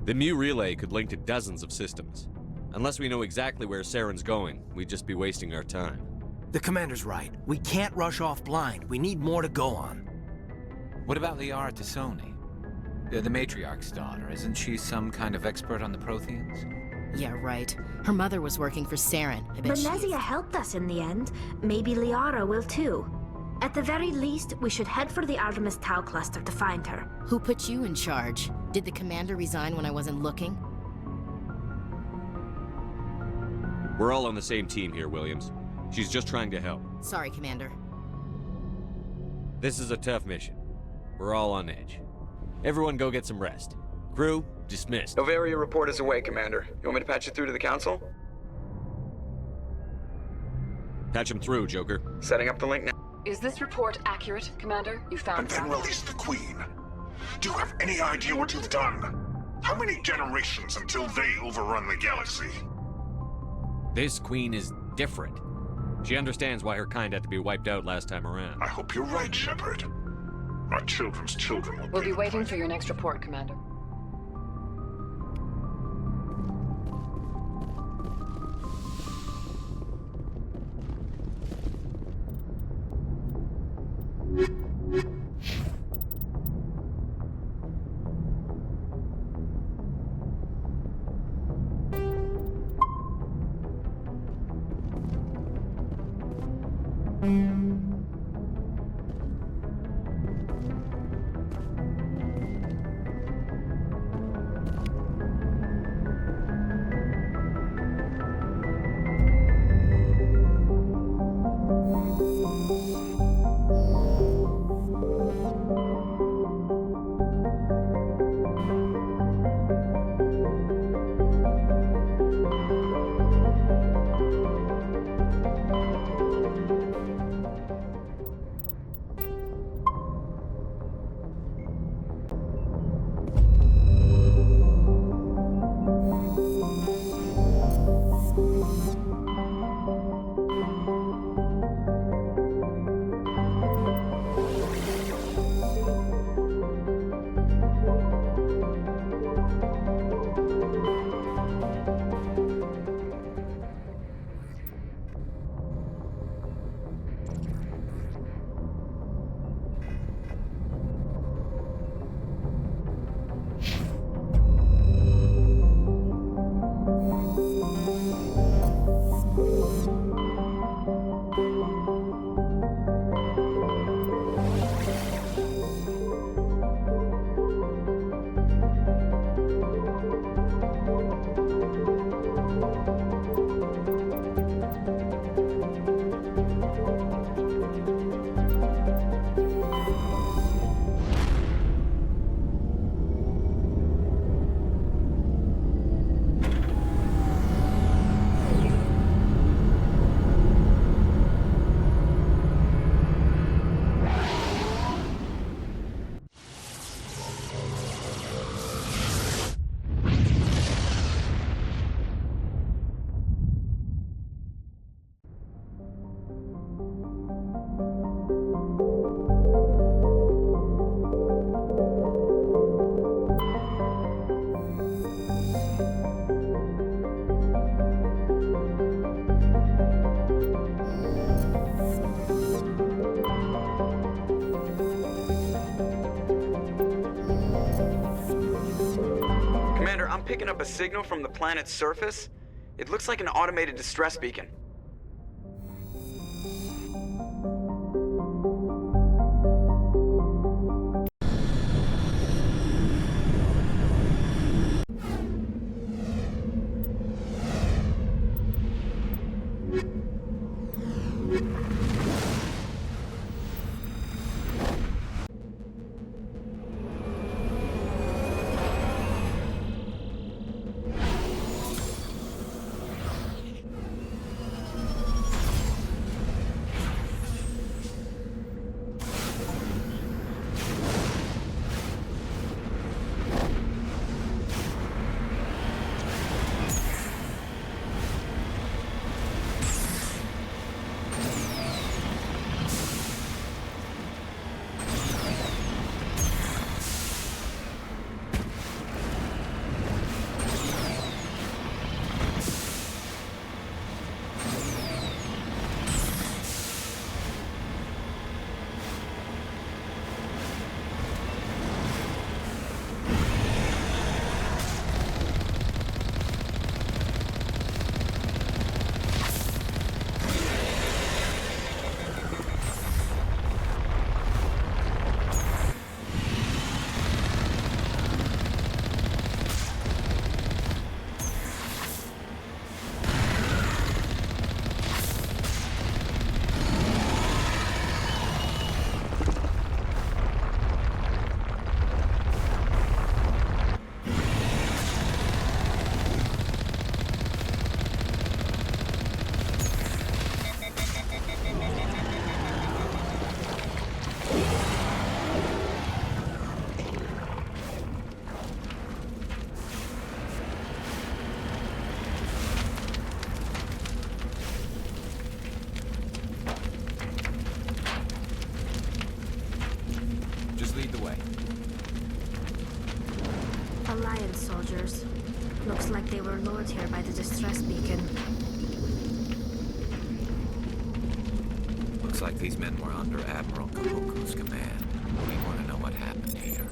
The Mu relay could link to dozens of systems. Unless we know exactly where Saren's going, we'd just be wasting our time. The Commander's right. We can't rush off blind. We need more to go on. What about Liara Tassoni? The matriarch's daughter. Isn't she some kind of expert on the Protheans? Yeah, right. Her mother was working for Saren. I bet Venezia helped us in the end. Maybe Liara will too. At the very least, we should head for the Artemis Tau cluster to find her. Who put you in charge? Did the commander resign when I wasn't looking? We're all on the same team here, Williams. She's just trying to help. Sorry, Commander. This is a tough mission. We're all on edge. Everyone go get some rest. Crew, dismissed. Novaria report is away, Commander. You want me to patch it through to the Council? Patch him through, Joker. Setting up the link now. Is this report accurate, Commander? You found... And then release the Queen. Do you have any idea what you've done? How many generations until they overrun the galaxy? This Queen is different. She understands why her kind had to be wiped out last time around. I hope you're right, Shepard. Our children's children will We'll be waiting for your next report, Commander. I'm picking up a signal from the planet's surface. It looks like an automated distress beacon. soldiers. Looks like they were lured here by the distress beacon. Looks like these men were under Admiral Kahoku's command. We want to know what happened here.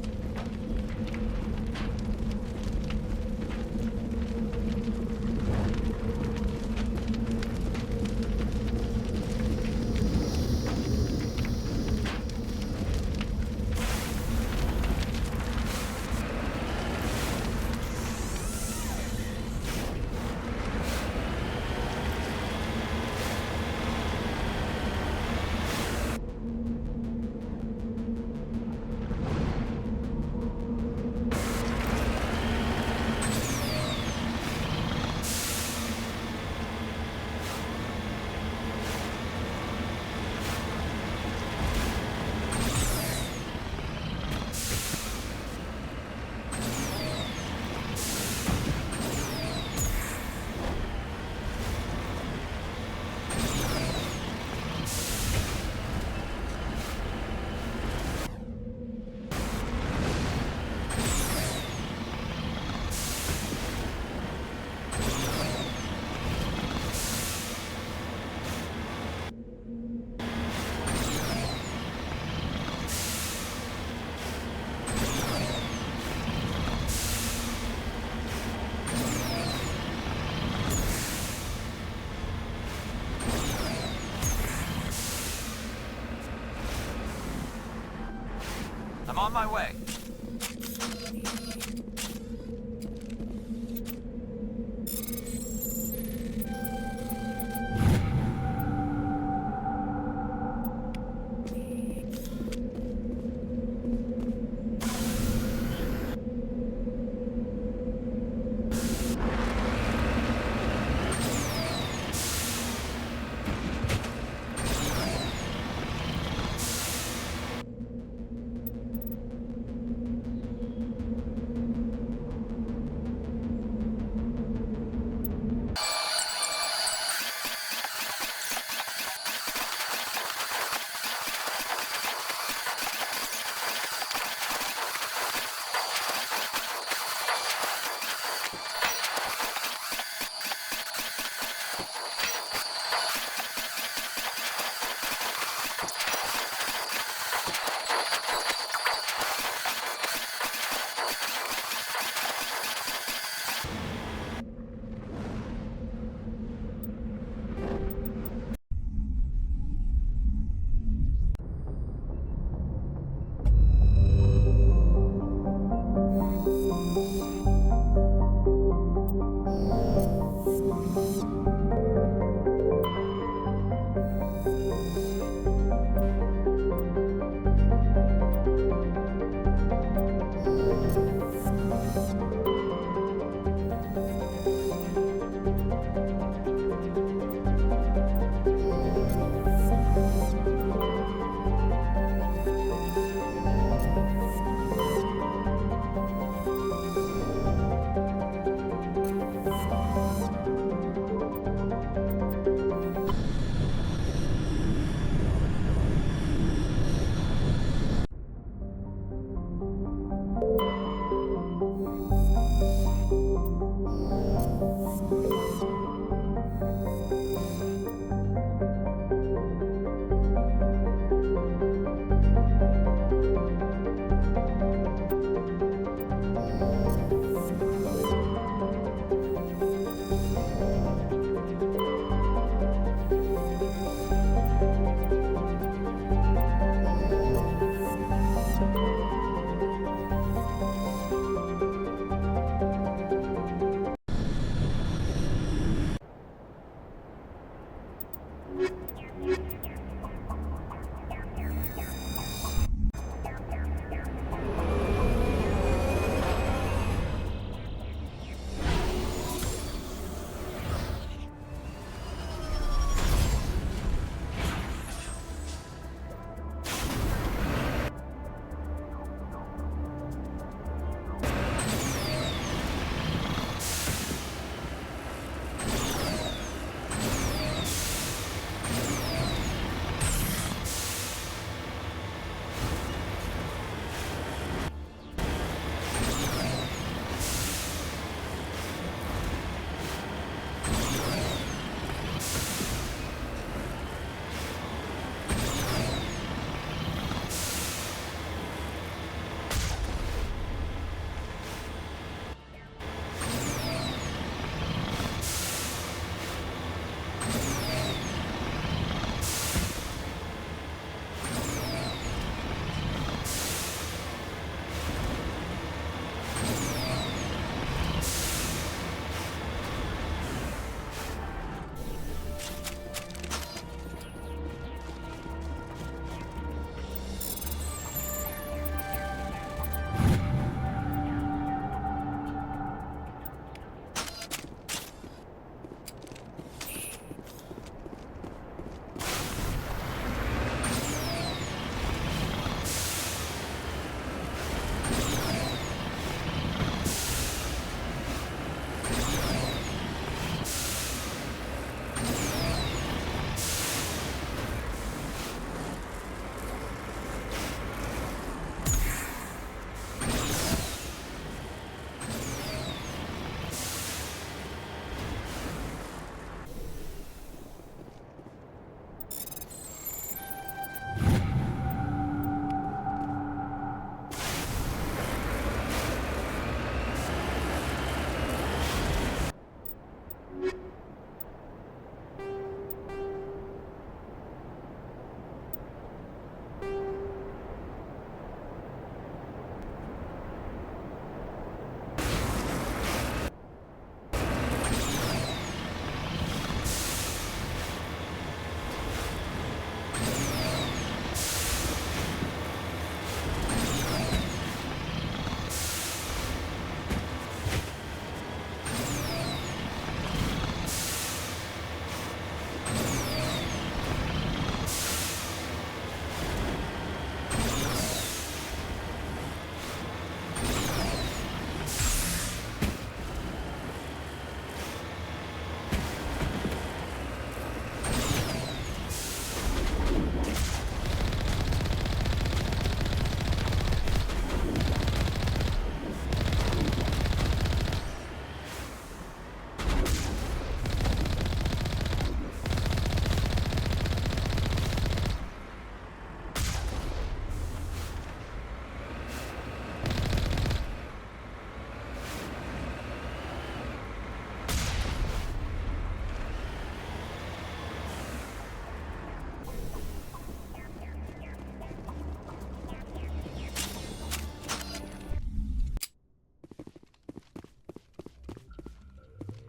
I'm on my way.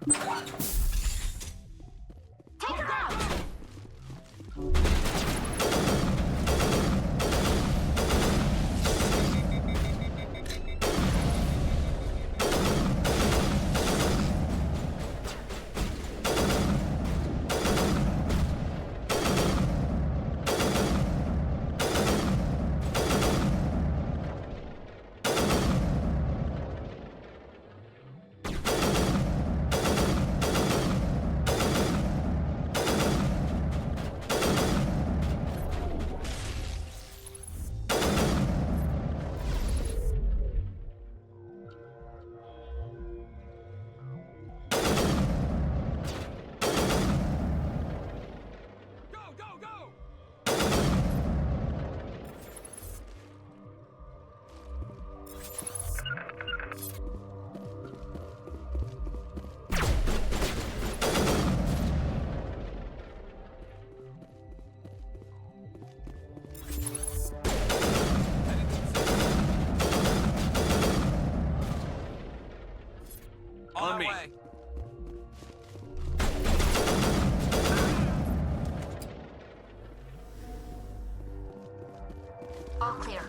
Take her out! On me. All clear.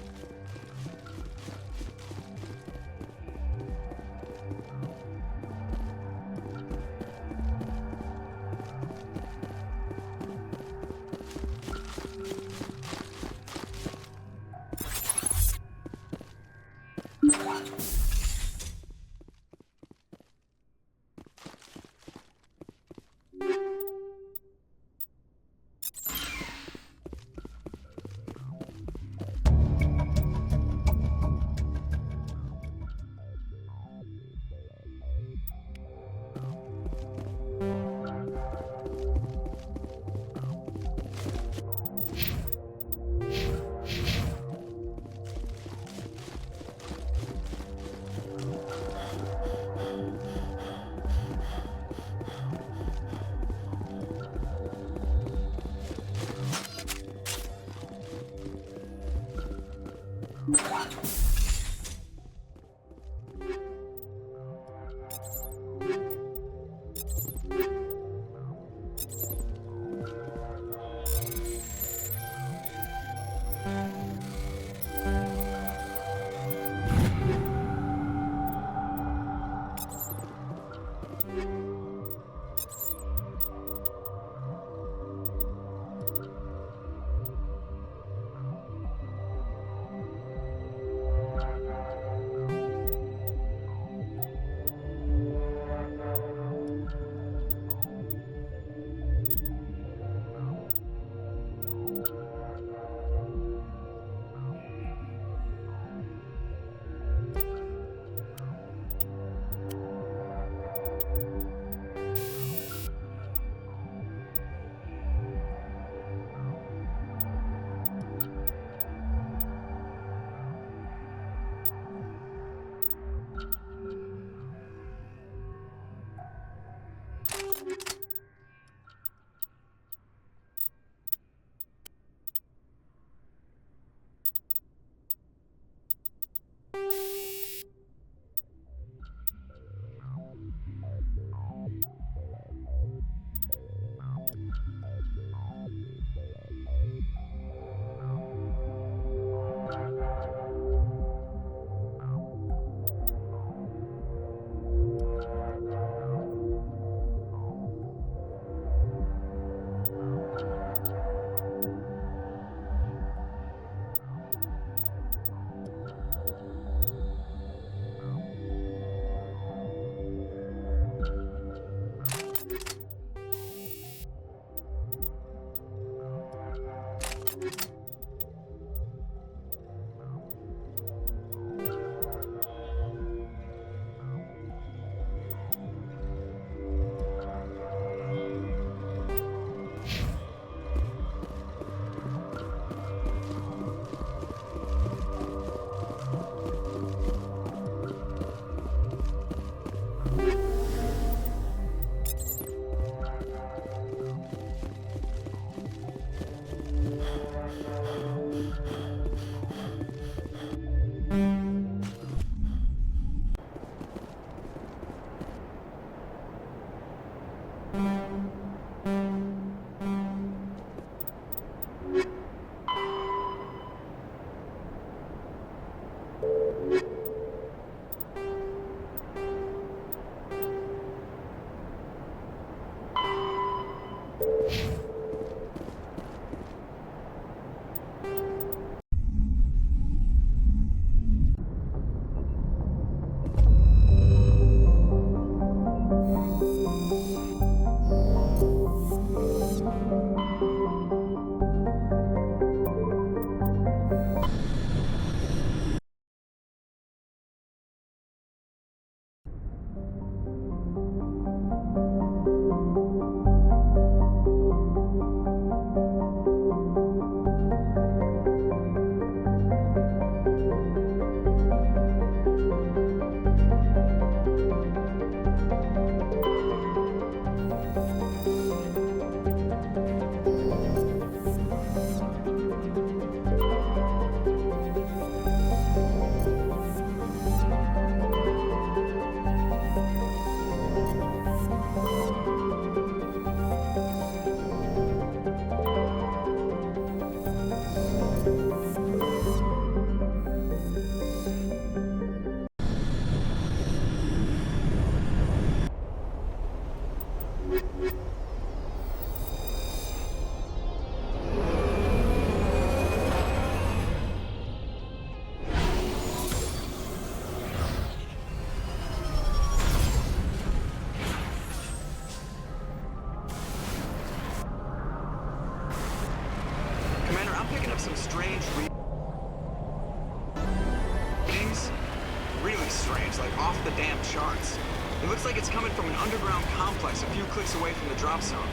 strange, like off the damn charts. It looks like it's coming from an underground complex a few clicks away from the drop zone.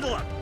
Bundle up.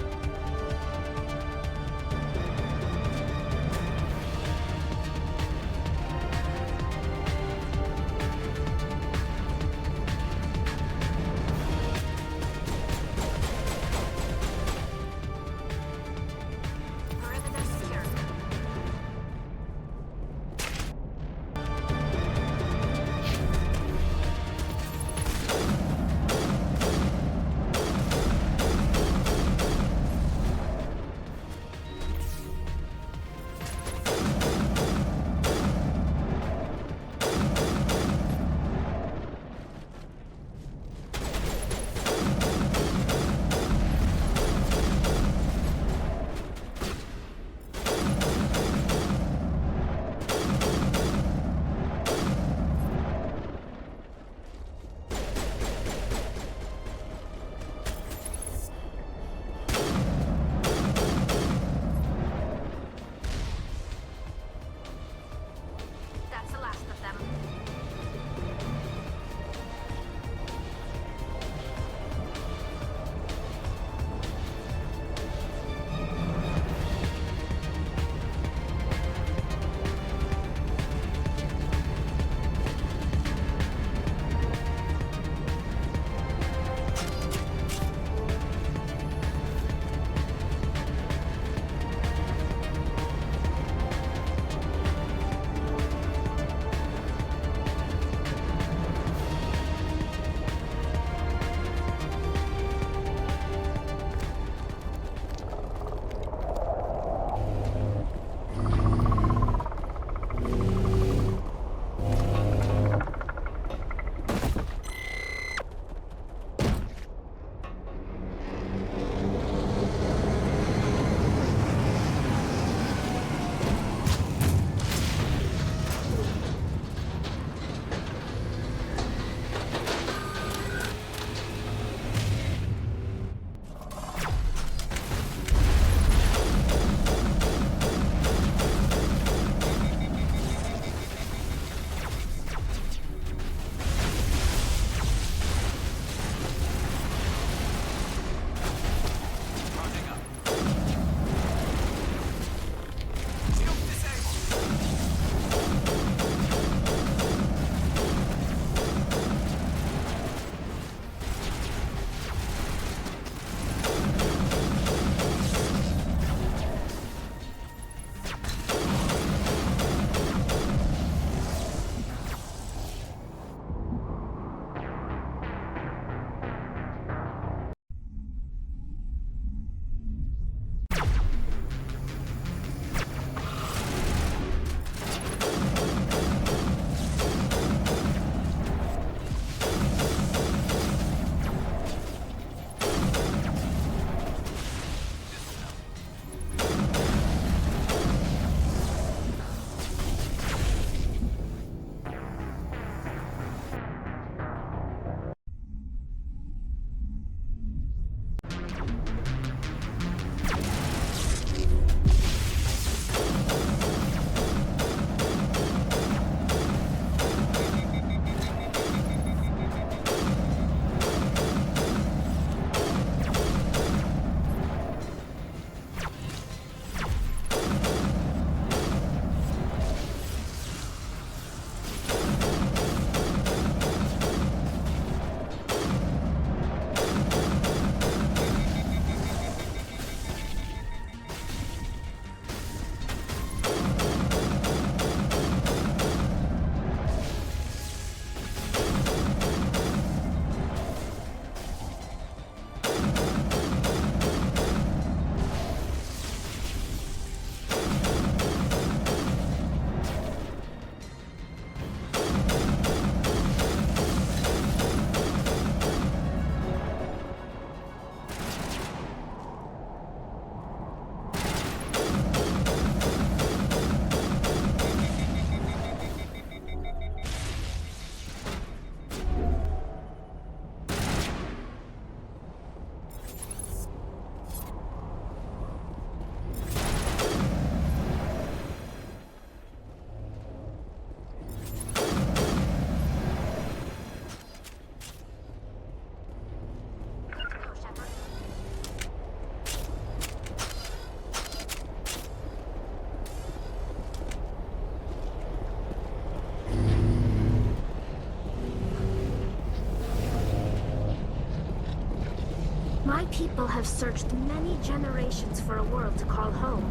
people have searched many generations for a world to call home.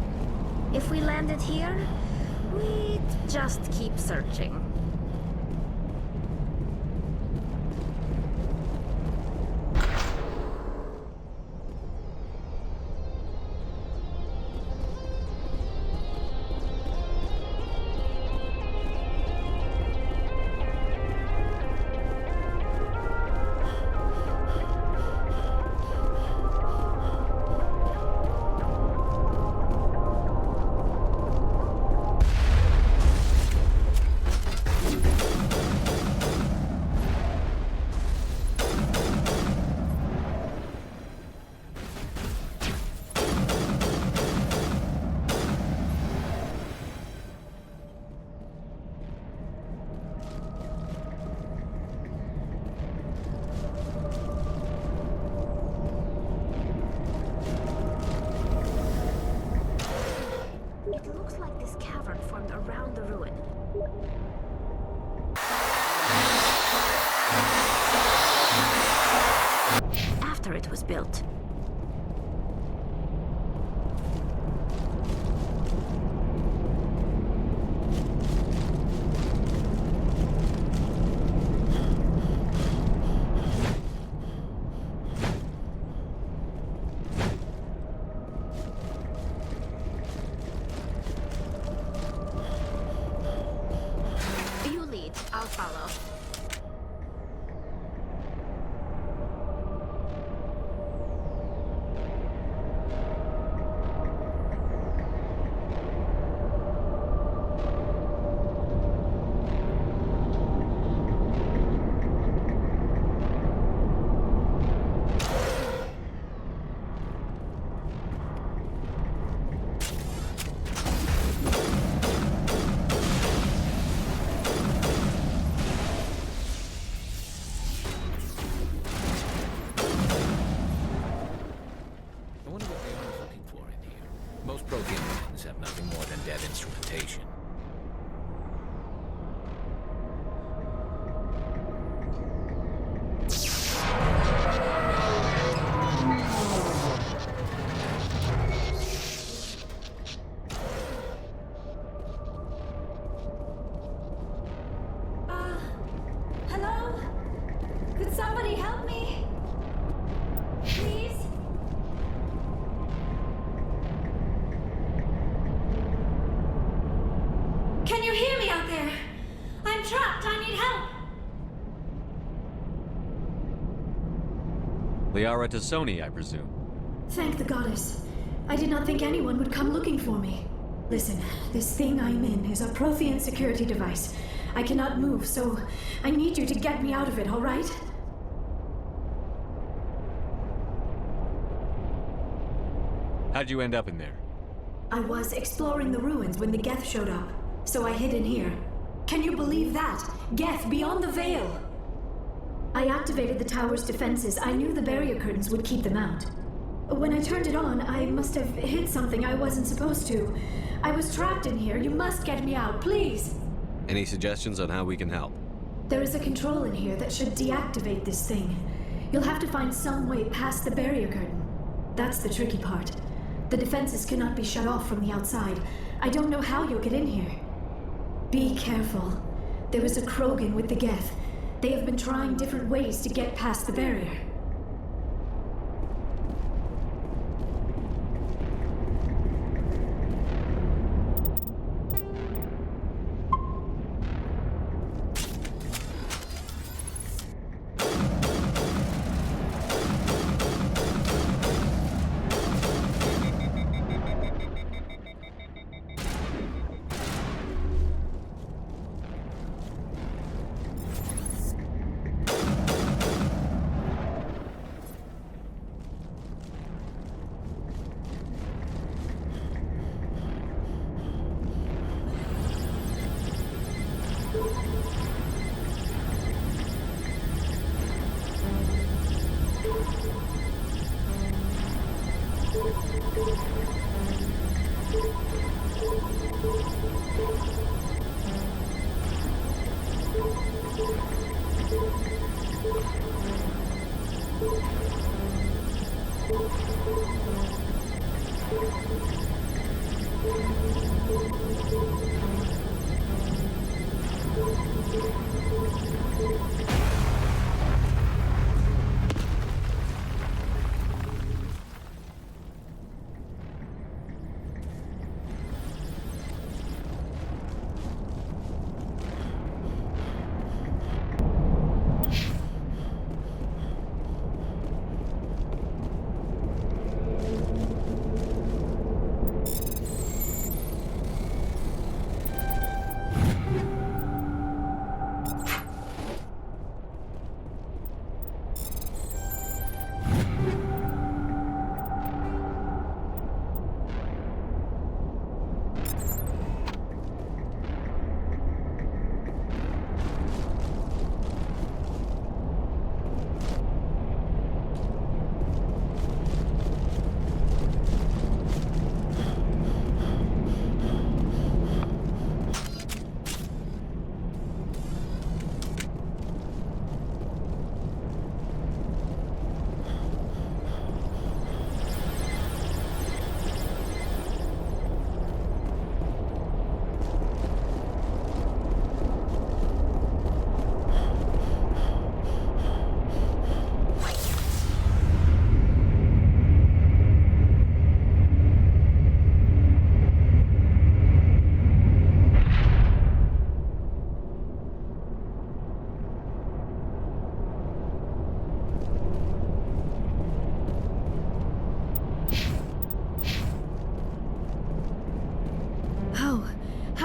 If we landed here, we'd just keep searching. It looks like this cavern formed around the ruin. After it was built. I'll follow. have nothing more than dead instrumentation. Hello? Could somebody help me? Please? Can you hear me out there? I'm trapped. I need help. Liara to Sony, I presume. Thank the goddess. I did not think anyone would come looking for me. Listen, this thing I'm in is a Prothean security device. I cannot move, so I need you to get me out of it, all right? How'd you end up in there? I was exploring the ruins when the Geth showed up, so I hid in here. Can you believe that? Geth beyond the veil! I activated the tower's defenses. I knew the barrier curtains would keep them out. When I turned it on, I must have hit something I wasn't supposed to. I was trapped in here. You must get me out, please! Any suggestions on how we can help? There is a control in here that should deactivate this thing. You'll have to find some way past the barrier curtain. That's the tricky part. The defenses cannot be shut off from the outside. I don't know how you'll get in here. Be careful. There is a Krogan with the Geth. They have been trying different ways to get past the barrier.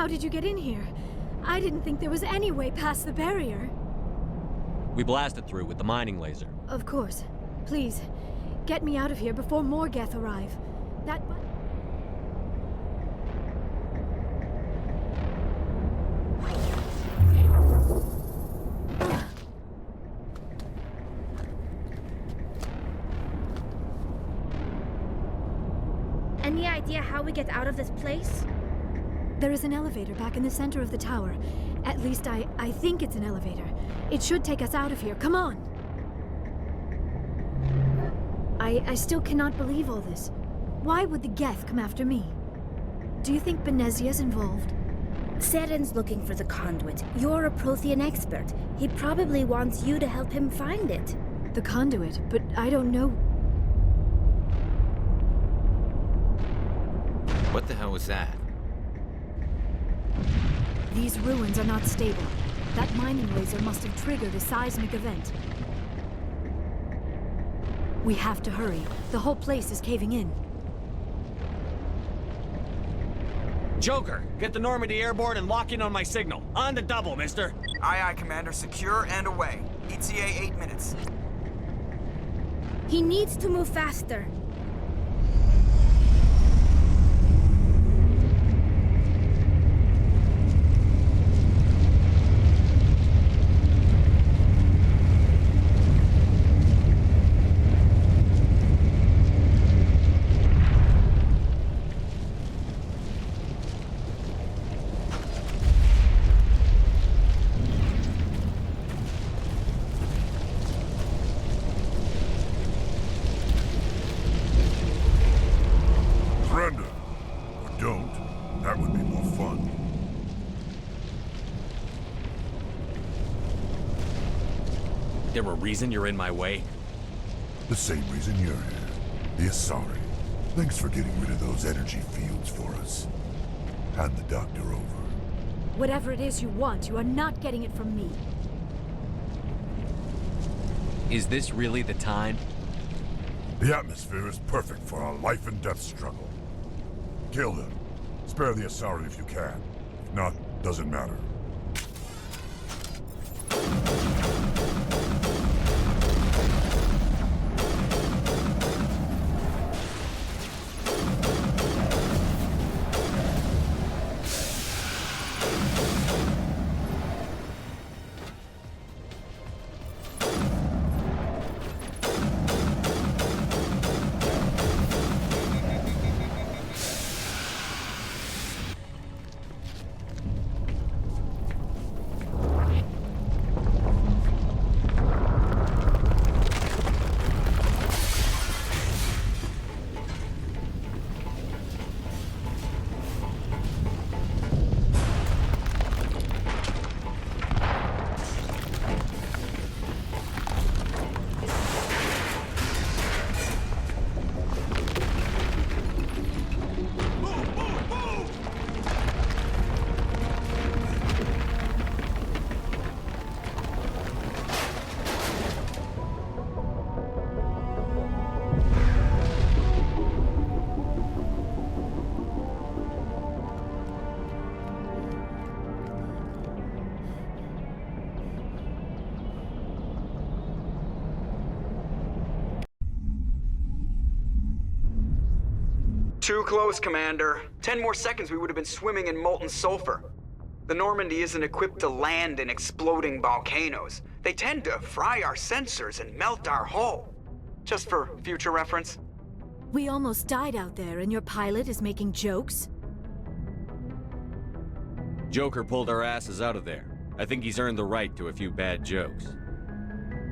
How did you get in here? I didn't think there was any way past the barrier. We blasted through with the mining laser. Of course. Please, get me out of here before more Geth arrive. That Any idea how we get out of this place? There is an elevator back in the center of the tower. At least I think it's an elevator. It should take us out of here. Come on! I still cannot believe all this. Why would the Geth come after me? Do you think Benezia's involved? Saren's looking for the conduit. You're a Prothean expert. He probably wants you to help him find it. The conduit? But I don't know. What the hell was that? These ruins are not stable. That mining laser must have triggered a seismic event. We have to hurry. The whole place is caving in. Joker, get the Normandy airborne and lock in on my signal. On the double, mister. Aye, aye, Commander. Secure and away. ETA 8 minutes. He needs to move faster. There a reason you're in my way? The same reason you're here. The Asari. Thanks for getting rid of those energy fields for us. Hand the doctor over. Whatever it is you want, you are not getting it from me. Is this really the time? The atmosphere is perfect for a life and death struggle. Kill them. Spare the Asari if you can. If not, doesn't matter. Too close, Commander. 10 more seconds we would have been swimming in molten sulfur. The Normandy isn't equipped to land in exploding volcanoes. They tend to fry our sensors and melt our hull. Just for future reference. We almost died out there, and your pilot is making jokes? Joker pulled our asses out of there. I think he's earned the right to a few bad jokes.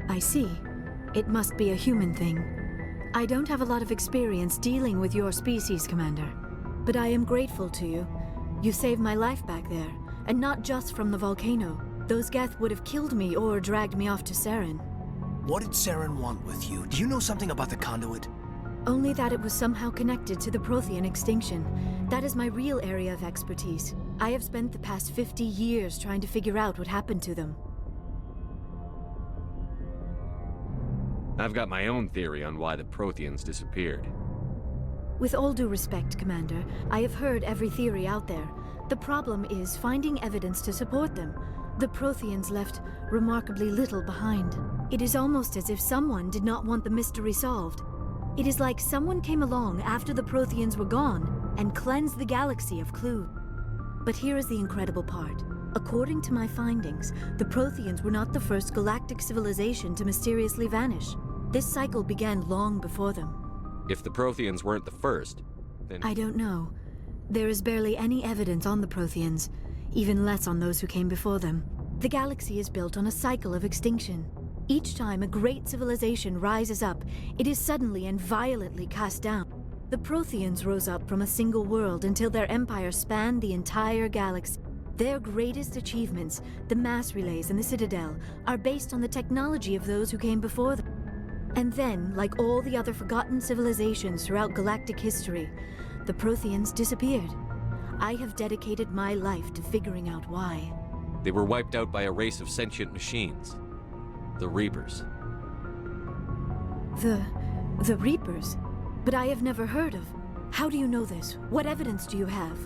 I see. It must be a human thing. I don't have a lot of experience dealing with your species, Commander. But I am grateful to you. You saved my life back there, and not just from the volcano. Those Geth would have killed me or dragged me off to Saren. What did Saren want with you? Do you know something about the conduit? Only that it was somehow connected to the Prothean extinction. That is my real area of expertise. I have spent the past 50 years trying to figure out what happened to them. I've got my own theory on why the Protheans disappeared. With all due respect, Commander, I have heard every theory out there. The problem is finding evidence to support them. The Protheans left remarkably little behind. It is almost as if someone did not want the mystery solved. It is like someone came along after the Protheans were gone and cleansed the galaxy of clues. But here is the incredible part. According to my findings, the Protheans were not the first galactic civilization to mysteriously vanish. This cycle began long before them. If the Protheans weren't the first, then... I don't know. There is barely any evidence on the Protheans, even less on those who came before them. The galaxy is built on a cycle of extinction. Each time a great civilization rises up, it is suddenly and violently cast down. The Protheans rose up from a single world until their empire spanned the entire galaxy. Their greatest achievements, the mass relays and the Citadel, are based on the technology of those who came before them. And then, like all the other forgotten civilizations throughout galactic history, the Protheans disappeared. I have dedicated my life to figuring out why. They were wiped out by a race of sentient machines. The Reapers. The Reapers? But I have never heard of. How do you know this? What evidence do you have?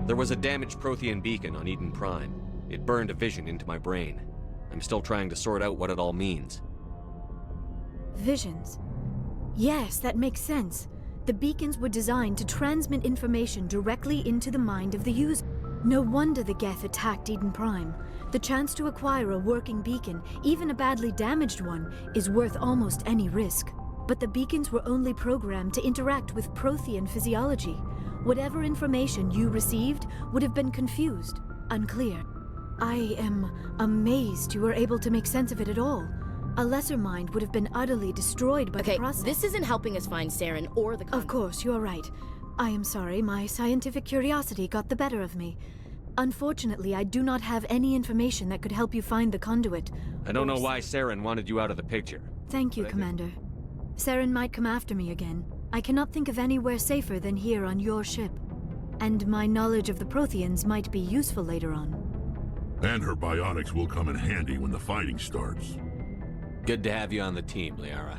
There was a damaged Prothean beacon on Eden Prime. It burned a vision into my brain. I'm still trying to sort out what it all means. Visions. Yes, that makes sense. The beacons were designed to transmit information directly into the mind of the user. No wonder the Geth attacked Eden Prime. The chance to acquire a working beacon, even a badly damaged one, is worth almost any risk. But the beacons were only programmed to interact with Prothean physiology. Whatever information you received would have been confused, unclear. I am amazed you were able to make sense of it at all. A lesser mind would have been utterly destroyed by the process. This isn't helping us find Saren or the conduit. Of course, you are right. I am sorry, my scientific curiosity got the better of me. Unfortunately, I do not have any information that could help you find the conduit. I don't know why Saren wanted you out of the picture. Thank you, Commander. Saren might come after me again. I cannot think of anywhere safer than here on your ship. And my knowledge of the Protheans might be useful later on. And her bionics will come in handy when the fighting starts. Good to have you on the team, Liara.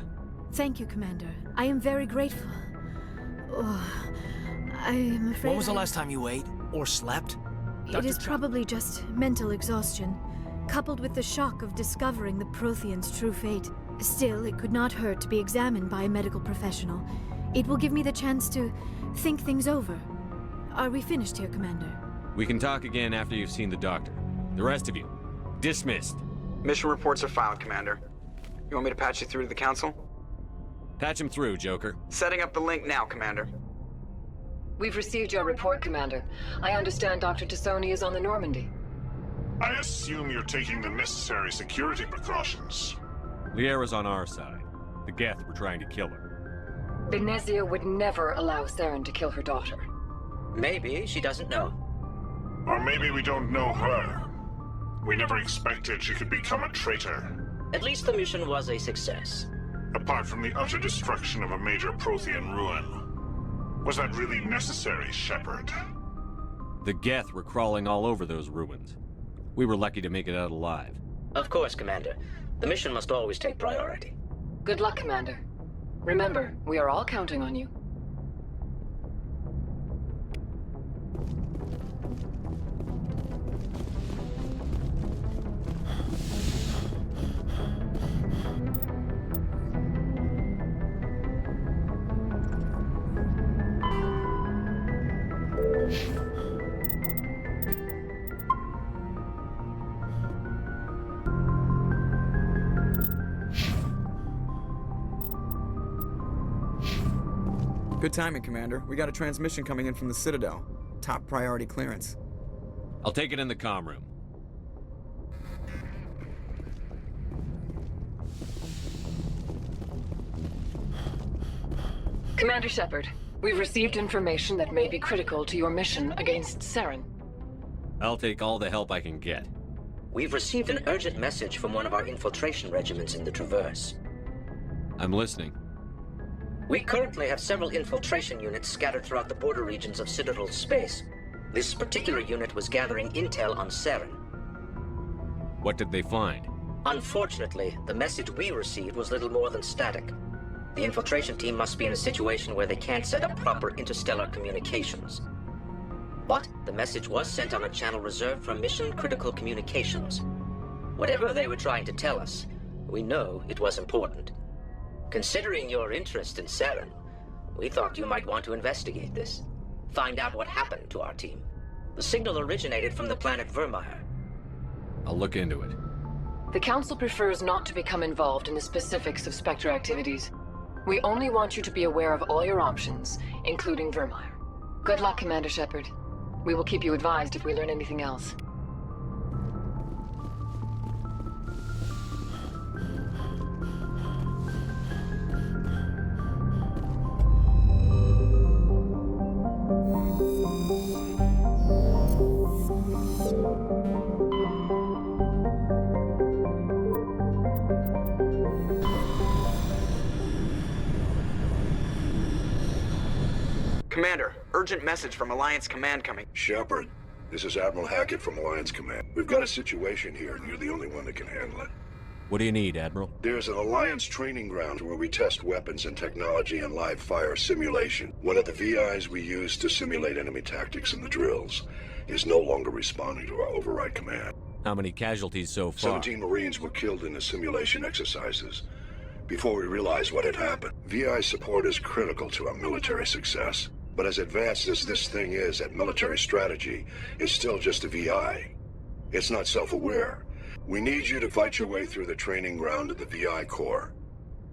Thank you, Commander. I am very grateful. Oh, I am afraid... When was the last time you ate? Or slept? It is probably just mental exhaustion, coupled with the shock of discovering the Protheans' true fate. Still, it could not hurt to be examined by a medical professional. It will give me the chance to think things over. Are we finished here, Commander? We can talk again after you've seen the doctor. The rest of you, dismissed. Mission reports are filed, Commander. You want me to patch you through to the Council? Patch him through, Joker. Setting up the link now, Commander. We've received your report, Commander. I understand Dr. Tassoni is on the Normandy. I assume you're taking the necessary security precautions. Liara's on our side. The Geth were trying to kill her. Benezia would never allow Saren to kill her daughter. Maybe she doesn't know. Or maybe we don't know her. We never expected she could become a traitor. At least the mission was a success. Apart from the utter destruction of a major Prothean ruin. Was that really necessary, Shepard? The Geth were crawling all over those ruins. We were lucky to make it out alive. Of course, Commander. The mission must always take priority. Good luck, Commander. Remember, we are all counting on you. Good timing, Commander. We got a transmission coming in from the Citadel. Top priority clearance. I'll take it in the comm room. Commander Shepard, we've received information that may be critical to your mission against Saren. I'll take all the help I can get. We've received an urgent message from one of our infiltration regiments in the Traverse. I'm listening. We currently have several infiltration units scattered throughout the border regions of Citadel space. This particular unit was gathering intel on Saren. What did they find? Unfortunately, the message we received was little more than static. The infiltration team must be in a situation where they can't set up proper interstellar communications. But the message was sent on a channel reserved for mission-critical communications. Whatever they were trying to tell us, we know it was important. Considering your interest in Saren, we thought you might want to investigate this. Find out what happened to our team. The signal originated from the planet Vermeer. I'll look into it. The Council prefers not to become involved in the specifics of Spectre activities. We only want you to be aware of all your options, including Vermeer. Good luck, Commander Shepard. We will keep you advised if we learn anything else. Commander, urgent message from Alliance Command coming. Shepard, this is Admiral Hackett from Alliance Command. We've got a situation here, and you're the only one that can handle it. What do you need, Admiral? There's an Alliance training ground where we test weapons and technology and live fire simulation. One of the VIs we use to simulate enemy tactics in the drills is no longer responding to our override command. How many casualties so far? 17 Marines were killed in the simulation exercises. Before we realized what had happened, VI support is critical to our military success. But as advanced as this thing is at military strategy, it's still just a VI. It's not self-aware. We need you to fight your way through the training ground to the VI core.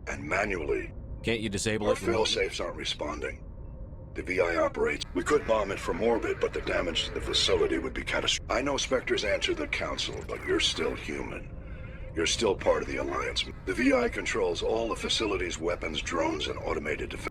And manually. Can't you disable our it? Our fail-safes aren't responding. The VI operates. We could bomb it from orbit, but the damage to the facility would be catastrophic. I know Spectres answer the Council, but you're still human. You're still part of the Alliance. The VI controls all the facility's weapons, drones, and automated defense.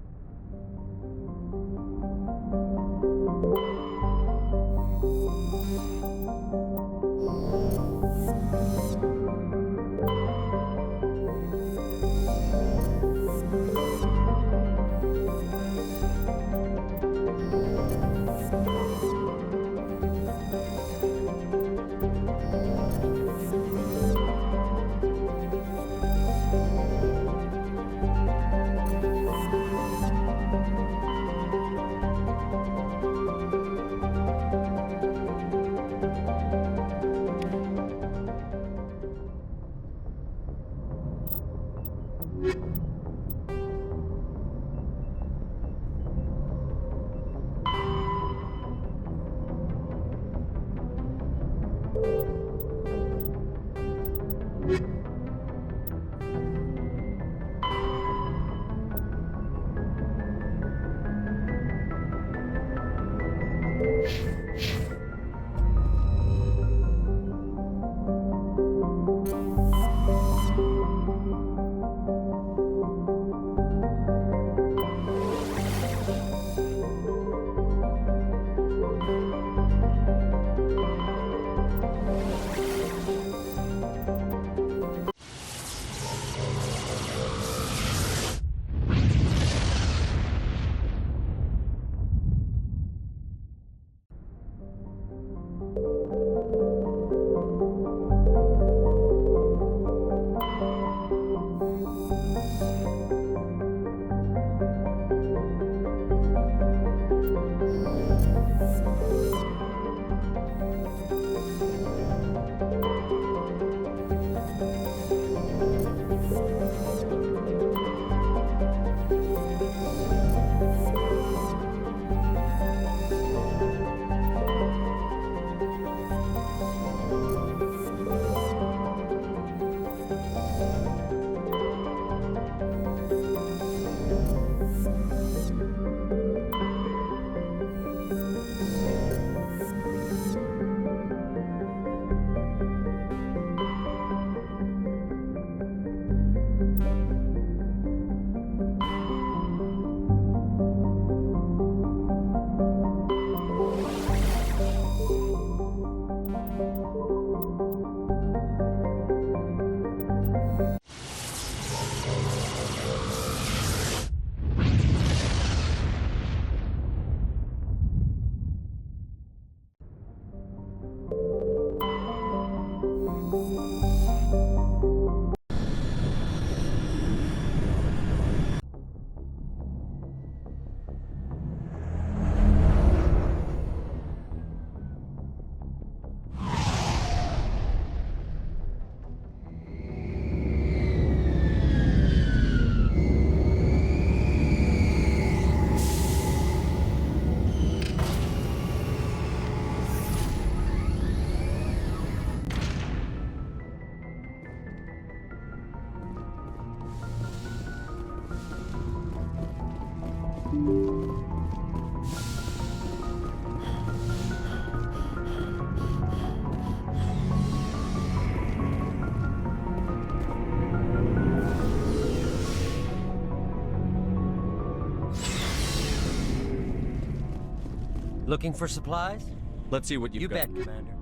Looking for supplies? Let's see what you've got. You bet, Commander.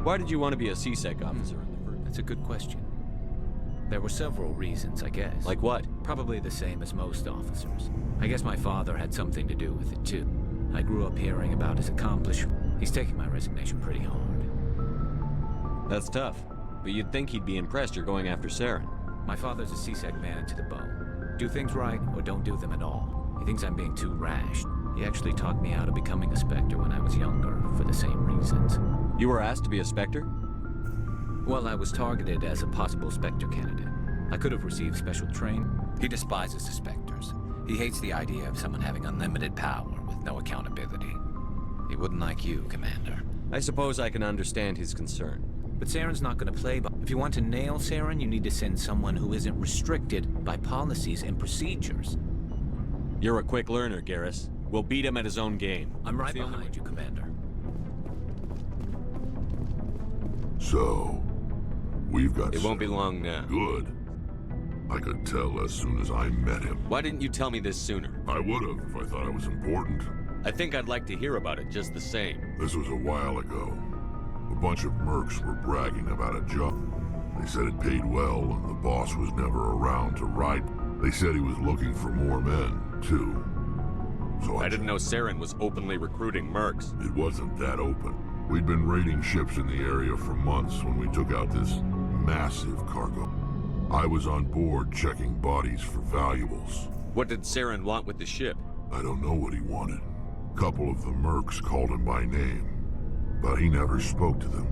Why did you want to be a C-Sec officer in the first? That's a good question. There were several reasons, I guess. Like what? Probably the same as most officers. I guess my father had something to do with it, too. I grew up hearing about his accomplishments. He's taking my resignation pretty hard. That's tough. But you'd think he'd be impressed you're going after Saren. My father's a C-Sec man to the bone. Do things right, or don't do them at all. He thinks I'm being too rash. He actually talked me out of becoming a Spectre when I was younger, for the same reasons. You were asked to be a Spectre? Well, I was targeted as a possible Spectre candidate. I could have received special training. He despises the Spectres. He hates the idea of someone having unlimited power with no accountability. He wouldn't like you, Commander. I suppose I can understand his concern. But Saren's not going to play by... If you want to nail Saren, you need to send someone who isn't restricted by policies and procedures. You're a quick learner, Garrus. We'll beat him at his own game. I'm right behind you, Commander. So, we've got... It won't be long now. Good. I could tell as soon as I met him. Why didn't you tell me this sooner? I would have if I thought I was important. I think I'd like to hear about it just the same. This was a while ago. A bunch of mercs were bragging about a job. They said it paid well and the boss was never around to ride. They said he was looking for more men, too. So I didn't know Saren was openly recruiting mercs. It wasn't that open. We'd been raiding ships in the area for months when we took out this massive cargo. I was on board checking bodies for valuables. What did Saren want with the ship? I don't know what he wanted. A couple of the mercs called him by name, but he never spoke to them.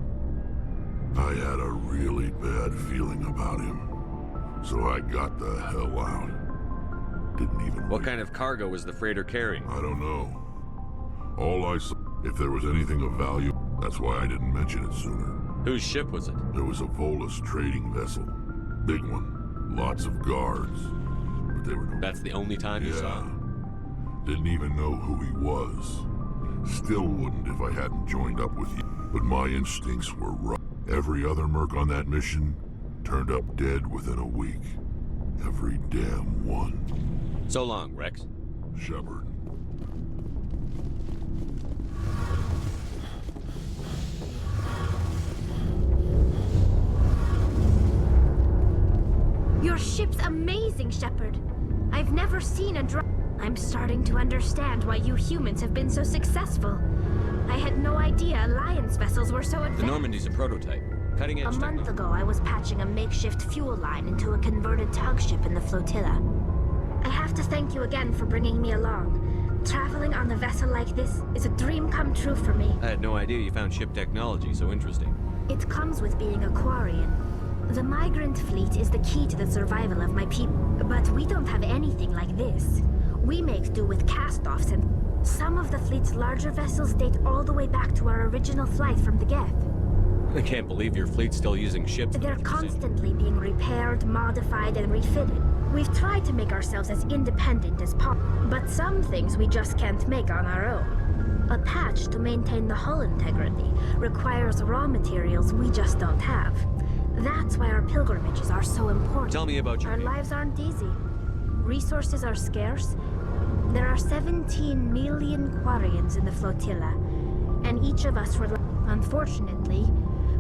I had a really bad feeling about him, so I got the hell out. Didn't even... What kind of cargo was the freighter carrying? I don't know. All I saw, if there was anything of value, that's why I didn't mention it sooner. Whose ship was it? There was a Volus trading vessel. Big one. Lots of guards. But they were... That's the only time you saw him? Didn't even know who he was. Still wouldn't if I hadn't joined up with you. But my instincts were right. Every other merc on that mission turned up dead within a week. Every damn one. So long, Rex. Shepard. Your ship's amazing, Shepard. I've never seen a drone. I'm starting to understand why you humans have been so successful. I had no idea Alliance vessels were so advanced. The Normandy's a prototype. Cutting edge technology. A month ago, I was patching a makeshift fuel line into a converted tug ship in the flotilla. I have to thank you again for bringing me along. Traveling on a vessel like this is a dream come true for me. I had no idea you found ship technology so interesting. It comes with being a Quarian. The migrant fleet is the key to the survival of my people. But we don't have anything like this. We make do with cast-offs, and some of the fleet's larger vessels date all the way back to our original flight from the Geth. I can't believe your fleet's still using ships. They're constantly being repaired, modified, and refitted. We've tried to make ourselves as independent as possible, but some things we just can't make on our own. A patch to maintain the hull integrity requires raw materials we just don't have. That's why our pilgrimages are so important. Tell me about your Our lives aren't easy. Resources are scarce. There are 17 million Quarians in the flotilla, and each of us were... Unfortunately,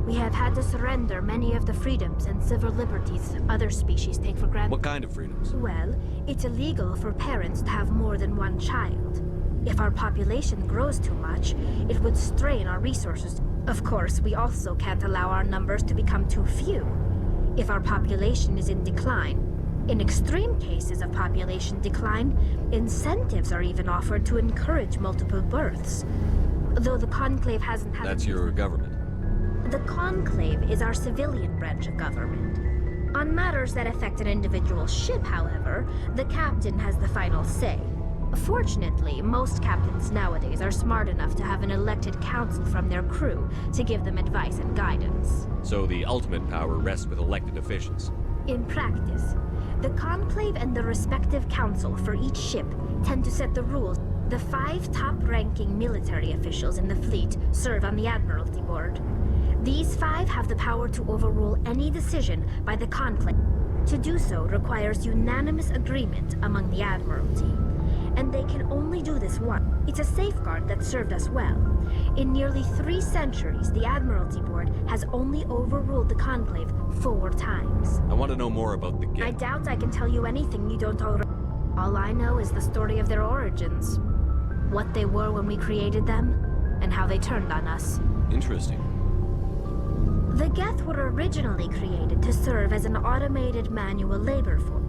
we have had to surrender many of the freedoms and civil liberties other species take for granted. What kind of freedoms? Well, it's illegal for parents to have more than one child. If our population grows too much, it would strain our resources. Of course, we also can't allow our numbers to become too few. If our population is in decline, in extreme cases of population decline, incentives are even offered to encourage multiple births. Though the Conclave hasn't had... That's your government. The Conclave is our civilian branch of government. On matters that affect an individual ship, however, the captain has the final say. Fortunately, most captains nowadays are smart enough to have an elected council from their crew to give them advice and guidance. So the ultimate power rests with elected officials. In practice, the Conclave and the respective council for each ship tend to set the rules. The 5 top-ranking military officials in the fleet serve on the Admiralty Board. These 5 have the power to overrule any decision by the Conclave. To do so requires unanimous agreement among the Admiralty. And they can only do this once. It's a safeguard that served us well. In nearly 3 centuries, the Admiralty Board has only overruled the Conclave 4 times. I want to know more about the Geth. I doubt I can tell you anything you don't already... All I know is the story of their origins. What they were when we created them, and how they turned on us. Interesting. The Geth were originally created to serve as an automated manual labor force.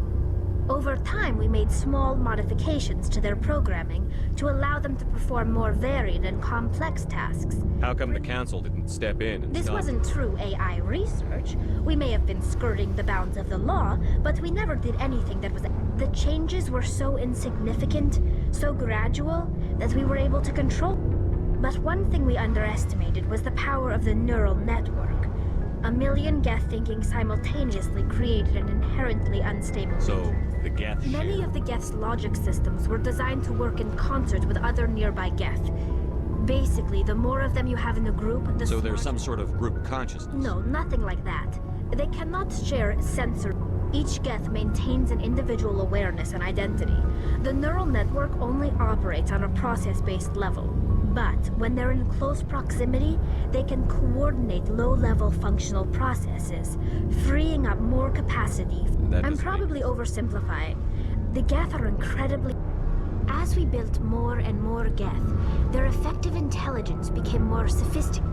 Over time, we made small modifications to their programming to allow them to perform more varied and complex tasks. How come the council didn't step in and This stop wasn't true AI research. We may have been skirting the bounds of the law, but we never did anything that was... The changes were so insignificant, so gradual, that we were able to control. But one thing we underestimated was the power of the neural network. A million Geth thinking simultaneously created an inherently unstable... So, the Geth Many of the Geth's logic systems were designed to work in concert with other nearby Geth. Basically, the more of them you have in a group, the... So there's some sort of group consciousness? No, nothing like that. They cannot share sensor... Each Geth maintains an individual awareness and identity. The neural network only operates on a process-based level. But when they're in close proximity, they can coordinate low-level functional processes, freeing up more capacity. I'm probably oversimplifying. The Geth are incredibly... As we built more and more Geth, their effective intelligence became more sophisticated.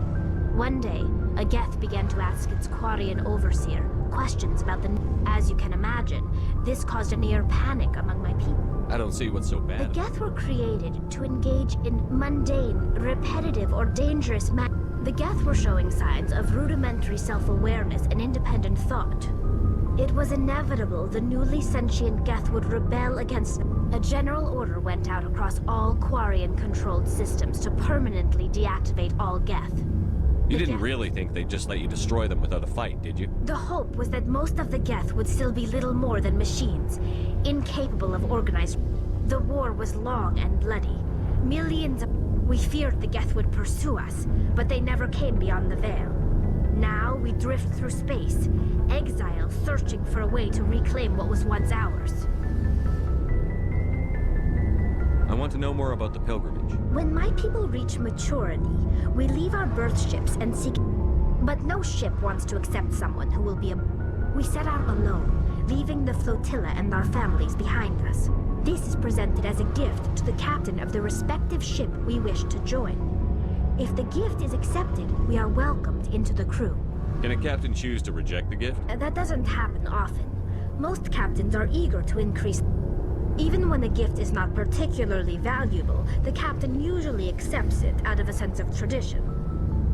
One day, a Geth began to ask its Quarian overseer questions about the... As you can imagine, this caused a near panic among my people. I don't see what's so bad. The Geth were created to engage in mundane, repetitive, or dangerous The Geth were showing signs of rudimentary self-awareness and independent thought. It was inevitable the newly sentient Geth would rebel against... A general order went out across all Quarian-controlled systems to permanently deactivate all Geth. You didn't really think they'd just let you destroy them without a fight, did you? The hope was that most of the Geth would still be little more than machines, incapable of organized... The war was long and bloody. Millions of... We feared the Geth would pursue us, but they never came beyond the Veil. Now we drift through space, exile searching for a way to reclaim what was once ours. I want to know more about the pilgrimage. When my people reach maturity, we leave our birth ships and seek... But no ship wants to accept someone who will be a... We set out alone, leaving the flotilla and our families behind us. This is presented as a gift to the captain of the respective ship we wish to join. If the gift is accepted, we are welcomed into the crew. Can a captain choose to reject the gift? That doesn't happen often. Most captains are eager to increase... Even when the gift is not particularly valuable, the captain usually accepts it out of a sense of tradition.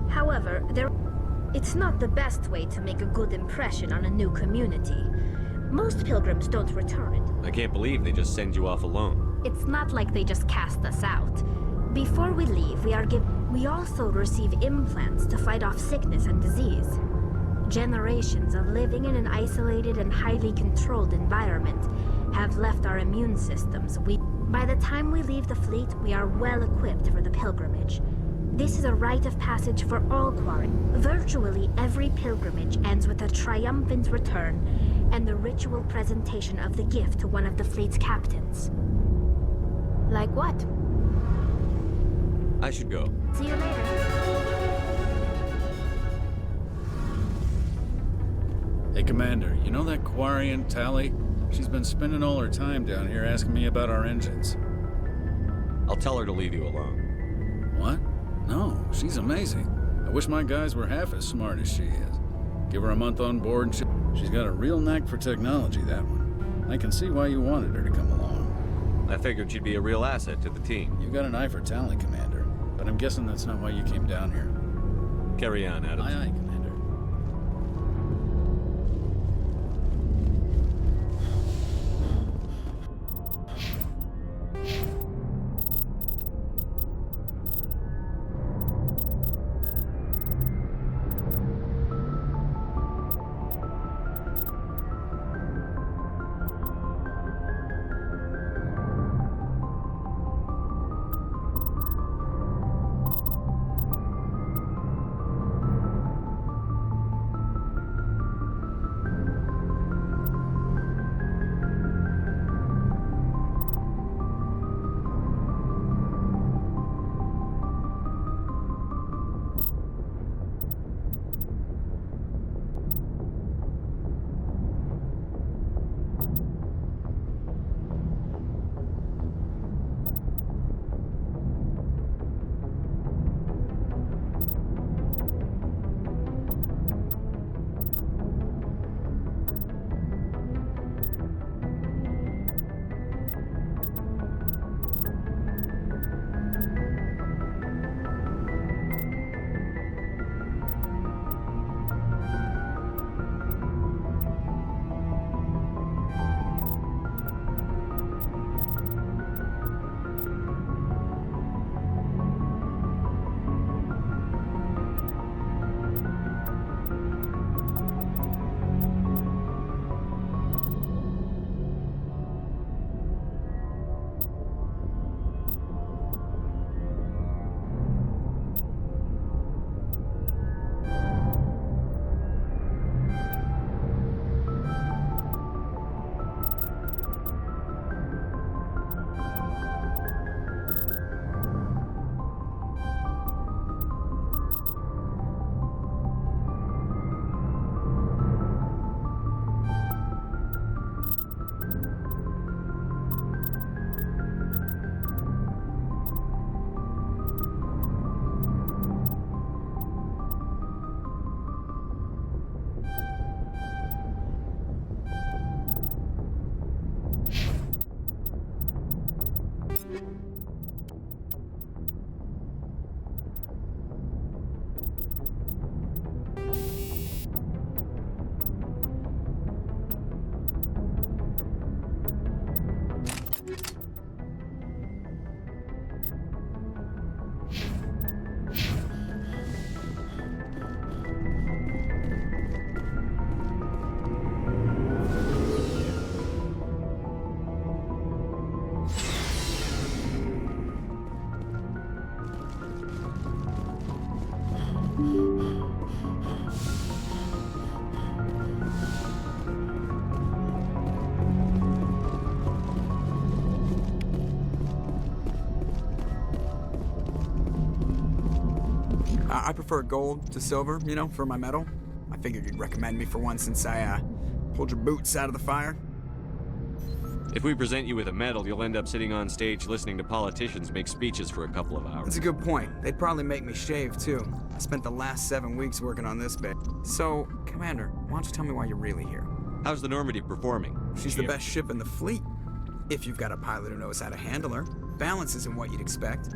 However, it's not the best way to make a good impression on a new community. Most pilgrims don't return it. I can't believe they just send you off alone. It's not like they just cast us out. Before we leave, we also receive implants to fight off sickness and disease. Generations of living in an isolated and highly controlled environment have left our immune systems weak. By the time we leave the fleet, we are well equipped for the pilgrimage. This is a rite of passage for all quarry. Virtually every pilgrimage ends with a triumphant return and the ritual presentation of the gift to one of the fleet's captains. Like what? I should go. See you later. Hey, Commander, you know that Quarian, Tally? She's been spending all her time down here asking me about our engines. I'll tell her to leave you alone. What? No, she's amazing. I wish my guys were half as smart as she is. Give her a month on board and she's got a real knack for technology, that one. I can see why you wanted her to come along. I figured she'd be a real asset to the team. You got an eye for Tally, Commander, but I'm guessing that's not why you came down here. Carry on, Adams. Aye, aye, Commander. I prefer gold to silver, you know, for my medal. I figured you'd recommend me for one since I, pulled your boots out of the fire. If we present you with a medal, you'll end up sitting on stage listening to politicians make speeches for a couple of hours. That's a good point. They'd probably make me shave, too. I spent the last 7 weeks working on this bit. So, Commander, why don't you tell me why you're really here? How's the Normandy performing? She's the best ship in the fleet. If you've got a pilot who knows how to handle her. Balance isn't what you'd expect.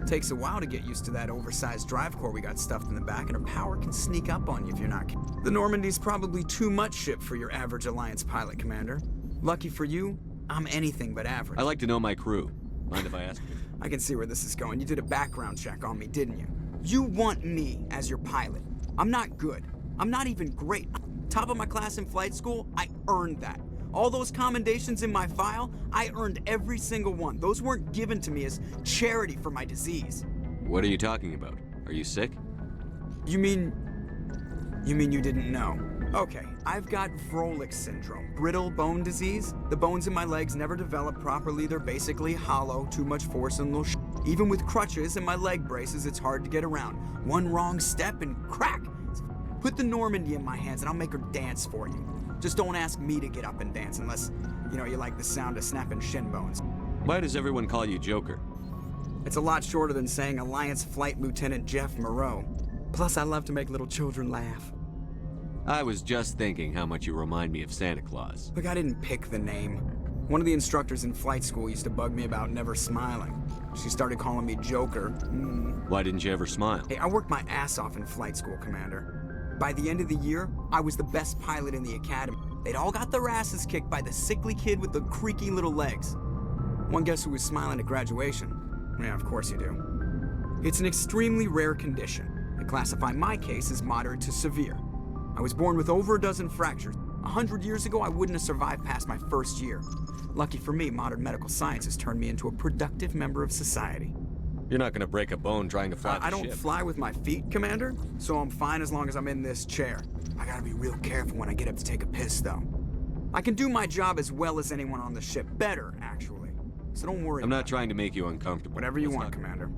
Takes a while to get used to that oversized drive core we got stuffed in the back, and her power can sneak up on you if you're not careful. The Normandy's probably too much ship for your average Alliance pilot, Commander. Lucky for you, I'm anything but average. I like to know my crew. Mind if I ask you? I can see where this is going. You did a background check on me, didn't you? You want me as your pilot. I'm not good. I'm not even great. Top of my class in flight school, I earned that. All those commendations in my file, I earned every single one. Those weren't given to me as charity for my disease. What are you talking about? Are you sick? You mean you didn't know? Okay, I've got Vrolich syndrome, brittle bone disease. The bones in my legs never develop properly. They're basically hollow, too much force and little Even with crutches and my leg braces, it's hard to get around. One wrong step and crack! Put the Normandy in my hands and I'll make her dance for you. Just don't ask me to get up and dance unless, you like the sound of snapping shin bones. Why does everyone call you Joker? It's a lot shorter than saying Alliance Flight Lieutenant Jeff Moreau. Plus, I love to make little children laugh. I was just thinking how much you remind me of Santa Claus. Look, I didn't pick the name. One of the instructors in flight school used to bug me about never smiling. She started calling me Joker. Why didn't you ever smile? Hey, I worked my ass off in flight school, Commander. By the end of the year, I was the best pilot in the academy. They'd all got their asses kicked by the sickly kid with the creaky little legs. One guess who was smiling at graduation? Yeah, of course you do. It's an extremely rare condition. They classify my case as moderate to severe. I was born with over a dozen fractures. 100 years ago, I wouldn't have survived past my first year. Lucky for me, modern medical science has turned me into a productive member of society. You're not gonna break a bone trying to fly the I don't ship. fly with my feet, Commander, so I'm fine as long as I'm in this chair. I gotta be real careful when I get up to take a piss, though. I can do my job as well as anyone on the ship. Better, actually. So don't worry. I'm not trying to make you uncomfortable. Whatever you want, Commander.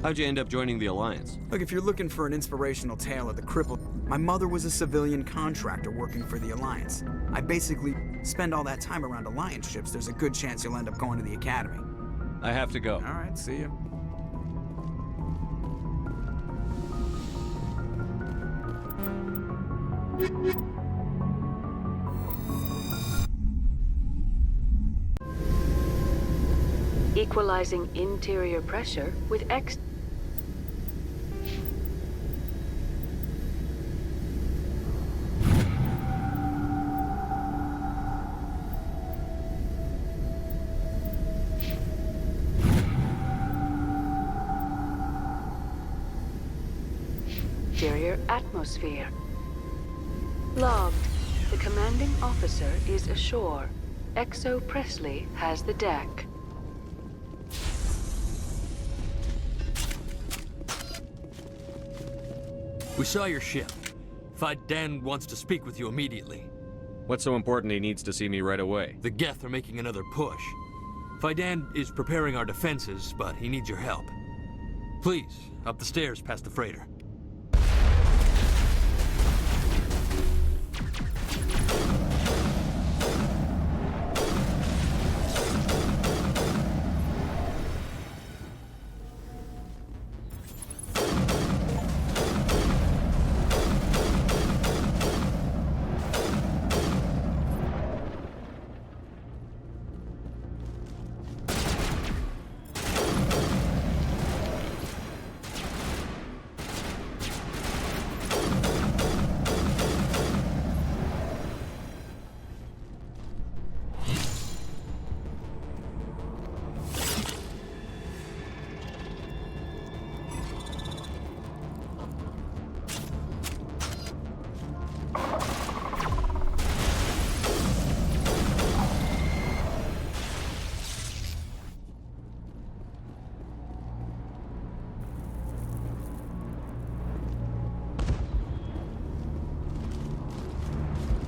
How'd you end up joining the Alliance? Look, if you're looking for an inspirational tale of the crippled, my mother was a civilian contractor working for the Alliance. I basically spend all that time around Alliance ships. There's a good chance you'll end up going to the Academy. I have to go. All right, see you. Equalizing interior pressure with exterior atmosphere. Logged. The commanding officer is ashore. Exo Presley has the deck. We saw your ship. Dan wants to speak with you immediately. What's so important he needs to see me right away? The Geth are making another push. Dan is preparing our defenses, but he needs your help. Please, up the stairs past the freighter.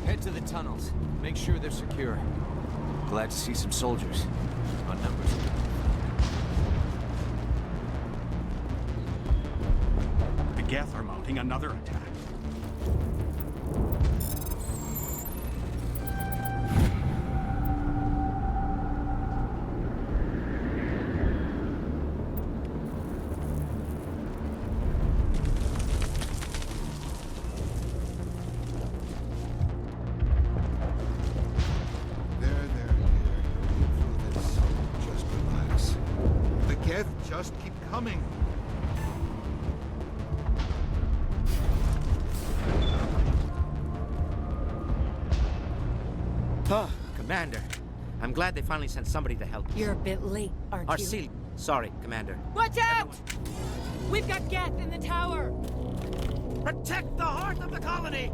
Head to the tunnels. Make sure they're secure. Glad to see some soldiers. On numbers. The Geth are mounting another attack. Just keep coming. Oh, Commander. I'm glad they finally sent somebody to help us. You're a bit late, aren't you? Arceli. Sorry, Commander. Watch out! We've got Geth in the tower! Protect the heart of the colony!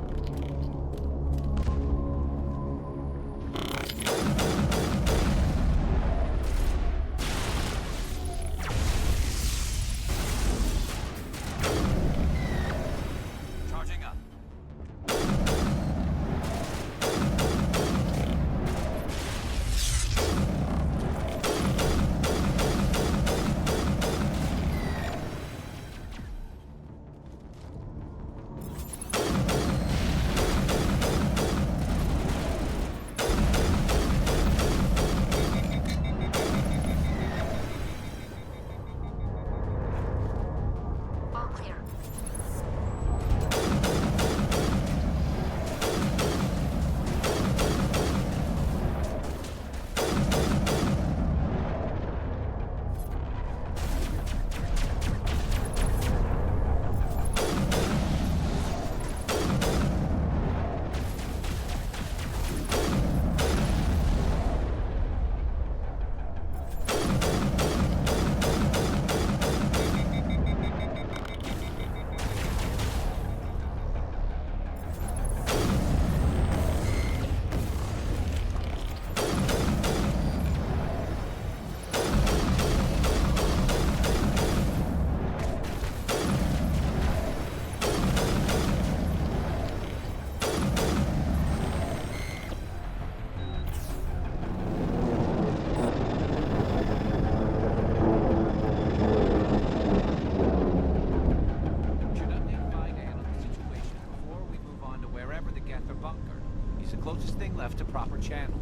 reactor bunker. He's the closest thing left to proper channels.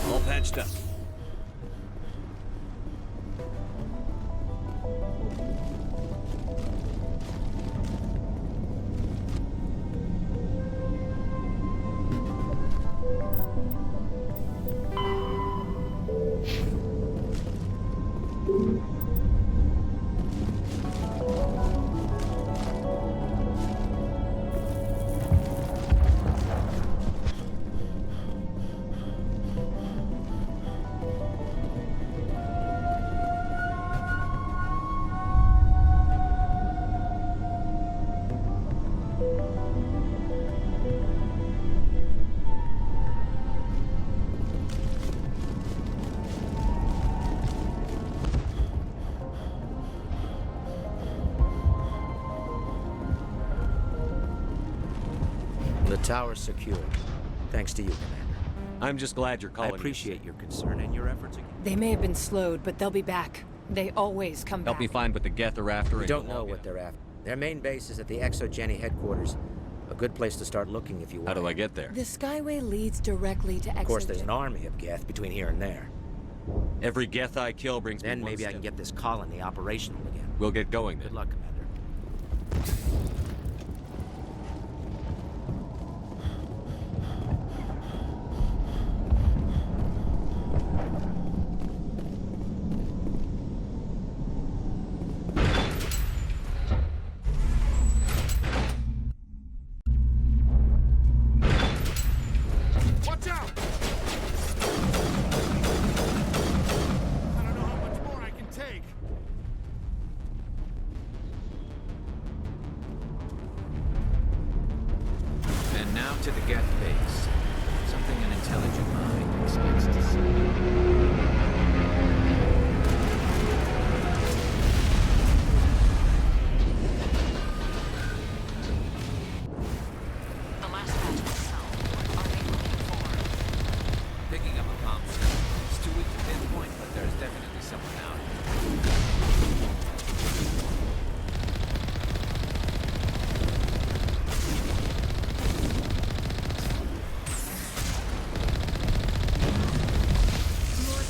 All patched up. The tower's secured. Thanks to you, Commander. I'm just glad you're calling. I appreciate your concern and your efforts. They may have been slowed, but they'll be back. They always come Help back. me find what the Geth are after. We don't know what they're after. Their main base is at the Exogeny headquarters. A good place to start looking if you want. How do I get there? The Skyway leads directly to Of course, there's an army of Geth between here and there. Every Geth I kill brings Then me one maybe I step. can get this colony operational again. We'll get going then. Good luck, Commander. Watch out! I don't know how much more I can take. And now to the Geth base. Something an intelligent mind expects to see. The last batch was sound. Are they moving forward? Picking up a comm signal. It's too weak to pinpoint, but there's definitely someone out. More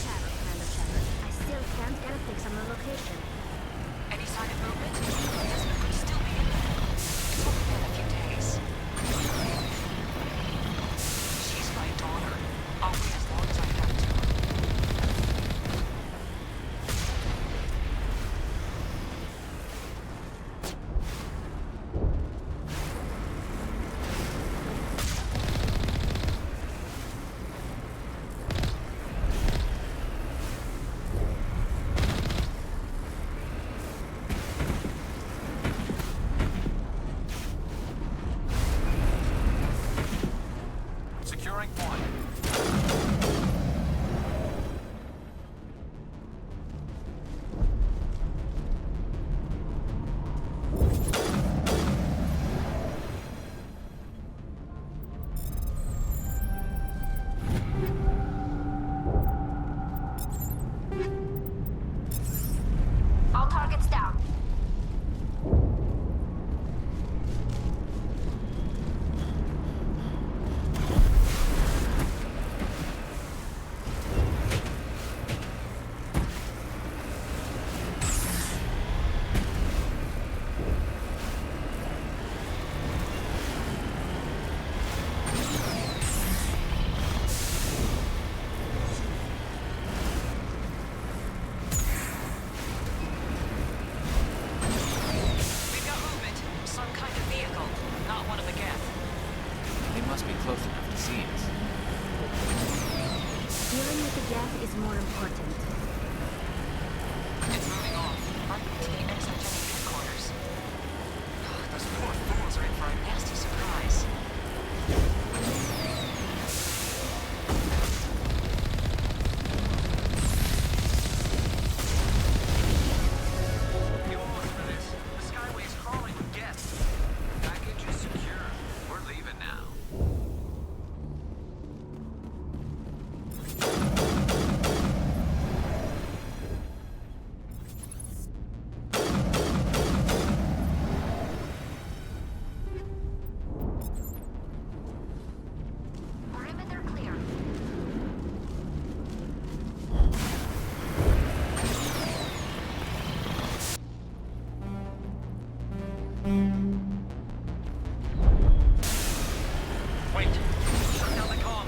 Wait! Shut down the comm!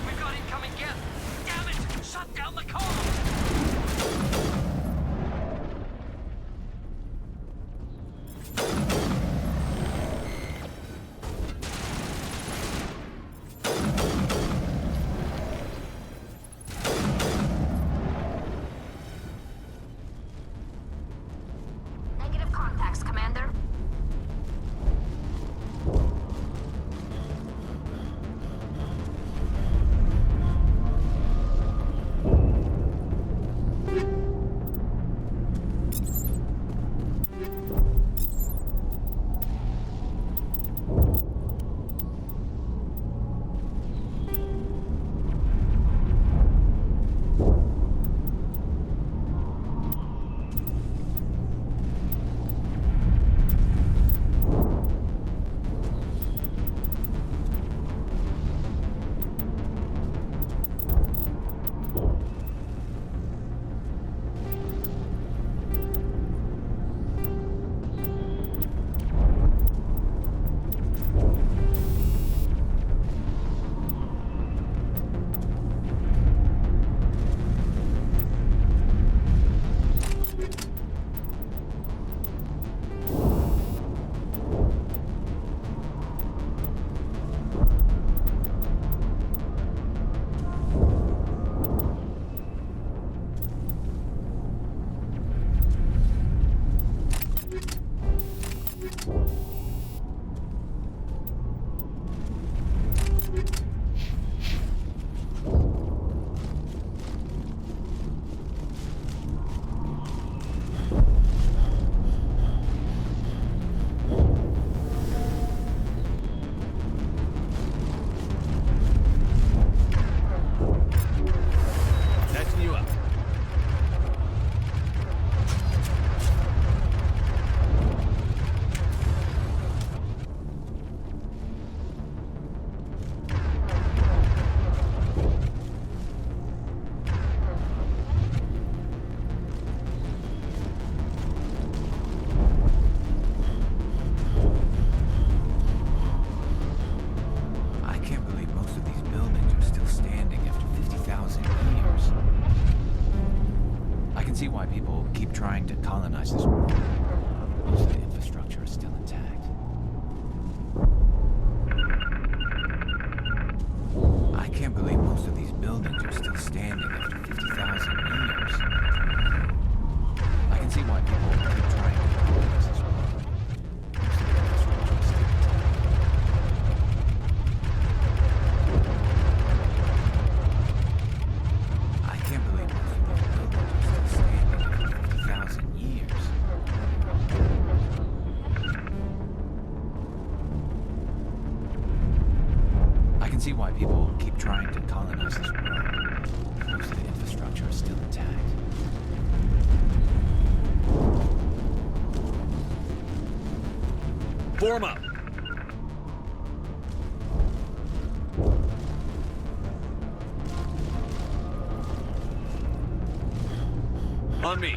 We've got incoming Geth! Damn it! Shut down the comm! Negative contacts, Commander. Catching you up. I can't believe most of these buildings are still standing after 50,000 years. I can see why people keep trying to colonize this world. Most of the infrastructure is still intact. I can't believe most of these buildings are still standing after 50,000 years. I can see why people keep trying to colonize this world. Most of the infrastructure is still intact. I can't believe most of these buildings are still standing after 50,000 years. I can see why people keep trying to colonize this world. Most of the infrastructure is still intact. Form up. On me.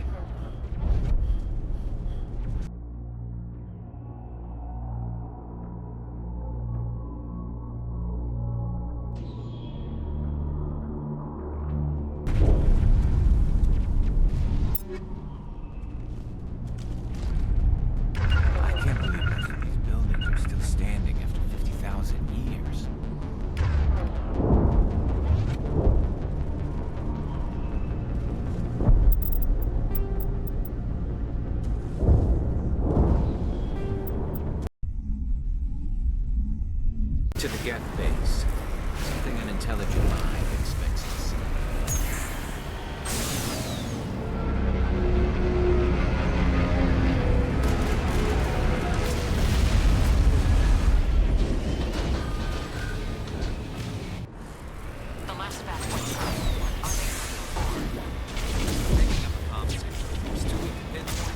I can't believe most of these buildings are still standing after 50,000 years. To the Geth base. Something an intelligent mind expects to see. The last batch went south. Are they Picking up a comm signal. I'm still convinced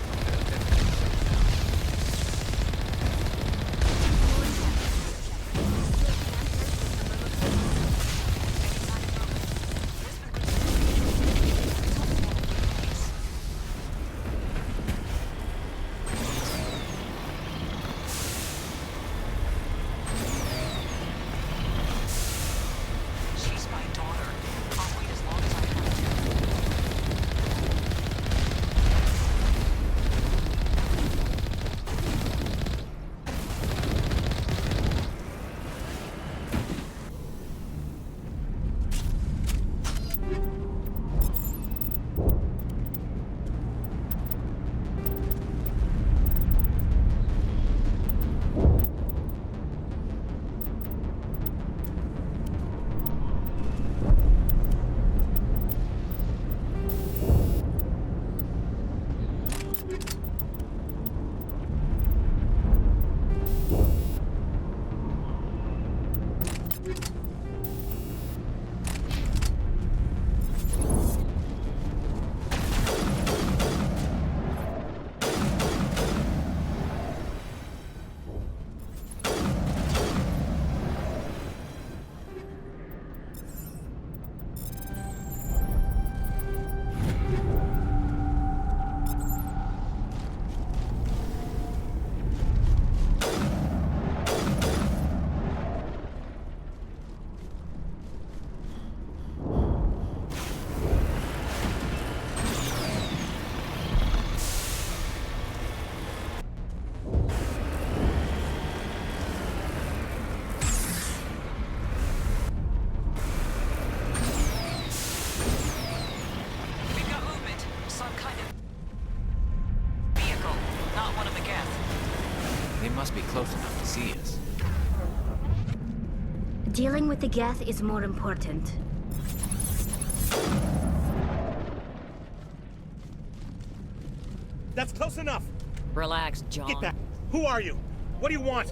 They must be close enough to see us. Dealing with the Geth is more important. That's close enough. Relax, John. Get back. Who are you? What do you want?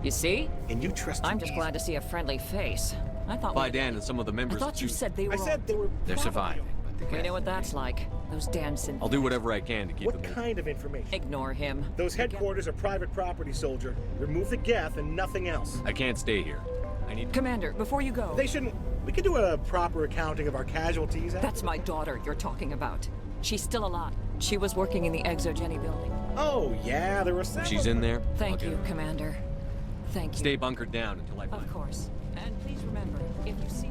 You see? And you trust I'm just glad to see a friendly face. I thought Fidan and some of the members. I thought you said they were. I said they were. They're surviving, but the We Geth know what that's like. Those damn I'll do whatever I can to keep What them. kind of information? Ignore him. Those headquarters are private property, soldier. Remove the Geth and nothing else. I can't stay here. I need. Commander, before you go. They shouldn't. We could do a proper accounting of our casualties. That's my daughter you're talking about. She's still alive. She was working in the ExoGeni building. Oh, yeah, there were several. She's in there. Thank you, Commander. Thank you. Stay bunkered down until I find. Of course. And please remember, if you see...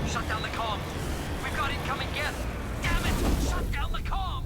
Shut down the comm. We've got incoming Geth. Damn it! Shut down the comm.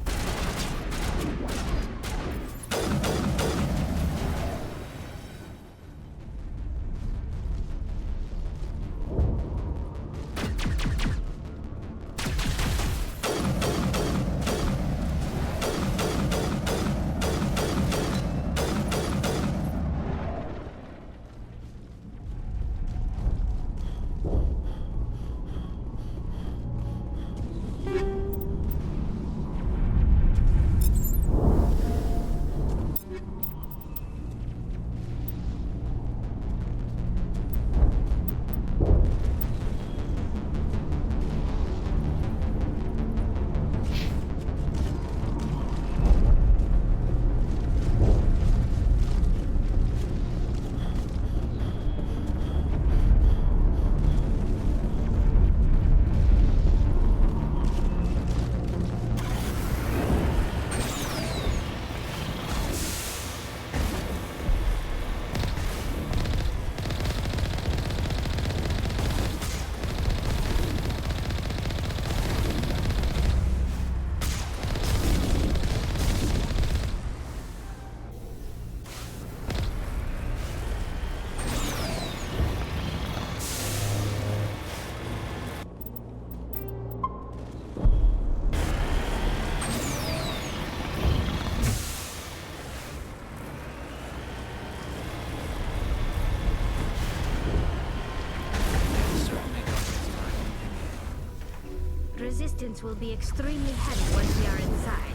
Resistance will be extremely heavy once we are inside.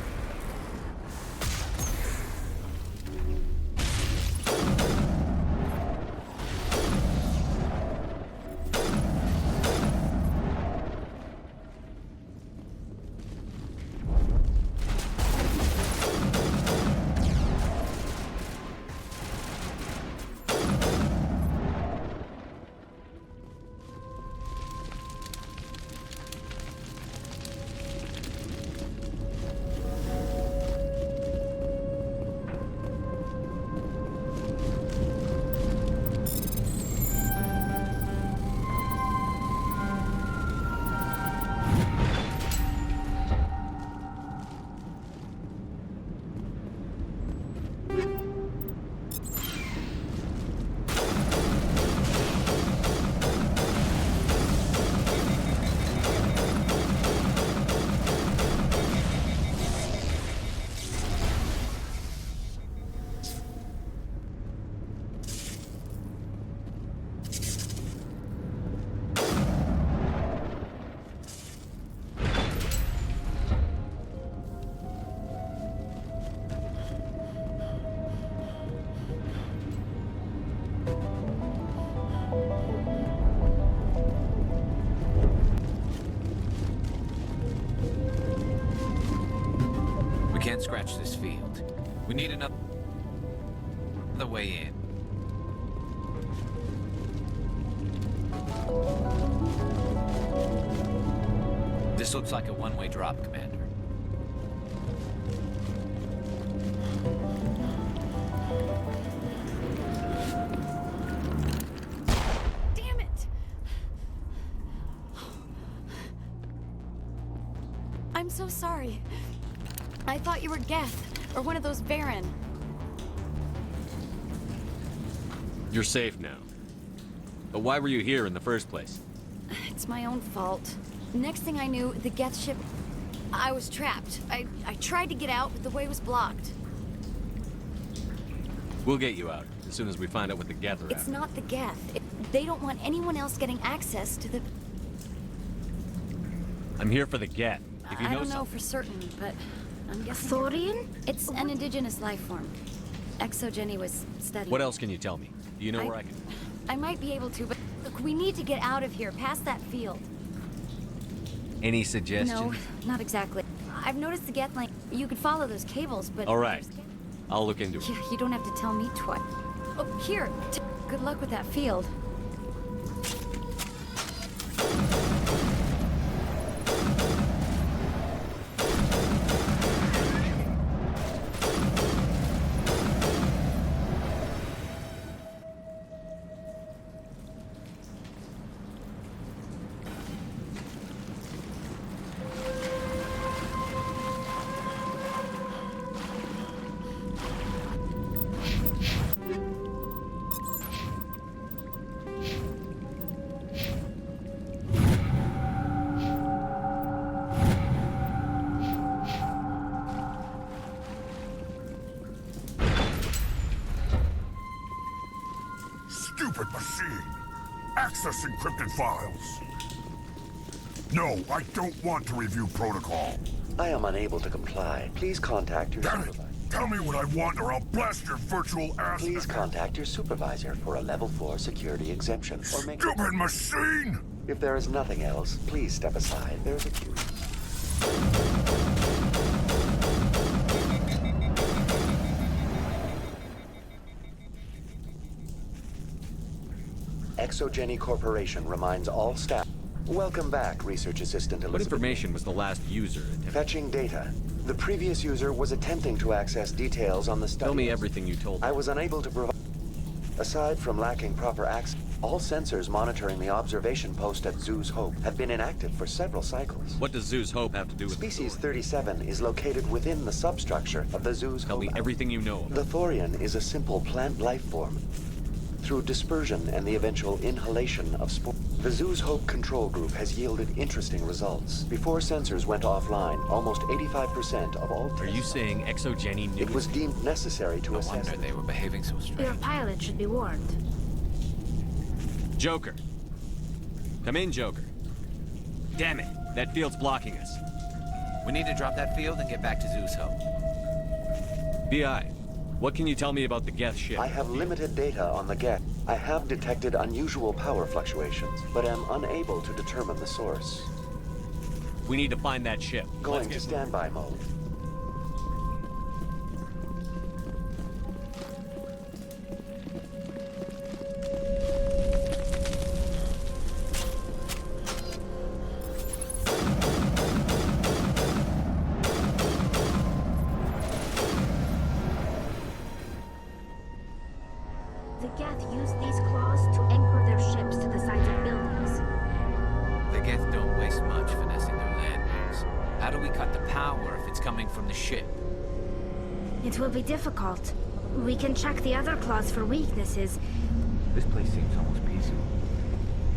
can't scratch this field. We need another way in. This looks like a one-way drop, Commander. Damn it! I'm so sorry. I thought you were Geth, or one of those Baron. You're safe now. But why were you here in the first place? It's my own fault. Next thing I knew, the Geth ship... I was trapped. I tried to get out, but the way was blocked. We'll get you out as soon as we find out what the Geth are It's after. not the Geth. They don't want anyone else getting access to the... I'm here for the Geth. If you I know don't know something. for certain, but I'm guessing... Thorian? It's an indigenous life form. Exogeny was studying. What else can you tell me? Do you know I- where I can... I might be able to, but look, we need to get out of here, past that field. Any suggestions? No, not exactly. I've noticed the Geth line. You could follow those cables, but... All right. I'll look into it. Yeah, you don't have to tell me twice. Oh, here. Good luck with that field. Stupid machine! Access encrypted files! No, I don't want to review protocol. I am unable to comply. Please contact your Damn it! supervisor. Tell me what I want or I'll blast your virtual ass. Please contact your supervisor for a level 4 security exemption or make... Stupid machine! If there is nothing else, please step aside. There's a queue. Exogeny Corporation reminds all staff. Welcome back, Research Assistant Elizabeth. What information was the last user? Fetching data. The previous user was attempting to access details on the study. Tell me everything you told me. I was unable to provide... Aside from lacking proper access, all sensors monitoring the observation post at Zeus Hope have been inactive for several cycles. What does Zeus Hope have to do with Species 37 is located within the substructure of the Zeus Hope. Tell me everything you know. The Thorian is a simple plant life form. Through dispersion and the eventual inhalation of spores, the Zeus Hope control group has yielded interesting results. Before sensors went offline, almost 85% of all tests... Are you saying Exogeny knew? It was deemed necessary to assess... No wonder they were behaving so strange. Your pilot should be warned. Joker. Come in, Joker. Damn it. That field's blocking us. We need to drop that field and get back to Zeus Hope. BI, what can you tell me about the Geth ship? I have limited data on the Geth. I have detected unusual power fluctuations, but am unable to determine the source. We need to find that ship. Going to standby mode. The Geth use these claws to anchor their ships to the sides of buildings. The Geth don't waste much finessing their landings. How do we cut the power if it's coming from the ship? It will be difficult. We can check the other claws for weaknesses. This place seems almost peaceful.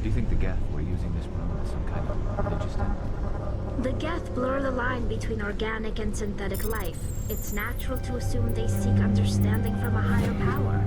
Do you think the Geth were using this room as some kind of religious temple? The Geth blur the line between organic and synthetic life. It's natural to assume they seek understanding from a higher power.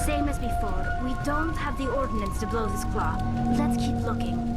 Same as before. We don't have the ordnance to blow this claw. Let's keep looking.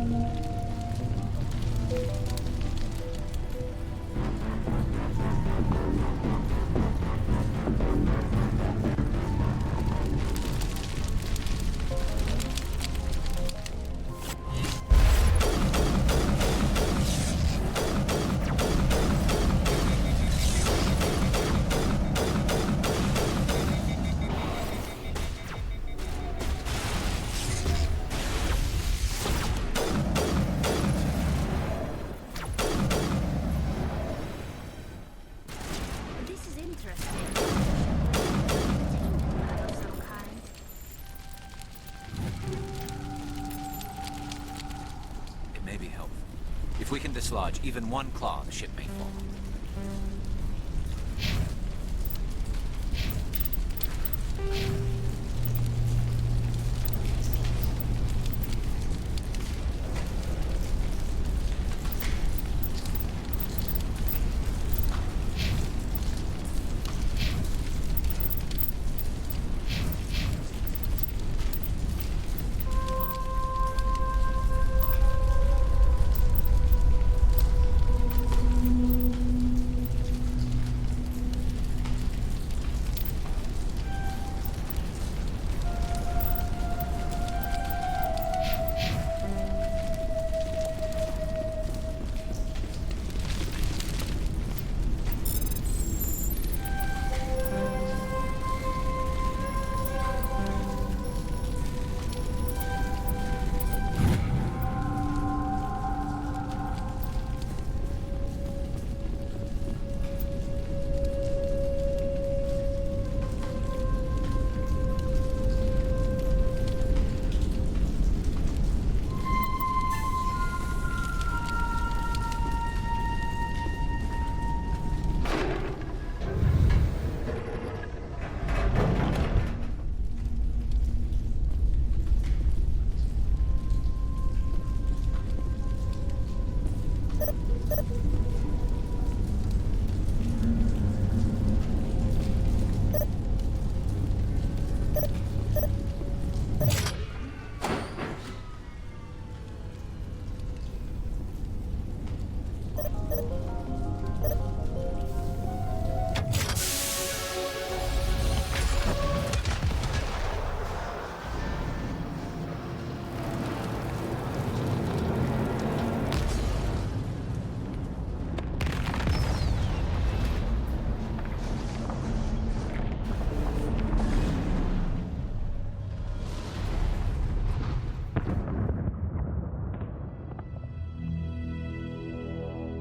If we can dislodge even one claw, the ship may fall.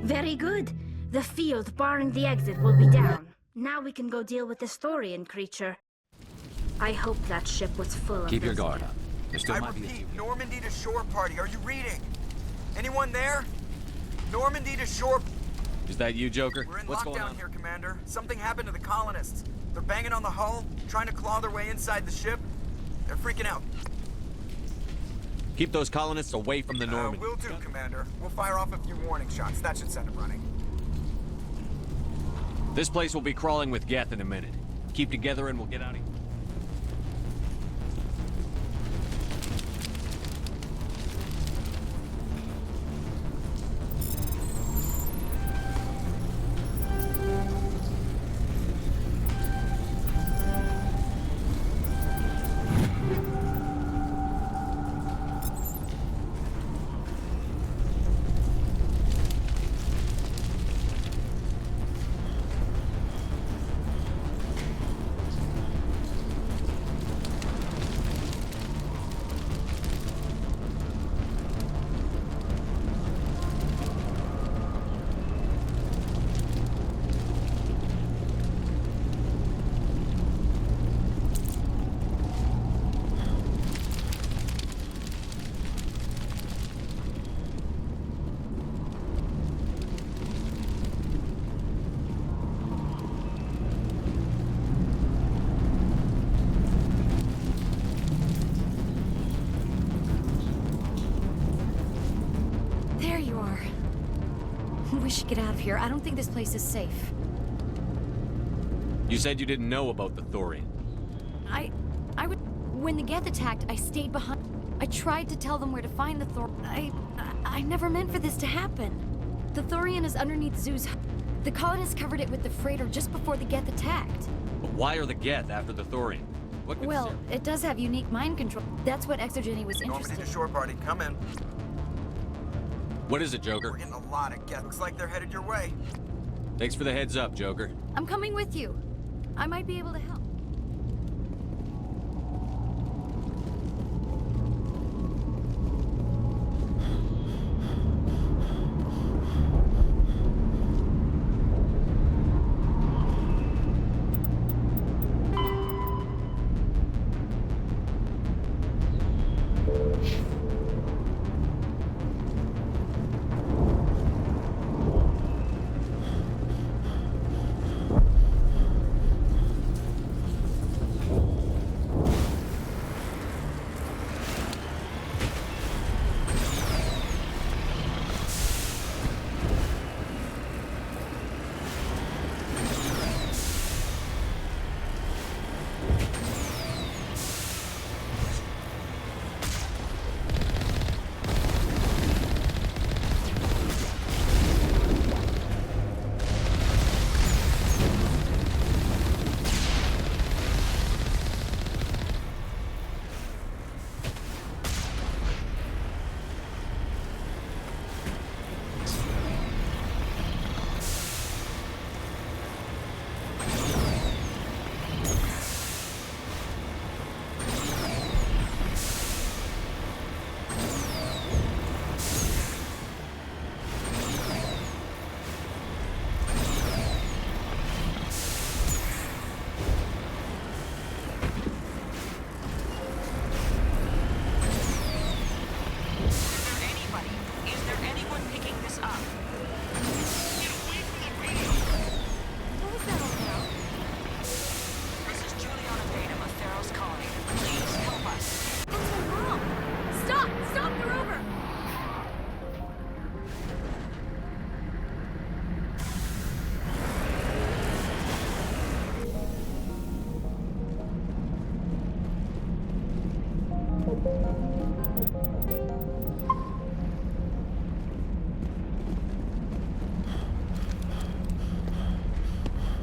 Very good. The field barring the exit will be down. Now we can go deal with this Thorian creature. I hope that ship was full of Keep your this guard up. There still I might be a repeat, few. Normandy to shore party. Are you reading? Anyone there? Normandy to shore. Is that you, Joker? We're in What's going lockdown on? here, Commander. Something happened to the colonists. They're banging on the hull, trying to claw their way inside the ship. They're freaking out. Keep those colonists away from the Normandy. Will do, Commander. We'll fire off a few warning shots. That should send them running. This place will be crawling with Geth in a minute. Keep together and we'll get out of here. There you are. We should get out of here. I don't think this place is safe. You said you didn't know about the Thorian. When the Geth attacked, I stayed behind. I tried to tell them where to find the Thor. I never meant for this to happen. The Thorian is underneath Zoo's. The colonists covered it with the freighter just before the Geth attacked. But why are the Geth after the Thorian? What could Well, it does have unique mind control. That's what Exogeny was interested Normandy in. to shore party. Come in. What is it, Joker? We're getting a lot of Geth. Looks like they're headed your way. Thanks for the heads up, Joker. I'm coming with you. I might be able to help.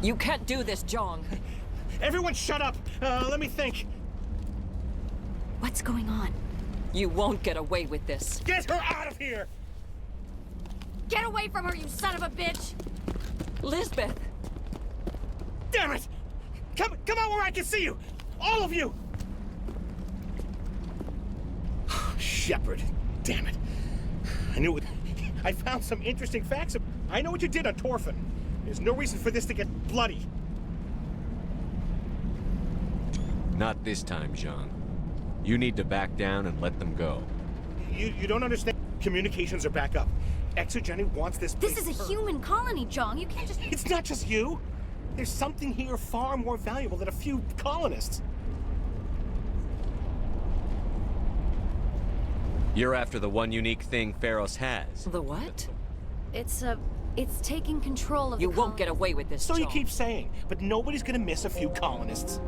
You can't do this, Jong. Everyone shut up! Let me think. What's going on? You won't get away with this. Get her out of here! Get away from her, you son of a bitch! Lisbeth! Damn it! Come out where I can see you! All of you! Shepard, damn it. I knew it. I found some interesting facts. I know what you did on Torfin. There's no reason for this to get bloody. Not this time, Jean. You need to back down and let them go. You don't understand. Communications are back up. Exogeny wants this place. This is a human colony, John. You can't just... It's not just you. There's something here far more valuable than a few colonists. You're after the one unique thing Pharos has. The what? It's taking control of You the won't get away with this, So you John. keep saying, but nobody's gonna miss a few colonists.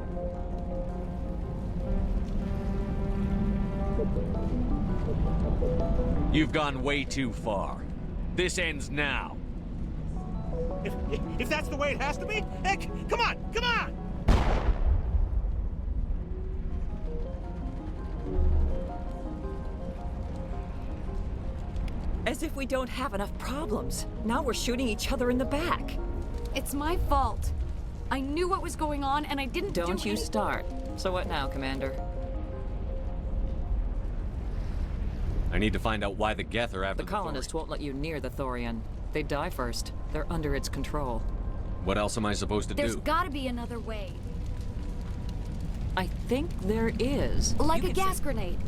You've gone way too far. This ends now. If that's the way it has to be, heck, come on, come on! As if we don't have enough problems. Now we're shooting each other in the back. It's my fault. I knew what was going on, and I didn't do Don't you any- start. So what now, Commander? I need to find out why the Geth are after The colonists won't let you near the Thorian. They die first. They're under its control. What else am I supposed to There's do? gotta be another way. I think there is. Like a gas grenade.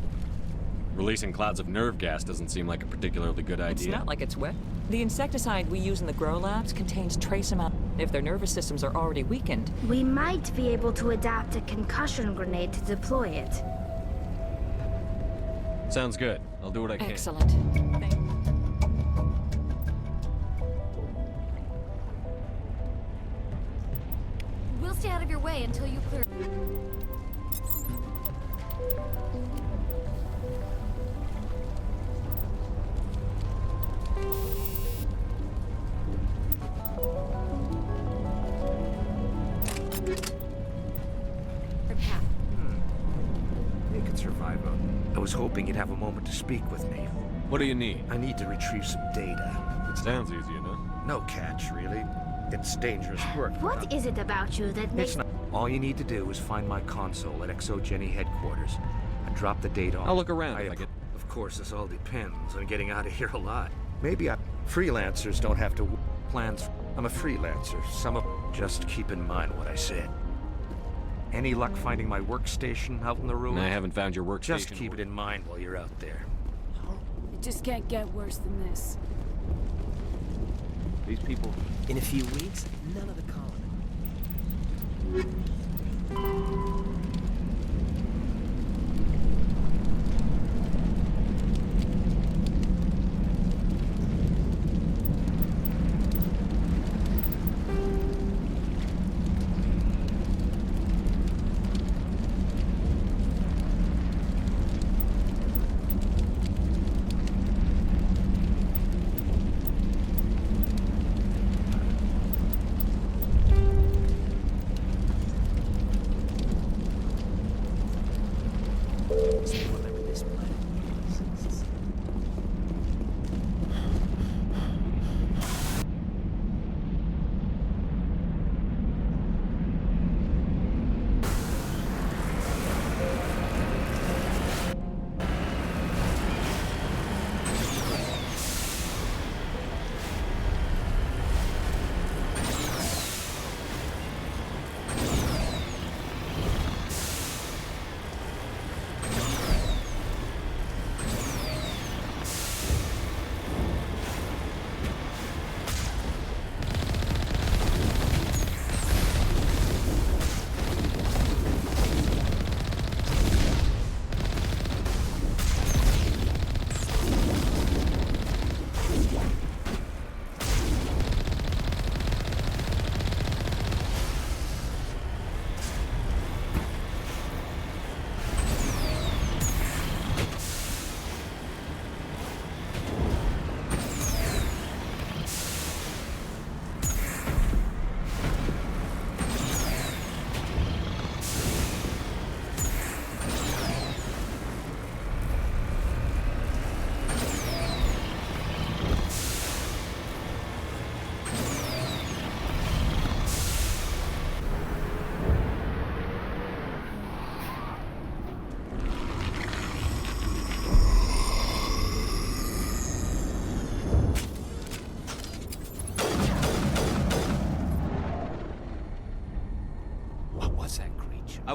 Releasing clouds of nerve gas doesn't seem like a particularly good idea. It's not like it's wet. The insecticide we use in the grow labs contains trace amount. If their nervous systems are already weakened, We might be able to adapt a concussion grenade to deploy it. Sounds good. I'll do what I can. excellent. We'll stay out of your way until you clear. They could survive out. I was hoping you'd have a moment to speak with me. What do you need? I need to retrieve some data. It sounds easy enough. No catch, really. It's dangerous work. What is it about you that makes... It's not. All you need to do is find my console at Exogeny headquarters and drop the data on. I'll look around if I get... Of course, this all depends on getting out of here alive. Maybe freelancers don't have to plans. I'm a freelancer. Just keep in mind what I said. Any luck finding my workstation out in the ruins? I haven't found your workstation. Just keep it in mind while you're out there. It just can't get worse than this. These people... In a few weeks, none of the colony.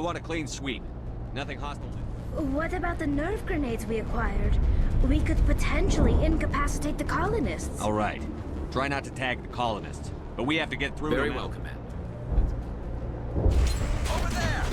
want a clean sweep. Nothing hostile. What about the nerve grenades we acquired? We could potentially incapacitate the colonists. All right. Try not to tag the colonists. But we have to get through Very them. well, Command. Over there!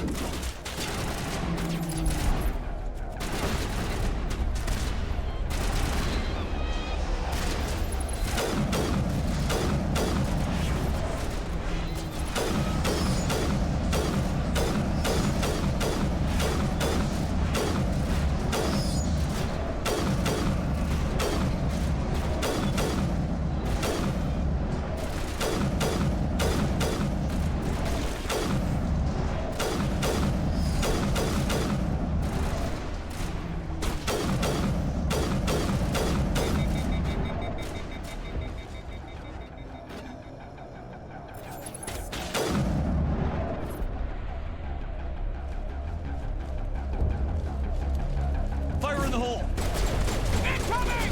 Fire in the hole! Incoming!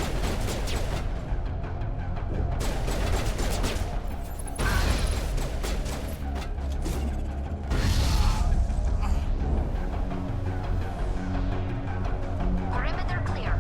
Perimeter clear.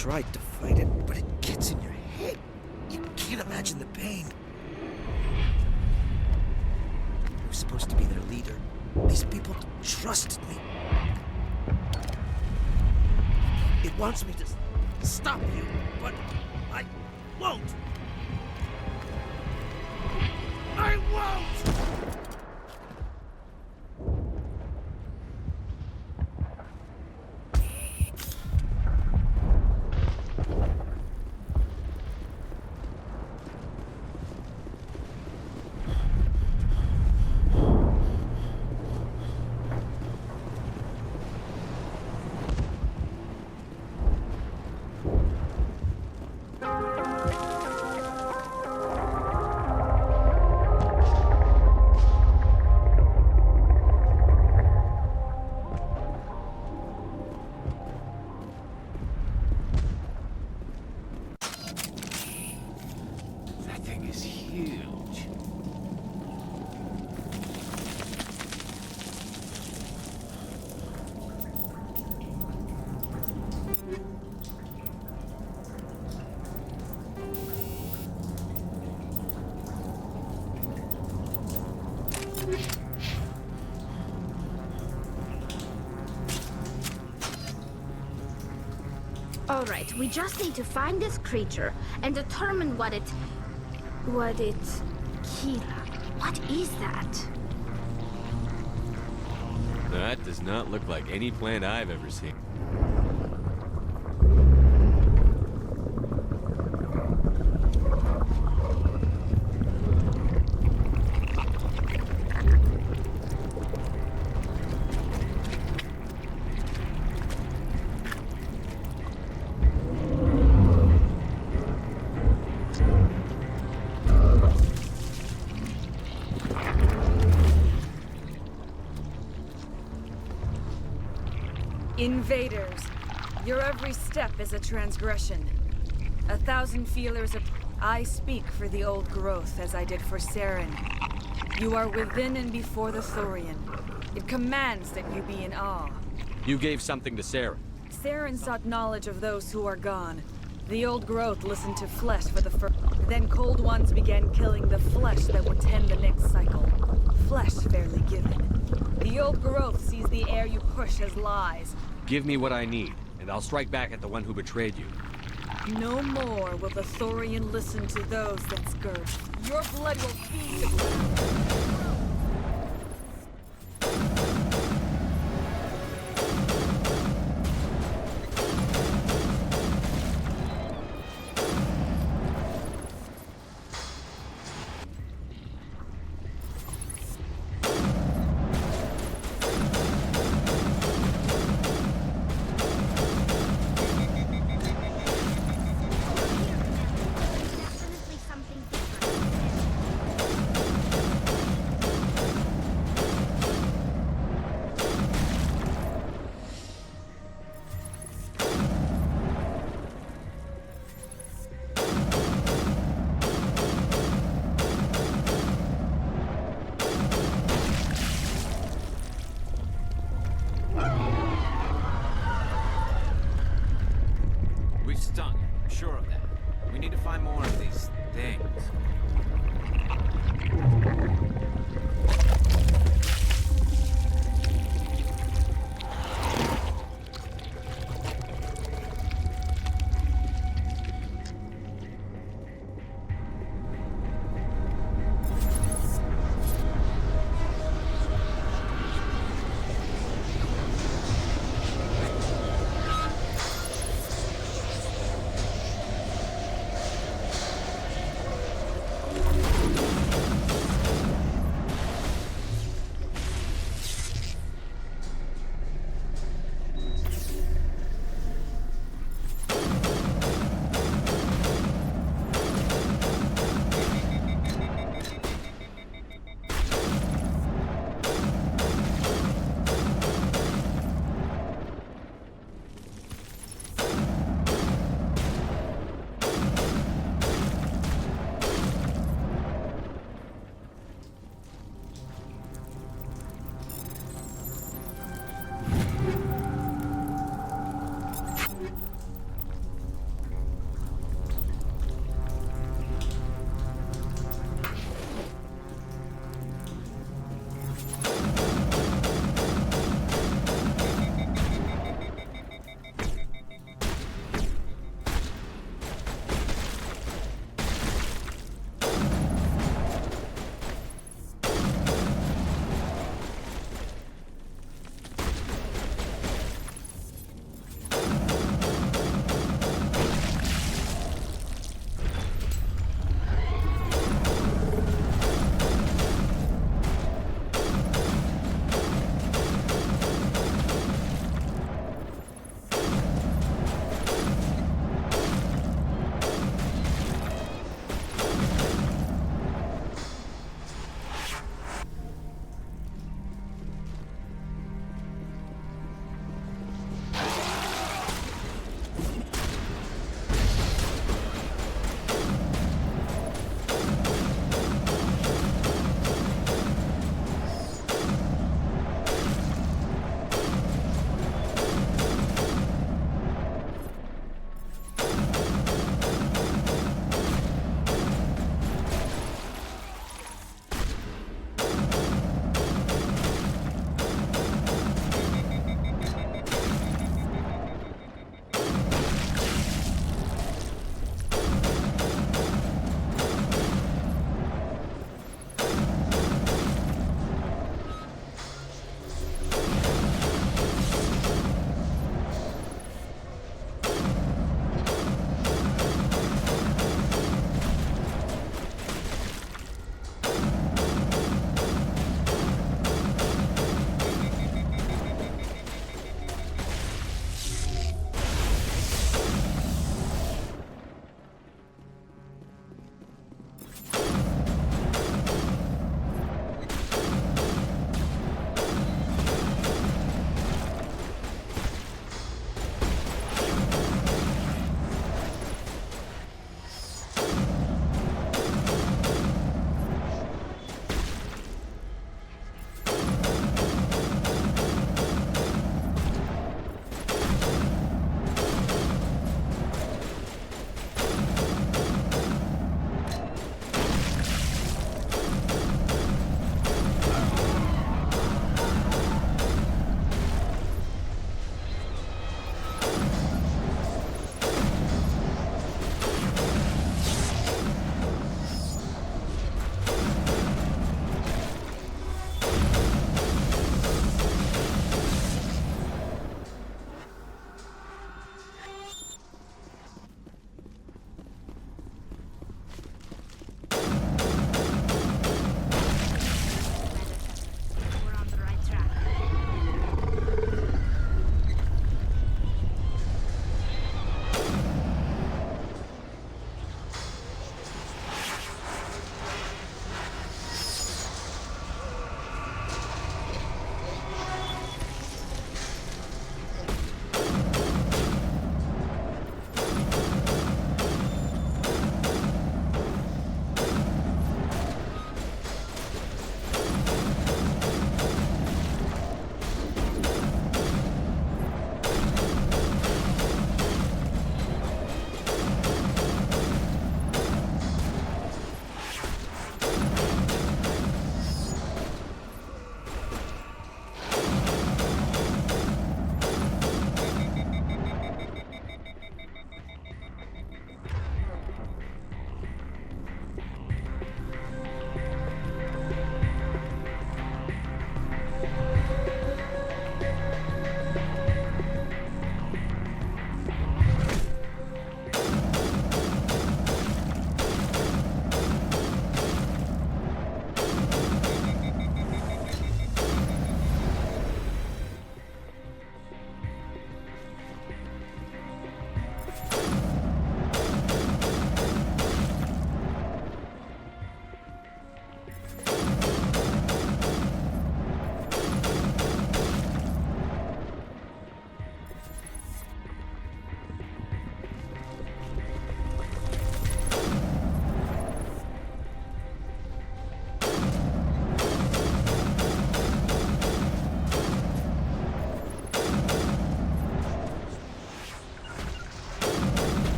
tried to fight it, but it gets in your head. You imagine the pain. I was supposed to be their leader. These people trusted me. It wants me to stop you, but I won't. I won't! All right, we just need to find this creature and determine what it... Kira, what is that? That does not look like any plant I've ever seen. Invaders, your every step is a transgression. 1,000 feelers of... I speak for the old growth as I did for Saren. You are within and before the Thorian. It commands that you be in awe. You gave something to Saren. Saren sought knowledge of those who are gone. The old growth listened to flesh for the first. Then cold ones began killing the flesh that would tend the next cycle. Flesh fairly given. The old growth sees the air you push as lies. Give me what I need, and I'll strike back at the one who betrayed you. No more will the Thorian listen to those that scourge. Your blood will feed the...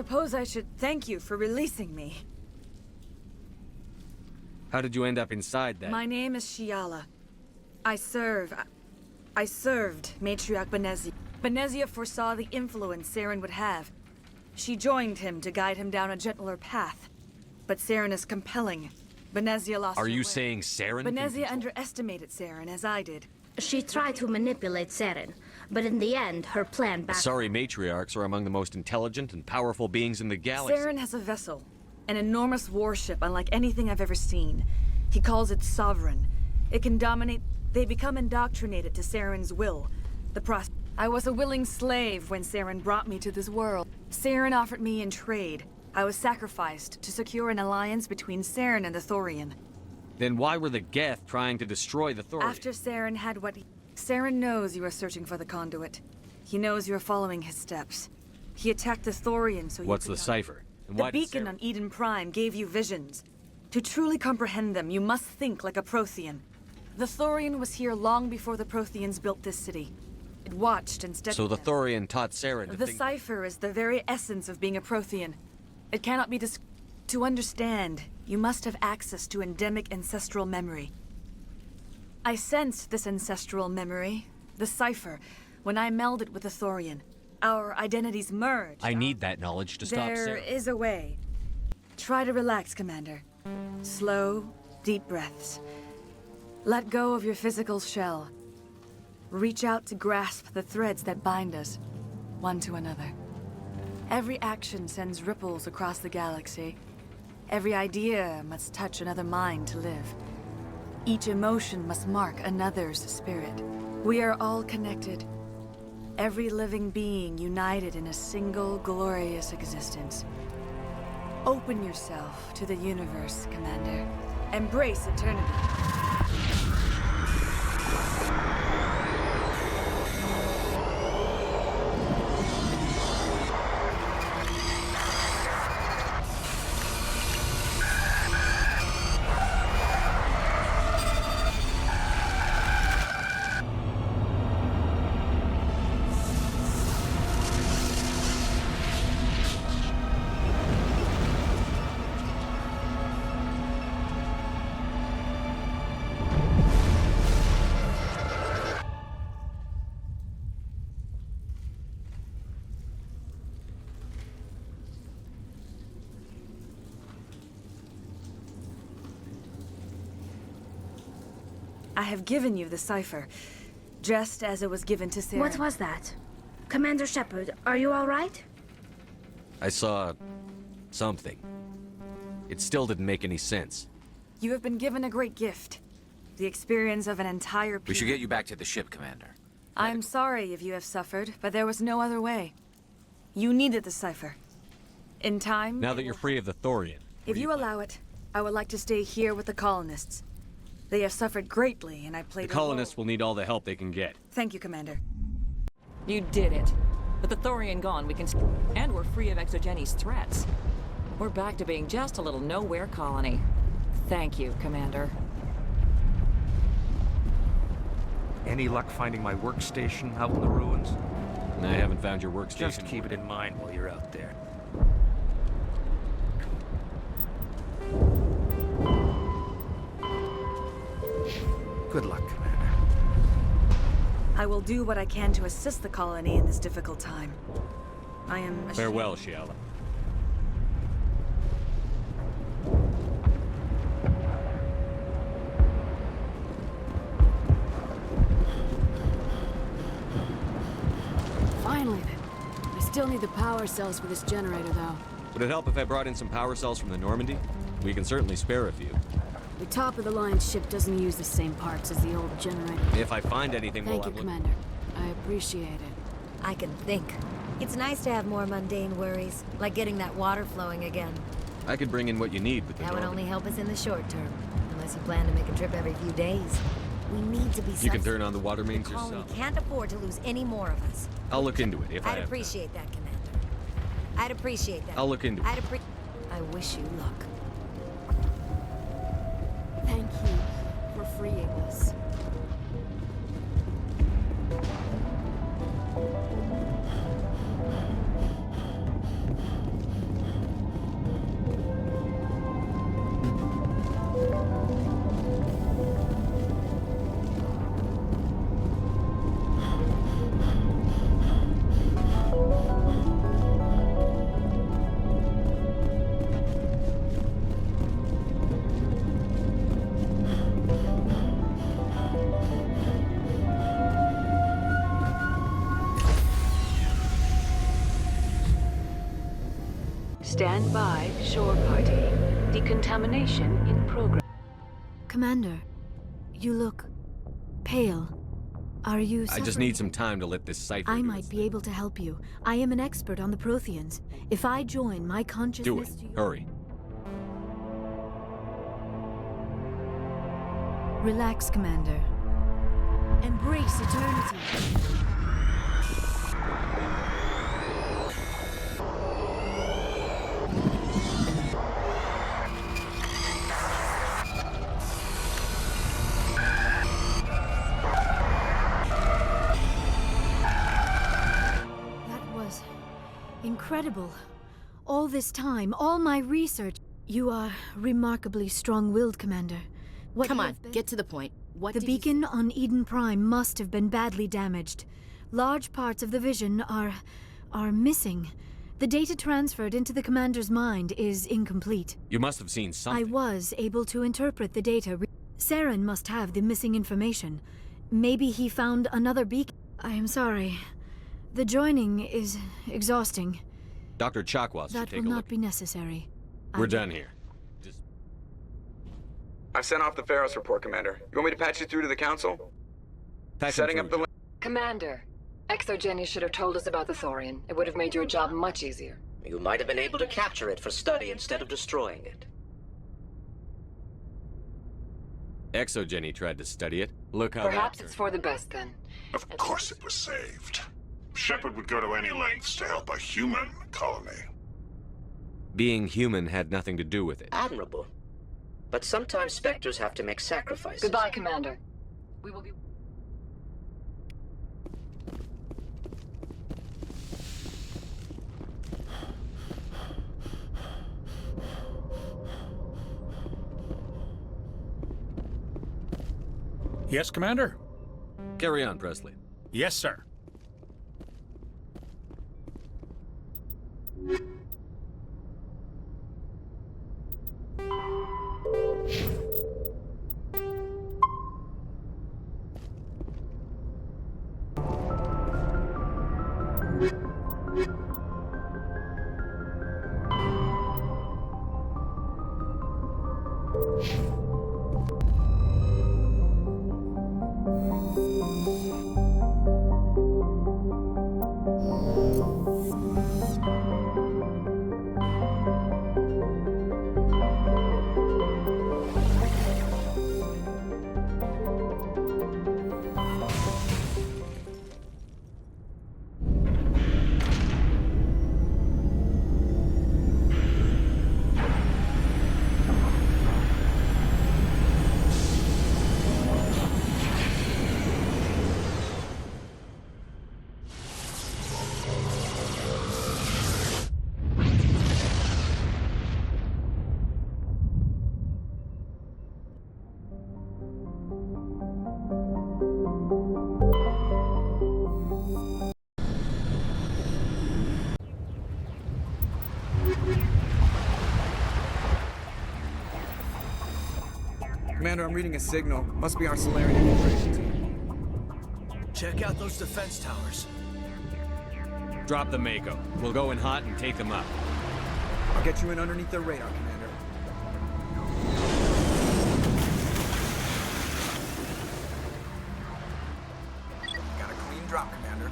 suppose I should thank you for releasing me. How did you end up inside that? My name is Shiala. I served Matriarch Benezia. Benezia foresaw the influence Saren would have. She joined him to guide him down a gentler path. But Saren is compelling. Benezia lost her way. Are you saying Saren? Benezia underestimated Saren, as I did. She tried to manipulate Saren, but in the end, her plan backfired. Sorry, matriarchs are among the most intelligent and powerful beings in the galaxy. Saren has a vessel, an enormous warship unlike anything I've ever seen. He calls it Sovereign. It can dominate. They become indoctrinated to Saren's will. I was a willing slave when Saren brought me to this world. Saren offered me in trade. I was sacrificed to secure an alliance between Saren and the Thorian. Then why were the Geth trying to destroy the Thorian? After Saren had what Saren knows you are searching for the conduit. He knows you are following his steps. He attacked the Thorian so you What's the cipher? And The why did beacon Saren... on Eden Prime gave you visions. To truly comprehend them, you must think like a Prothean. The Thorian was here long before the Protheans built this city. It watched and studied So the them. Thorian taught Saren to The think... cipher is the very essence of being a Prothean. It cannot be To understand, you must have access to endemic ancestral memory. I sensed this ancestral memory, the cipher, when I melded with the Thorian. Our identities merged. I need that knowledge to stop There Saren. is a way. Try to relax, Commander. Slow, deep breaths. Let go of your physical shell. Reach out to grasp the threads that bind us, one to another. Every action sends ripples across the galaxy. Every idea must touch another mind to live. Each emotion must mark another's spirit. We are all connected. Every living being united in a single glorious existence. Open yourself to the universe, Commander. Embrace eternity. I have given you the cipher, just as it was given to Saren. What was that? Commander Shepard, are you all right? I saw... something. It still didn't make any sense. You have been given a great gift. The experience of an entire We should get you back to the ship, Commander. I'm sorry if you have suffered, but there was no other way. You needed the cipher. In time... Now that you're free of the Thorian... If you allow it, I would like to stay here with the colonists. They have suffered greatly, and I played The colonists will need all the help they can get. Thank you, Commander. You did it. With the Thorian gone, we can... And we're free of Exogeni's threats. We're back to being just a little nowhere colony. Thank you, Commander. Any luck finding my workstation out in the ruins? I haven't found your workstation. Just keep it in mind while you're out there. Good luck, Commander. I will do what I can to assist the colony in this difficult time. I am ashamed. Farewell, Shiala. Finally then. I still need the power cells for this generator, though. Would it help if I brought in some power cells from the Normandy? We can certainly spare a few. The top-of-the-line ship doesn't use the same parts as the old generator. If I find anything, Thank you, Commander. I appreciate it. I can think. It's nice to have more mundane worries, like getting that water flowing again. I could bring in what you need with the That would Normandy. only help us in the short term, unless you plan to make a trip every few days. We need to be You can turn on the water mains We yourself. can't afford to lose any more of us. I'll look into it if I I'd have appreciate that, Commander. I'd appreciate that. I'll look into it. I wish you luck. Thank you for freeing us. Stand by, shore party. Decontamination in progress. Commander, you look pale. Are you I just need some time to let this cipher I do might its be able to help you. I am an expert on the Protheans. If I join my consciousness Do it. to Hurry. Relax, Commander. Embrace eternity. That was incredible. All this time, all my research. You are remarkably strong-willed, Commander. What Come you on, have been- get to the point. What The did you beacon on Eden Prime must have been badly damaged. Large parts of the vision are missing. The data transferred into the commander's mind is incomplete. You must have seen something. I was able to interpret the data. Saren must have the missing information. Maybe he found another beacon. I am sorry. The joining is exhausting. Dr. Chakwas should That take will a not look. be necessary. We're done here. I've sent off the Pharaoh's report, Commander. You want me to patch you through to the Council? Setting up the... Commander, ExoGeni should have told us about the Thorian. It would have made your job much easier. You might have been able to capture it for study instead of destroying it. ExoGeni tried to study it. Look how Perhaps it's for the best then. Of course it was saved. Shepard would go to any lengths to help a human colony. Being human had nothing to do with it. Admirable. But sometimes Spectres have to make sacrifices. Goodbye, Commander. We will be... Yes, Commander? Carry on, Presley. Yes, sir. Commander, I'm reading a signal. Must be our Solarian infiltration team. Check out those defense towers. Drop the Mako. We'll go in hot and take them up. I'll get you in underneath their radar, Commander. Got a clean drop, Commander.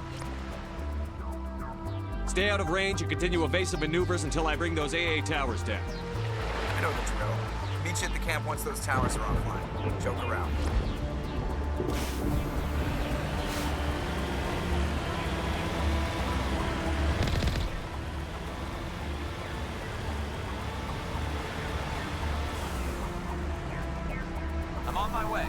Stay out of range and continue evasive maneuvers until I bring those AA towers down. I know the drill. Meet you at the camp once those towers are offline. Joke around. I'm on my way.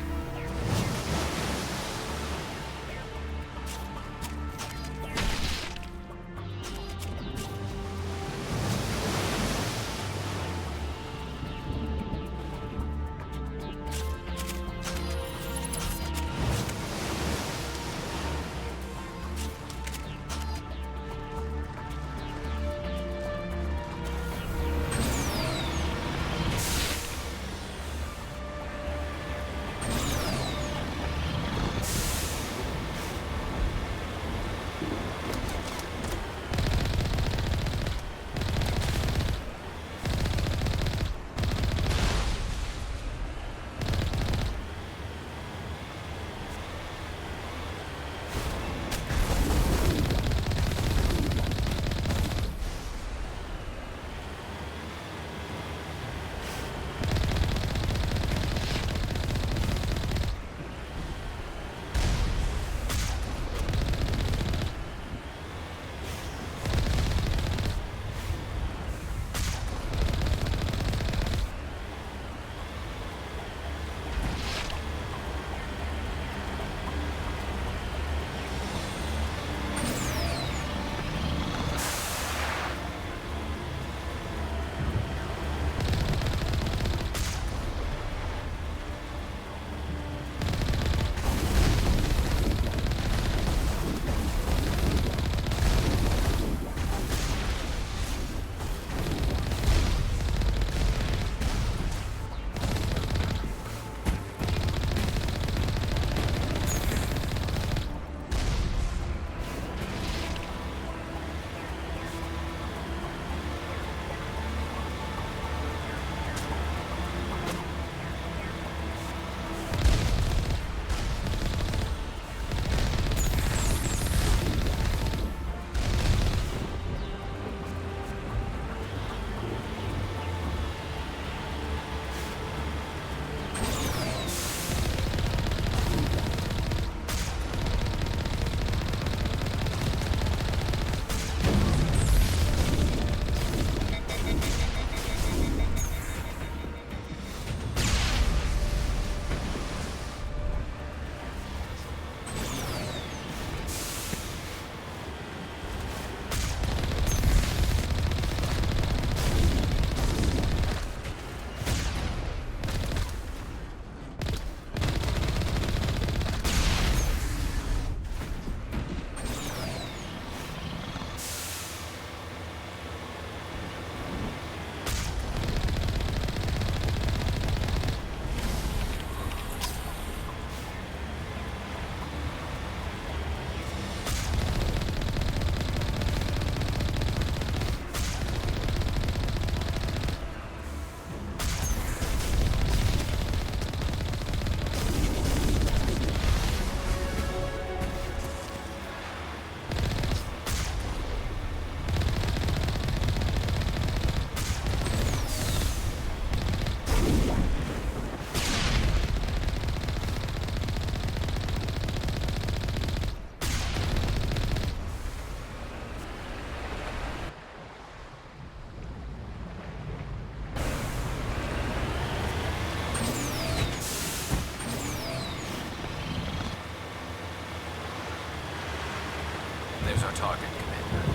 our target, Commander.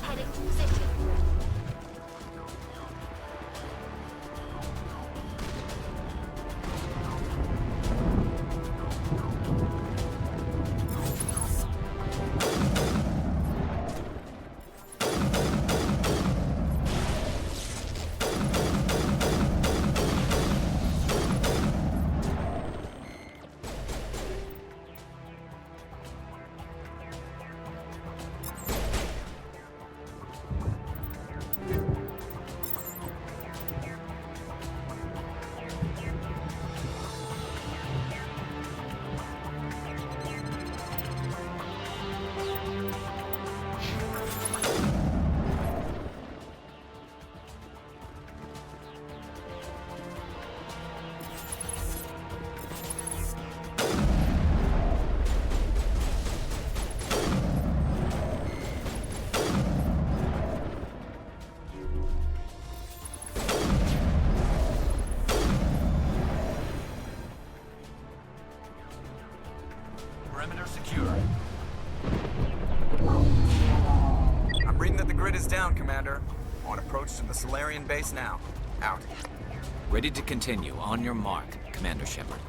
Heading to position. Perimeter secure. I'm reading that the grid is down, Commander. On approach to the Solarian base now. Out. Ready to continue. On your mark, Commander Shepard.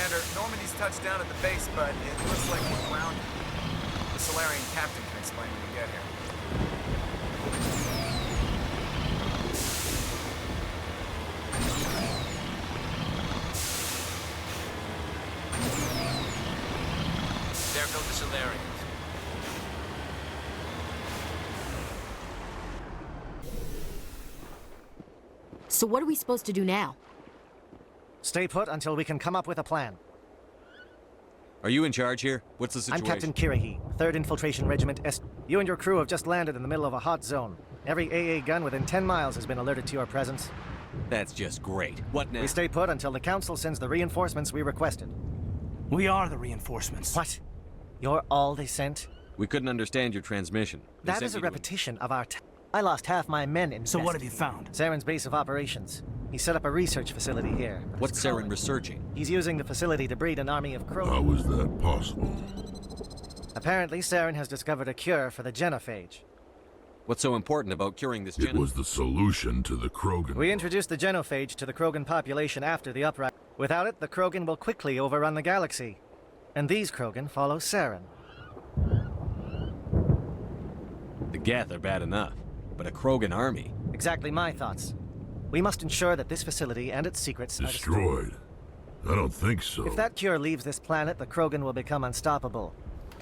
Commander, Normandy's touched down at the base, but it looks like we're grounded. The Solarian captain can explain when we get here. There go the Solarians. So what are we supposed to do now? Stay put until we can come up with a plan. Are you in charge here? What's the I'm situation? Captain Kirahi, 3rd Infiltration Regiment S. You and your crew have just landed in the middle of a hot zone. Every AA gun within 10 miles has been alerted to your presence. That's just great. What now? We stay put until the Council sends the reinforcements we requested. We are the reinforcements. What? You're all they sent? We couldn't understand your transmission. They That sent is a you to repetition of our I lost half my men in So what have you found? Saren's base of operations. He set up a research facility here. What's Saren researching? He's using the facility to breed an army of crows. How is that possible? Apparently, Saren has discovered a cure for the genophage. What's so important about curing this It was the solution to the Krogan. We introduced the genophage to the Krogan population after the uprising. Without it, the Krogan will quickly overrun the galaxy. And these Krogan follow Saren. The Geth are bad enough, but a Krogan army? Exactly my thoughts. We must ensure that this facility and its secrets are Destroyed? I don't think so. If that cure leaves this planet, the Krogan will become unstoppable.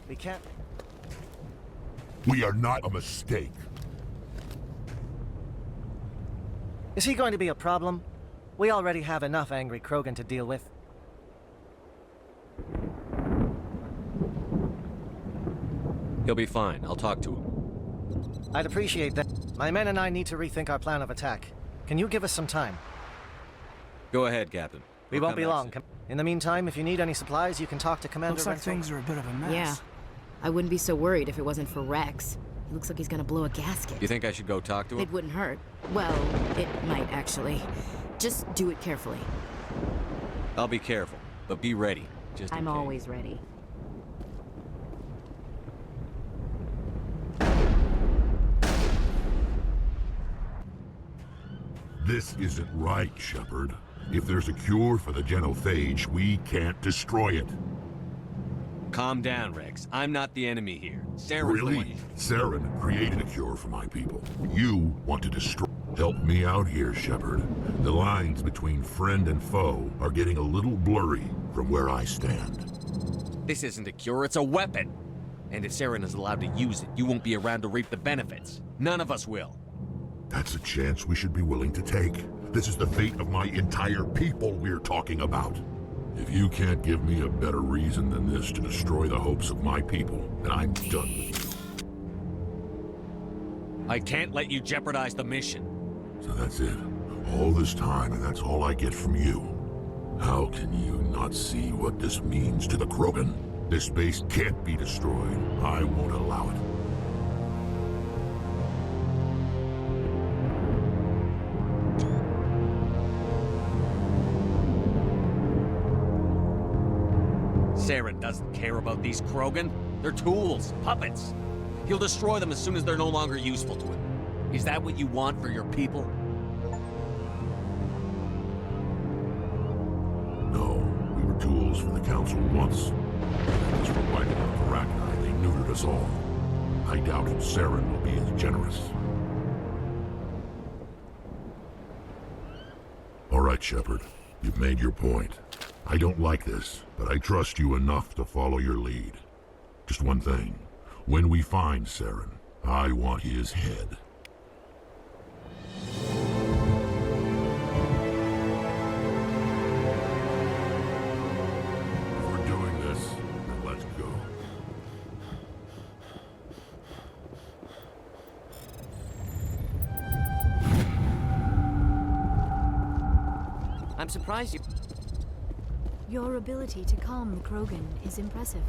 We can't... We are not a mistake. Is he going to be a problem? We already have enough angry Krogan to deal with. He'll be fine. I'll talk to him. I'd appreciate that. My men and I need to rethink our plan of attack. Can you give us some time? Go ahead, Captain. We won't be long. In the meantime, if you need any supplies, you can talk to Commander Looks like Rental. things are a bit of a mess. Yeah. I wouldn't be so worried if it wasn't for Rex. He looks like he's gonna blow a gasket. You think I should go talk to him? It wouldn't hurt. Well, it might actually. Just do it carefully. I'll be careful, but be ready. Just in I'm case. always ready. This isn't right, Shepard. If there's a cure for the genophage, we can't destroy it. Calm down, Rex. I'm not the enemy here. Saren's the one Really? you- Saren created a cure for my people. You want to destroy... Help me out here, Shepard. The lines between friend and foe are getting a little blurry from where I stand. This isn't a cure, it's a weapon. And if Saren is allowed to use it, you won't be around to reap the benefits. None of us will. That's a chance we should be willing to take. This is the fate of my entire people we're talking about. If you can't give me a better reason than this to destroy the hopes of my people, then I'm done with you. I can't let you jeopardize the mission. So that's it. All this time, and that's all I get from you. How can you not see what this means to the Krogan? This base can't be destroyed. I won't allow it. Saren doesn't care about these Krogan. They're tools, puppets. He'll destroy them as soon as they're no longer useful to him. Is that what you want for your people? No, we were tools for the Council once. As for wiping out the Rachni, they neutered us all. I doubt Saren will be as generous. All right, Shepard. You've made your point. I don't like this, but I trust you enough to follow your lead. Just one thing. When we find Saren, I want his head. If we're doing this, then let's go. I'm surprised you... Your ability to calm the Krogan is impressive.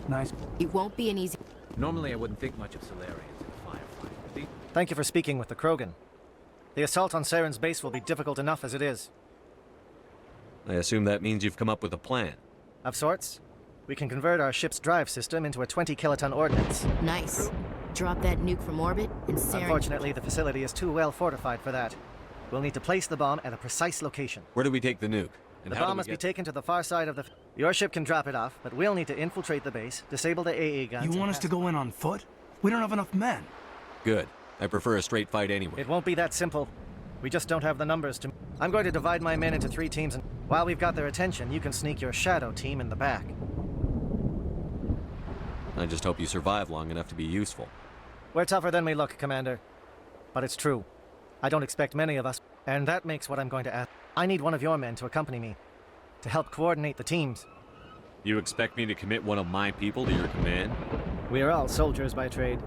Nice. It won't be an easy... Normally I wouldn't think much of Solarians in a firefight, but these... Thank you for speaking with the Krogan. The assault on Saren's base will be difficult enough as it is. I assume that means you've come up with a plan. Of sorts. We can convert our ship's drive system into a 20-kiloton ordnance. Nice. drop that nuke from orbit, and Saren... Unfortunately, the facility is too well fortified for that. We'll need to place the bomb at a precise location. Where do we take the nuke? And The how do bomb we must be get... taken to the far side of the... Your ship can drop it off, but we'll need to infiltrate the base, disable the AA guns... You want us to go in on foot? We don't have enough men. Good. I prefer a straight fight anyway. It won't be that simple. We just don't have the numbers to... I'm going to divide my men into 3 teams, and while we've got their attention, you can sneak your shadow team in the back. I just hope you survive long enough to be useful. We're tougher than we look, Commander. But it's true. I don't expect many of us, and that makes what I'm going to ask. I need one of your men to accompany me, to help coordinate the teams. You expect me to commit one of my people to your command? We are all soldiers by trade.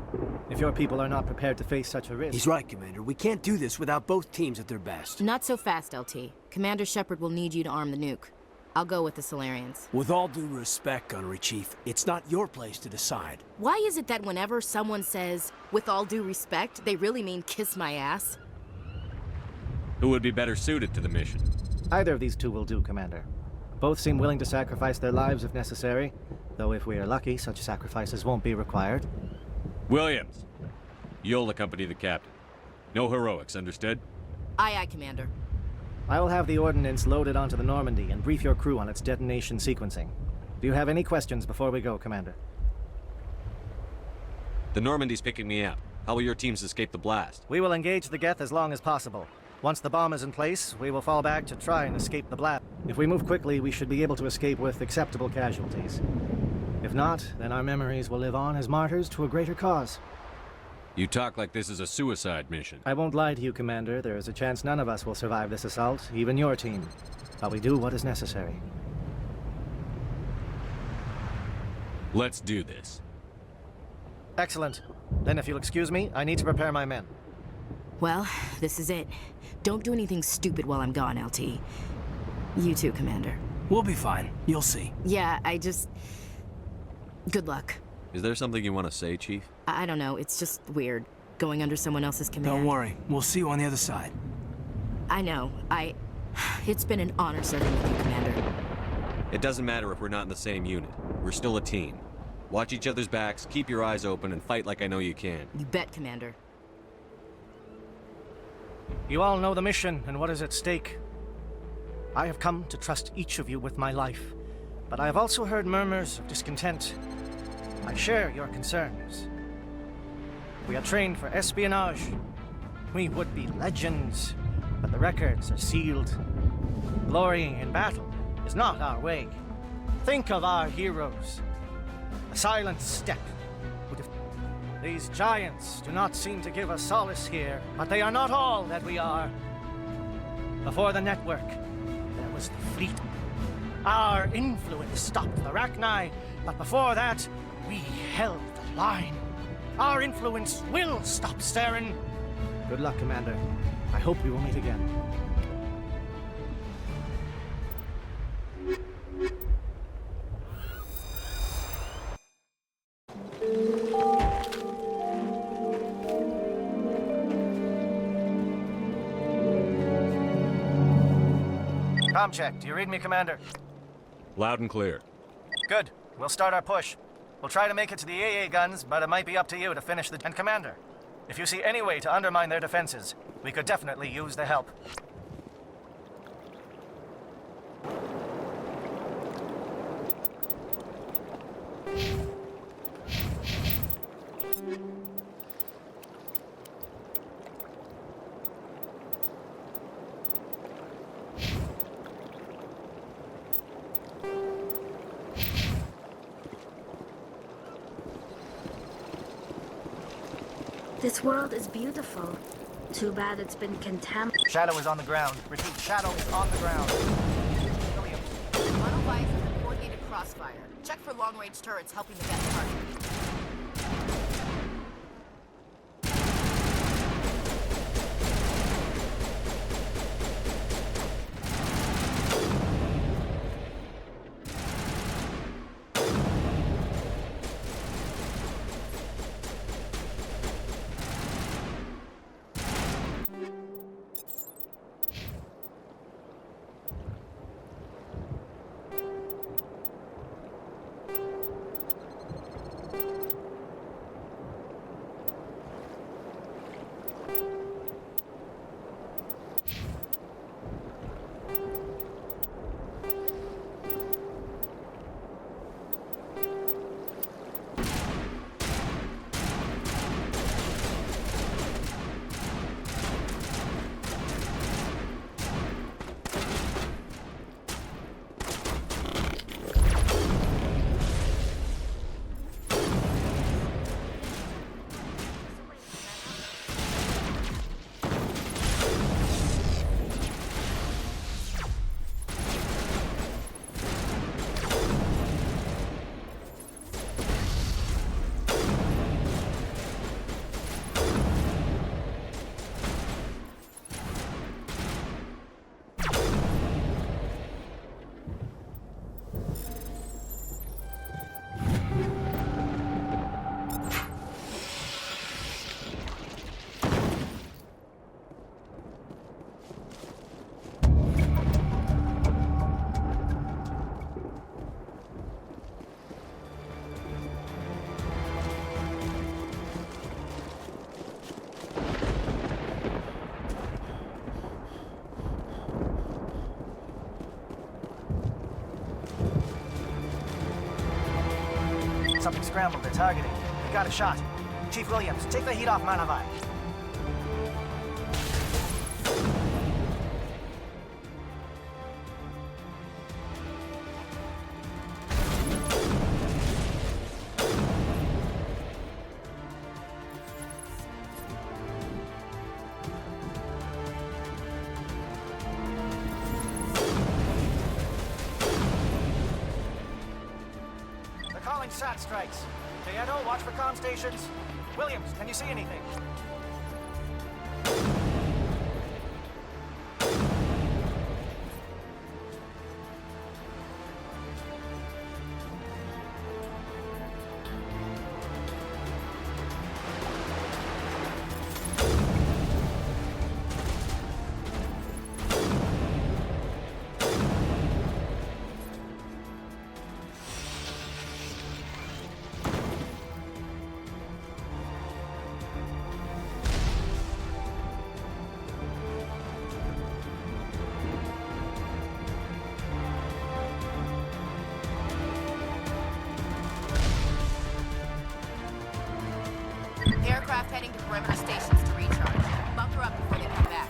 If your people are not prepared to face such a risk... He's right, Commander. We can't do this without both teams at their best. Not so fast, LT. Commander Shepard will need you to arm the nuke. I'll go with the Solarians. With all due respect, Gunnery Chief, it's not your place to decide. Why is it that whenever someone says, with all due respect, they really mean kiss my ass? Who would be better suited to the mission? Either of these 2 will do, Commander. Both seem willing to sacrifice their lives if necessary, though if we are lucky, such sacrifices won't be required. Williams, you'll accompany the captain. No heroics, understood? Aye, aye, Commander. I will have the ordnance loaded onto the Normandy and brief your crew on its detonation sequencing. Do you have any questions before we go, Commander? The Normandy's picking me up. How will your teams escape the blast? We will engage the Geth as long as possible. Once the bomb is in place, we will fall back to try and escape the blast. If we move quickly, we should be able to escape with acceptable casualties. If not, then our memories will live on as martyrs to a greater cause. You talk like this is a suicide mission. I won't lie to you, Commander. There is a chance none of us will survive this assault, even your team. But we do what is necessary. Let's do this. Excellent. Then if you'll excuse me, I need to prepare my men. Well, this is it. Don't do anything stupid while I'm gone, LT. You too, Commander. We'll be fine. You'll see. Yeah, Good luck. Is there something you want to say, Chief? I don't know, it's just weird, going under someone else's command. Don't worry. We'll see you on the other side. I know. It's been an honor serving with you, Commander. It doesn't matter if we're not in the same unit. We're still a team. Watch each other's backs, keep your eyes open, and fight like I know you can. You bet, Commander. You all know the mission and what is at stake. I have come to trust each of you with my life, but I have also heard murmurs of discontent. I share your concerns. We are trained for espionage. We would be legends, but the records are sealed. Glorying in battle is not our way. Think of our heroes. A silent step would have... These giants do not seem to give us solace here, but they are not all that we are. Before the network, there was the fleet. Our influence stopped the Rachni, but before that, we held the line. Our influence will stop Saren. Good luck, Commander. I hope we will meet again. Com check. Do you read me, Commander? Loud and clear. Good. We'll start our push. We'll try to make it to the AA guns, but it might be up to you to finish the... And Commander, if you see any way to undermine their defenses, we could definitely use the help. This world is beautiful. Too bad it's been contaminated. Shadow is on the ground. Repeat, Shadow is on the ground. Monovisor and coordinated crossfire. Check for long-range turrets helping the Geth target. scrambled their targeting. We got a shot. Chief Williams, take the heat off Manavai. SAT strikes. Diego, watch for comm stations. Williams, can you see anything? Aircraft heading to perimeter stations to recharge. Bunker up before they come back.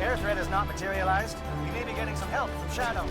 Air threat has not materialized. We may be getting some help from Shadow.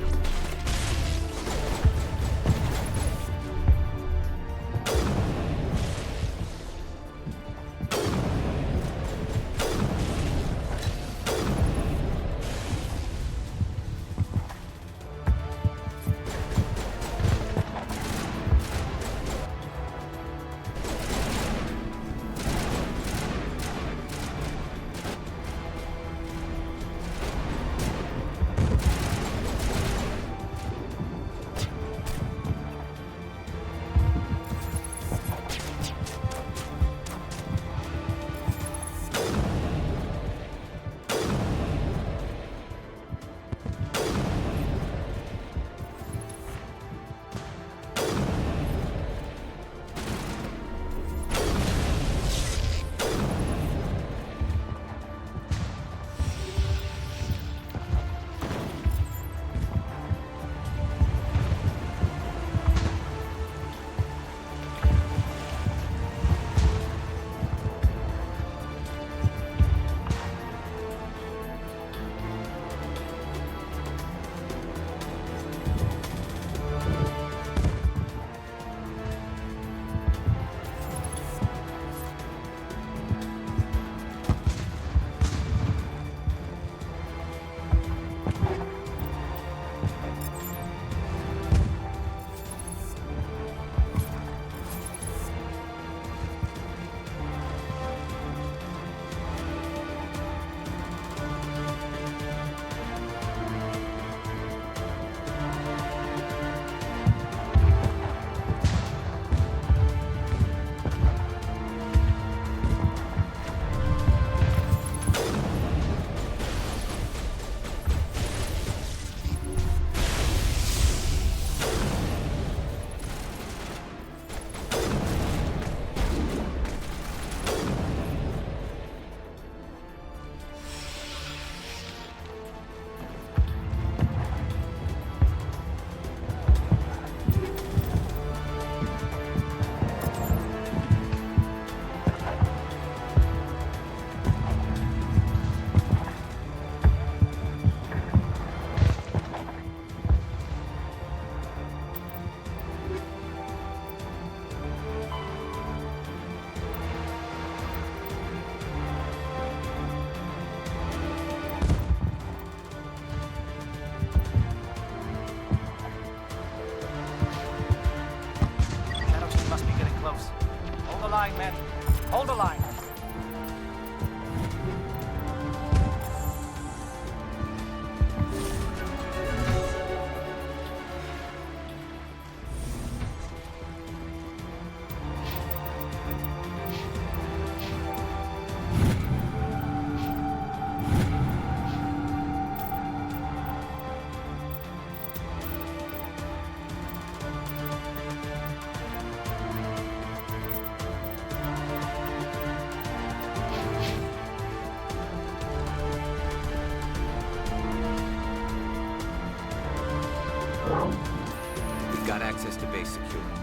base security.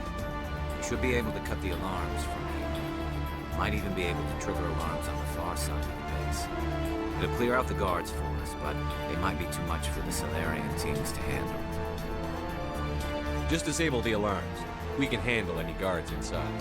We should be able to cut the alarms from here. Might even be able to trigger alarms on the far side of the base. It'll clear out the guards for us, but they might be too much for the Solarian teams to handle. Just disable the alarms. We can handle any guards inside.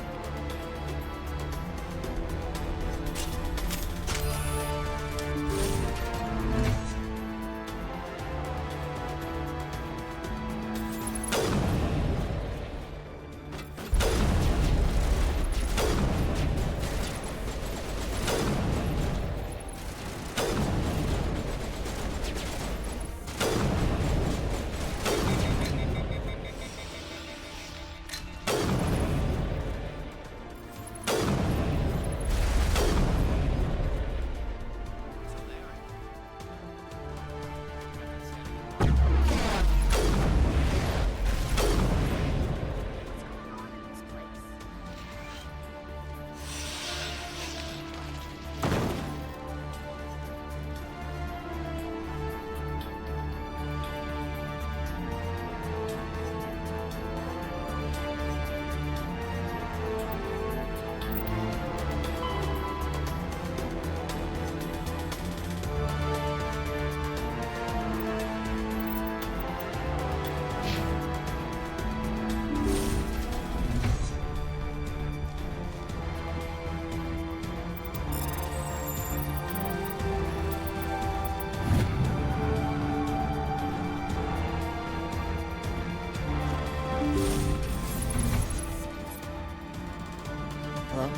Hello?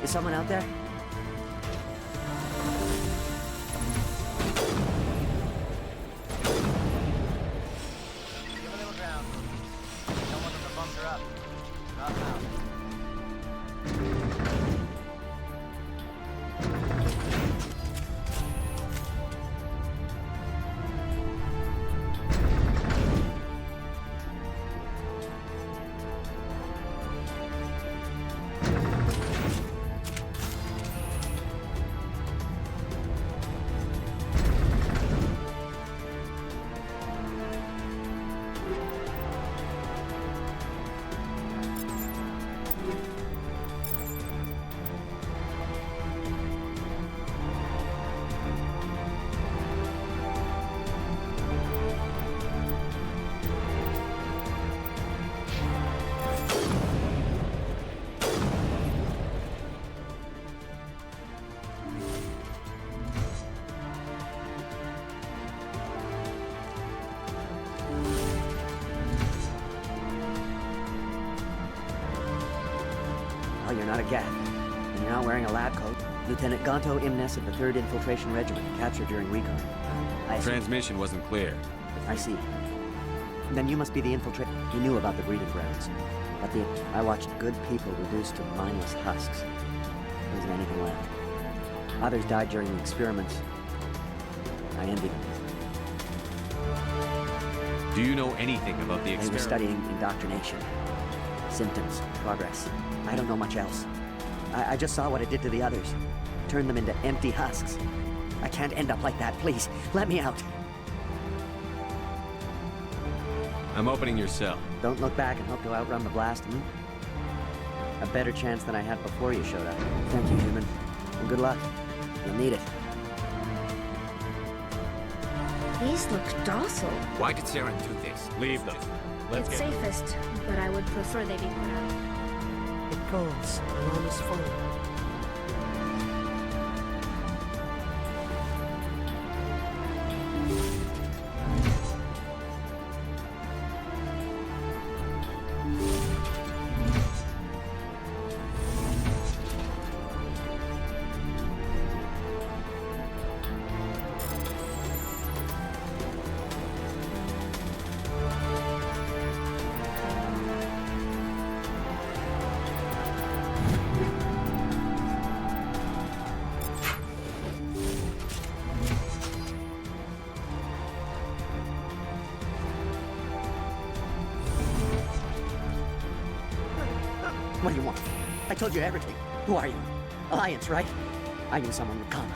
Is someone out there? Give a little ground. Don't want them to bunker up. Drop out. Oh, you're not a Geth. And you're not wearing a lab coat. Lieutenant Gonto Imnes of the 3rd Infiltration Regiment, captured during recon. Transmission wasn't clear. I see. Then you must be the infiltrator. You knew about the breeding grounds. But I watched good people reduced to mindless husks. There wasn't anything left. Others died during the experiments. I envy them. Do you know anything about the They were experiment? studying indoctrination. Symptoms, progress. I don't know much else. I just saw what it did to the others. Turned them into empty husks. I can't end up like that, please. Let me out. I'm opening your cell. Don't look back and hope to outrun the blast, A better chance than I had before you showed up. Thank you, human. And good luck. You'll need it. These look docile. Why did Saren do this? Leave them. Let's It's get safest, but I would prefer they be put out. It goes. Enormous full. What do you want? I told you everything. Who are you? Alliance, right? I knew someone would come.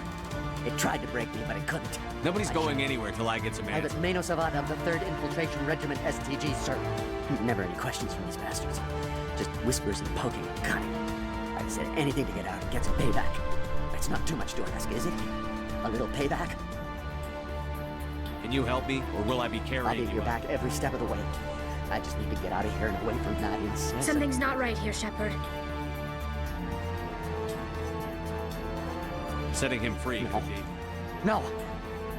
It tried to break me, but it couldn't. Nobody's going anywhere till I get some Private answers. Mano Savat of the 3rd Infiltration Regiment STG, sir. Never any questions from these bastards. Just whispers and poking and cutting. I've said anything to get out and get some payback. It's not too much to ask, is it? A little payback? Can you help me, or will I be carrying you? I'll be your back every step of the way. I just need to get out of here and away from that insane. Something's not right here, Shepard. Setting him free. No. No.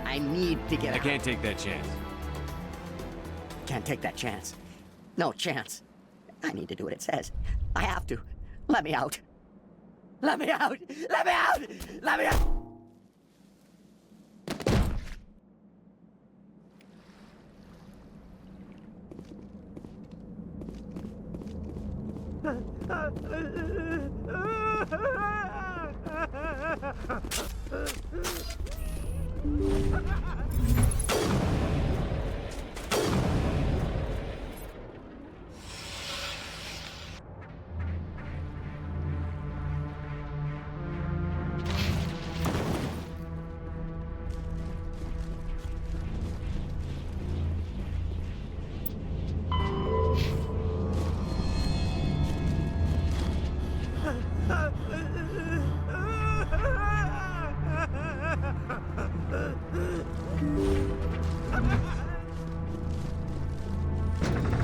I need to get out. I can't take that chance. Can't take that chance. No chance. I need to do what it says. I have to. Let me out. Let me out! Let me out! Let me out!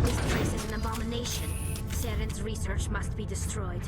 This place is an abomination. Saren's research must be destroyed.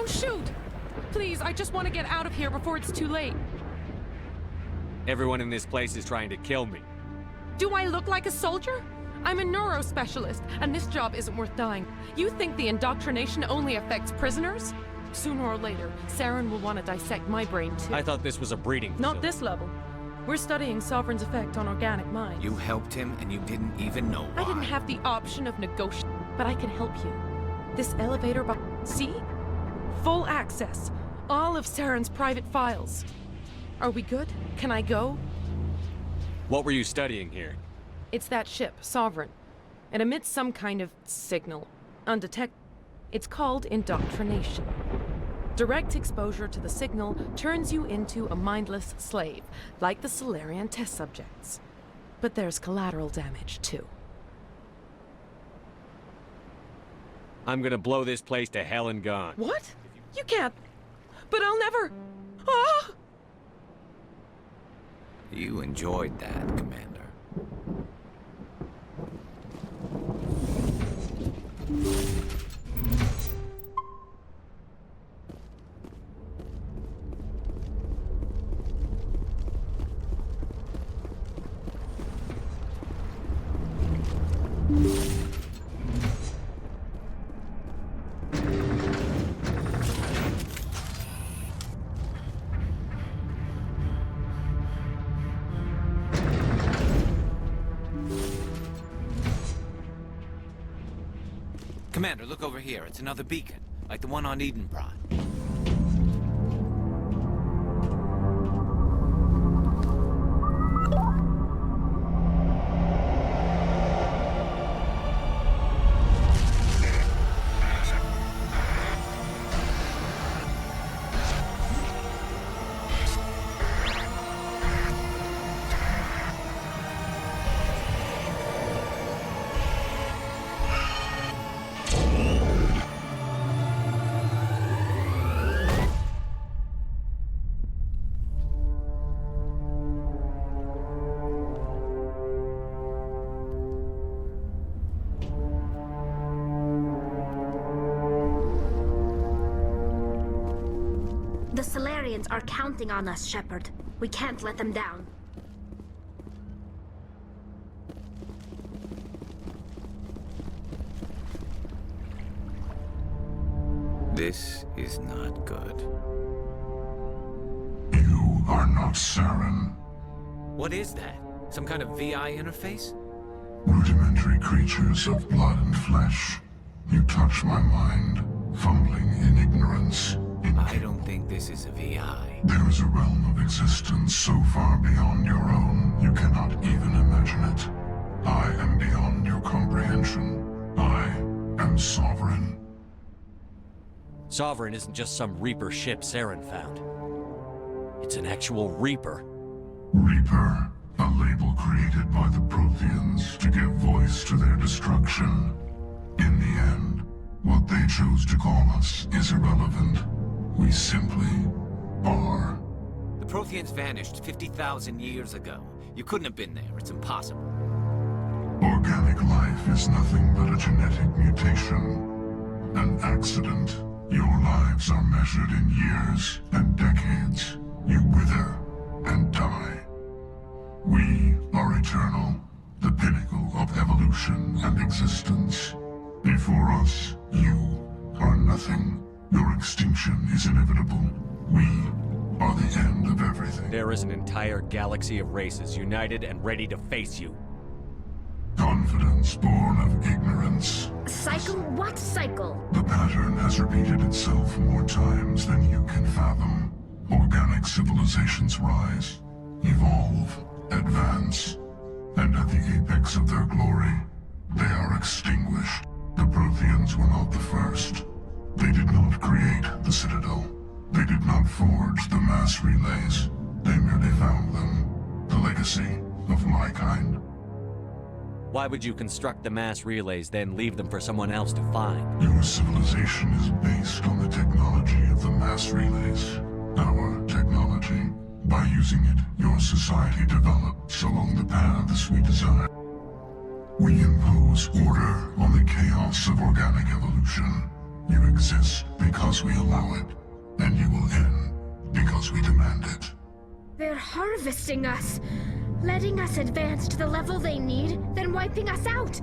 Shoot! Please, I just want to get out of here before it's too late. Everyone in this place is trying to kill me. Do I look like a soldier? I'm a neurospecialist, and this job isn't worth dying. You think the indoctrination only affects prisoners? Sooner or later, Saren will want to dissect my brain too. I thought this was a breeding facility. Not this level. We're studying Sovereign's effect on organic minds. You helped him, and you didn't even know why. I didn't have the option of negotiating, but I can help you. This elevator see? Full access. All of Saren's private files. Are we good? Can I go? What were you studying here? It's that ship, Sovereign. It emits some kind of signal. Undetected. It's called indoctrination. Direct exposure to the signal turns you into a mindless slave, like the Solarian test subjects. But there's collateral damage, too. I'm gonna blow this place to hell and gone. What? You can't. But I'll never. Ah! You enjoyed that, Commander. Commander, look over here. It's another beacon, like the one on Edenbrod. The Solarians are counting on us, Shepard. We can't let them down. This is not good. You are not Saren. What is that? Some kind of VI interface? Rudimentary creatures of blood and flesh. You touch my mind, fumbling in ignorance. I don't think this is a VI. There is a realm of existence so far beyond your own, you cannot even imagine it. I am beyond your comprehension. I am sovereign. Sovereign isn't just some Reaper ship Saren found. It's an actual Reaper. Reaper, a label created by the Protheans to give voice to their destruction. In the end, what they chose to call us is irrelevant. We simply are. The Protheans vanished 50,000 years ago. You couldn't have been there. It's impossible. Organic life is nothing but a genetic mutation. An accident. Your lives are measured in years and decades. You wither and die. We are eternal, the pinnacle of evolution and existence. Before us, you are nothing. Your extinction is inevitable. We are the end of everything. There is an entire galaxy of races united and ready to face you. Confidence born of ignorance. Cycle? What cycle? The pattern has repeated itself more times than you can fathom. Organic civilizations rise, evolve, advance, and at the apex of their glory, they are extinguished. The Protheans were not the first. They did not create the Citadel. They did not forge the mass relays. They merely found them. The legacy of my kind. Why would you construct the mass relays, then leave them for someone else to find? Your civilization is based on the technology of the mass relays. Our technology. By using it, your society develops along the paths we desire. We impose order on the chaos of organic evolution. You exist because we allow it, and you will end because we demand it. They're harvesting us, letting us advance to the level they need, then wiping us out.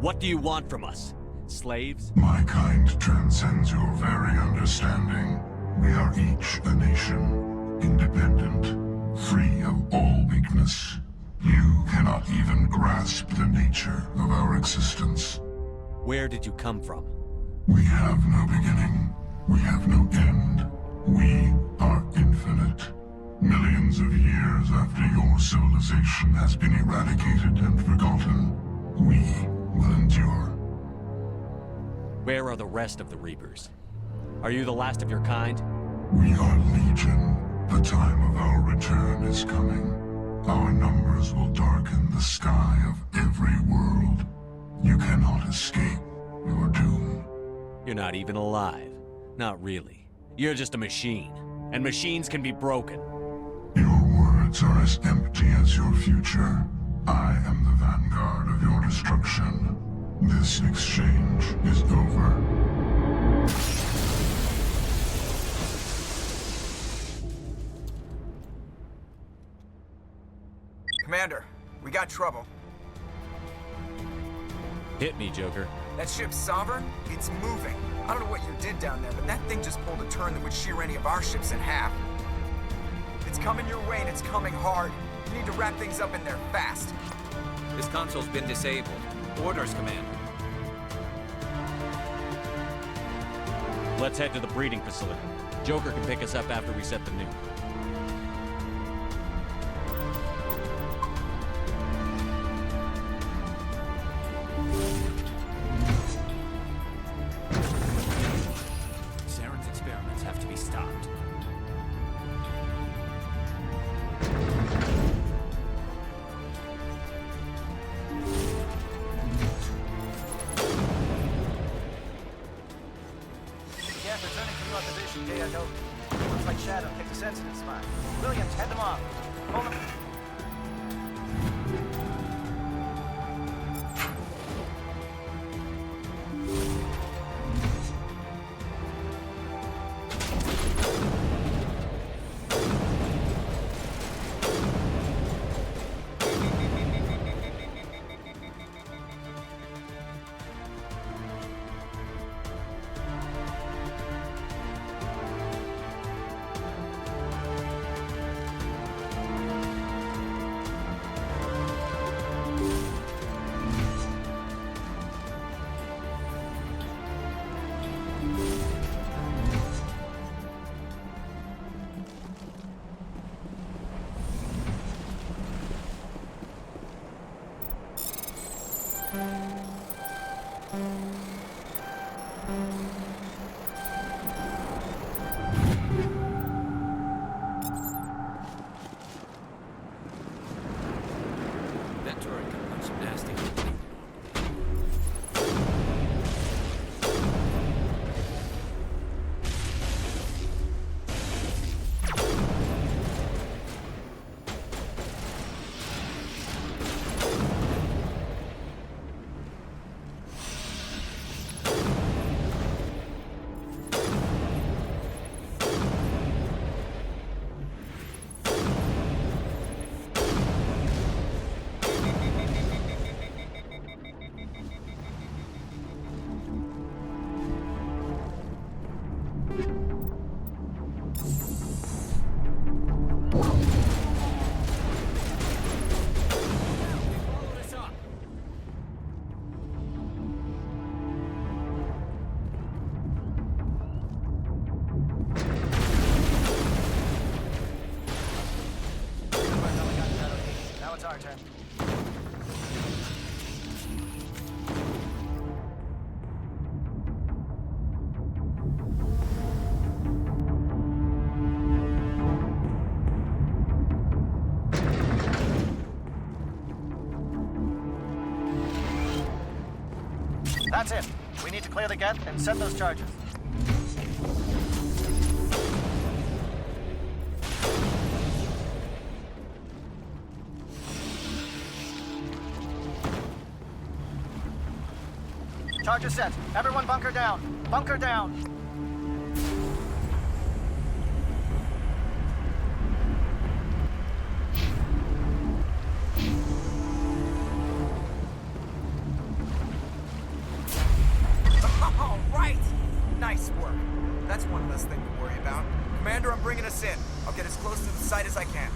What do you want from us? Slaves? My kind transcends your very understanding. We are each a nation, independent, free of all weakness. You cannot even grasp the nature of our existence. Where did you come from? We have no beginning. We have no end. We are infinite. Millions of years after your civilization has been eradicated and forgotten, we will endure. Where are the rest of the Reapers? Are you the last of your kind? We are Legion. The time of our return is coming. Our numbers will darken the sky of every world. You cannot escape your doom. You're not even alive. Not really. You're just a machine. And machines can be broken. Your words are as empty as your future. I am the vanguard of your destruction. This exchange is over. Commander, we got trouble. Hit me, Joker. That ship's Sovereign? It's moving. I don't know what you did down there, but that thing just pulled a turn that would shear any of our ships in half. It's coming your way and it's coming hard. You need to wrap things up in there fast. This console's been disabled. Orders, Commander. Let's head to the breeding facility. Joker can pick us up after we set the nuke. Saren's experiments have to be stopped. Jeff, returning from your position, Data Note. Looks like Shadow picked a sensitive spot. Williams, head them off. Hold them. That turret can punch nasty. Now it's our turn. That's it. We need to clear the gate and set those charges. Charges set. Everyone bunker down. Bunker down. All right! Nice work. That's one less thing to worry about. Commander, I'm bringing us in. I'll get as close to the site as I can.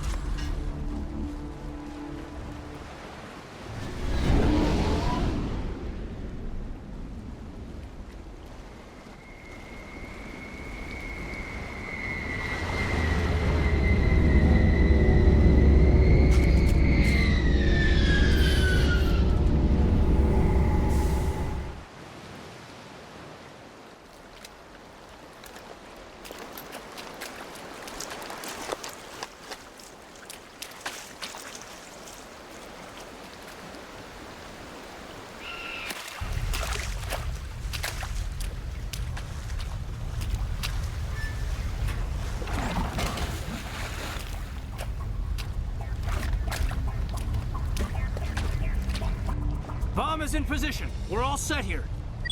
Bomb is in position. We're all set here.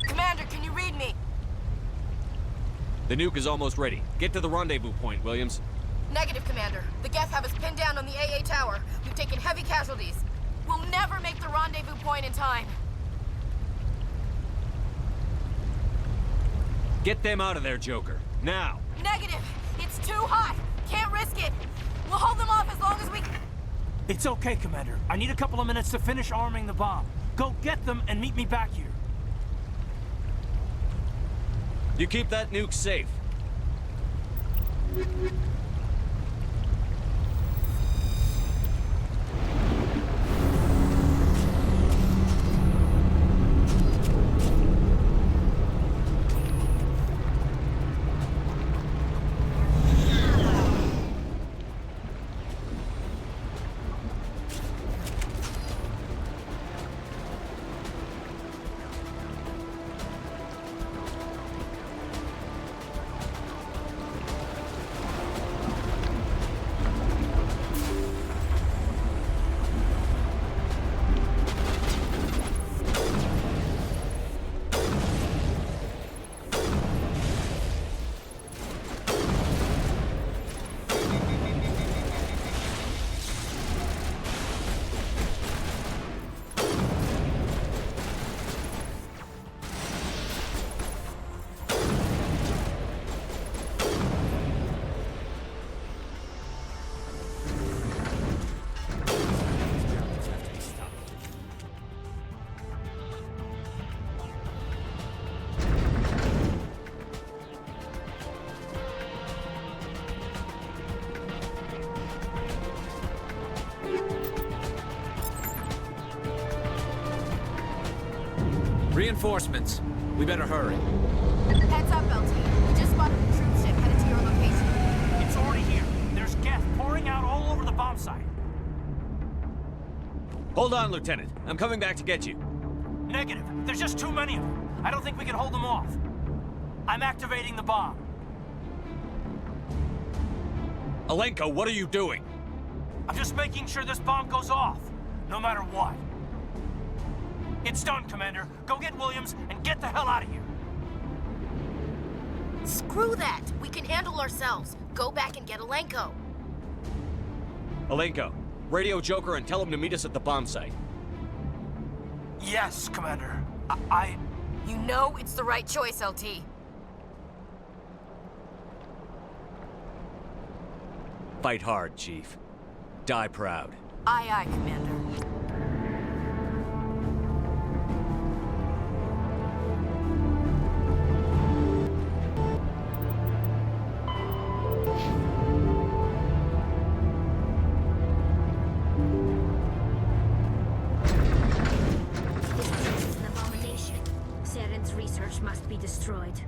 Commander, can you read me? The nuke is almost ready. Get to the rendezvous point, Williams. Negative, Commander. The Geth have us pinned down on the AA tower. We've taken heavy casualties. We'll never make the rendezvous point in time. Get them out of there, Joker. Now! Negative! It's too hot! Can't risk it! We'll hold them off as long as we... It's okay, Commander. I need a couple of minutes to finish arming the bomb. Go get them and meet me back here. You keep that nuke safe. Reinforcements. We better hurry. Heads up, LT. We just spotted a troop ship headed to your location. It's already here. There's gas pouring out all over the bomb site. Hold on, Lieutenant. I'm coming back to get you. Negative. There's just too many of them. I don't think we can hold them off. I'm activating the bomb. Alenko, what are you doing? I'm just making sure this bomb goes off, no matter what. It's done, Commander. Go get Williams and get the hell out of here. Screw that! We can handle ourselves. Go back and get Alenko. Alenko, radio Joker and tell him to meet us at the bomb site. Yes, Commander. You know it's the right choice, LT. Fight hard, Chief. Die proud. Aye, aye, Commander. Must be destroyed.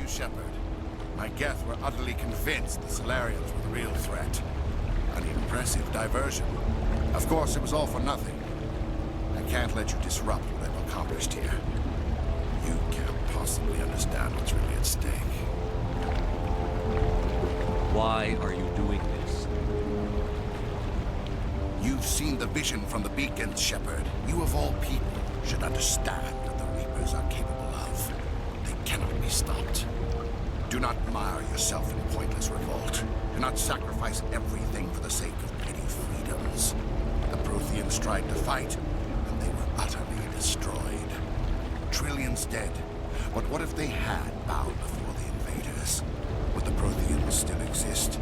Shepard. My Geth were utterly convinced the Solarians were the real threat. An impressive diversion. Of course, it was all for nothing. I can't let you disrupt what I've accomplished here. You can't possibly probably understand what's really at stake. Why are you doing this? You've seen the vision from the beacons, Shepard. You of all people should understand what the Reapers are capable of. They cannot be stopped. Do not mire yourself in pointless revolt. Do not sacrifice everything for the sake of petty freedoms. The Protheans tried to fight, and they were utterly destroyed. Trillions dead. But what if they had bowed before the invaders? Would the Protheans still exist?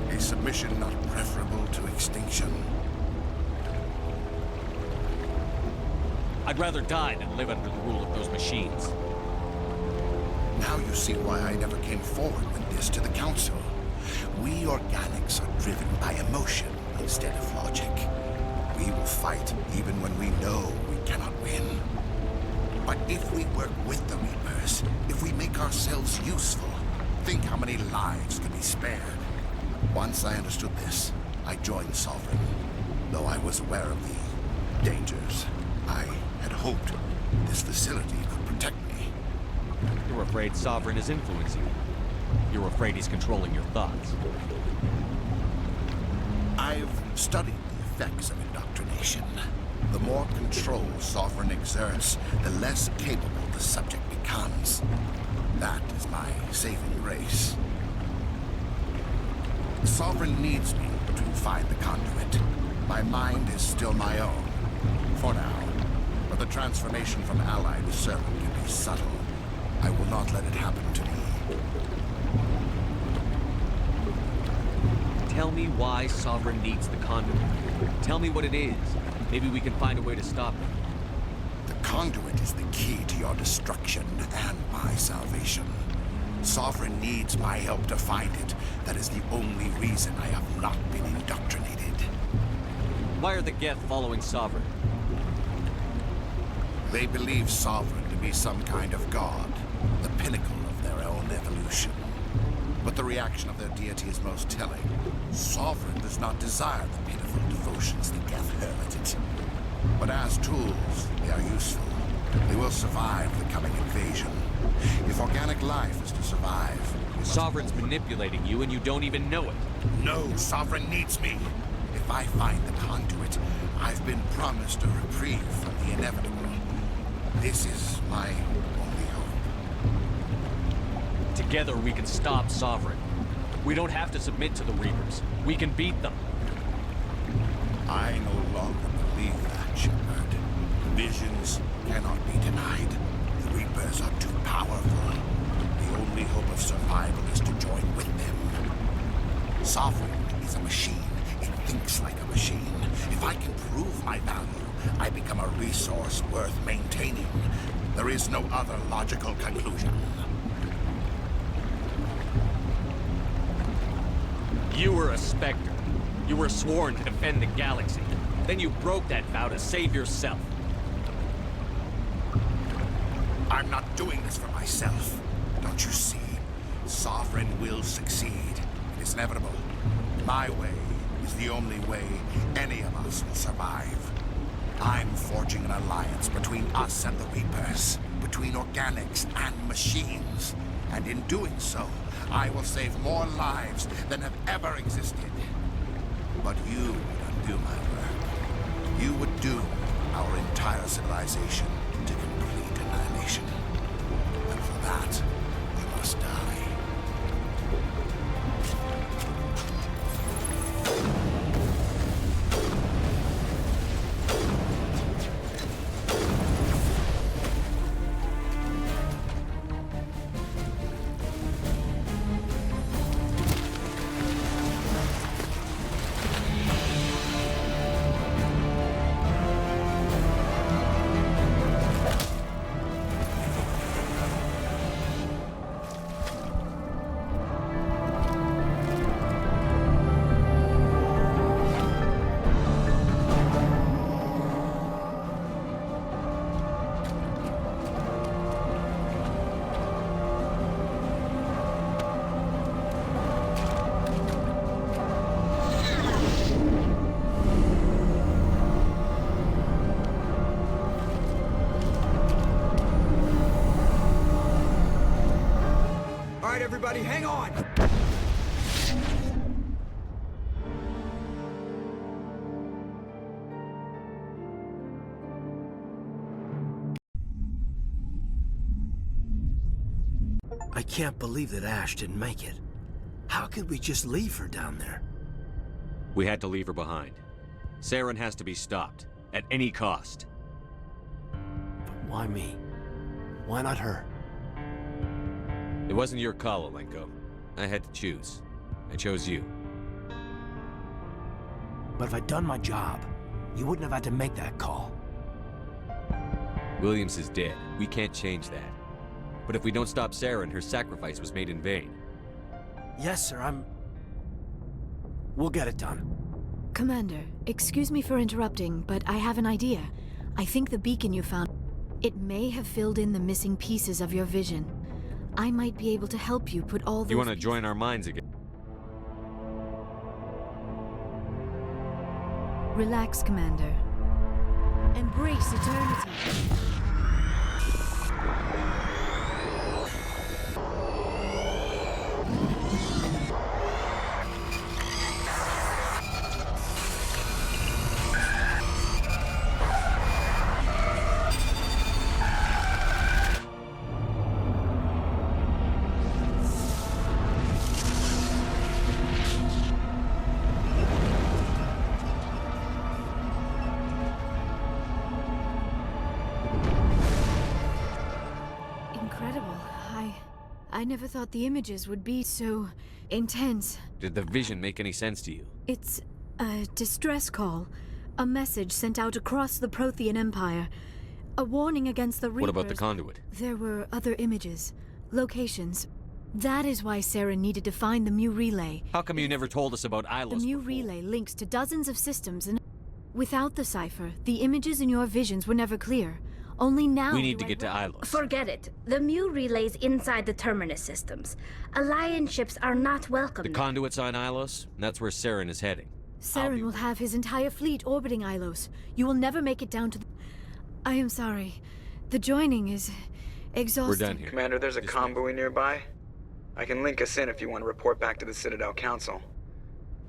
A submission not preferable to extinction? I'd rather die than live under the rule of those machines. Now you see why I never came forward with this to the Council. We organics are driven by emotion instead of logic. We will fight even when we know we cannot win. But if we work with the Reapers, if we make ourselves useful, think how many lives could be spared. Once I understood this, I joined Sovereign. Though I was aware of the dangers, I had hoped this facility could protect me. You're afraid Sovereign is influencing you. You're afraid he's controlling your thoughts. I've studied the effects of indoctrination. The more control Sovereign exerts, the less capable the subject becomes. That is my saving grace. Sovereign needs me to find the conduit. My mind is still my own, for now. But the transformation from ally to servant can be subtle. I will not let it happen to me. Tell me why Sovereign needs the conduit. Tell me what it is. Maybe we can find a way to stop it. The conduit is the key to your destruction and my salvation. Sovereign needs my help to find it. That is the only reason I have not been indoctrinated. Why are the Geth following Sovereign? They believe Sovereign to be some kind of god, the pinnacle of their own evolution. But the reaction of their deity is most telling. Sovereign does not desire the pitiful devotions the Geth hurl at it. But as tools, they are useful. They will survive the coming invasion. If organic life is to survive... Sovereign's manipulating you and you don't even know it. No, Sovereign needs me. If I find the conduit, I've been promised a reprieve from the inevitable. This is my only hope. Together we can stop Sovereign. We don't have to submit to the Reapers. We can beat them. I no longer believe that, Shepard. Visions cannot be denied. The Reapers are too powerful. The only hope of survival is to join with them. Sovereign is a machine. It thinks like a machine. If I can prove my value, I become a resource worth maintaining. There is no other logical conclusion. You were a Spectre. You were sworn to defend the galaxy. Then you broke that vow to save yourself. I'm not doing this for myself. Don't you see? Sovereign will succeed. It is inevitable. My way is the only way any of us will survive. I'm forging an alliance between us and the Reapers, between organics and machines. And in doing so, I will save more lives than have ever existed. But you would undo my work. You would doom our entire civilization to complete annihilation. And for that, you must die. right, everybody, hang on! I can't believe that Ash didn't make it. How could we just leave her down there? We had to leave her behind. Saren has to be stopped, at any cost. But why me? Why not her? It wasn't your call, Olenko. I had to choose. I chose you. But if I'd done my job, you wouldn't have had to make that call. Williams is dead. We can't change that. But if we don't stop Saren, her sacrifice was made in vain. Yes, sir, we'll get it done. Commander, excuse me for interrupting, but I have an idea. I think the beacon you found, it may have filled in the missing pieces of your vision. I might be able to help you put all those... You want to join our minds again? Relax, Commander. Embrace eternity. I never thought the images would be so intense. Did the vision make any sense to you? It's a distress call. A message sent out across the Prothean Empire. A warning against the Reapers. What about the conduit? There were other images. Locations. That is why Saren needed to find the Mu Relay. How come you never told us about Ilos? The Mu Relay links to dozens of systems and... Without the cipher, the images in your visions were never clear. Only now we need to get to Ilos. Forget it. The Mu relay's inside the Terminus systems. Alliance ships are not welcome. The conduit's on Ilos, and that's where Saren is heading. Saren will have his entire fleet orbiting Ilos. You will never make it down to the... I am sorry. The joining is... exhausting. We're done here. Commander, there's a convoy nearby. I can link us in if you want to report back to the Citadel Council.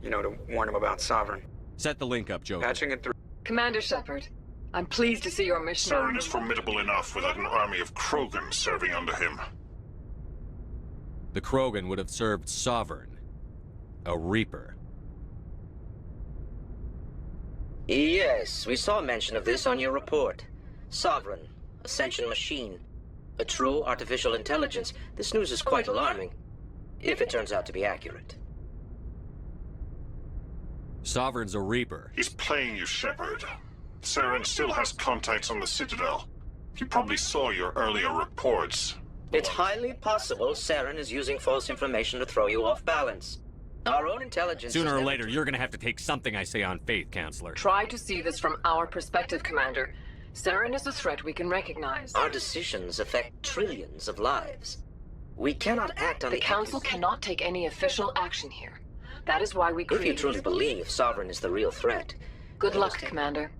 You know, to warn them about Sovereign. Set the link up, Joe. Patching it through. Commander Shepard, I'm pleased to see your mission. Saren is formidable enough without an army of Krogan serving under him. The Krogan would have served Sovereign. A Reaper. Yes, we saw mention of this on your report. Sovereign, Ascension machine, a true artificial intelligence. This news is quite alarming, if it turns out to be accurate. Sovereign's a Reaper. He's playing you, Shepard. Saren still has contacts on the Citadel. He probably saw your earlier reports. It's highly possible Saren is using false information to throw you off balance. Our own intelligence... Sooner or later, you're gonna have to take something I say on faith, Counselor. Try to see this from our perspective, Commander. Saren is a threat we can recognize. Our decisions affect trillions of lives. We cannot act on the Council cannot take any official action here. That is why we If you truly believe Sovereign is the real threat... Good luck, Commander.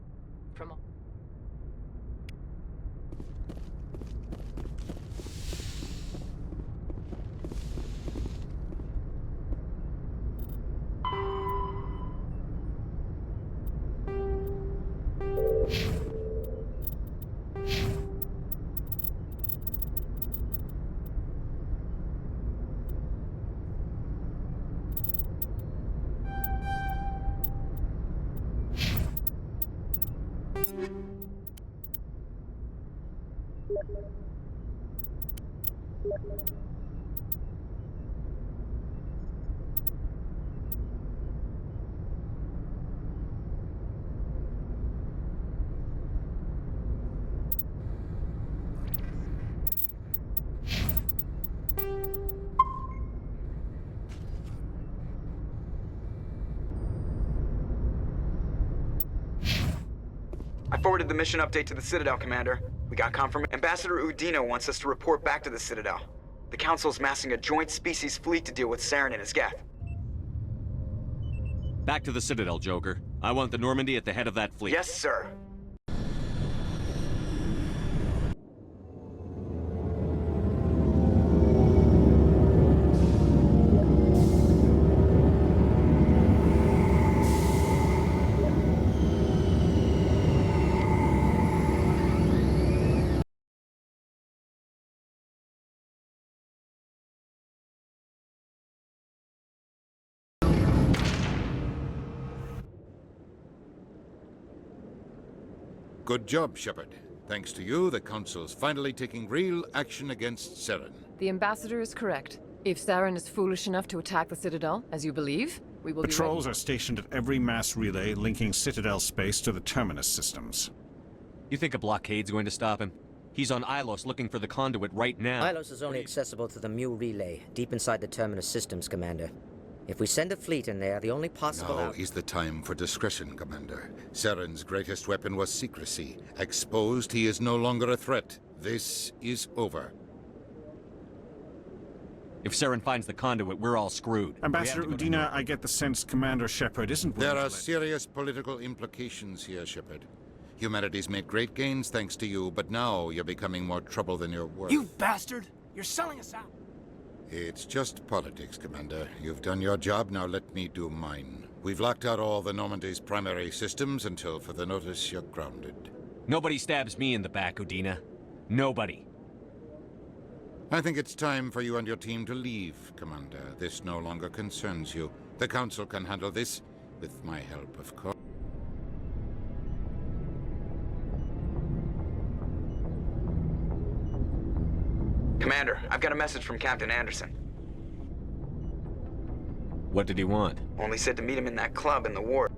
I forwarded the mission update to the Citadel, Commander. We got confirmation. Ambassador Udino wants us to report back to the Citadel. The Council's massing a joint species fleet to deal with Saren and his Geth. Back to the Citadel, Joker. I want the Normandy at the head of that fleet. Yes, sir. Good job, Shepard. Thanks to you, the Council's finally taking real action against Saren. The Ambassador is correct. If Saren is foolish enough to attack the Citadel, as you believe, we will Patrols are stationed at every mass relay linking Citadel space to the Terminus systems. You think a blockade's going to stop him? He's on Ilos looking for the conduit right now. Ilos is only accessible to the Mu relay, deep inside the Terminus systems, Commander. If we send a fleet in there, the only possible Now is the time for discretion, Commander. Saren's greatest weapon was secrecy. Exposed, he is no longer a threat. This is over. If Saren finds the conduit, we're all screwed. Ambassador Udina, I get the sense Commander Shepard isn't willing There to are serious political implications here, Shepard. Humanity's made great gains thanks to you, but now you're becoming more trouble than you're worth. You bastard! You're selling us out! It's just politics, Commander. You've done your job, now let me do mine. We've locked out all the Normandy's primary systems until further notice you're grounded. Nobody stabs me in the back, Udina. Nobody. I think it's time for you and your team to leave, Commander. This no longer concerns you. The Council can handle this, with my help, of course. Commander, I've got a message from Captain Anderson. What did he want? Only said to meet him in that club in the ward.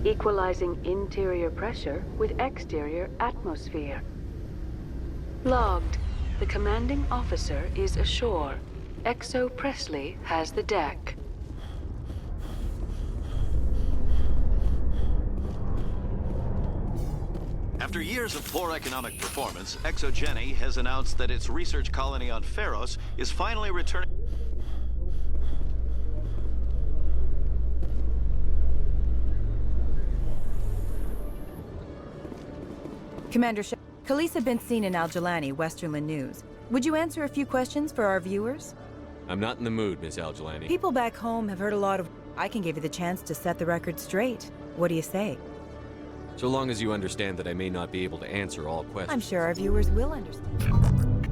Equalizing interior pressure with exterior atmosphere. Logged. The commanding officer is ashore. Exo Presley has the deck. After years of poor economic performance, ExoGeni has announced that its research colony on Pharos is finally returning. Commander Khaleesa been seen in Al-Jalani, Westerland News. Would you answer a few questions for our viewers? I'm not in the mood, Miss Al-Jalani. People back home have heard a lot of... I can give you the chance to set the record straight. What do you say? So long as you understand that I may not be able to answer all questions. I'm sure our viewers will understand.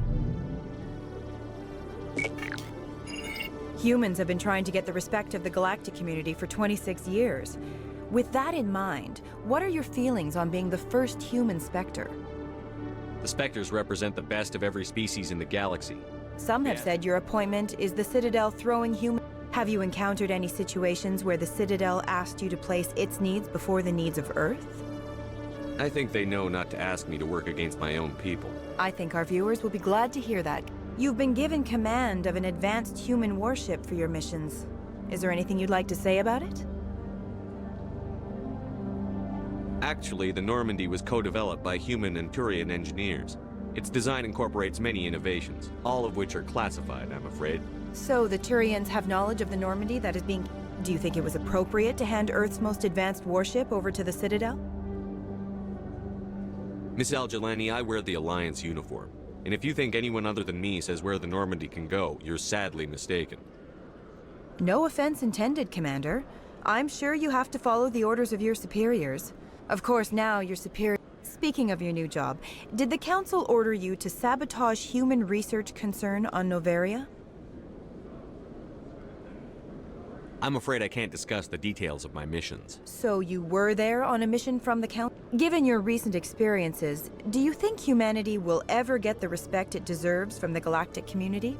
Humans have been trying to get the respect of the galactic community for 26 years. With that in mind, what are your feelings on being the first human Spectre? The Spectres represent the best of every species in the galaxy. Some have said your appointment is the Citadel throwing human... Have you encountered any situations where the Citadel asked you to place its needs before the needs of Earth? I think they know not to ask me to work against my own people. I think our viewers will be glad to hear that. You've been given command of an advanced human warship for your missions. Is there anything you'd like to say about it? Actually, the Normandy was co-developed by human and Turian engineers. Its design incorporates many innovations, all of which are classified, I'm afraid. So the Turians have knowledge of the Normandy that is being... Do you think it was appropriate to hand Earth's most advanced warship over to the Citadel? Miss Al-Jalani, I wear the Alliance uniform. And if you think anyone other than me says where the Normandy can go, you're sadly mistaken. No offense intended, Commander. I'm sure you have to follow the orders of your superiors. Of course, now your superior... Speaking of your new job, did the Council order you to sabotage human research concern on Noveria? I'm afraid I can't discuss the details of my missions. So you were there on a mission from the Council? Given your recent experiences, do you think humanity will ever get the respect it deserves from the galactic community?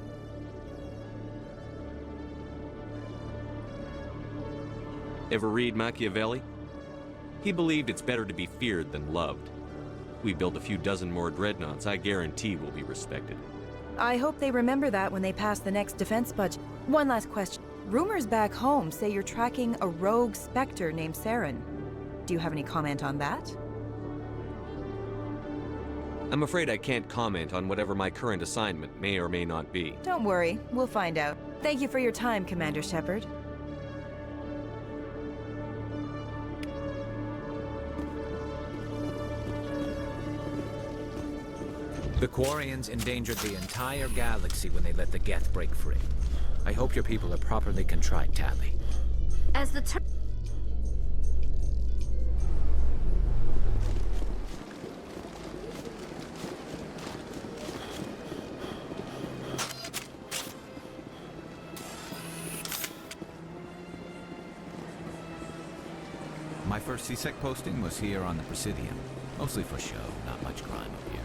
Ever read Machiavelli? He believed it's better to be feared than loved. We build a few dozen more dreadnoughts, I guarantee we'll be respected. I hope they remember that when they pass the next defense budget. One last question. Rumors back home say you're tracking a rogue Spectre named Saren. Do you have any comment on that? I'm afraid I can't comment on whatever my current assignment may or may not be. Don't worry, we'll find out. Thank you for your time, Commander Shepard. The Quarians endangered the entire galaxy when they let the Geth break free. I hope your people are properly contrite, Tally. As the My first CSEC posting was here on the Presidium. Mostly for show, not much crime up here.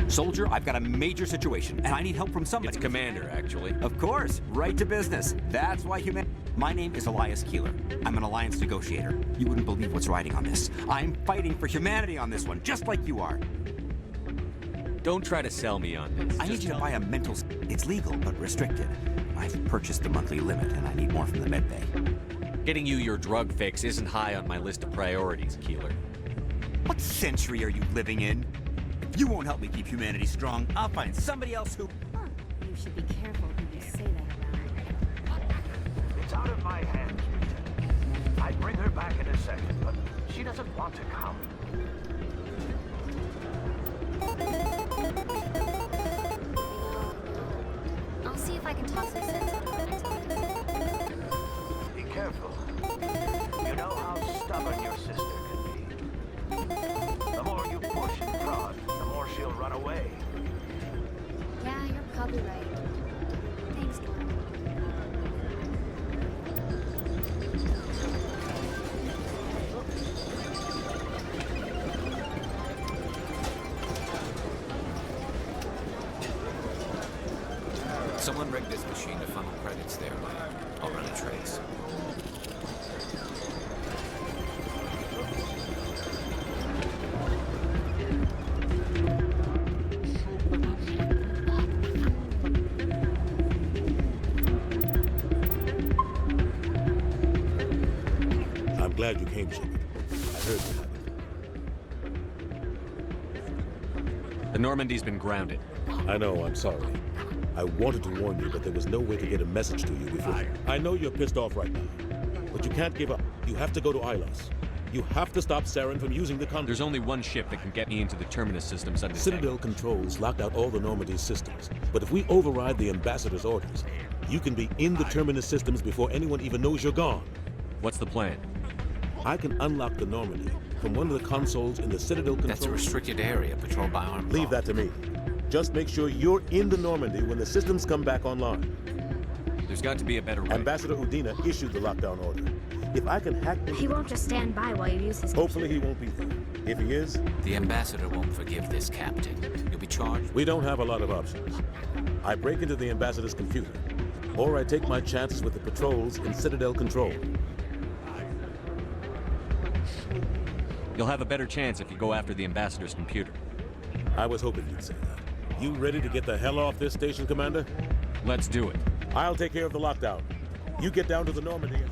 Soldier, I've got a major situation, and I need help from somebody. It's Commander, actually. Of course, right to business. That's why My name is Elias Keeler. I'm an alliance negotiator. You wouldn't believe what's riding on this. I'm fighting for humanity on this one, just like you are. Don't try to sell me on this. I need you to buy a mental... It's legal, but restricted. I've purchased the monthly limit, and I need more from the medbay. Getting you your drug fix isn't high on my list of priorities, Keeler. What century are you living in? If you won't help me keep humanity strong, I'll find somebody else who... You should be careful who you say that around. It's out of my hands, Lieutenant. I'd bring her back in a second, but she doesn't want to come. I'll see if I can talk some sense into her. Be careful. You know how stubborn your sister can be. The more you push and prod, the more she'll run away. Yeah, you're probably right. Thanks, Norman. Someone rigged this machine to funnel credits their way. I'll run a trace. I'm glad you came, Shepard. I heard what happened. The Normandy's been grounded. I know, I'm sorry. I wanted to warn you, but there was no way to get a message to you before. I know you're pissed off right now, but you can't give up. You have to go to Ilos. You have to stop Saren from using the conduit. There's only one ship that can get me into the Terminus systems undetected. Citadel controls locked out all the Normandy's systems, but if we override the Ambassador's orders, you can be in the Terminus systems before anyone even knows you're gone. What's the plan? I can unlock the Normandy from one of the consoles in the Citadel control. That's a restricted area patrolled by armed Leave that to me. Just make sure you're in the Normandy when the systems come back online. There's got to be a better way. Ambassador Udina issued the lockdown order. If I can hack... He won't just stand by while you use his... Hopefully he won't be there. If he is... The Ambassador won't forgive this, Captain. You'll be charged. We don't have a lot of options. I break into the Ambassador's computer, or I take my chances with the patrols in Citadel control. You'll have a better chance if you go after the Ambassador's computer. I was hoping you'd say that. You ready to get the hell off this station, Commander? Let's do it. I'll take care of the lockdown. You get down to the Normandy and...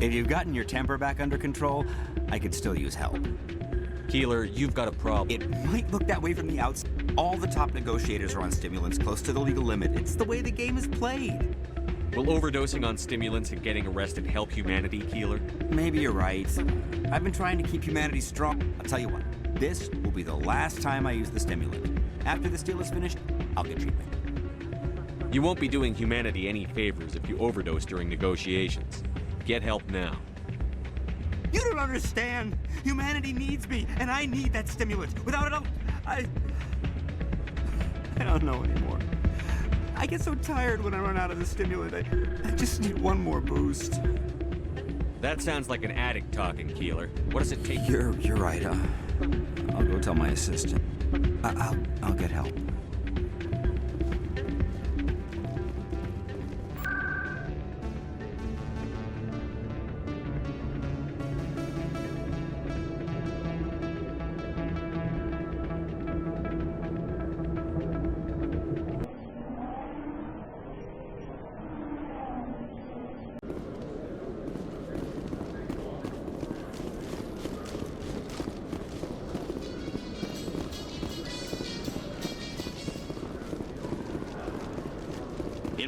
If you've gotten your temper back under control, I could still use help. Keeler, you've got a problem. It might look that way from the outside. All the top negotiators are on stimulants close to the legal limit. It's the way the game is played. Will overdosing on stimulants and getting arrested help humanity, Keeler? Maybe you're right. I've been trying to keep humanity strong. I'll tell you what, this will be the last time I use the stimulant. After this deal is finished, I'll get treatment. You won't be doing humanity any favors if you overdose during negotiations. Get help now. You don't understand. Humanity needs me, and I need that stimulant. Without it, I don't know anymore. I get so tired when I run out of the stimulant. I just need one more boost. That sounds like an addict talking, Keeler. What does it take? You're right. I'll go tell my assistant. I'll get help.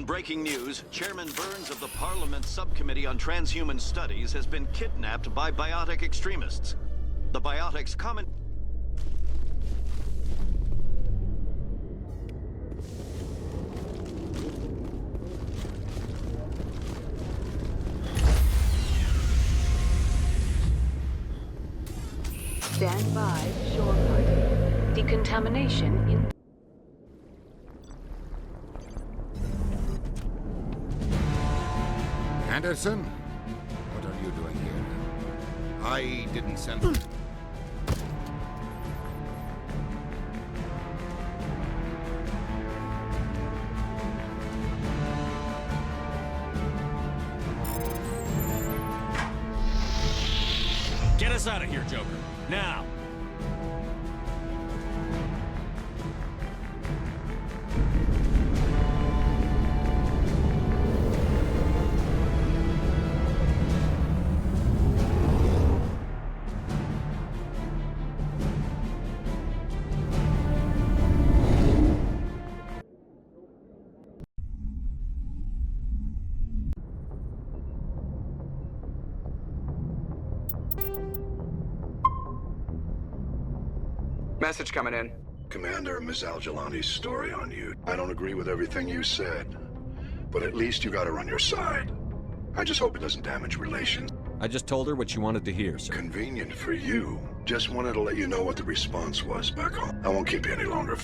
In breaking news, Chairman Burns of the Parliament Subcommittee on Transhuman Studies has been kidnapped by biotic extremists. The biotics common... Stand by, shore party. Decontamination in... Anderson? What are you doing here? I didn't send... Get us out of here, Joker. Now! Message coming in. Commander, Ms. Al-Jalani's story on you. I don't agree with everything you said, but at least you got her on your side. I just hope it doesn't damage relations. I just told her what she wanted to hear, sir. Convenient for you. Just wanted to let you know what the response was back home. I won't keep you any longer.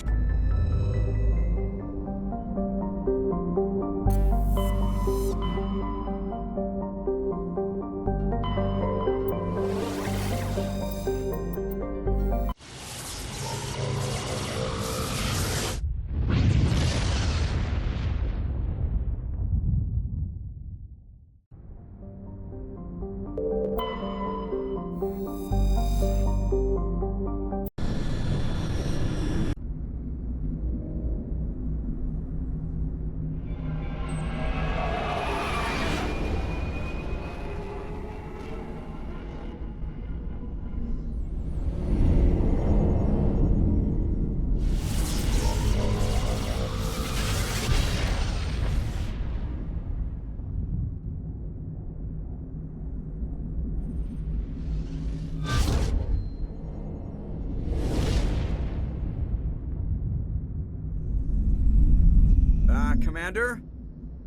Commander?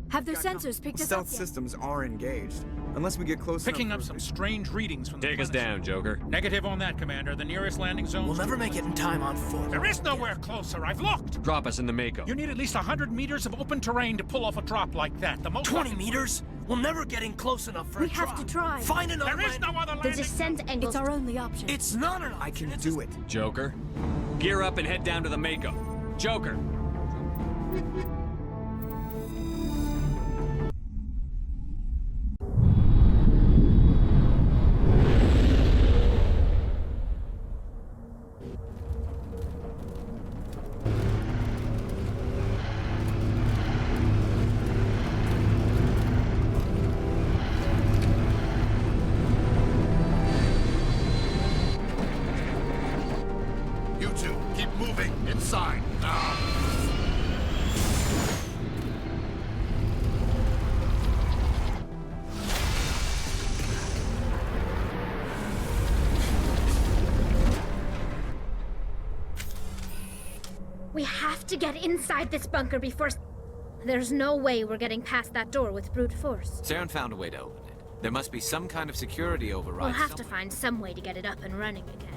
Have their sensors picked us up Stealth yet? systems are engaged. Unless we get close Picking enough up some strange readings from the Take us down, Joker. Negative on that, Commander. The nearest landing zone... We'll never make it in time on foot. There is nowhere closer. I've looked. Drop us in the Mako. You need at least 100 meters of open terrain to pull off a drop like that. The most... 20 meters? We'll never get in close enough for We a drop. have to try. Find another There is no other landing. The descent angle. It's our only option. It's not an option. I can do it. Joker, gear up and head down to the Mako. Joker! You two, keep moving inside now. We have to get inside this bunker before... There's no way we're getting past that door with brute force. Saren found a way to open it. There must be some kind of security override. We'll have to find some way to get it up and running again.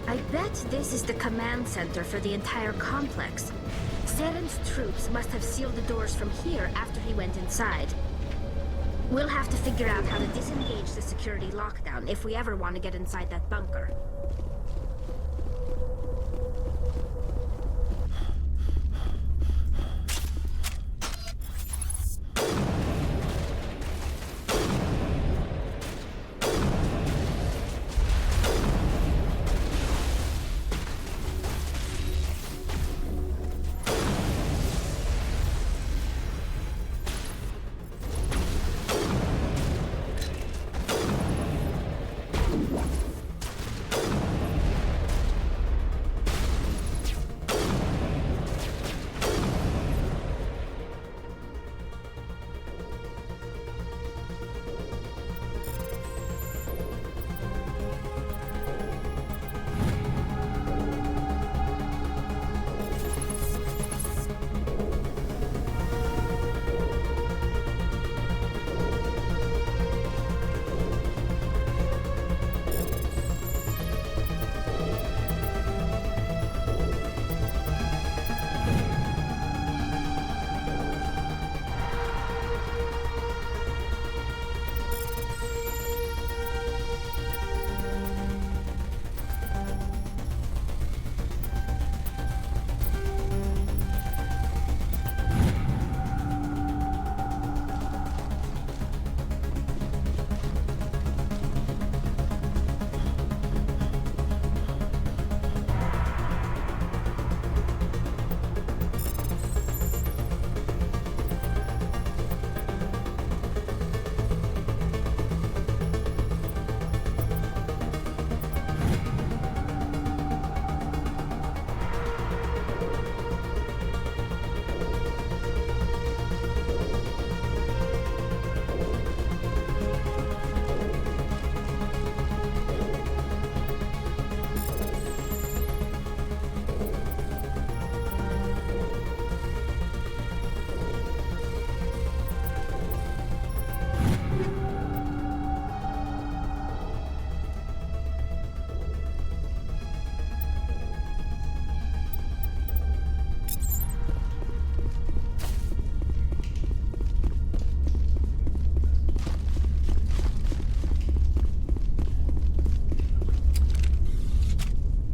I bet this is the command center for the entire complex. Saren's troops must have sealed the doors from here after he went inside. We'll have to figure out how to disengage the security lockdown if we ever want to get inside that bunker.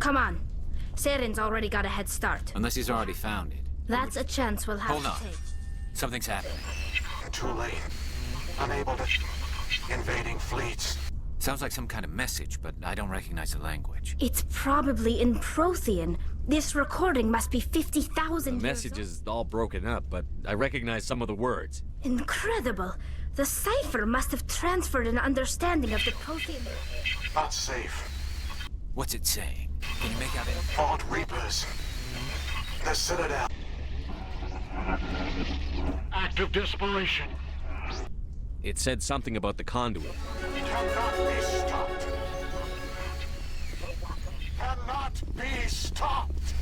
Come on. Saren's already got a head start. Unless he's already found it. That's a chance we'll have Hold on. to take. Something's happening. Too late. Unable to... Invading fleets. Sounds like some kind of message, but I don't recognize the language. It's probably in Prothean. This recording must be 50,000 The message is all broken up, but I recognize some of the words. Incredible. The cipher must have transferred an understanding of the Prothean... Not safe. What's it saying? Can you make out it? Vault Reapers. The Citadel. Act of desperation. It said something about the conduit. Cannot be stopped. Cannot be stopped.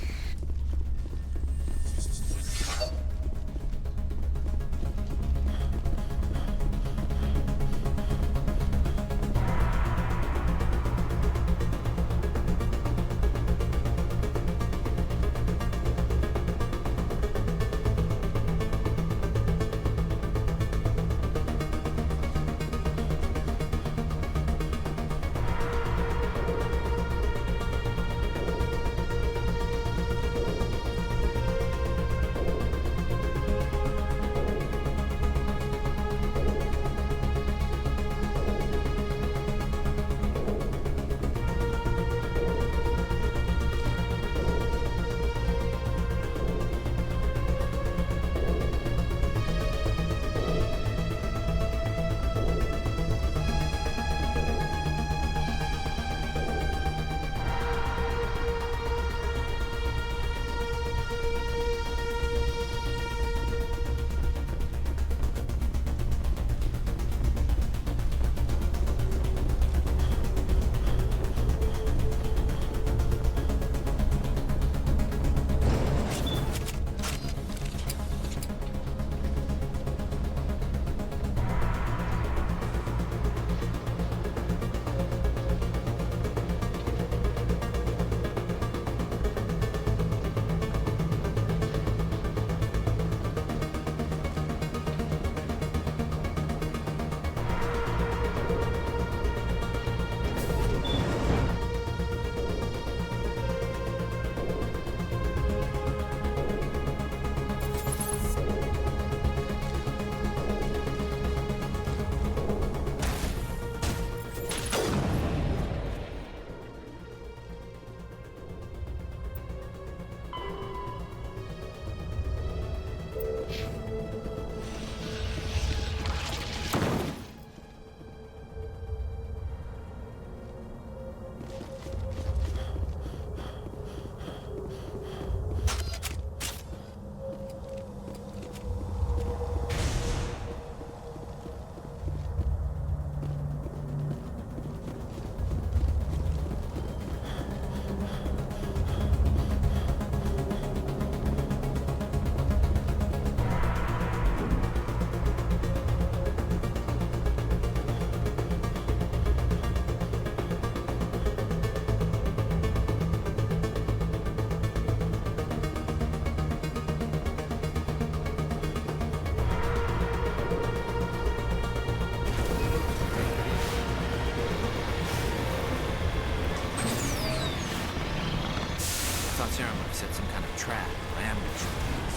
thought Saren would have set some kind of trap or ambush for us.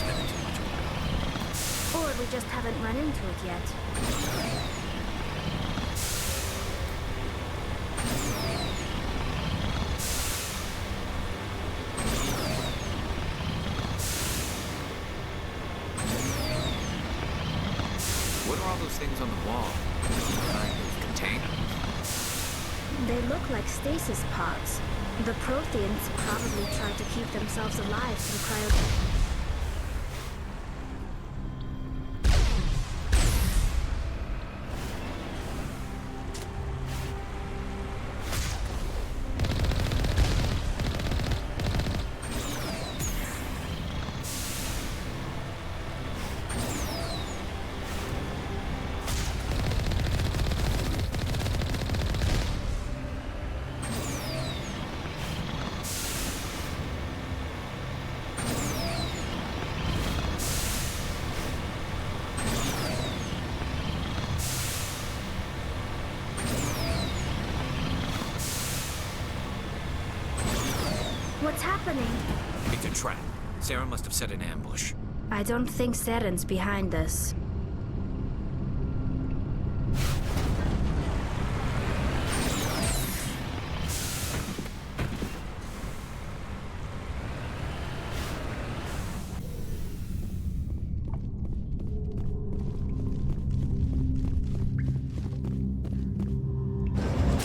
Spending too much on Or we just haven't run into it yet. What are all those things on the wall? Kind of containers? They look like stasis pods. The Protheans probably tried to keep themselves alive through cryo... What's happening? It's a trap. Saren must have set an ambush. I don't think Saren's behind this.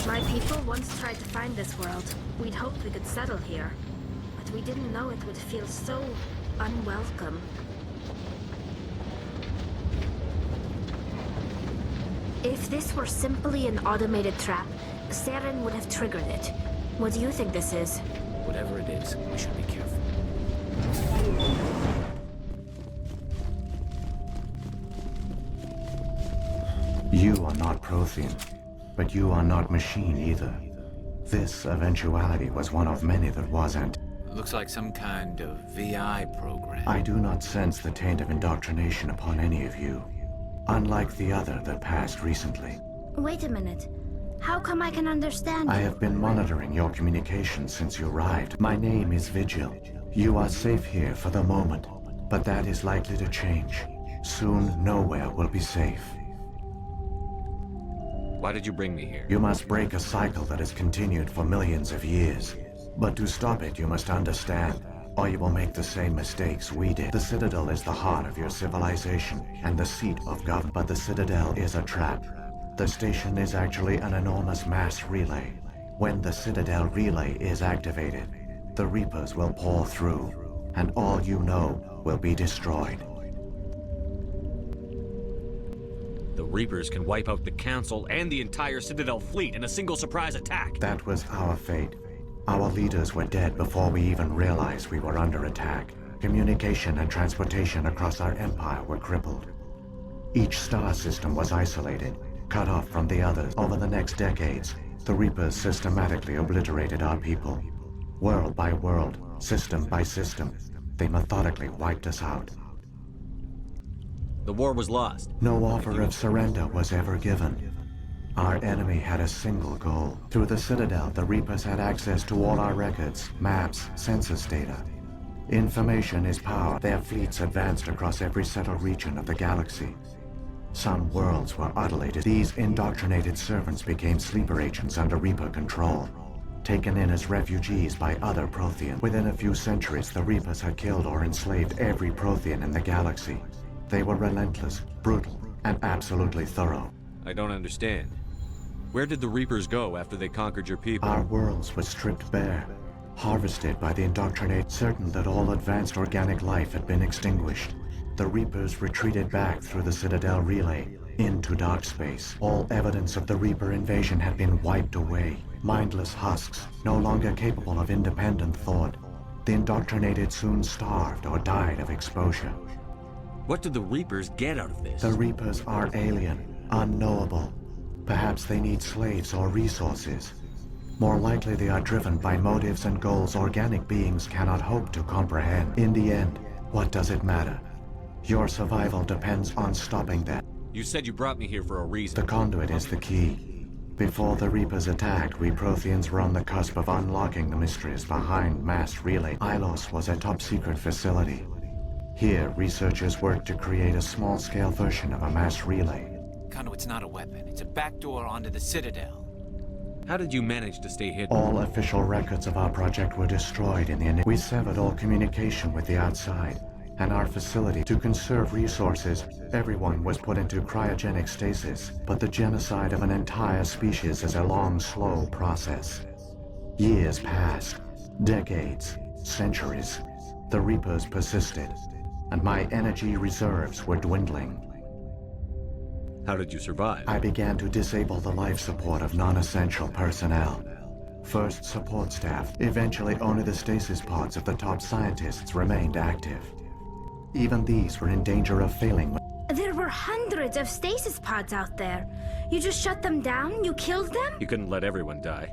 My people once tried to find this world. We'd hoped we could settle here. But we didn't know it would feel so unwelcome. If this were simply an automated trap, Saren would have triggered it. What do you think this is? Whatever it is, we should be careful. You are not Prothean, but you are not machine either. This eventuality was one of many that wasn't. Looks like some kind of VI program. I do not sense the taint of indoctrination upon any of you, unlike the other that passed recently. Wait a minute. How come I can understand I you? have been monitoring your communications since you arrived. My name is Vigil. You are safe here for the moment, but that is likely to change. Soon, nowhere will be safe. Why did you bring me here? You must break a cycle that has continued for millions of years. But to stop it, you must understand, or you will make the same mistakes we did. The Citadel is the heart of your civilization and the seat of government. But the Citadel is a trap. The station is actually an enormous mass relay. When the Citadel relay is activated, the Reapers will pour through, and all you know will be destroyed. The Reapers can wipe out the Council and the entire Citadel fleet in a single surprise attack. That was our fate. Our leaders were dead before we even realized we were under attack. Communication and transportation across our empire were crippled. Each star system was isolated, cut off from the others. Over the next decades, the Reapers systematically obliterated our people. World by world, system by system, they methodically wiped us out. The war was lost. No offer of surrender was ever given. Our enemy had a single goal. Through the Citadel, the Reapers had access to all our records, maps, census data. Information is power. Their fleets advanced across every settled region of the galaxy. Some worlds were utterly These indoctrinated servants became sleeper agents under Reaper control, taken in as refugees by other Protheans. Within a few centuries, the Reapers had killed or enslaved every Prothean in the galaxy. They were relentless, brutal, and absolutely thorough. I don't understand. Where did the Reapers go after they conquered your people? Our worlds were stripped bare, harvested by the indoctrinate, certain that all advanced organic life had been extinguished. The Reapers retreated back through the Citadel relay, into dark space. All evidence of the Reaper invasion had been wiped away. Mindless husks, no longer capable of independent thought. The indoctrinated soon starved or died of exposure. What did the Reapers get out of this? The Reapers are alien, unknowable. Perhaps they need slaves or resources. More likely they are driven by motives and goals organic beings cannot hope to comprehend. In the end, what does it matter? Your survival depends on stopping them. You said you brought me here for a reason. The conduit is the key. Before the Reapers attacked, we Protheans were on the cusp of unlocking the mysteries behind mass relay. Ilos was a top-secret facility. Here, researchers worked to create a small-scale version of a mass relay. Conduit's not a weapon. It's a backdoor onto the Citadel. How did you manage to stay hidden? All official records of our project were destroyed in the initial. We severed all communication with the outside, and our facility. To conserve resources, everyone was put into cryogenic stasis, but the genocide of an entire species is a long, slow process. Years passed, decades, centuries. The Reapers persisted, and my energy reserves were dwindling. How did you survive? I began to disable the life support of non-essential personnel. First support staff, eventually only the stasis pods of the top scientists remained active. Even these were in danger of failing. There were hundreds of stasis pods out there. You just shut them down? You killed them? You couldn't let everyone die.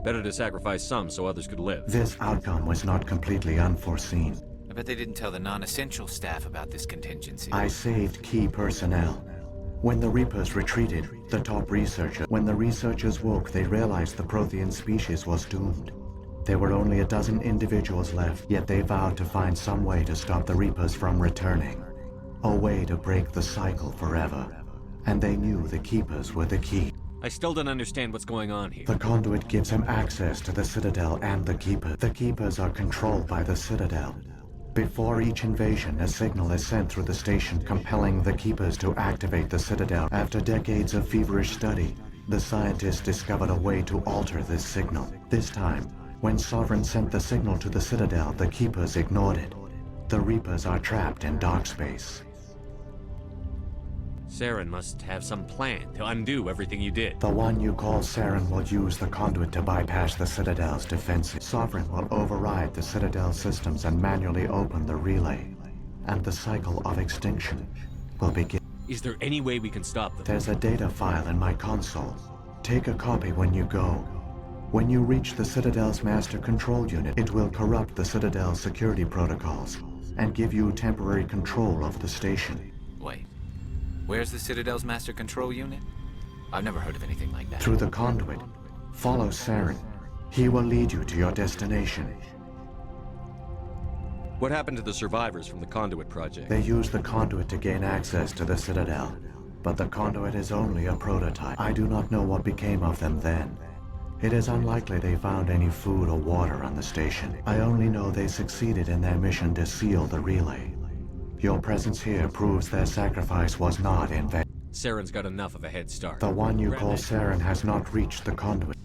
Better to sacrifice some so others could live. This outcome was not completely unforeseen. I bet they didn't tell the non-essential staff about this contingency. I saved key personnel. When the Reapers retreated, when the researchers woke, they realized the Prothean species was doomed. There were only a dozen individuals left, yet they vowed to find some way to stop the Reapers from returning. A way to break the cycle forever. And they knew the Keepers were the key. I still don't understand what's going on here. The conduit gives him access to the Citadel and the Keepers. The Keepers are controlled by the Citadel. Before each invasion, a signal is sent through the station compelling the Keepers to activate the Citadel. After decades of feverish study, the scientists discovered a way to alter this signal. This time, when Sovereign sent the signal to the Citadel, the Keepers ignored it. The Reapers are trapped in dark space. Saren must have some plan to undo everything you did. The one you call Saren will use the conduit to bypass the Citadel's defenses. Sovereign will override the Citadel systems and manually open the relay. And the cycle of extinction will begin. Is there any way we can stop them? There's a data file in my console. Take a copy when you go. When you reach the Citadel's master control unit, it will corrupt the Citadel's security protocols and give you temporary control of the station. Wait. Where's the Citadel's master control unit? I've never heard of anything like that. Through the conduit. Follow Saren. He will lead you to your destination. What happened to the survivors from the Conduit project? They used the conduit to gain access to the Citadel. But the conduit is only a prototype. I do not know what became of them then. It is unlikely they found any food or water on the station. I only know they succeeded in their mission to seal the relay. Your presence here proves their sacrifice was not in vain. Saren's got enough of a head start. The one you call Saren has not reached the conduit.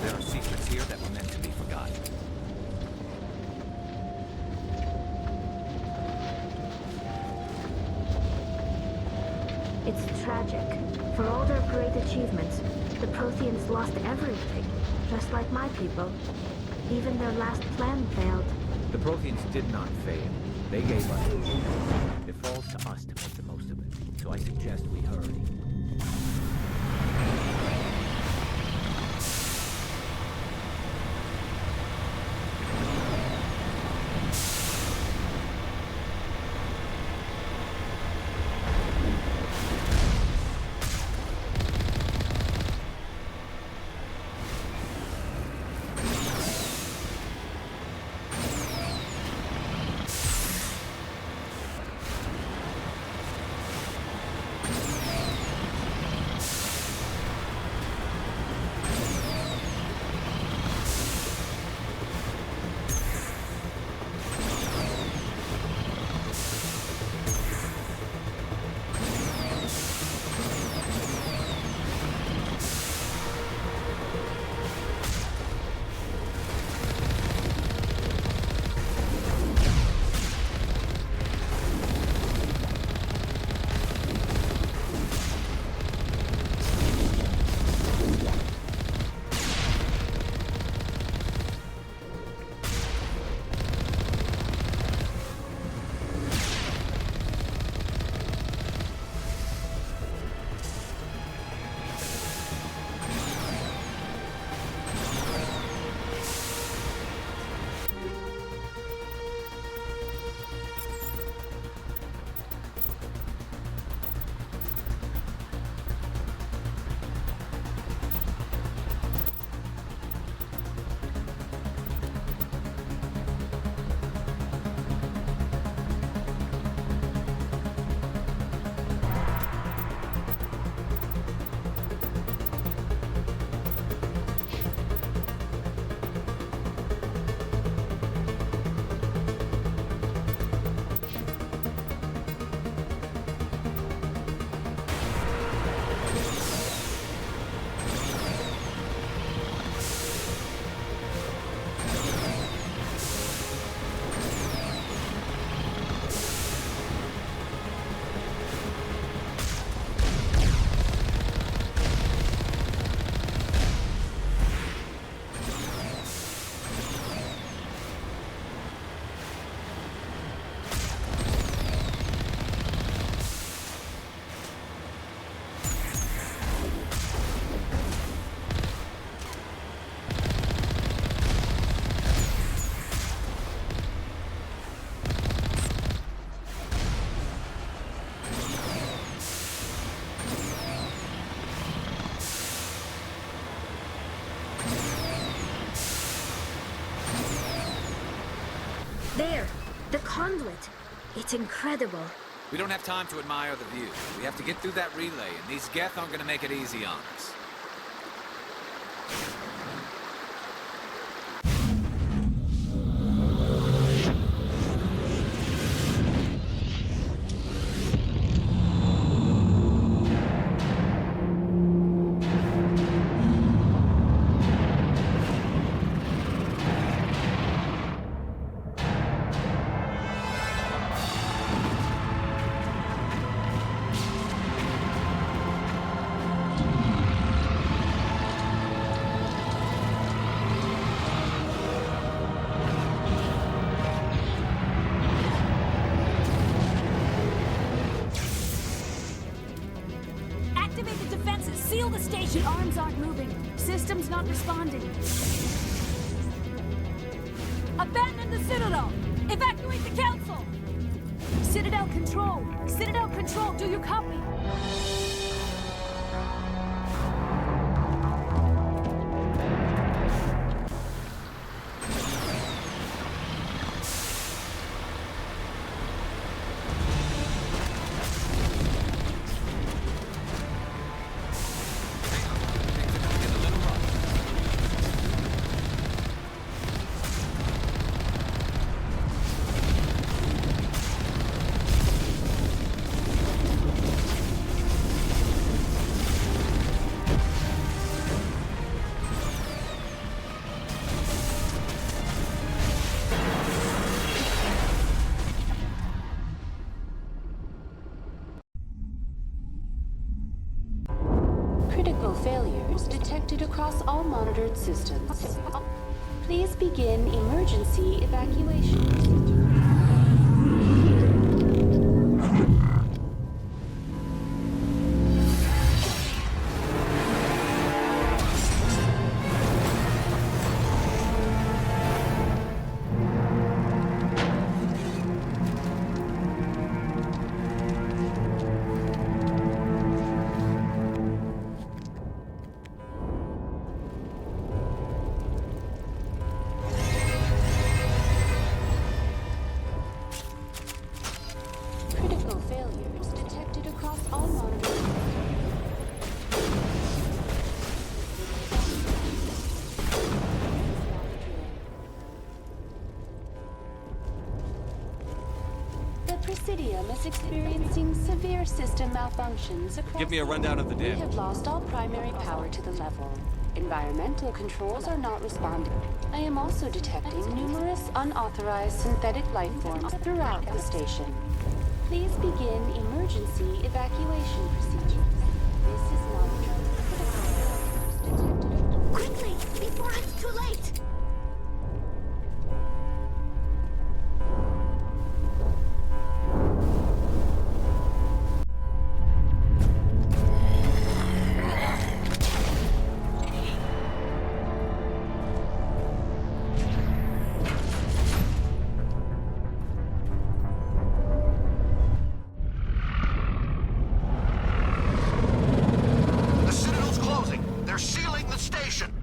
There are secrets here that were meant to be forgotten. It's tragic. For all their great achievements, the Protheans lost everything, just like my people. Even their last plan failed. The Protheans did not fail. They gave us the chance. It falls to us to make the most of it. So I suggest we hurry. conduit. It's incredible. We don't have time to admire the view. We have to get through that relay, and these Geth aren't gonna make it easy on us. Activate the defenses! Seal the station! The arms aren't moving. Systems not responding. Abandon the Citadel! Evacuate the Council! Citadel Control! Citadel Control, do you copy? Critical failures detected across all monitored systems. Please begin emergency evacuation. Presidium is experiencing severe system malfunctions across. Give me a rundown of the We damage. have lost all primary power to the level. Environmental controls are not responding. I am also detecting numerous unauthorized synthetic life forms throughout the station. Please begin emergency evacuation procedures. This is monitored. Quickly! Before it's too late! The Citadel's closing. They're sealing the station.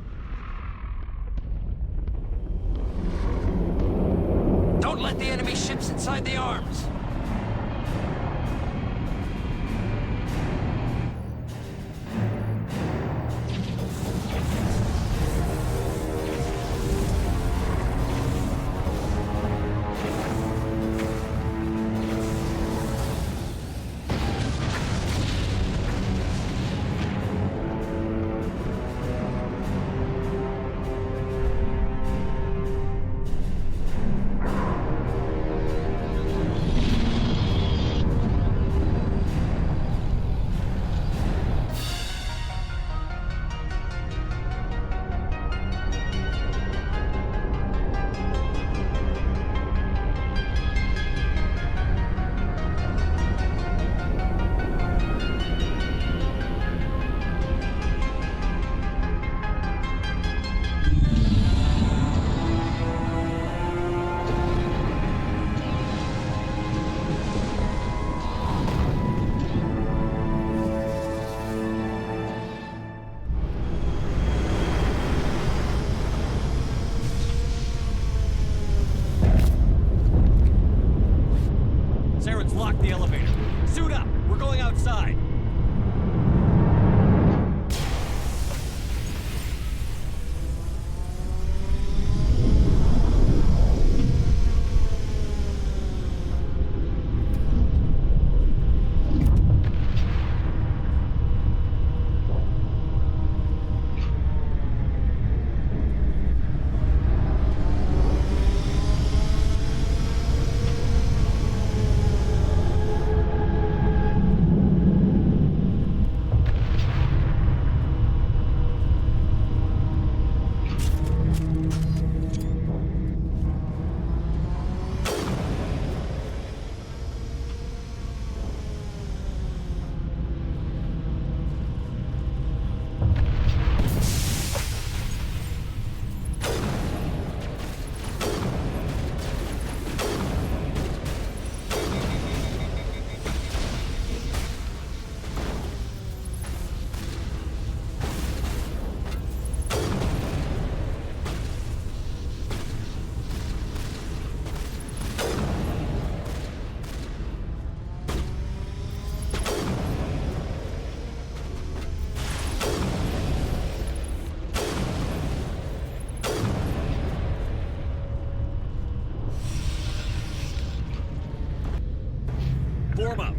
blocked the elevator. Suit up! We're going outside! Form up.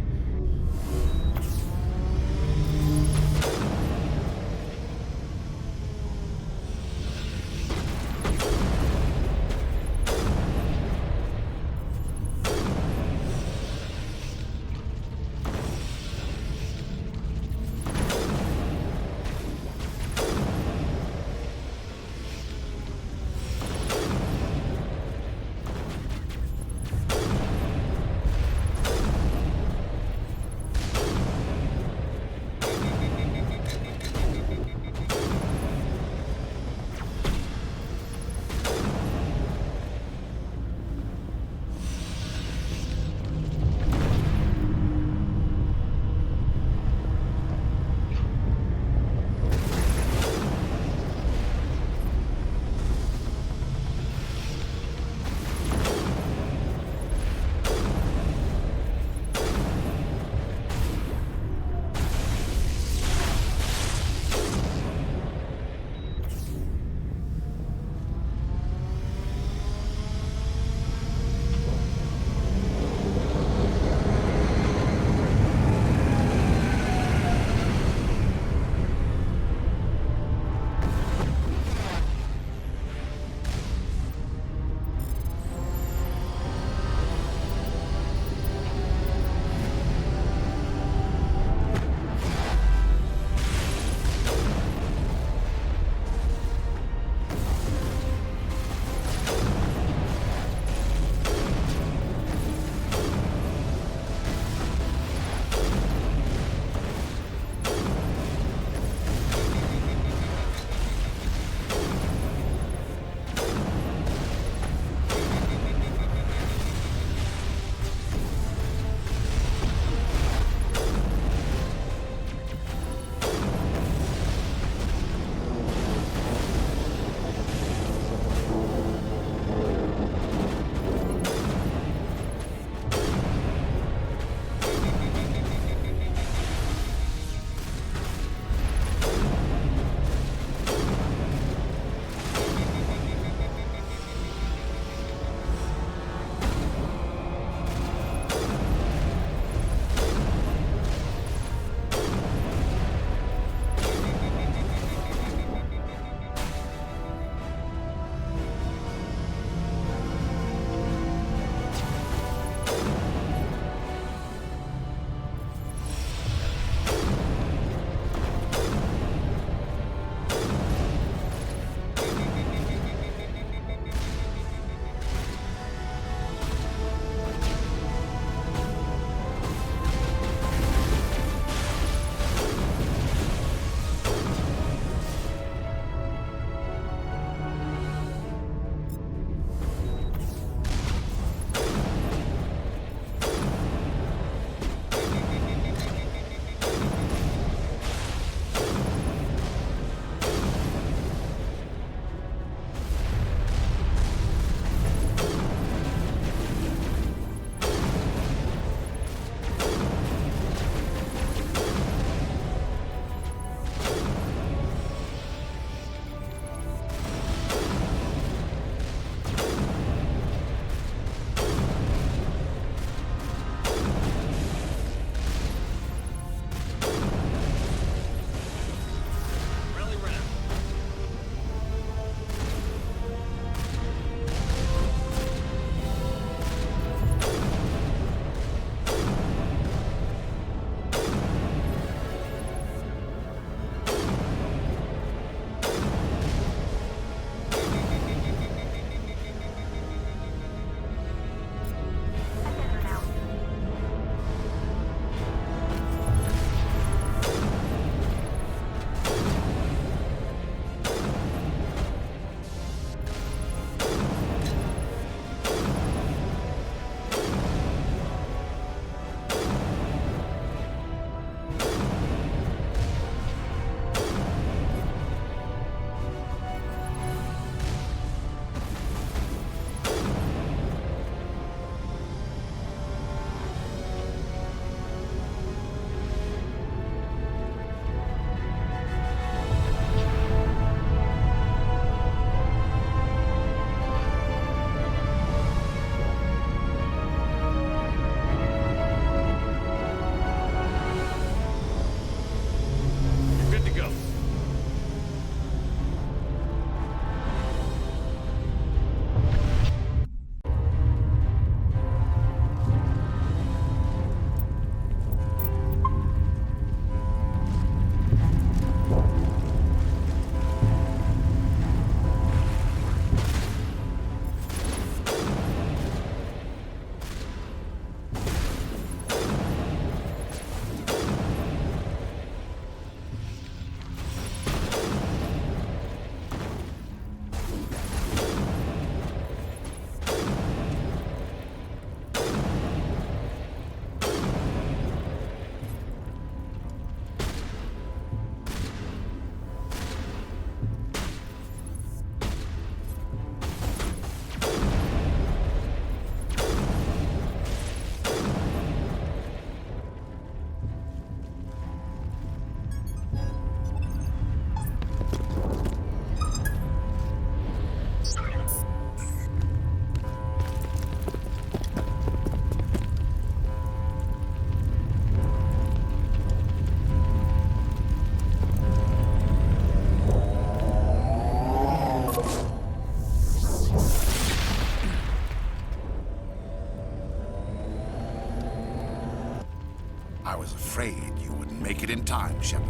I was afraid you wouldn't make it in time, Shepard.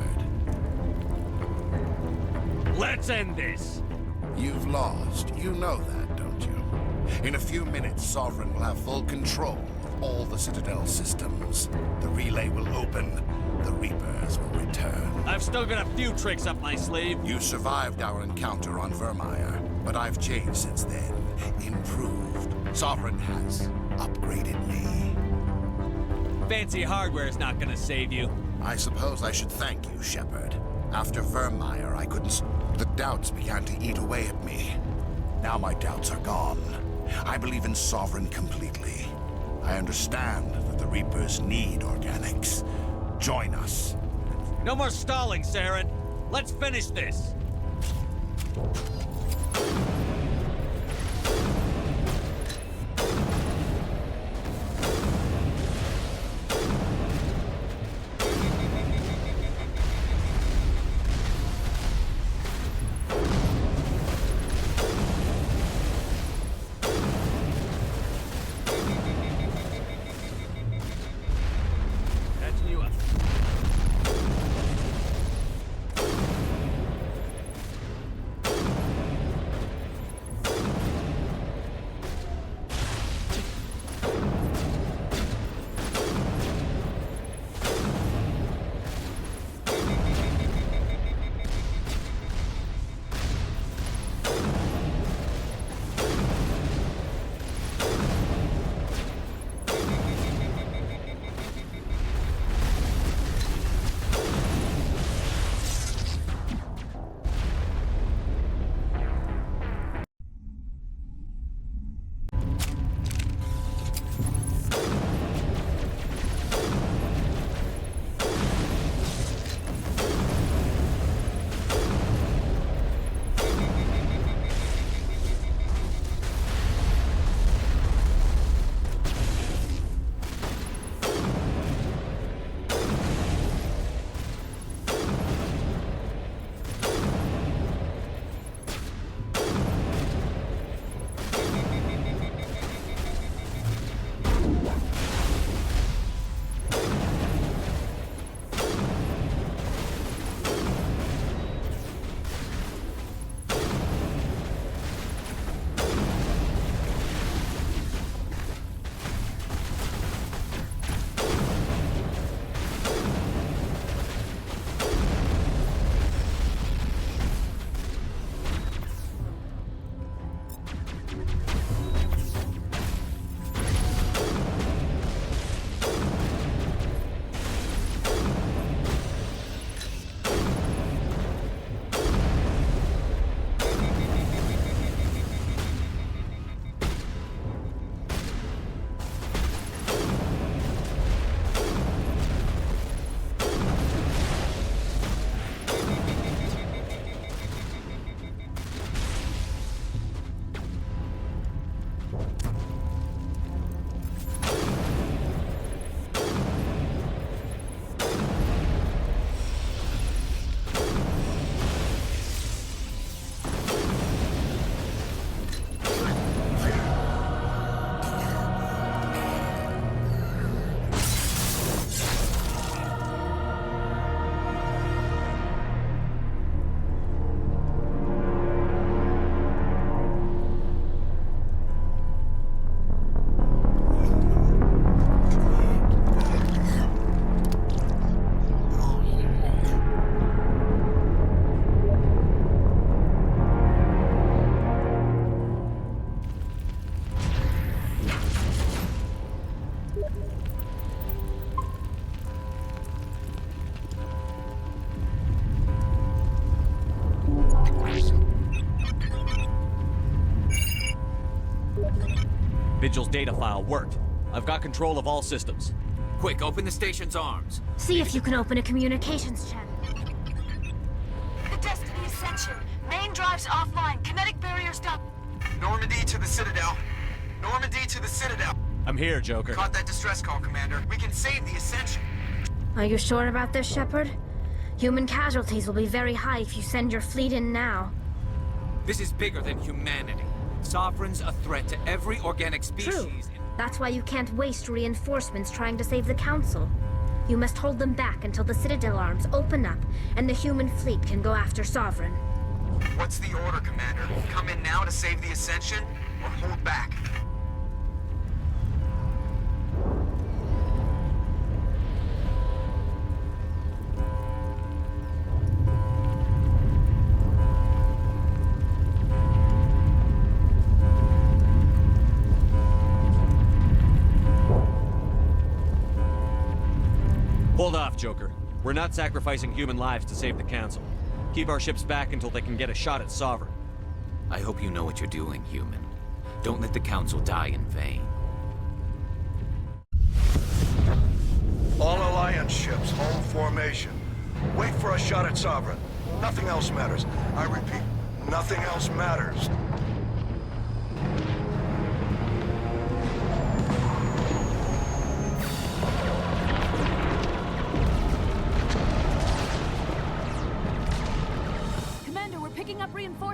Let's end this! You've lost. You know that, don't you? In a few minutes, Sovereign will have full control of all the Citadel systems. The relay will open. The Reapers will return. I've still got a few tricks up my sleeve. You survived our encounter on Vermeer, but I've changed since then. Improved. Sovereign has upgraded me. Fancy hardware's not gonna save you. I suppose I should thank you, Shepard. After Vermeer, I couldn't... The doubts began to eat away at me. Now my doubts are gone. I believe in Sovereign completely. I understand that the Reapers need organics. Join us. No more stalling, Saren. Let's finish this. Vigil's data file worked. I've got control of all systems. Quick, open the station's arms. See if you can open a communications channel. The Destiny Ascension. Main drives offline. Kinetic barriers down. Normandy to the Citadel. Normandy to the Citadel. I'm here, Joker. Caught that distress call, Commander. We can save the Ascension. Are you sure about this, Shepard? Human casualties will be very high if you send your fleet in now. This is bigger than humanity. Sovereign's a threat to every organic species. True. That's why you can't waste reinforcements trying to save the Council. You must hold them back until the Citadel arms open up and the human fleet can go after Sovereign. What's the order, Commander? Come in now to save the Ascension, or hold back? Hold off, Joker. We're not sacrificing human lives to save the Council. Keep our ships back until they can get a shot at Sovereign. I hope you know what you're doing, human. Don't let the Council die in vain. All Alliance ships, hold formation. Wait for a shot at Sovereign. Nothing else matters. I repeat, nothing else matters.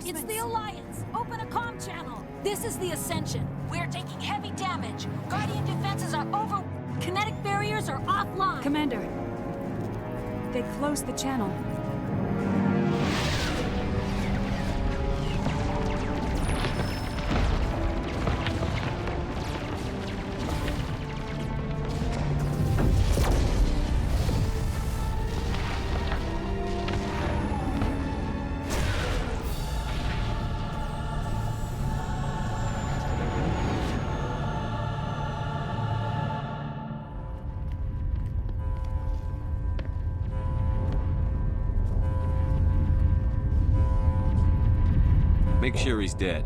It's the Alliance! Open a comm channel! This is the Ascension. We're taking heavy damage. Guardian defenses are over... Kinetic barriers are offline. Commander, they closed the channel. Make sure he's dead.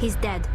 He's dead.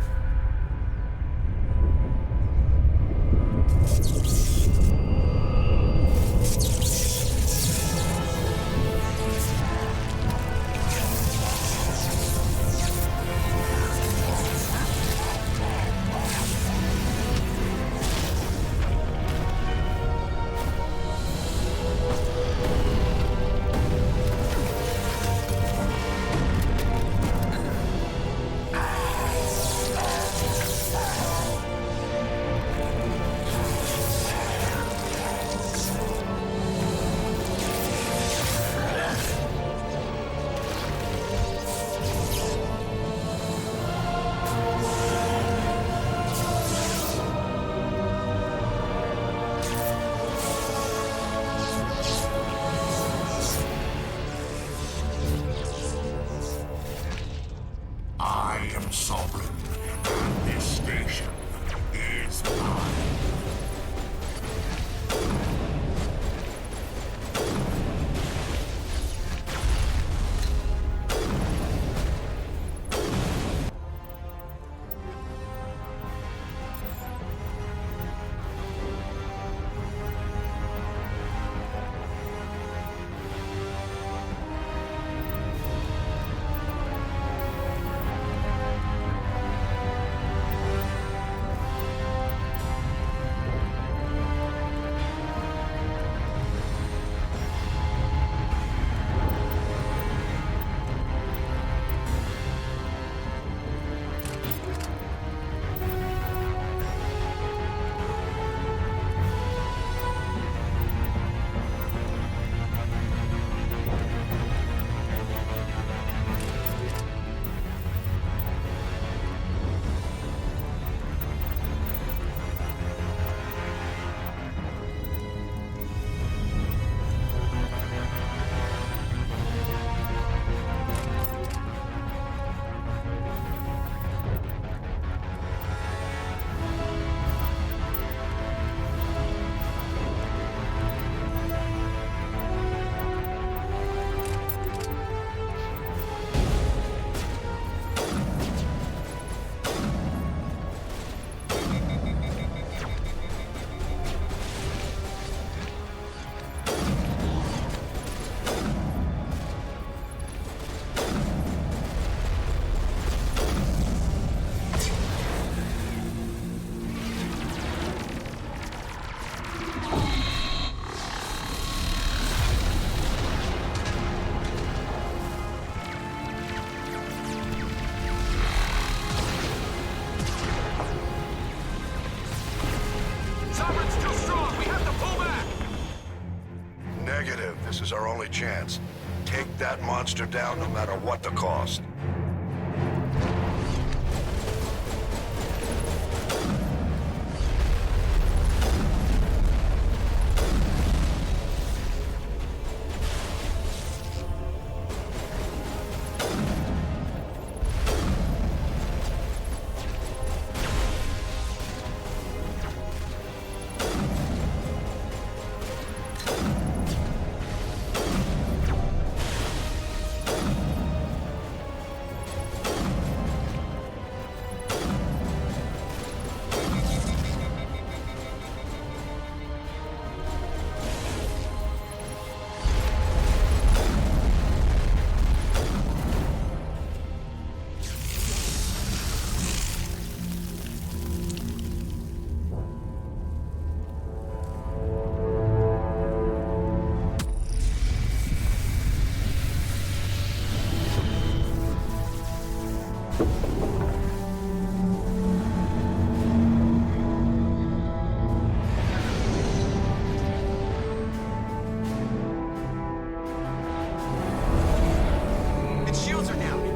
our only chance. Take that monster down no matter what the cost.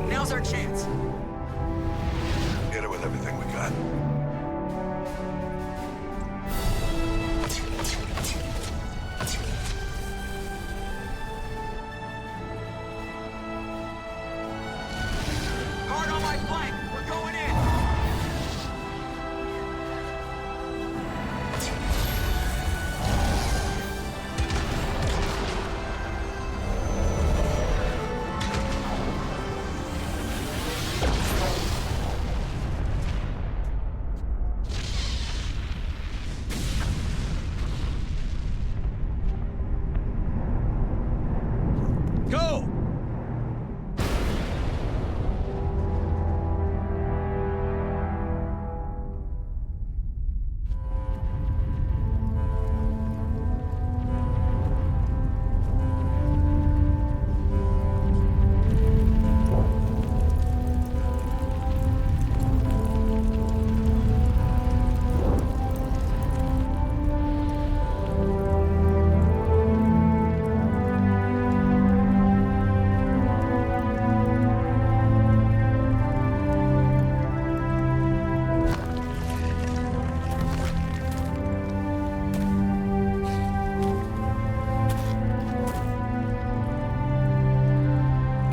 Now's our chance. Hit it with everything we got. Hard on my flank. We're going in. Go!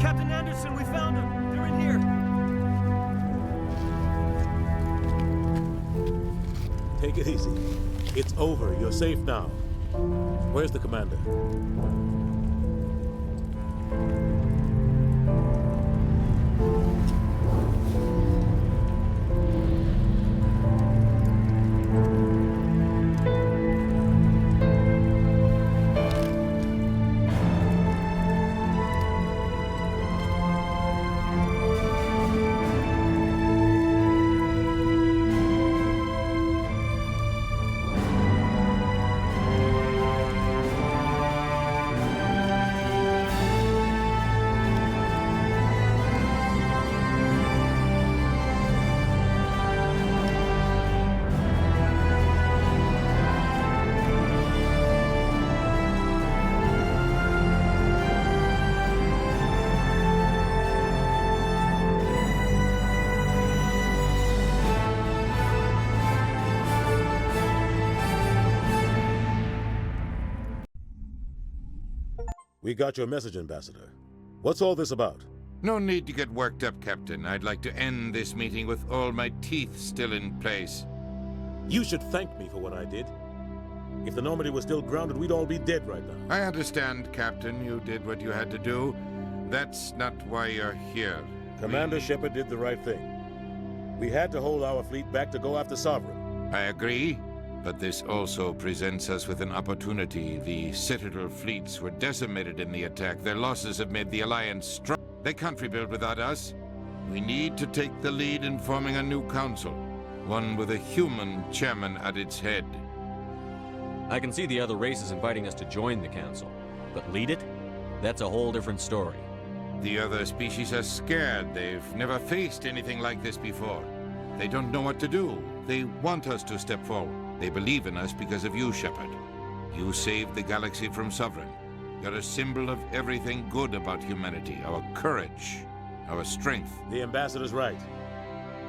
Captain Anderson, we found them. They're in here. Take it easy. It's over. You're safe now. Where's the commander? We got your message, Ambassador. What's all this about? No need to get worked up, Captain. I'd like to end this meeting with all my teeth still in place. You should thank me for what I did. If the Normandy was still grounded, we'd all be dead right now. I understand, Captain. You did what you had to do. That's not why you're here. Commander Shepard did the right thing. We had to hold our fleet back to go after Sovereign. I agree, but this also presents us with an opportunity. The Citadel fleets were decimated in the attack. Their losses have made the Alliance strong. They can't rebuild without us. We need to take the lead in forming a new council, one with a human chairman at its head. I can see the other races inviting us to join the council, but lead it? That's a whole different story. The other species are scared. They've never faced anything like this before. They don't know what to do. They want us to step forward. They believe in us because of you, Shepard. You saved the galaxy from Sovereign. You're a symbol of everything good about humanity. Our courage, our strength. The ambassador's right.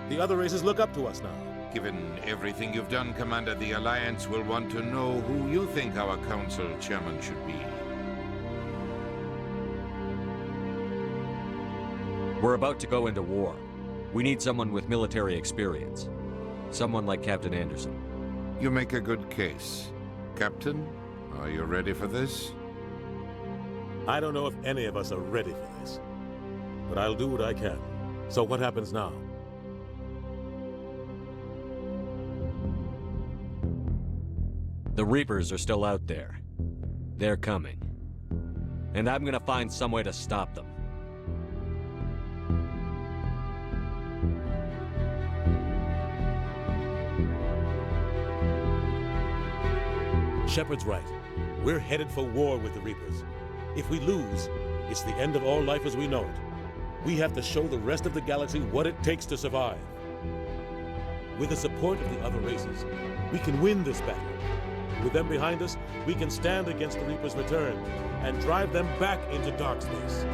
The other races look up to us now. Given everything you've done, Commander, the Alliance will want to know who you think our Council Chairman should be. We're about to go into war. We need someone with military experience. Someone like Captain Anderson. You make a good case. Captain, are you ready for this? I don't know if any of us are ready for this, but I'll do what I can. So what happens now? The Reapers are still out there. They're coming. And I'm gonna find some way to stop them. Shepard's right. We're headed for war with the Reapers. If we lose, it's the end of all life as we know it. We have to show the rest of the galaxy what it takes to survive. With the support of the other races, we can win this battle. With them behind us, we can stand against the Reapers' return and drive them back into dark space.